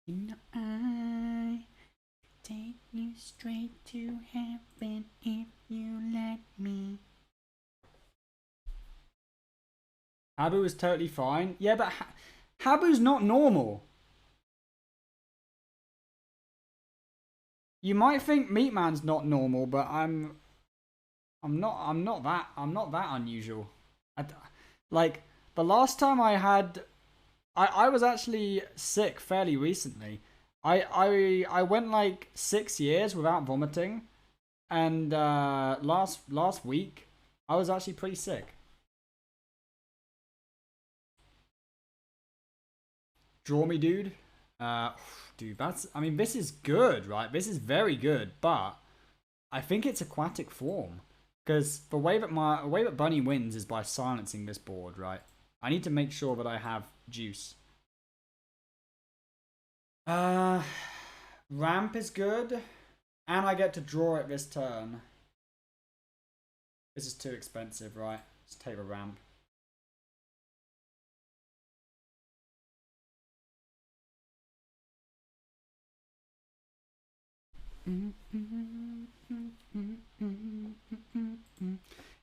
You know I take you straight to heaven if you let me. Habu is totally fine. Yeah, but Habu's not normal. You might think Meatman's not normal, but I'm not that unusual. Like the last time I was actually sick fairly recently. I went like 6 years without vomiting, and last week I was actually pretty sick. Draw me, dude. Dude, I mean, this is good, right? This is very good, but I think it's aquatic form. Because the way that Bunny wins is by silencing this board, right? I need to make sure that I have juice. Ramp is good. And I get to draw it this turn. This is too expensive, right? Let's take a ramp.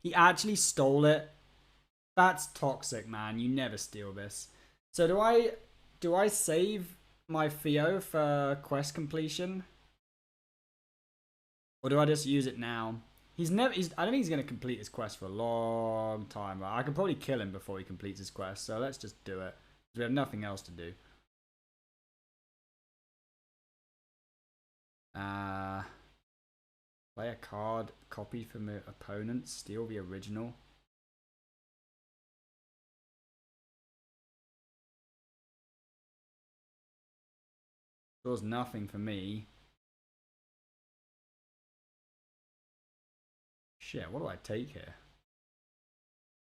He actually stole it. That's toxic, man. You never steal this. So do I save my Theo for quest completion? Or do I just use it now? I don't think he's going to complete his quest for a long time. I could probably kill him before he completes his quest. So let's just do it. We have nothing else to do. Play a card, copy from the opponent, steal the original. Draws nothing for me. Shit, what do I take here?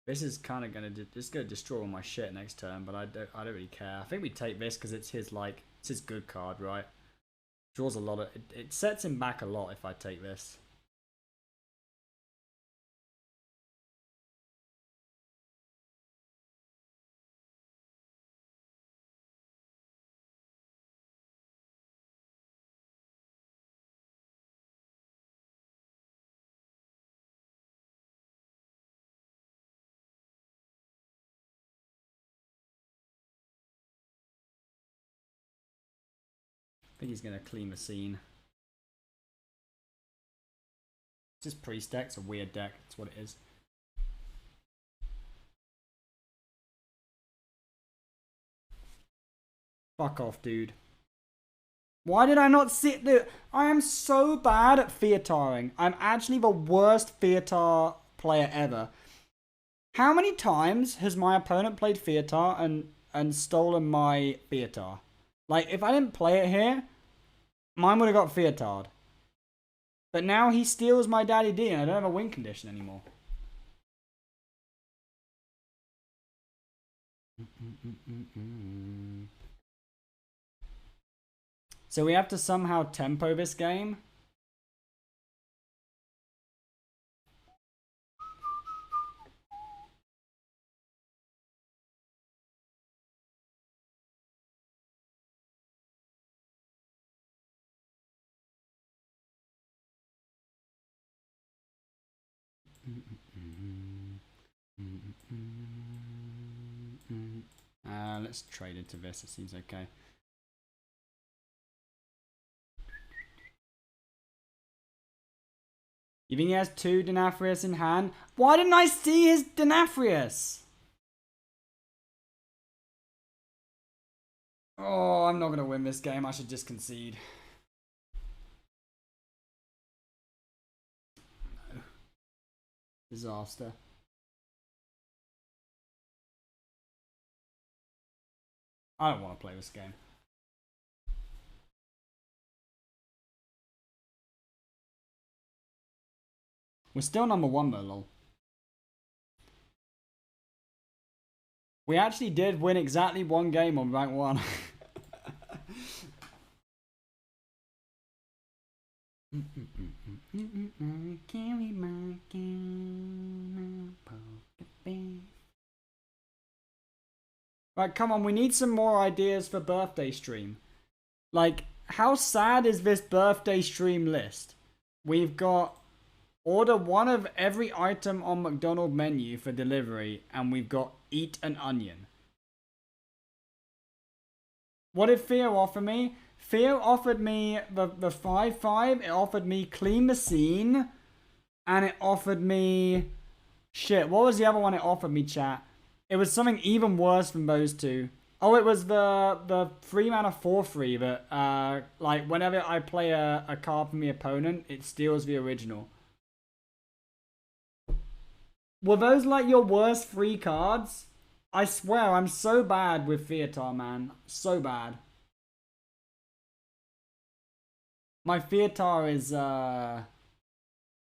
This is kind of gonna destroy all my shit next turn, but I don't really care. I think we take this because it's his it's his good card, right? Draws a lot of it sets him back a lot if I take this. I think he's gonna clean the scene. It's just priest deck, it's a weird deck, that's what it is. Fuck off, dude. Why did I not see it? I am so bad at Fear-tarring. I'm actually the worst Fear-tar player ever. How many times has my opponent played Fear-tar and stolen my Fear-tar? Like, if I didn't play it here, mine would have got Fear-tarred. But now he steals my Daddy D and I don't have a win condition anymore. So we have to somehow tempo this game. Let's trade into this. It seems okay. You think he has 2 Denathrius in hand? Why didn't I see his Denathrius? Oh, I'm not going to win this game. I should just concede. No. Disaster. I don't want to play this game. We're still number 1 though, lol. We actually did win exactly 1 game on rank 1. Right, come on, we need some more ideas for birthday stream. Like, how sad is this birthday stream list? We've got order 1 of every item on McDonald's menu for delivery, and we've got eat an onion. What did Theo offer me? Theo offered me the 5-5, it offered me clean the scene, and it offered me... Shit, what was the other one it offered me, chat? It was something even worse than those 2. Oh, it was the 3 mana 4/3 that, like, whenever I play a card from the opponent, it steals the original. Were those, like, your worst 3 cards? I swear, I'm so bad with Fear-tar, man. So bad. My Fear-tar is, I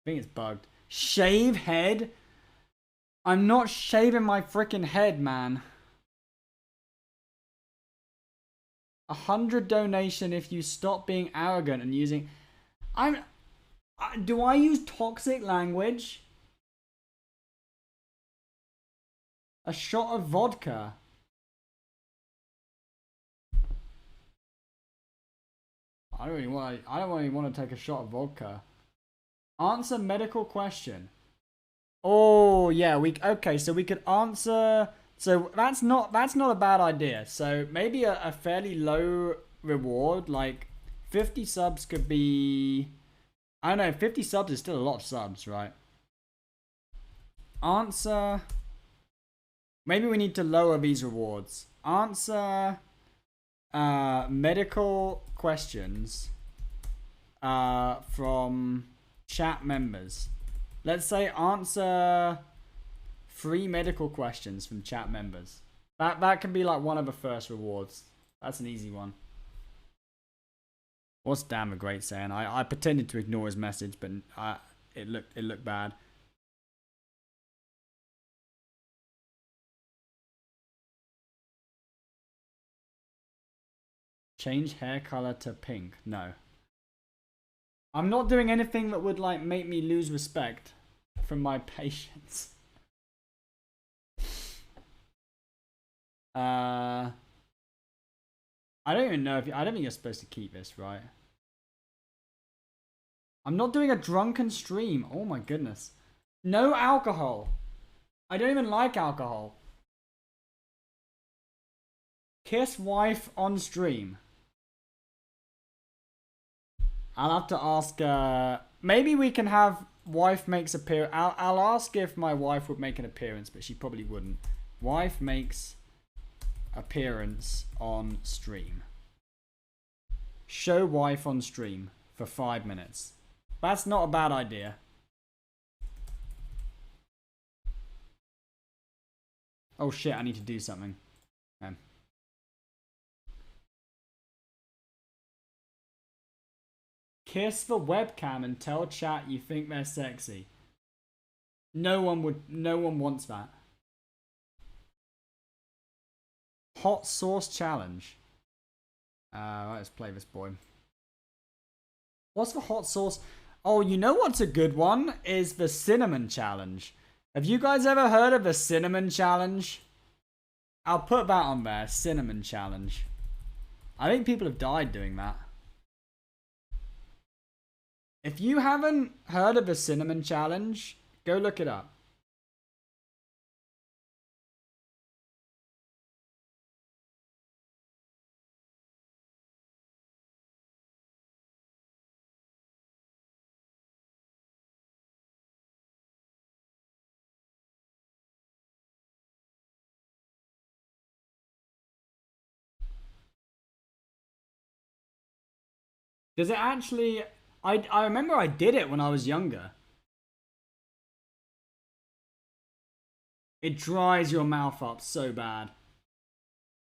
think it's bugged. Shave head? I'm not shaving my freaking head, man. 100 donation if you stop being arrogant and using... Do I use toxic language? A shot of vodka. I don't really want to take a shot of vodka. Answer medical question. Oh yeah, okay, so we could answer. So that's not a bad idea. So maybe a fairly low reward, like 50 subs could be. I don't know. 50 subs is still a lot of subs, right? Answer. Maybe we need to lower these rewards. Answer medical questions from chat members. Let's say answer 3 medical questions from chat members. That can be like one of the first rewards. That's an easy one. What's Dan the Great saying? I pretended to ignore his message, but it looked bad. Change hair color to pink. No. I'm not doing anything that would like make me lose respect from my patients. I don't even know if I don't think you're supposed to keep this, right? I'm not doing a drunken stream. Oh my goodness. No alcohol. I don't even like alcohol. Kiss wife on stream. I'll have to ask, maybe we can have wife makes appear. I'll ask if my wife would make an appearance, but she probably wouldn't. Wife makes appearance on stream. show wife on stream for 5 minutes. That's not a bad idea. Oh shit, I need to do something. Okay. Kiss the webcam and tell chat you think they're sexy. No one wants that. Hot sauce challenge. Let's play this boy. What's the hot sauce? Oh, you know what's a good one? Is the cinnamon challenge. Have you guys ever heard of the cinnamon challenge? I'll put that on there. Cinnamon challenge. I think people have died doing that. If you haven't heard of the cinnamon challenge, go look it up. Does it actually... I remember I did it when I was younger. It dries your mouth up so bad.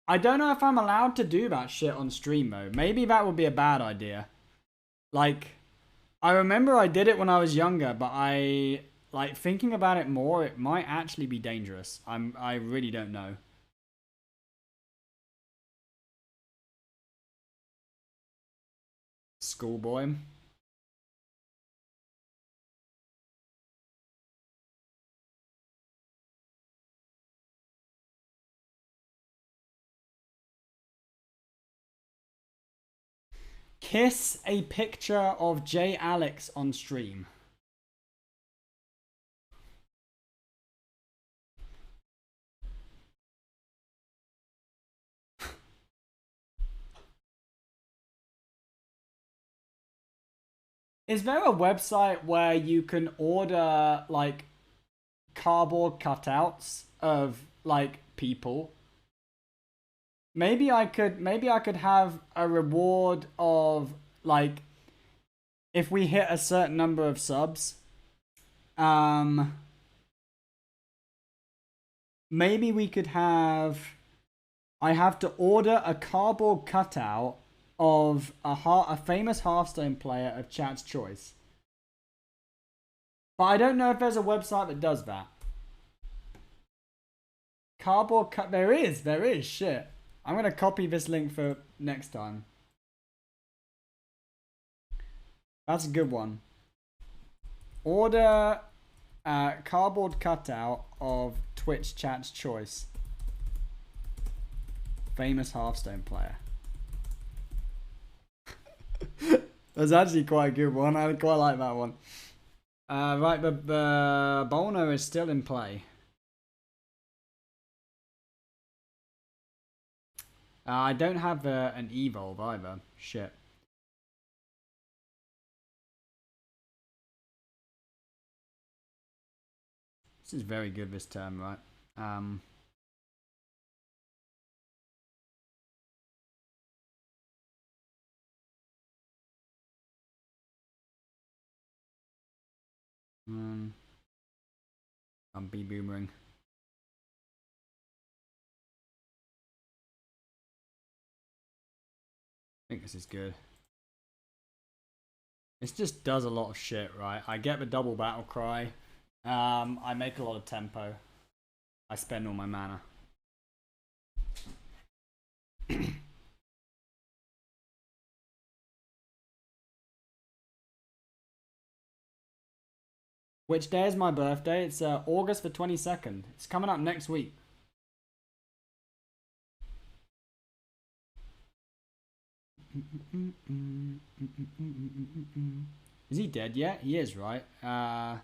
I don't know if I'm allowed to do that shit on stream though. Maybe that would be a bad idea. Like, I remember I did it when I was younger, but like, thinking about it more, it might actually be dangerous. I really don't know. Schoolboy. Kiss a picture of J Alex on stream. Is there a website where you can order like cardboard cutouts of like people? Maybe I could have a reward of like if we hit a certain number of subs. Maybe we could have... I have to order a cardboard cutout of a famous Hearthstone player of chat's choice. But I don't know if there's a website that does that. Cardboard cut... There is, shit. I'm going to copy this link for next time. That's a good one. Order a cardboard cutout of Twitch chat's choice. Famous Hearthstone player. That's actually quite a good one. I quite like that one. Right, the Bono is still in play. I don't have an evolve either. Shit. This is very good this turn, right? I'm B-boomering. I think this is good. This just does a lot of shit, right? I get the double battle cry. I make a lot of tempo. I spend all my mana. Which day is my birthday? It's August the 22nd. It's coming up next week. Is he dead yet? He is, right? Yeah,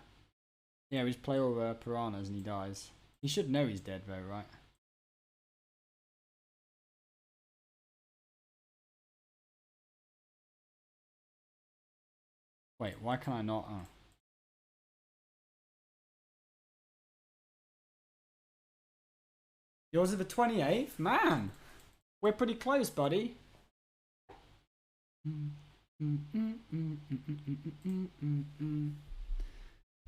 we just play all the piranhas and he dies. He should know he's dead though, right? Wait, why can I not? Oh. Yours is the 28th? Man! We're pretty close, buddy.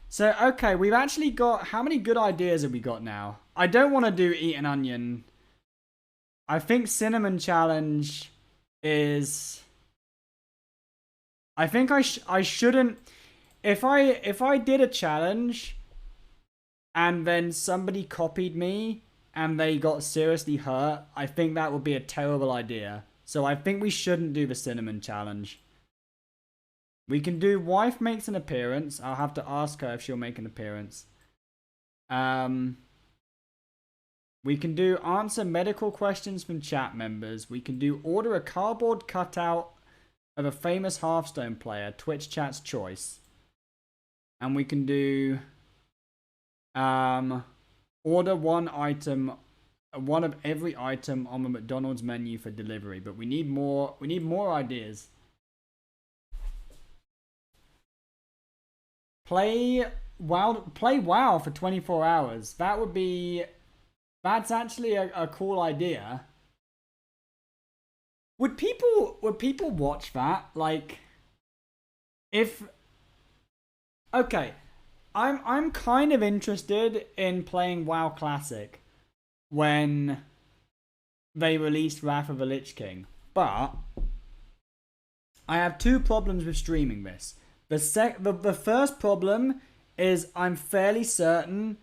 So, okay, we've actually got... How many good ideas have we got now? I don't want to do eat an onion. I think cinnamon challenge is... I think I shouldn't... If I did a challenge and then somebody copied me and they got seriously hurt, I think that would be a terrible idea. So I think we shouldn't do the cinnamon challenge. We can do wife makes an appearance. I'll have to ask her if she'll make an appearance. We can do answer medical questions from chat members. We can do order a cardboard cutout of a famous Hearthstone player, Twitch chat's choice. And we can do order one item, one of every item on the McDonald's menu for delivery. But we need more ideas. Play WoW for 24 hours. That's actually a cool idea. Would people watch that? Like, if... Okay, I'm kind of interested in playing WoW Classic when they released Wrath of the Lich King, but I have two problems with streaming this. The first problem is I'm fairly certain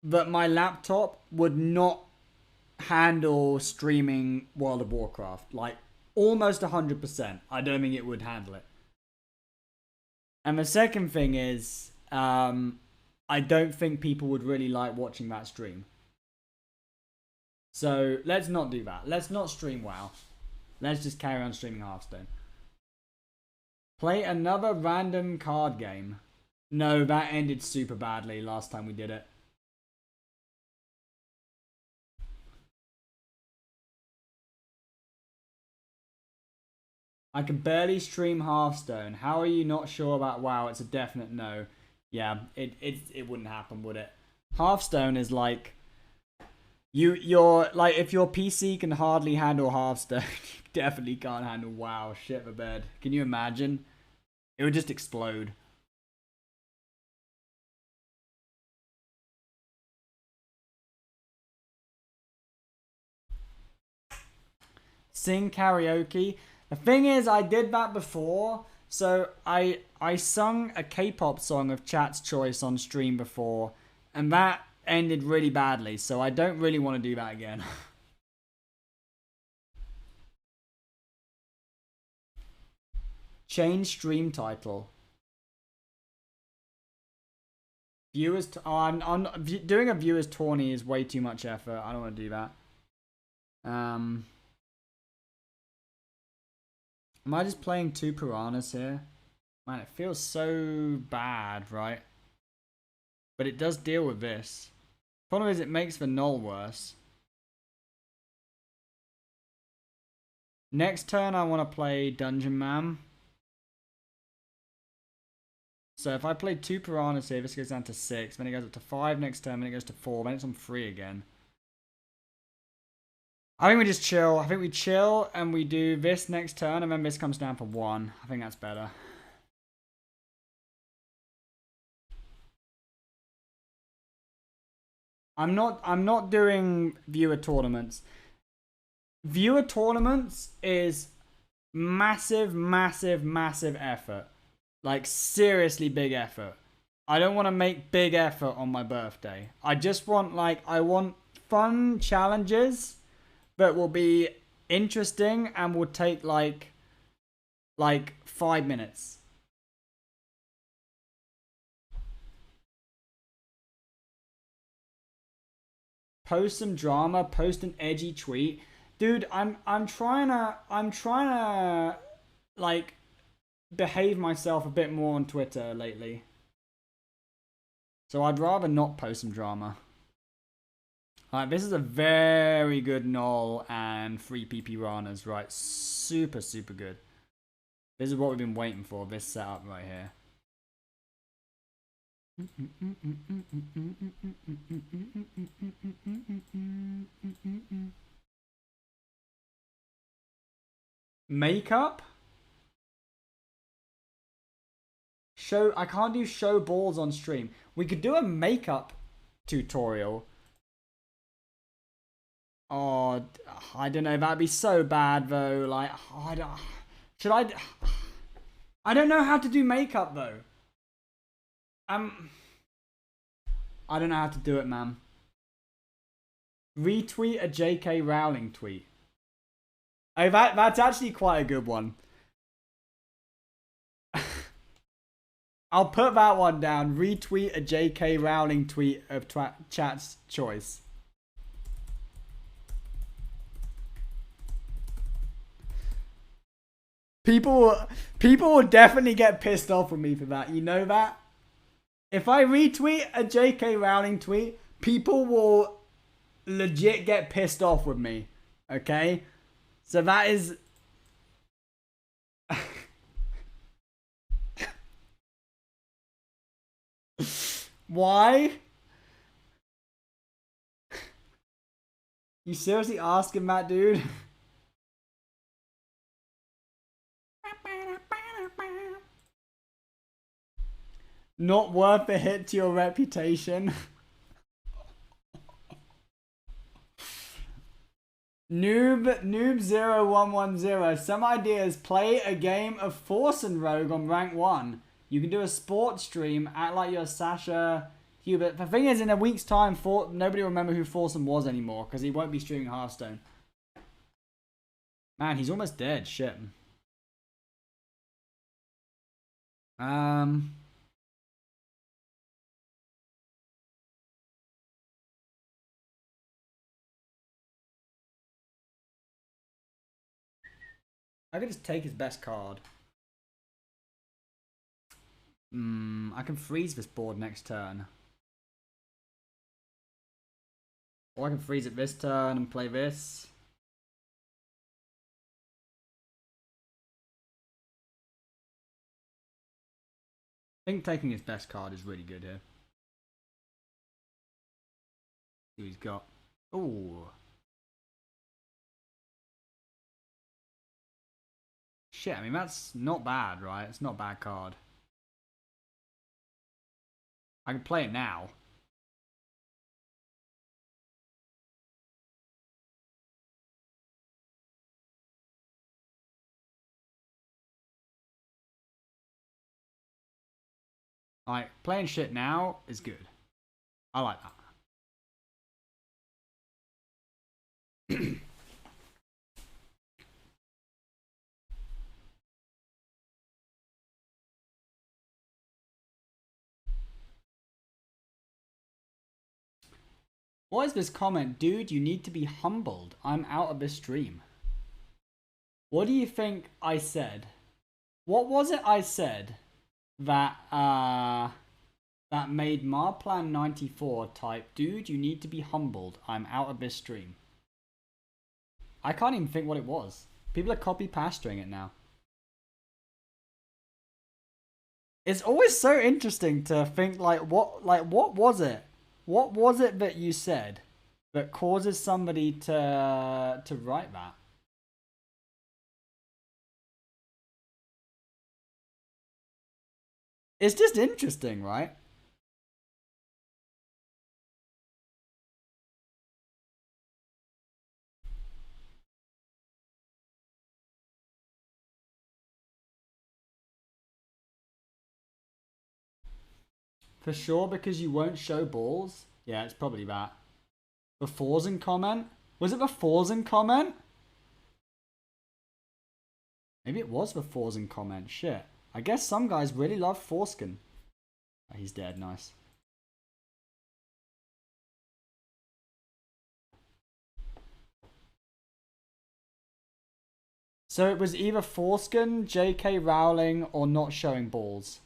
that my laptop would not handle streaming World of Warcraft. Like, almost 100%. I don't think it would handle it. And the second thing is, I don't think people would really like watching that stream. So, let's not do that. Let's not stream WoW. Let's just carry on streaming Hearthstone. Play another random card game. No, that ended super badly last time we did it. I can barely stream Hearthstone. How are you not sure about WoW? It's a definite no. Yeah, it wouldn't happen, would it? Hearthstone is like... You're like, if your PC can hardly handle Hearthstone, you definitely can't handle WoW. Shit the bed. Can you imagine? It would just explode. Sing karaoke. The thing is, I did that before. So I sung a K-pop song of chat's choice on stream before, and that ended really badly. So I don't really want to do that again. Change stream title. Viewers. I'm doing a viewers tourney is way too much effort. I don't want to do that. Am I just playing two piranhas here? Man, it feels so bad, right? But it does deal with this. Problem is, it makes the Gnoll worse. Next turn, I want to play Dungeon Man. So if I play two piranhas here, this goes down to 6. Then it goes up to 5 next turn. Then it goes to 4. Then it's on 3 again. I think we just chill. I think we chill and we do this next turn, and then this comes down for 1. I think that's better. I'm not doing viewer tournaments. Viewer tournaments is massive, massive, massive effort. Like, seriously big effort. I don't want to make big effort on my birthday. I just want, like, I want fun challenges that will be interesting and will take, like 5 minutes. Post some drama, post an edgy tweet. Dude, I'm trying to like behave myself a bit more on Twitter lately. So I'd rather not post some drama. Alright, this is a very good Gnoll and 3 PP Ranas, right? Super, super good. This is what we've been waiting for, this setup right here. Makeup? I can't do show balls on stream. We could do a makeup tutorial. Oh, I don't know. That'd be so bad though. Like, oh, I don't know how to do makeup though. I don't know how to do it, man. Retweet a J.K. Rowling tweet. Oh, that's actually quite a good one. I'll put that one down. Retweet a J.K. Rowling tweet of chat's choice. People will definitely get pissed off with me for that. You know that? If I retweet a J.K. Rowling tweet, people will legit get pissed off with me. Okay? So that is... Why? You seriously asking that, dude? Not worth a hit to your reputation. Noob0110. Some ideas. Play a game of Force and Rogue on rank 1. You can do a sports stream, act like you're Sasha Hubert. The thing is, in a week's time, nobody will remember who Forsen was anymore, because he won't be streaming Hearthstone. Man, he's almost dead. Shit. I could just take his best card. I can freeze this board next turn. Or I can freeze it this turn and play this. I think taking his best card is really good here. See what he's got. Ooh. Shit, I mean, that's not bad, right? It's not a bad card. I can play it now. Like, playing shit now is good. I like that. What is this comment? Dude, you need to be humbled. I'm out of this stream. What do you think I said? What was it I said that that made Marplan94 type, dude, you need to be humbled. I'm out of this stream. I can't even think what it was. People are copy pasting it now. It's always so interesting to think what was it? What was it that you said that causes somebody to write that? It's just interesting, right? For sure, because you won't show balls? Yeah, it's probably that. The Forsen comment? Was it the Forsen comment? Maybe it was the Forsen comment. Shit. I guess some guys really love foreskin. Oh, he's dead. Nice. So it was either foreskin, J.K. Rowling, or not showing balls.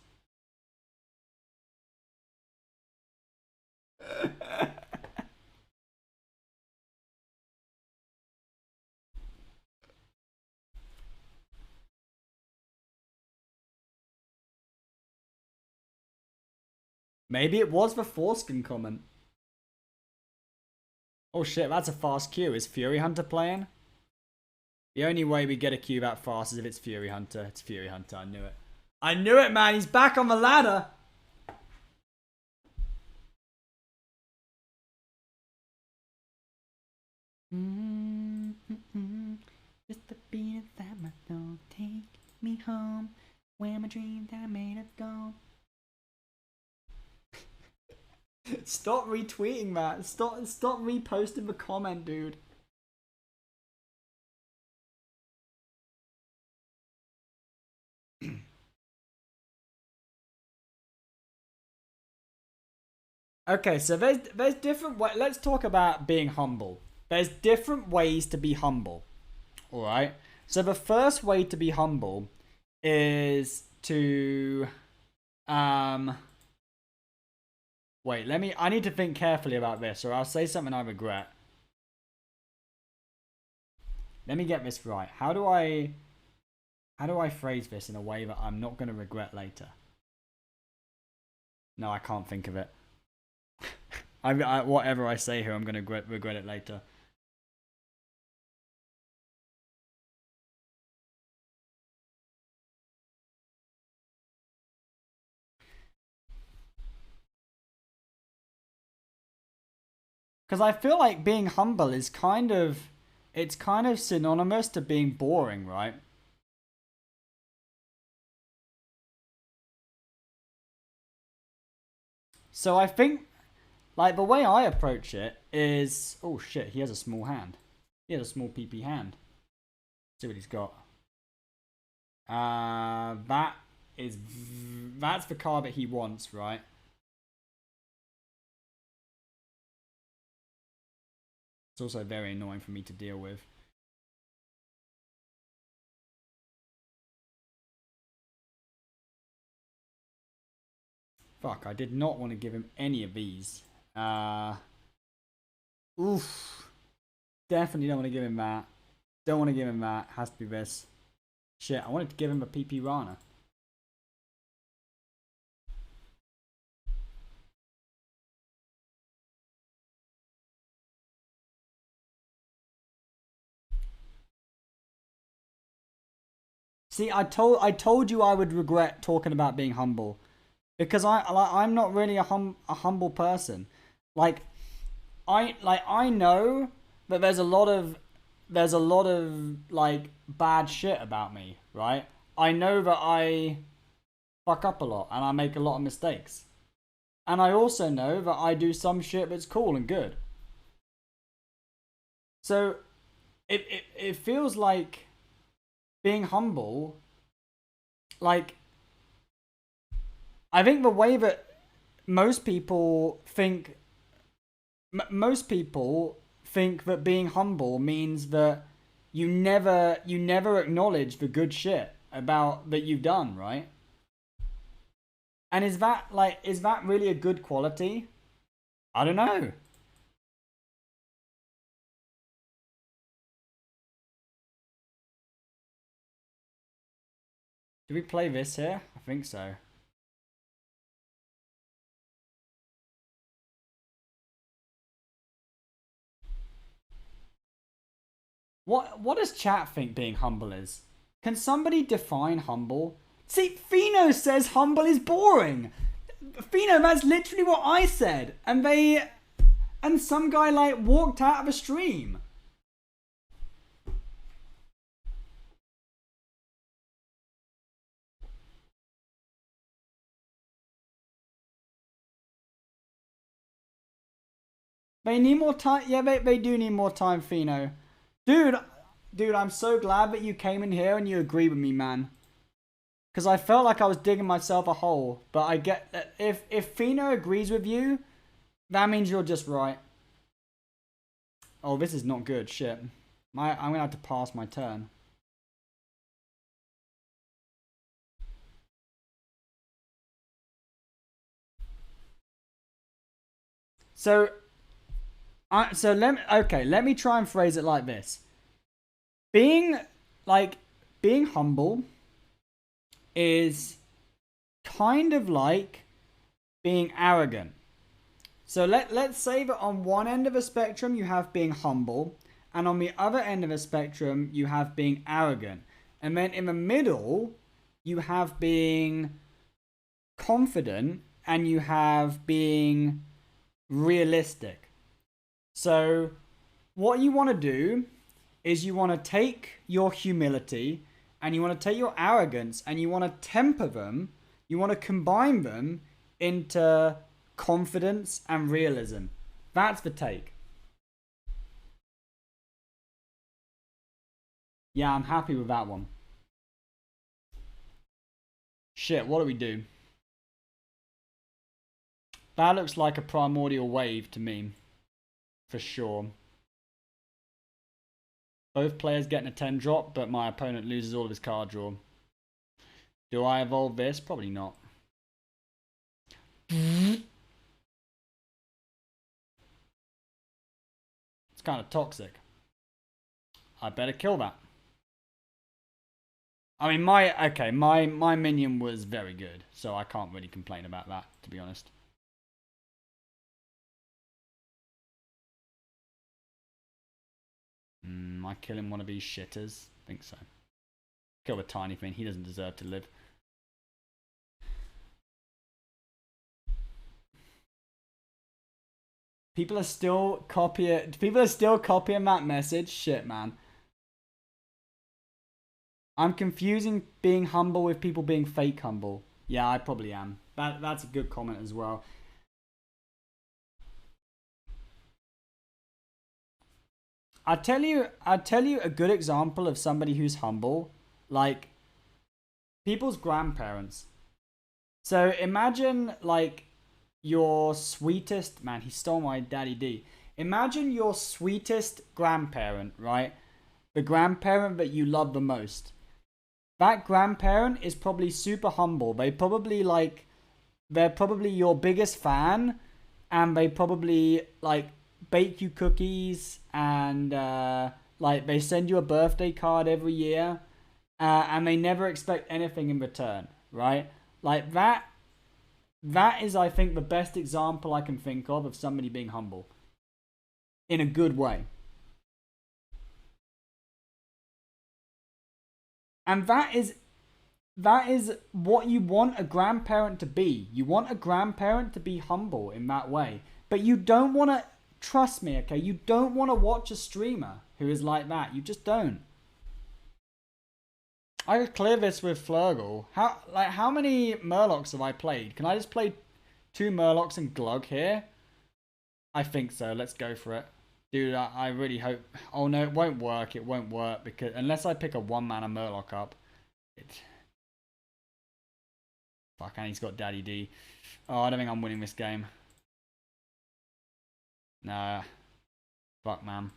Maybe it was the foreskin comment. Oh shit, that's a fast queue. Is Fury Hunter playing? The only way we get a queue that fast is if it's Fury Hunter. It's Fury Hunter, I knew it. I knew it, man. He's back on the ladder. Just the beat of that my soul. Take me home where my dreams are made of gold. Stop retweeting that. Stop reposting the comment, dude. Okay, so there's different ways. Let's talk about being humble. There's different ways to be humble. All right. So the first way to be humble is to wait, I need to think carefully about this, or I'll say something I regret. Let me get this right. How do I phrase this in a way that I'm not going to regret later? No, I can't think of it. Whatever I say here, I'm going to regret it later. Because I feel like being humble is it's kind of synonymous to being boring, right? So I think, like, the way I approach it is... Oh, shit, he has a small hand. He has a small PP hand. Let's see what he's got. That's the card that he wants, right? It's also very annoying for me to deal with. Fuck, I did not want to give him any of these. Oof. Definitely don't want to give him that. Don't want to give him that. Has to be this. Shit, I wanted to give him a PP Rana. See, I told you I would regret talking about being humble. Because I'm not really a humble person. Like I know that there's a lot of like bad shit about me, right? I know that I fuck up a lot and I make a lot of mistakes. And I also know that I do some shit that's cool and good. So it feels like being humble, like, I think the way that most people think that being humble means that you never acknowledge the good shit about that you've done, right? And is that really a good quality? I don't know. Do we play this here? I think so. What does chat think being humble is? Can somebody define humble? See, Fino says humble is boring. Fino, that's literally what I said. And some guy like walked out of a stream. They need more time. Yeah, they do need more time, Fino. Dude, I'm so glad that you came in here and you agree with me, man. Because I felt like I was digging myself a hole. But I get that if Fino agrees with you, that means you're just right. Oh, this is not good. Shit. I'm going to have to pass my turn. So let me try and phrase it like this. Being humble is kind of like being arrogant. So let's say that on one end of a spectrum you have being humble, and on the other end of a spectrum you have being arrogant. And then in the middle you have being confident, and you have being realistic. So what you want to do is you want to take your humility and you want to take your arrogance and you want to temper them. You want to combine them into confidence and realism. That's the take. Yeah, I'm happy with that one. Shit, what do we do? That looks like a primordial wave to me. For sure. Both players getting a 10 drop, but my opponent loses all of his card draw. Do I evolve this? Probably not. It's kind of toxic. I better kill that. I mean, my minion was very good, so I can't really complain about that, to be honest. I kill him one of these shitters? I think so. Kill the tiny thing. He doesn't deserve to live. People are still copying that message. Shit, man. I'm confusing being humble with people being fake humble. Yeah, I probably am. That's a good comment as well. I'll tell you a good example of somebody who's humble, like people's grandparents. So imagine like your sweetest, man, he stole my daddy D. Imagine your sweetest grandparent, right? The grandparent that you love the most. That grandparent is probably super humble. They're probably your biggest fan, and they probably like bake you cookies, and like they send you a birthday card every year, and they never expect anything in return, right? Like that is, I think, the best example I can think of somebody being humble in a good way. And that is what you want a grandparent to be. You want a grandparent to be humble in that way. But you don't want to, trust me, okay? You don't want to watch a streamer who is like that. You just don't. I could clear this with Flurgle. How many Murlocs have I played? Can I just play 2 Murlocs and Glug here? I think so. Let's go for it. Dude, I really hope... Oh, no, it won't work. It won't work because unless I pick a 1-mana Murloc up. Fuck, and he's got Daddy D. Oh, I don't think I'm winning this game. Nah. Fuck, man.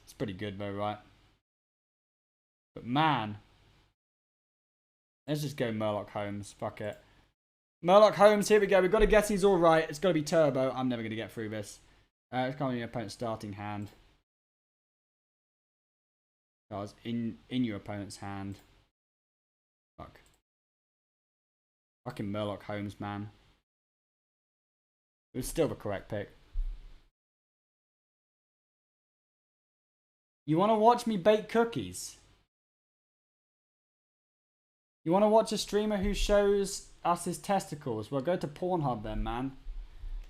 It's pretty good, though, right? But, man. Let's just go Murloc Holmes. Fuck it. Murloc Holmes, here we go. We've got to guess he's alright. It's got to be Turbo. I'm never going to get through this. It's going to be your opponent's starting hand. That was in your opponent's hand. Fuck. Fucking Murloc Holmes, man. It was still the correct pick. You want to watch me bake cookies? You want to watch a streamer who shows us his testicles? Well, go to Pornhub then, man.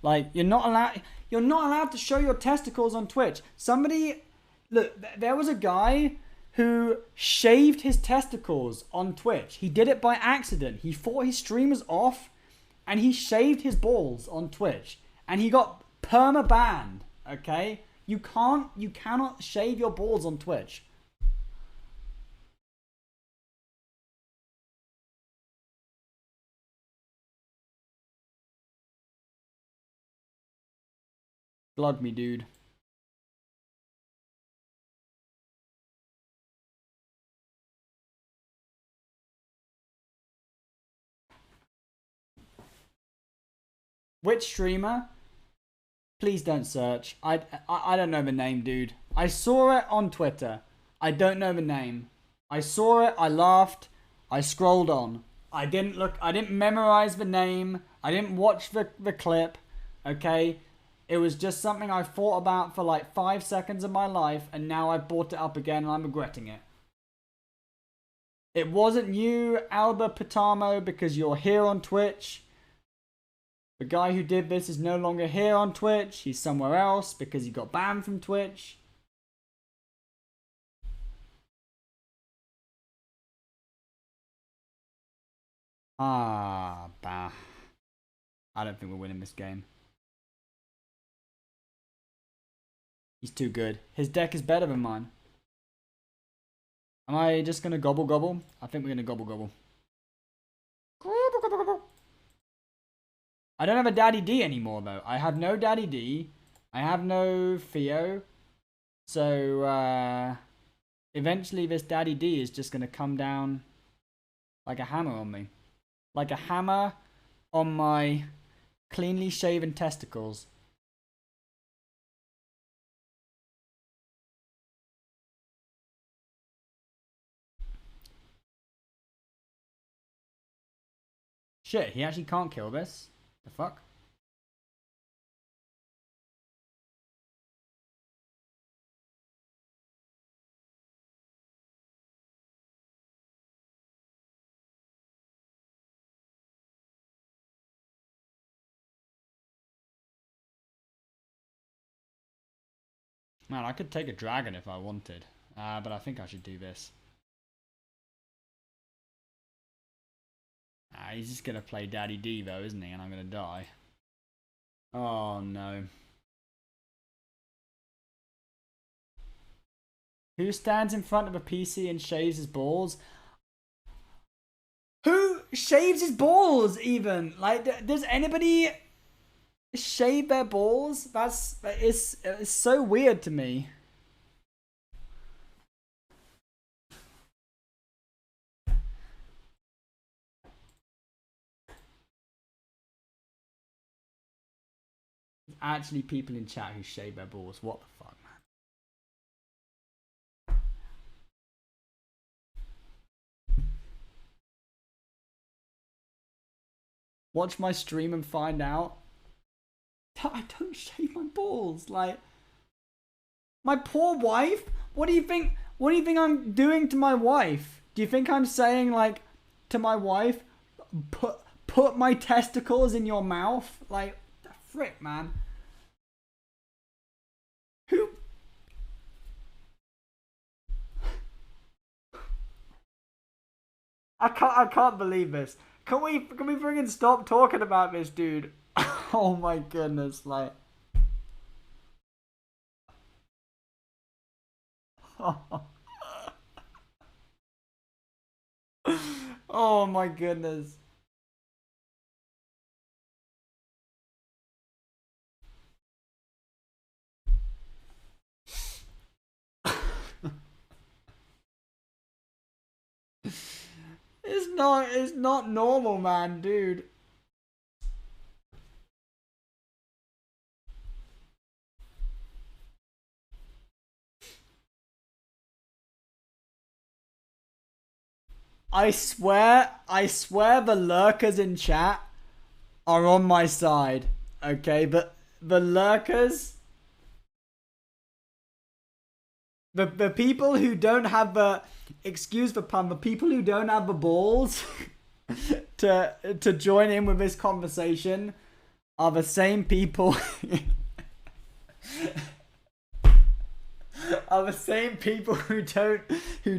Like, you're not allowed to show your testicles on Twitch. Somebody, look, there was a guy who shaved his testicles on Twitch. He did it by accident. He fought his streamers off, and he shaved his balls on Twitch, and he got perma-banned. Okay, you cannot shave your balls on Twitch. Glug me, dude. Which streamer? Please don't search. I don't know the name, dude. I saw it on Twitter. I don't know the name. I saw it, I laughed, I scrolled on. I didn't memorize the name. I didn't watch the clip. Okay? It was just something I thought about for like 5 seconds of my life, and now I've brought it up again and I'm regretting it. It wasn't you, Alba Patamo, because you're here on Twitch. The guy who did this is no longer here on Twitch. He's somewhere else because he got banned from Twitch. Ah, bah. I don't think we're winning this game. He's too good. His deck is better than mine. Am I just gonna gobble gobble? I think we're gonna gobble gobble. Gobble gobble gobble. I don't have a Daddy D anymore though. I have no Daddy D. I have no Theo. So eventually this Daddy D is just gonna come down like a hammer on me. Like a hammer on my cleanly shaven testicles. Shit, he actually can't kill this. The fuck? Man, I could take a dragon if I wanted. But I think I should do this. He's just gonna play Daddy D though, isn't he? And I'm gonna die. Oh no. Who stands in front of a PC and shaves his balls? Who shaves his balls even? Like, does anybody shave their balls? It's so weird to me. Actually people in chat who shave their balls. What the fuck, man? Watch my stream and find out. I don't shave my balls. Like, my poor wife? What do you think I'm doing to my wife? Do you think I'm saying like to my wife, put my testicles in your mouth? Like, the frick, man. Who? I can't believe this. Can we friggin' stop talking about this, dude? Oh my goodness, like. Oh my goodness. It's not normal, man, dude. I swear the lurkers in chat are on my side. Okay, but the lurkers, the people who don't have the, excuse the pun, the people who don't have the balls to join in with this conversation are the same people are the same people who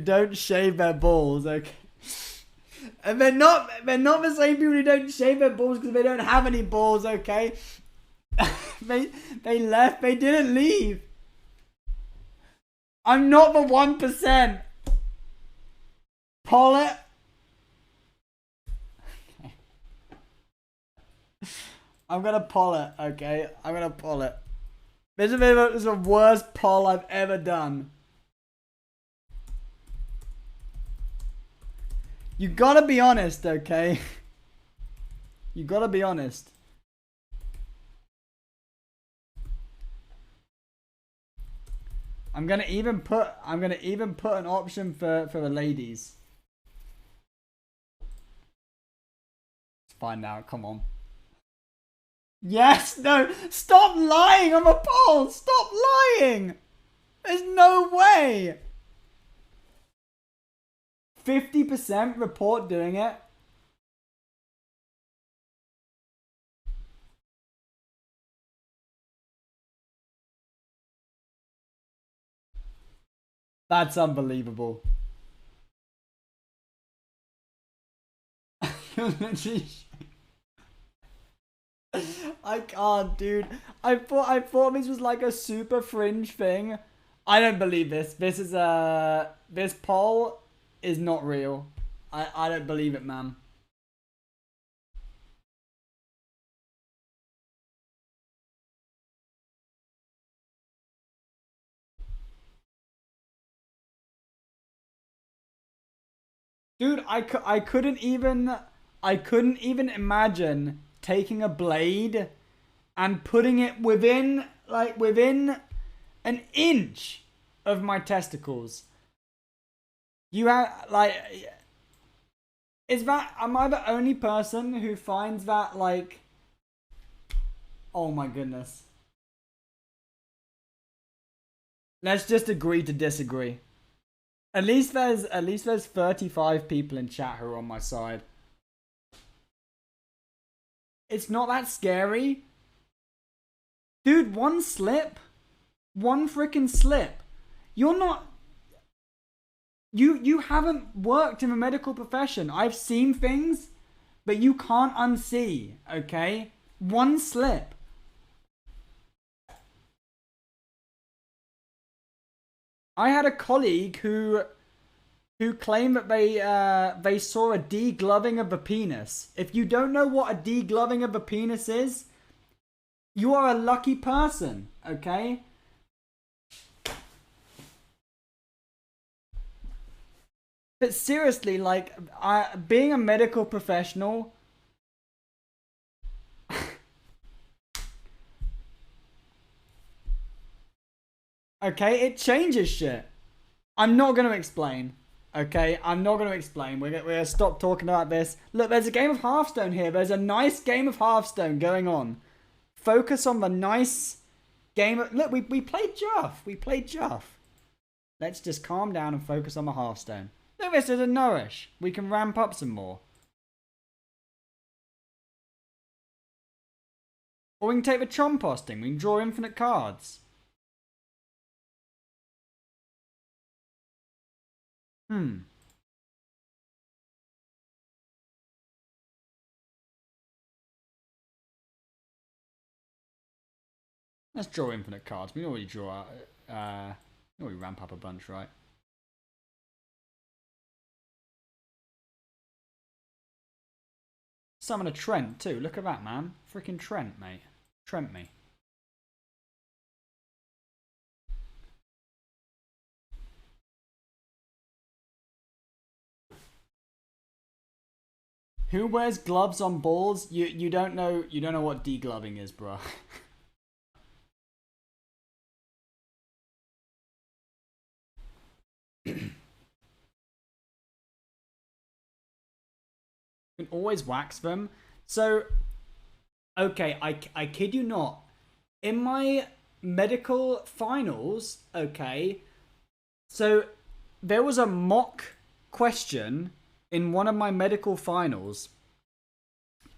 don't shave their balls, okay? And they're not the same people who don't shave their balls because they don't have any balls, okay? They left, they didn't leave. I'm not the 1%. Pull it. I'm gonna pull it, okay? I'm gonna pull it. This is the worst poll I've ever done. You gotta be honest, okay? You gotta be honest. I'm gonna even put an option for the ladies. Let's find out, come on. Yes, no, stop lying, I'm appalled, stop lying! There's no way! 50% report doing it? That's unbelievable. I can't, dude. I thought this was like a super fringe thing. I don't believe this. This poll is not real. I don't believe it, man. Dude, I couldn't even imagine taking a blade and putting it within an inch of my testicles. You have like, am I the only person who finds that like, oh my goodness. Let's just agree to disagree. At least there's 35 people in chat who are on my side. It's not that scary. Dude, one slip. One freaking slip. You're not... You haven't worked in the medical profession. I've seen things, but you can't unsee, okay? One slip. I had a colleague who claimed that they saw a degloving of the penis. If you don't know what a degloving of the penis is, you are a lucky person, okay? But seriously, like, being a medical professional... okay, it changes shit. I'm not going to explain. Okay, I'm not going to explain. We're going to stop talking about this. Look, there's a game of Hearthstone here. There's a nice game of Hearthstone going on. Focus on the nice game of... Look, we played Juff. We played Juff. Let's just calm down and focus on the Hearthstone. Look, this is a nourish. We can ramp up some more. Or we can take the Chomp posting. We can draw infinite cards. Let's draw infinite cards. We already draw out... we already ramp up a bunch, right? Summon a Trent, too. Look at that, man. Freaking Trent, mate. Trent me. Who wears gloves on balls? You don't know what degloving is, bro. You can always wax them. So, okay, I kid you not. In my medical finals, okay, so there was a mock question in one of my medical finals.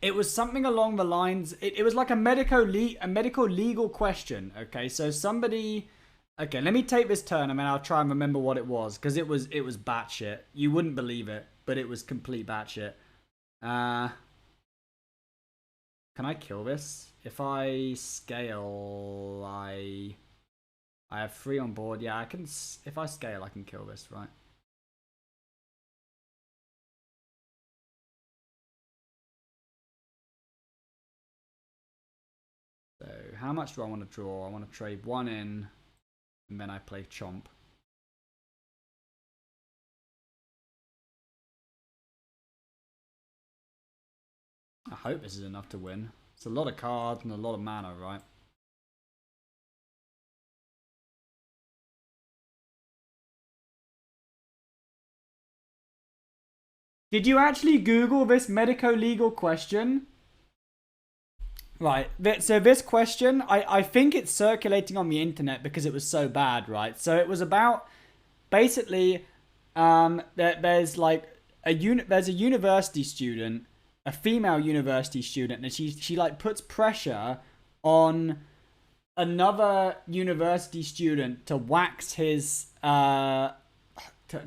It was something along the lines... It was like a medical legal question, okay? So somebody... Okay, let me take this turn and then I'll try and remember what it was. Because it was batshit. You wouldn't believe it, but it was complete batshit. Can I kill this? If I scale, I have 3 on board. Yeah, I can... If I scale, I can kill this, right? So, how much do I want to draw? I want to trade 1 in, and then I play Chomp. I hope this is enough to win. It's a lot of cards and a lot of mana, right? Did you actually Google this medico-legal question? Right. So this question, I think it's circulating on the internet because it was so bad, right? So it was about basically, there's like there's a university student, a female university student, and she like puts pressure on another university student to wax his to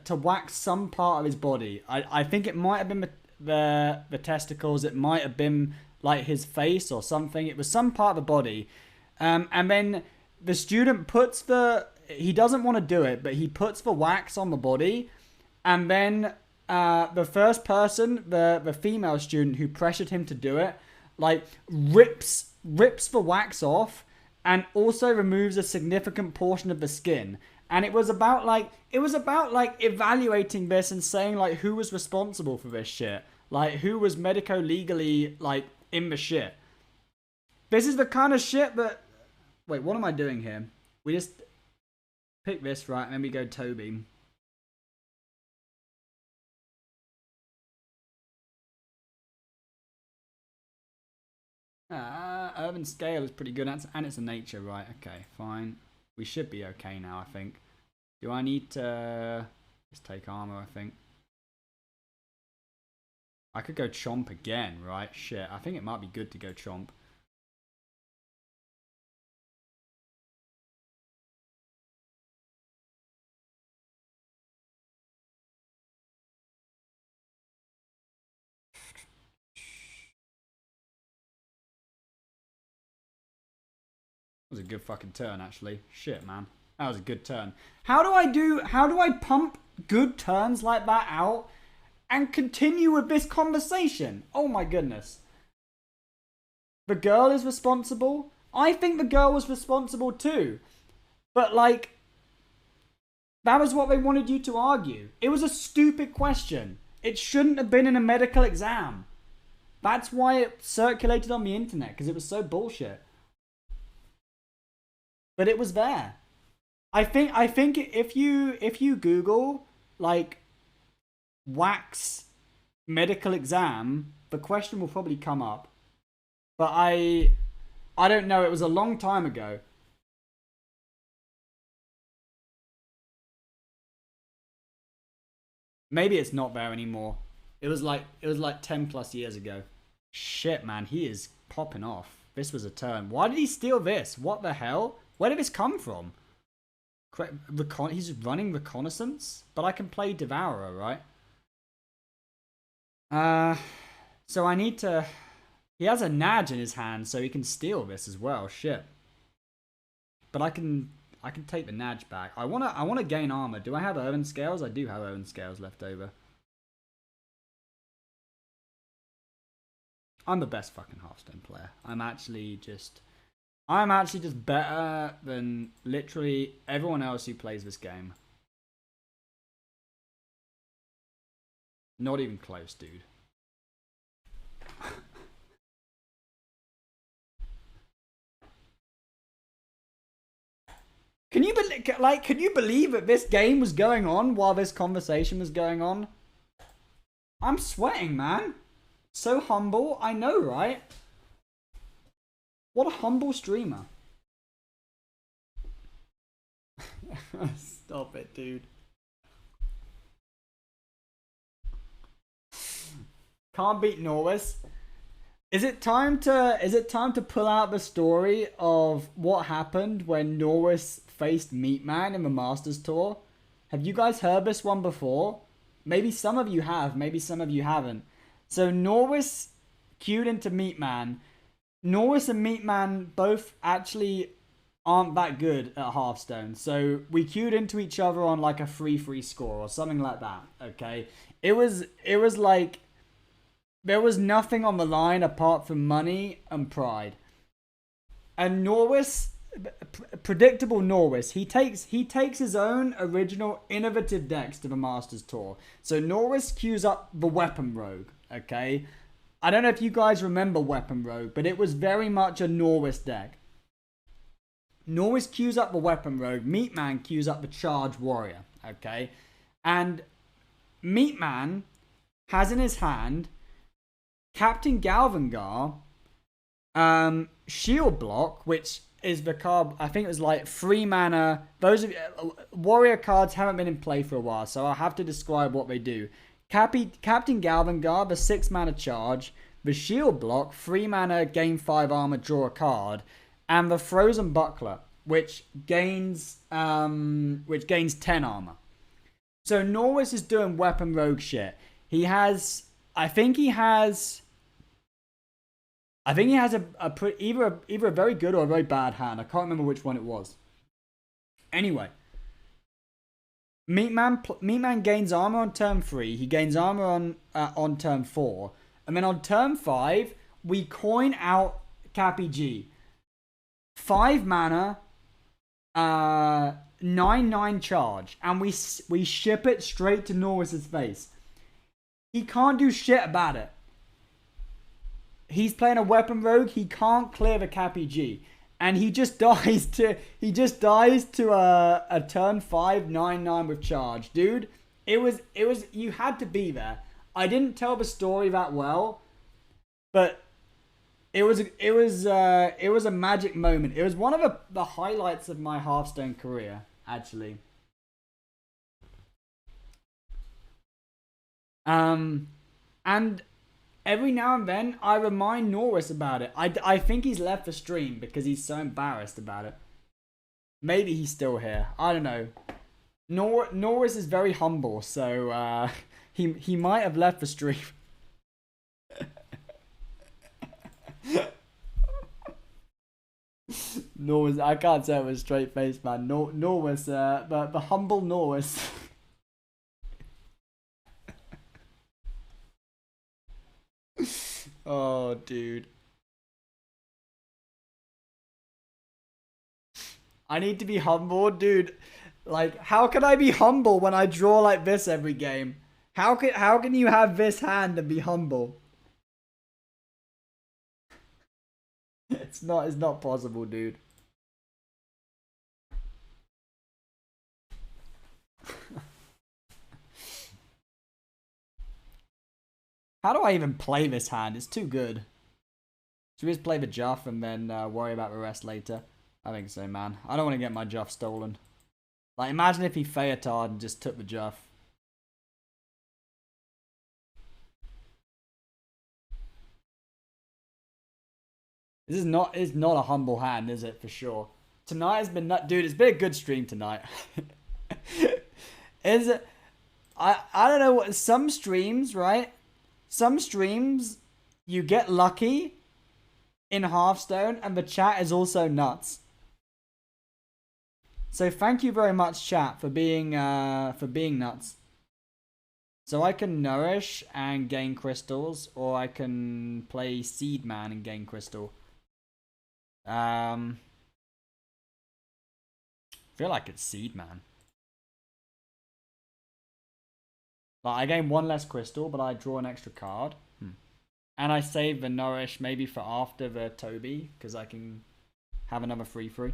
wax some part of his body. I think it might have been the testicles. It might have been like his face or something. It was some part of the body. And then the student puts he doesn't want to do it, but he puts the wax on the body. And then the first person, the female student who pressured him to do it, like rips the wax off and also removes a significant portion of the skin. And it was about like evaluating this and saying like who was responsible for this shit. Like who was medico-legally like in the shit. This is the kind of shit that... Wait, what am I doing here? We just pick this, right, and then we go Toby. Urban scale is pretty good, and it's a nature, right? Okay, fine. We should be okay now, I think. Do I need to... Just take armor, I think. I could go Chomp again, right? Shit, I think it might be good to go Chomp. That was a good fucking turn, actually. Shit, man. That was a good turn. How do I pump good turns like that out and continue with this conversation? Oh my goodness. The girl is responsible? I think the girl was responsible too. But like, that was what they wanted you to argue. It was a stupid question. It shouldn't have been in a medical exam. That's why it circulated on the internet, because it was so bullshit. But it was there. I think if you Google like wax medical exam, the question will probably come up. But I don't know, it was a long time ago. Maybe it's not there anymore. It was like 10 plus years ago. Shit, man, he is popping off. This was a turn. Why did he steal this? What the hell? Where did this come from? He's running reconnaissance? But I can play Devourer, right? So I need to... He has a Nudge in his hand, so he can steal this as well. Shit. But I can take the Nudge back. I wanna gain armor. Do I have Urban Scales? I do have Urban Scales left over. I'm the best fucking Hearthstone player. I'm actually just better than literally everyone else who plays this game. Not even close, dude. Can you believe that this game was going on while this conversation was going on? I'm sweating, man. So humble, I know, right? What a humble streamer. Stop it, dude. Can't beat Norwis. Is it time to pull out the story of what happened when Norwis faced Meatman in the Masters Tour? Have you guys heard this one before? Maybe some of you have, maybe some of you haven't. So Norwis queued into Meatman. Norwis and Meatman both actually aren't that good at Hearthstone. So we queued into each other on like a 3-3 score or something like that, okay? It was like there was nothing on the line apart from money and pride. And Norwis, predictable Norwis, he takes his own original innovative decks to the Masters Tour. So Norwis queues up the Weapon Rogue, okay? I don't know if you guys remember Weapon Rogue, but it was very much a Norwis deck. Norwis queues up the Weapon Rogue, Meatman queues up the Charge Warrior, okay? And Meatman has in his hand Captain Galvangar Shield block, which is the card, I think it was like 3 mana. Those of warrior cards haven't been in play for a while, so I'll have to describe what they do. Captain Galvangar, the 6 mana charge, the shield block, 3 mana, gain 5 armor, draw a card, and the Frozen Buckler, which gains 10 armor. So Norris is doing weapon rogue shit. He has, I think he has either a very good or a very bad hand. I can't remember which one it was. Anyway, Meatman gains armor on turn 3. He gains armor on turn 4, and then on turn 5 we coin out Cappy G. 5 mana, 9/9 charge, and we ship it straight to Norris's face. He can't do shit about it. He's playing a weapon rogue. He can't clear the Cappy G, and he just dies to a turn 5 9/9 with charge, dude. It was you had to be there. I didn't tell the story that well, but it was a magic moment. It was one of the highlights of my Hearthstone career, actually. And every now and then I remind Norris about it. I think he's left the stream because he's so embarrassed about it. Maybe he's still here. I don't know. Norris is very humble, so he might have left the stream. Norris, I can't say it with a straight face, man. Norris, the humble Norris. Oh, dude. I need to be humble, dude. Like, how can I be humble when I draw like this every game? How can you have this hand and be humble? It's not possible, dude. How do I even play this hand? It's too good. Should we just play the Juff and then worry about the rest later? I think so, man. I don't want to get my Juff stolen. Like, imagine if he Feotard and just took the Juff. This is not a humble hand, is it? For sure. Tonight has been dude. It's been a good stream tonight. Is it? I don't know what some streams, right? Some streams you get lucky in Hearthstone, and the chat is also nuts. So thank you very much, chat, for being nuts. So I can nourish and gain crystals, or I can play Seedman and gain crystal. I feel like it's Seedman. Like, I gain 1 less crystal, but I draw an extra card. And I save the nourish maybe for after the Toby, because I can have another 3/3.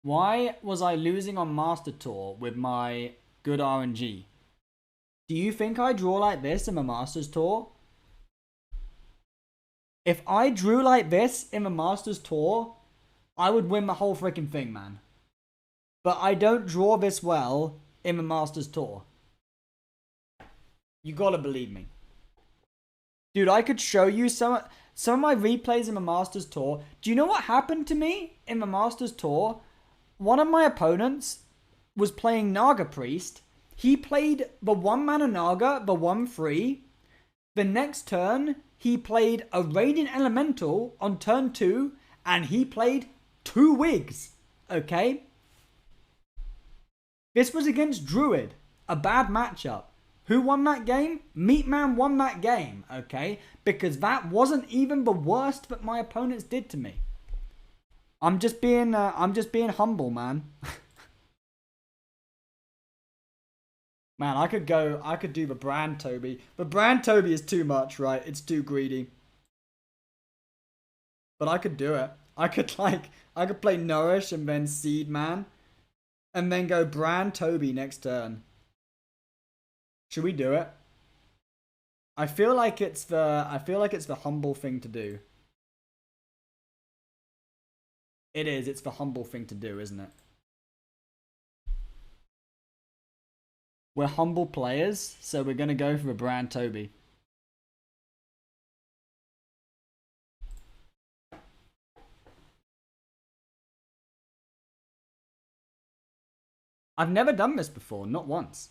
Why was I losing on Master Tour with my good RNG? Do you think I draw like this in the Masters Tour? If I drew like this in the Masters Tour, I would win the whole freaking thing, man. But I don't draw this well in the Masters Tour. You gotta believe me. Dude, I could show you some of my replays in the Masters Tour. Do you know what happened to me in the Masters Tour? One of my opponents was playing Naga Priest. He played the 1 mana Naga, the 1/3. The next turn, he played a Radiant Elemental on turn 2, and he played 2 Wigs. Okay? This was against Druid. A bad matchup. Who won that game? Meatman won that game, okay? Because that wasn't even the worst that my opponents did to me. I'm just being humble, man. Man, I could do the Brand Toby. The Brand Toby is too much, right? It's too greedy. But I could do it. I could play Nourish and then Seedman. And then go Brand Toby next turn. Should we do it? I feel like it's the humble thing to do. It is. It's the humble thing to do, isn't it? We're humble players, so we're gonna go for a brand Toby. I've never done this before, not once.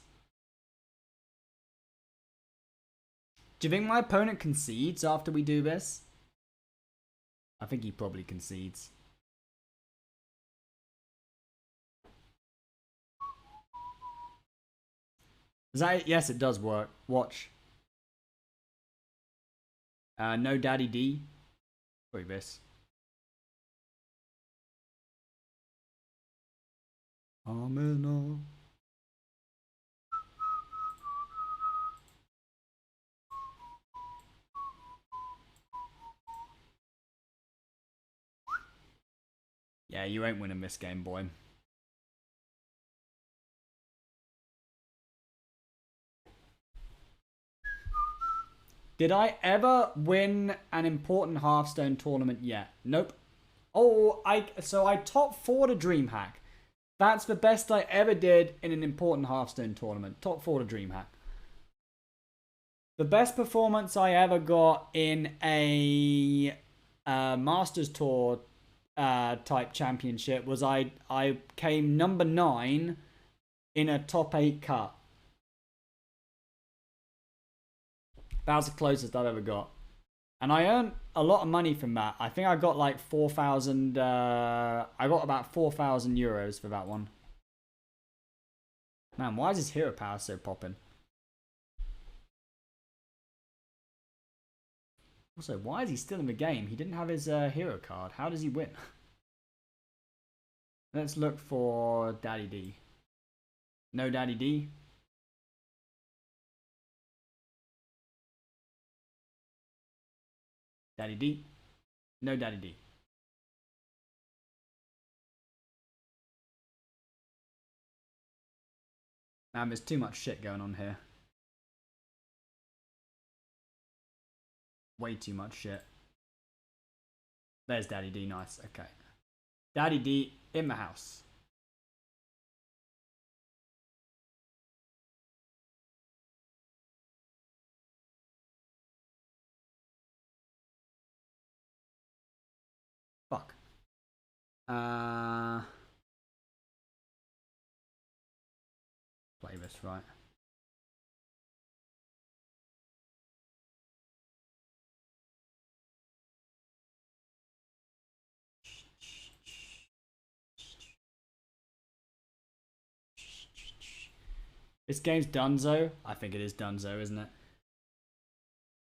Do you think my opponent concedes after we do this? I think he probably concedes. Is that it? Yes, it does work. Watch. No Daddy D. Wait, this. Amen. Yeah, you ain't winning this game, boy. Did I ever win an important Hearthstone tournament yet? Nope. Oh, I top 4 to DreamHack. That's the best I ever did in an important Hearthstone tournament. Top 4 to DreamHack. The best performance I ever got in a Masters Tour type championship was I came number 9 in a top 8 cut. That was the closest I've ever got. And I earned a lot of money from that. I think I got like 4,000... I got about 4,000 euros for that one. Man, why is his hero power so popping? Also, why is he still in the game? He didn't have his hero card. How does he win? Let's look for Daddy D. No Daddy D. Daddy D. No Daddy D. Man, there's too much shit going on here. Way too much shit. There's Daddy D. Nice. Okay. Daddy D in the house. Fuck. Play this right. This game's Dunzo. I think it is Dunzo, isn't it?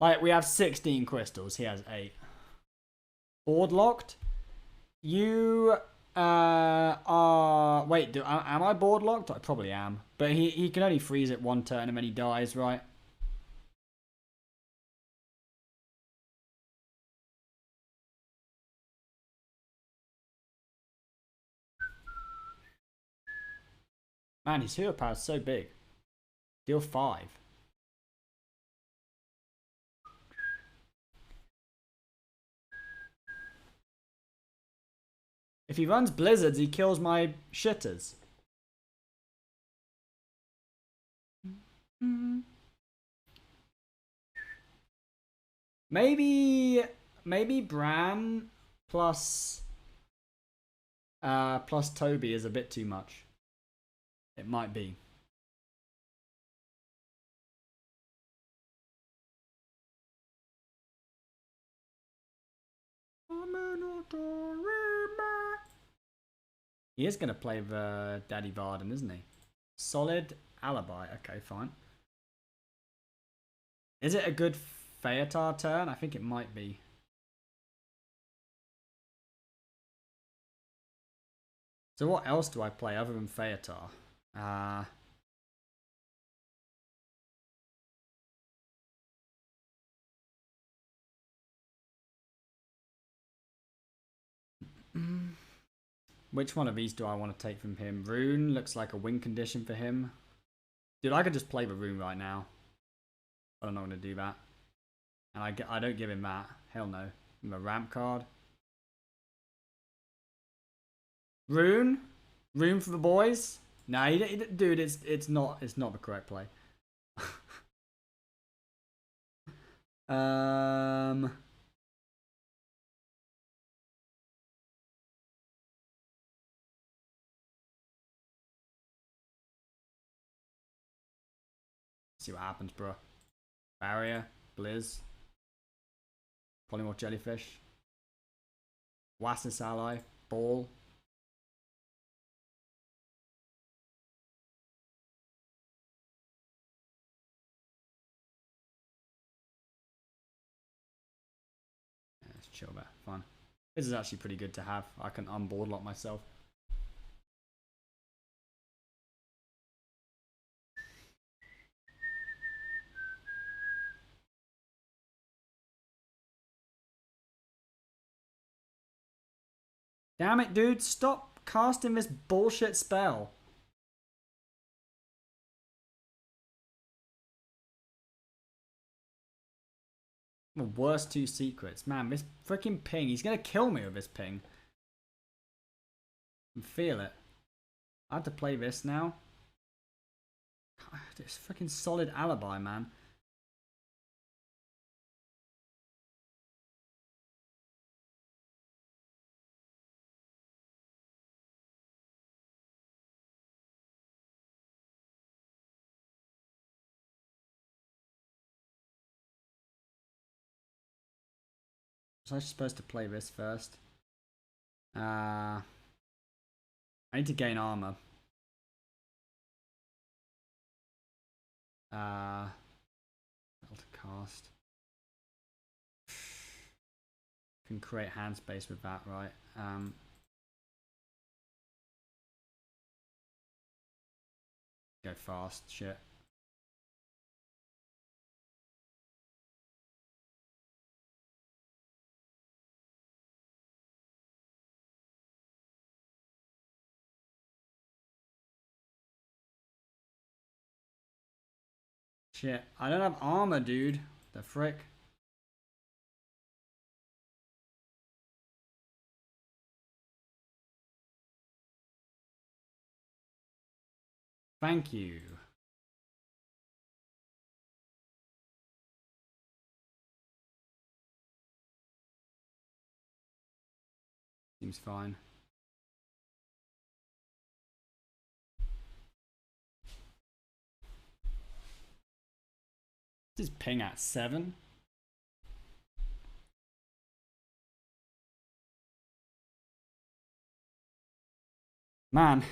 Like, we have 16 crystals. He has 8. Board locked? You are... Wait, am I board locked? I probably am. But he can only freeze it one turn and then he dies, right? Man, his hero power is so big. Deal 5. If he runs blizzards, he kills my shitters. Maybe Bran plus Toby is a bit too much. It might be. He is going to play the Daddy Varden, isn't he? Solid alibi. Okay, fine. Is it a good Feotar turn? I think it might be. So what else do I play other than Feotar? Which one of these do I want to take from him? Rune looks like a win condition for him. Dude, I could just play the Rune right now. But I'm not going to do that. And I don't give him that. Hell no. Give him a ramp card. Rune? Rune for the boys? Nah, dude, it's not the correct play. See what happens, bro. Barrier, Blizz, Polymorph Jellyfish, Wasis Ally, Ball. Yeah, let's chill there. Fun. This is actually pretty good to have. I can unboard lock myself. Damn it, dude. Stop casting this bullshit spell. The worst two secrets. Man, this freaking ping. He's going to kill me with this ping. I can feel it. I have to play this now. God, it's freaking solid alibi, man. Was I supposed to play this first? I need to gain armor. Able to cast. Can create hand space with that, right? Go fast, shit. Shit, I don't have armor, dude. The frick? Thank you. Seems fine. This is ping at 7. Man,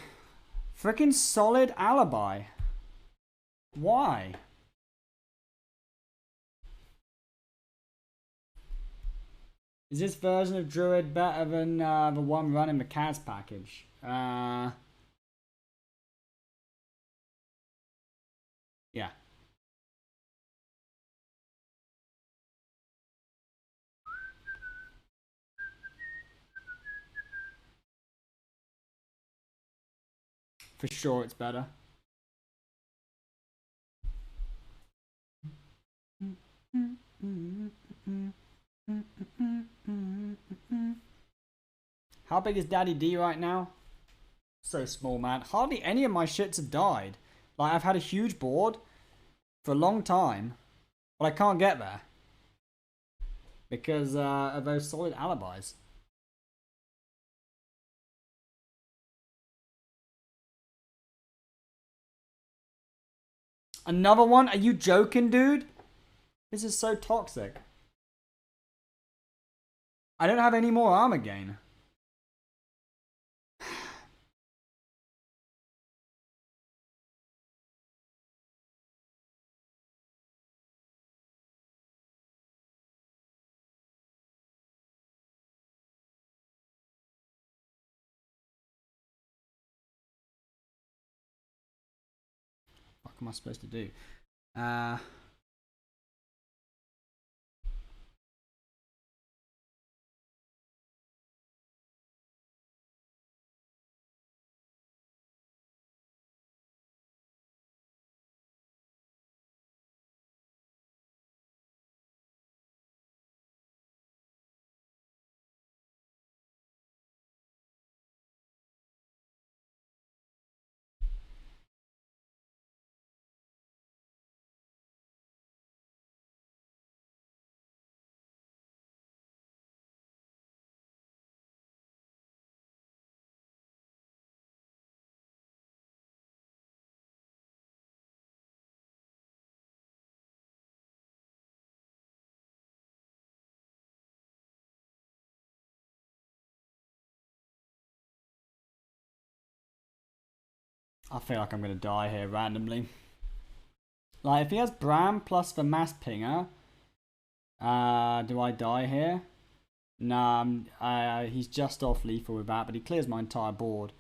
freaking solid alibi. Why? Is this version of Druid better than the one running the CAS package? Yeah. For sure it's better. How big is Daddy D right now? So small, man. Hardly any of my shits have died. Like, I've had a huge board for a long time, but I can't get there. Because of those solid alibis. Another one? Are you joking, dude? This is so toxic. I don't have any more armor gain. What am I supposed to do? I feel like I'm going to die here randomly. Like, if he has Bram plus the Mass Pinger, do I die here? Nah, he's just off lethal with that, but he clears my entire board.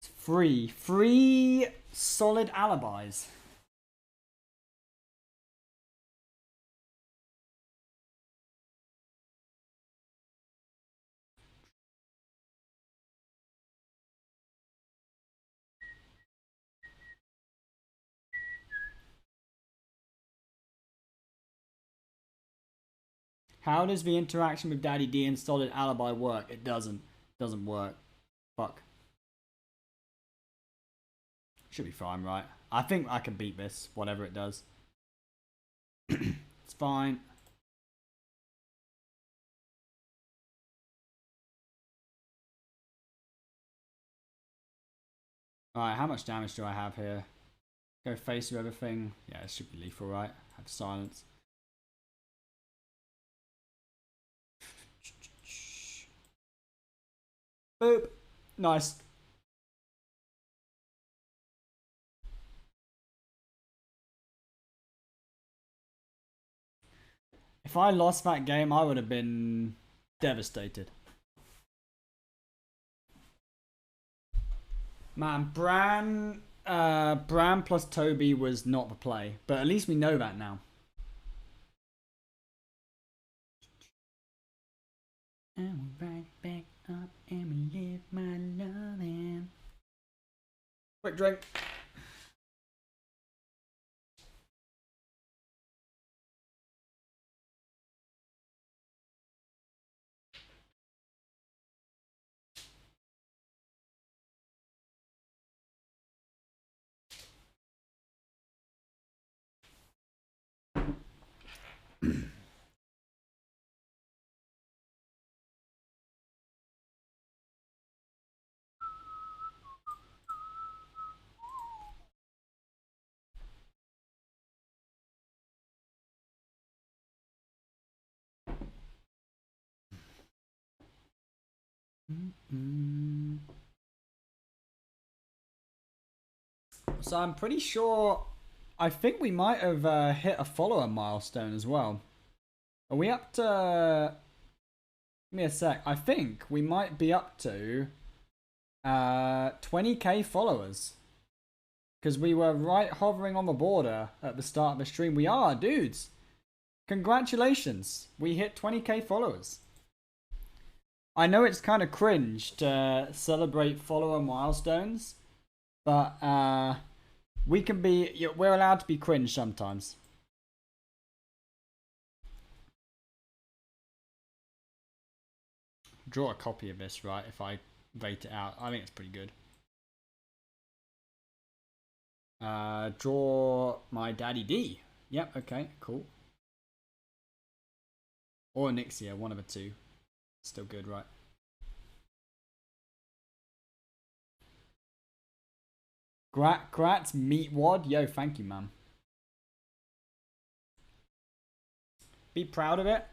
It's free solid alibis. How does the interaction with Daddy D and Solid Alibi work? It doesn't. Doesn't work. Fuck. Should be fine, right? I think I can beat this, whatever it does. It's fine. Alright, how much damage do I have here? Go face through everything. Yeah, it should be lethal, right? Have silence. Boop. Nice. If I lost that game, I would have been devastated. Man, Bran plus Toby was not the play, but at least we know that now. And we're right back up and we live my loving. Quick drink. So I'm pretty sure, I think we might have hit a follower milestone as well. Are we up to, give me a sec, I think we might be up to 20k followers. Because we were right hovering on the border at the start of the stream. We are, dudes. Congratulations. We hit 20k followers. I know it's kind of cringe to celebrate follower milestones, but we're allowed to be cringe sometimes. Draw a copy of this, right? If I rate it out, I think it's pretty good. Draw my Daddy D. Yep, okay, cool. Or Nixia, one of the two. Still good, right? Grats, meat wad. Yo, thank you, man. Be proud of it.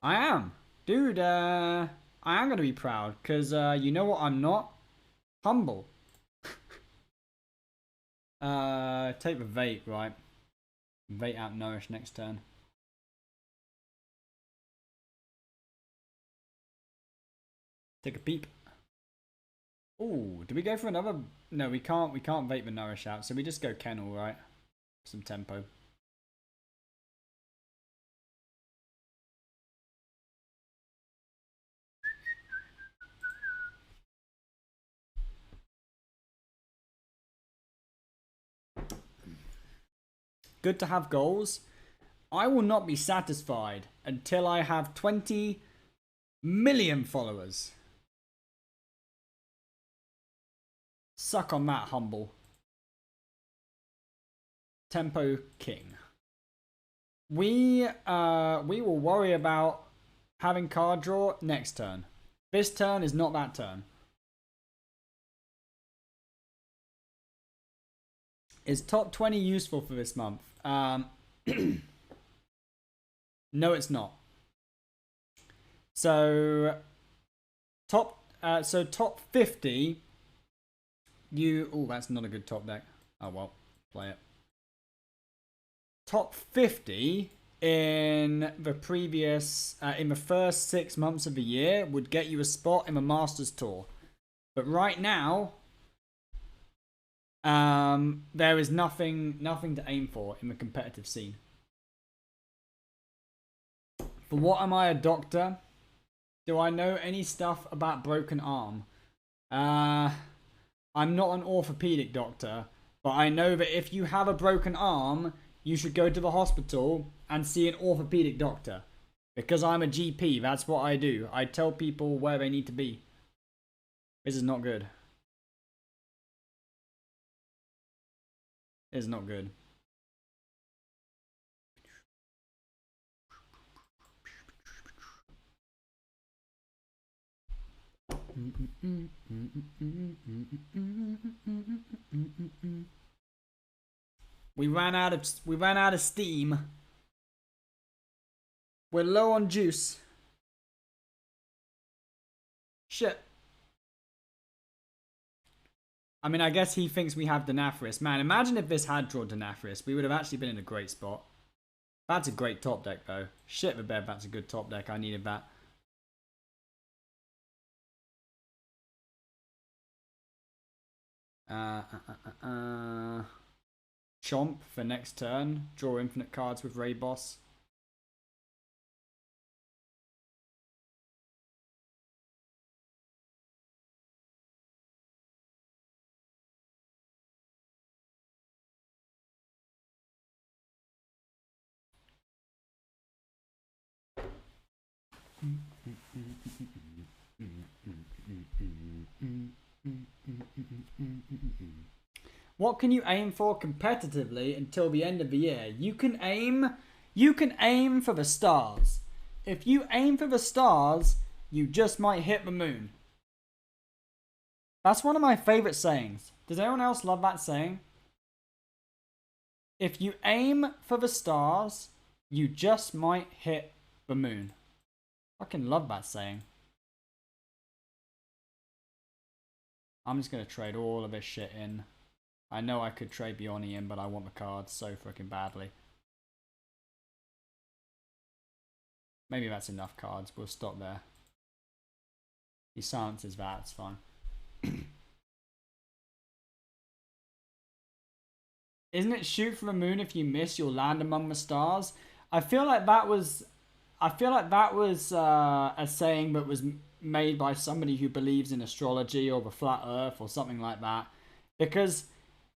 I am. Dude, I am going to be proud. Because you know what I'm not? Humble. Take the Vate, right? Vate out Nourish next turn. Take a peep. Ooh, do we go for another? No, we can't. We can't Vate the Nourish out, so we just go Kennel, right? Some tempo. Good to have goals. I will not be satisfied until I have 20 million followers. Suck on that, humble. Tempo king. We will worry about having card draw next turn. This turn is not that turn. Is top 20 useful for this month? No, it's not. So top 50. Oh, that's not a good top deck. Oh well, play it. Top 50 in the previous in the first 6 months of the year would get you a spot in the Masters Tour. But right now, there is nothing to aim for in the competitive scene. For what am I a doctor? Do I know any stuff about broken arm? I'm not an orthopedic doctor, but I know that if you have a broken arm, you should go to the hospital and see an orthopedic doctor. Because I'm a GP, that's what I do. I tell people where they need to be. This is not good. This is not good. We ran out of steam. We're low on juice. Shit. I mean, I guess he thinks we have Denathrius. Man, imagine if this had drawn Denathrius. We would have actually been in a great spot. That's a great top deck, though. Shit the bed, that's a good top deck. I needed that. Chomp for next turn. Draw infinite cards with Raid Boss. What can you aim for competitively until the end of the year? You can aim for the stars. If you aim for the stars, you just might hit the moon. That's one of my favorite sayings. Does anyone else love that saying? If you aim for the stars, you just might hit the moon. I fucking love that saying. I'm just going to trade all of this shit in. I know I could trade Bionny in, but I want the cards so freaking badly. Maybe that's enough cards. We'll stop there. He silences that. It's fine. Isn't it shoot for the moon? If you miss, you'll land among the stars. I feel like that was a saying that was made by somebody who believes in astrology or the flat earth or something like that. Because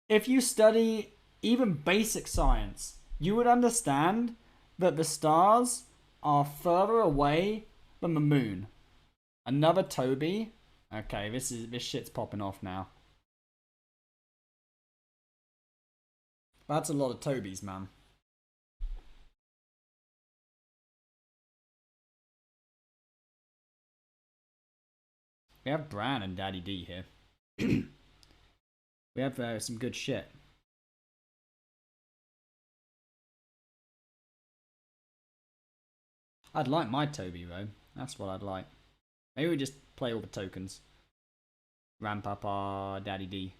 if you study even basic science, you would understand that the stars are further away than the moon. Another Toby. Okay, this shit's popping off now. That's a lot of Tobys, man. We have Bran and Daddy D here. We have some good shit. I'd like my Toby, though. That's what I'd like. Maybe we just play all the tokens. Ramp up our Daddy D.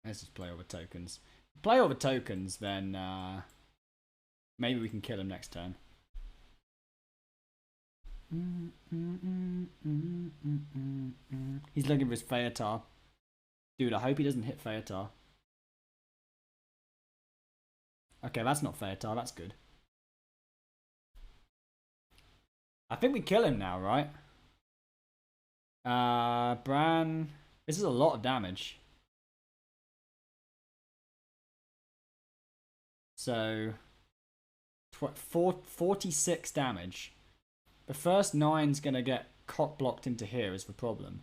Let's just play all the tokens. Play all the tokens, then maybe we can kill him next turn. He's looking for his Feotar. Dude, I hope he doesn't hit Feotar. Okay, that's not Feotar, that's good. I think we kill him now, right? Bran. This is a lot of damage. So 46 damage. The first 9's gonna get cock blocked into here is the problem.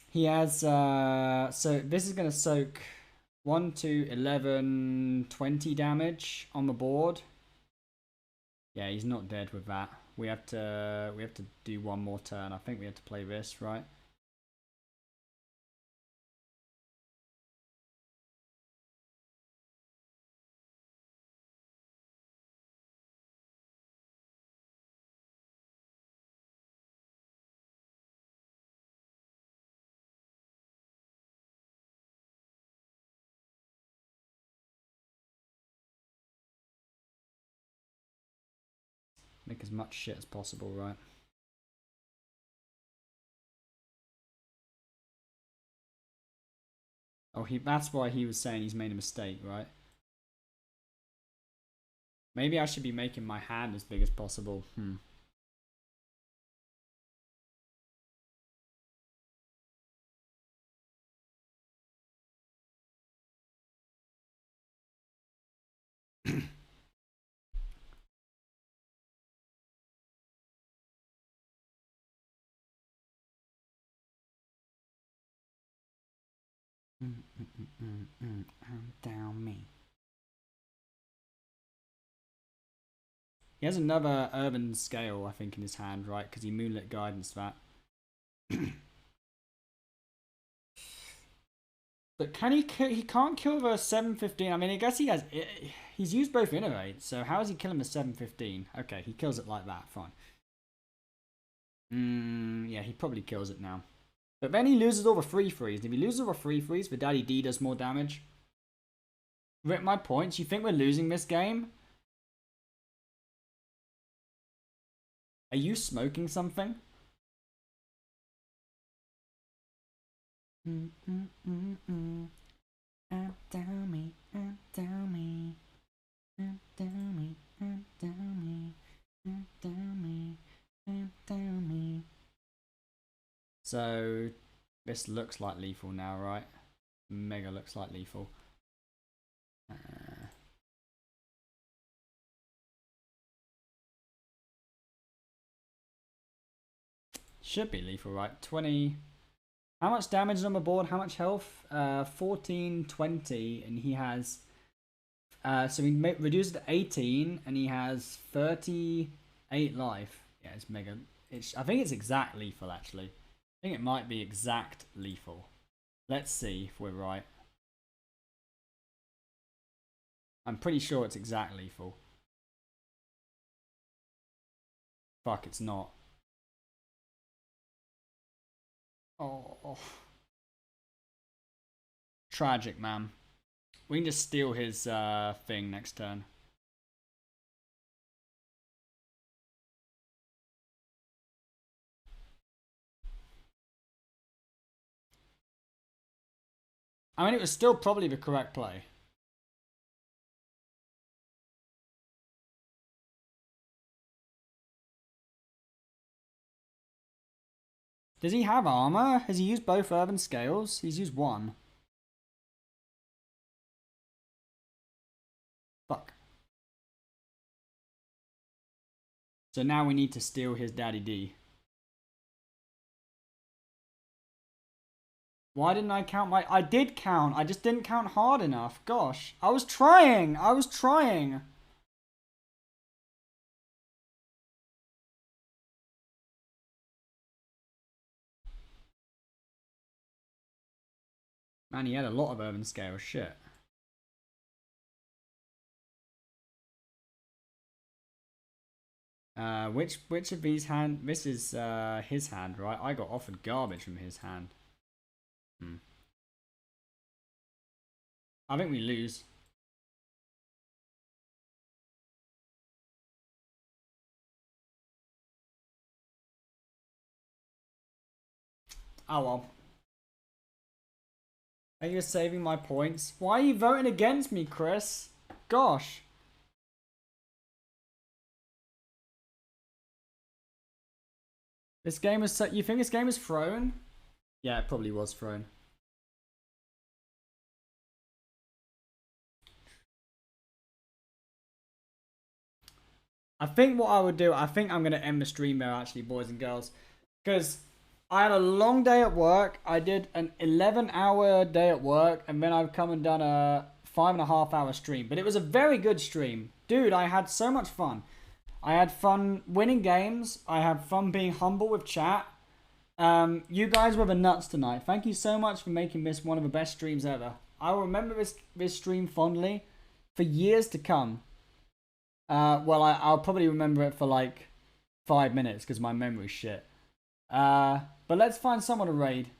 He has, so this is going to soak 1, 2, 11, 20 damage on the board. Yeah, he's not dead with that. We have to do one more turn. I think we have to play this, right? Make as much shit as possible, right? Oh, that's why he was saying he's made a mistake, right? Maybe I should be making my hand as big as possible. Down me. He has another urban scale, I think, in his hand, right? Because he moonlit guidance that. But can he can't kill the 715. I mean, I guess he has. He's used both Innervate, so how is he killing the 715? Okay, he kills it like that. Fine. Yeah, he probably kills it now. But then he loses all the free freeze. If he loses all the free freeze, the Daddy D does more damage. Rip my points. You think we're losing this game? Are you smoking something? Down me, down me, down me, down me, down me, down me. So this looks like lethal now, right? Mega looks like lethal. Should be lethal, right? 20. How much damage is on the board? How much health? 14, 20, and he has. So we reduced it to 18, and he has 38 life. Yeah, it's mega. I think it's exact lethal, actually. I think it might be exact lethal. Let's see if we're right. I'm pretty sure it's exact lethal. Fuck, it's not. Oh. Tragic, man. We can just steal his thing next turn. I mean, it was still probably the correct play. Does he have armor? Has he used both urban scales? He's used one. Fuck. So now we need to steal his Daddy D. Why didn't I count my... I did count. I just didn't count hard enough. Gosh. I was trying. I was trying. Man, he had a lot of urban scales. Shit. Which of these hand? This is his hand, right? I got offered garbage from his hand. I think we lose. Oh well. Are you saving my points? Why are you voting against me, Chris? Gosh. This game is so... You think this game is thrown? Yeah, it probably was thrown. I think what I would do, I think I'm going to end the stream there, actually, boys and girls. Because I had a long day at work. I did an 11-hour day at work. And then I've come and done a 5.5-hour stream. But it was a very good stream. Dude, I had so much fun. I had fun winning games. I had fun being humble with chat. You guys were the nuts tonight. Thank you so much for making this one of the best streams ever. I will remember this stream fondly for years to come. Well, I'll probably remember it for like 5 minutes because my memory's shit. But let's find someone to raid.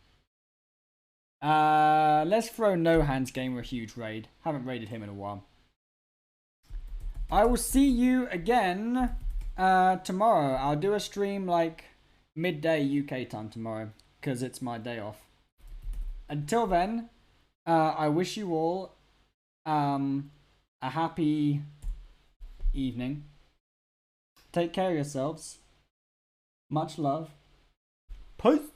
Let's throw No Hands Gamer a huge raid. Haven't raided him in a while. I will see you again tomorrow. I'll do a stream like midday UK time tomorrow because it's my day off. Until then, I wish you all a happy evening. Take care of yourselves. Much love. Peace.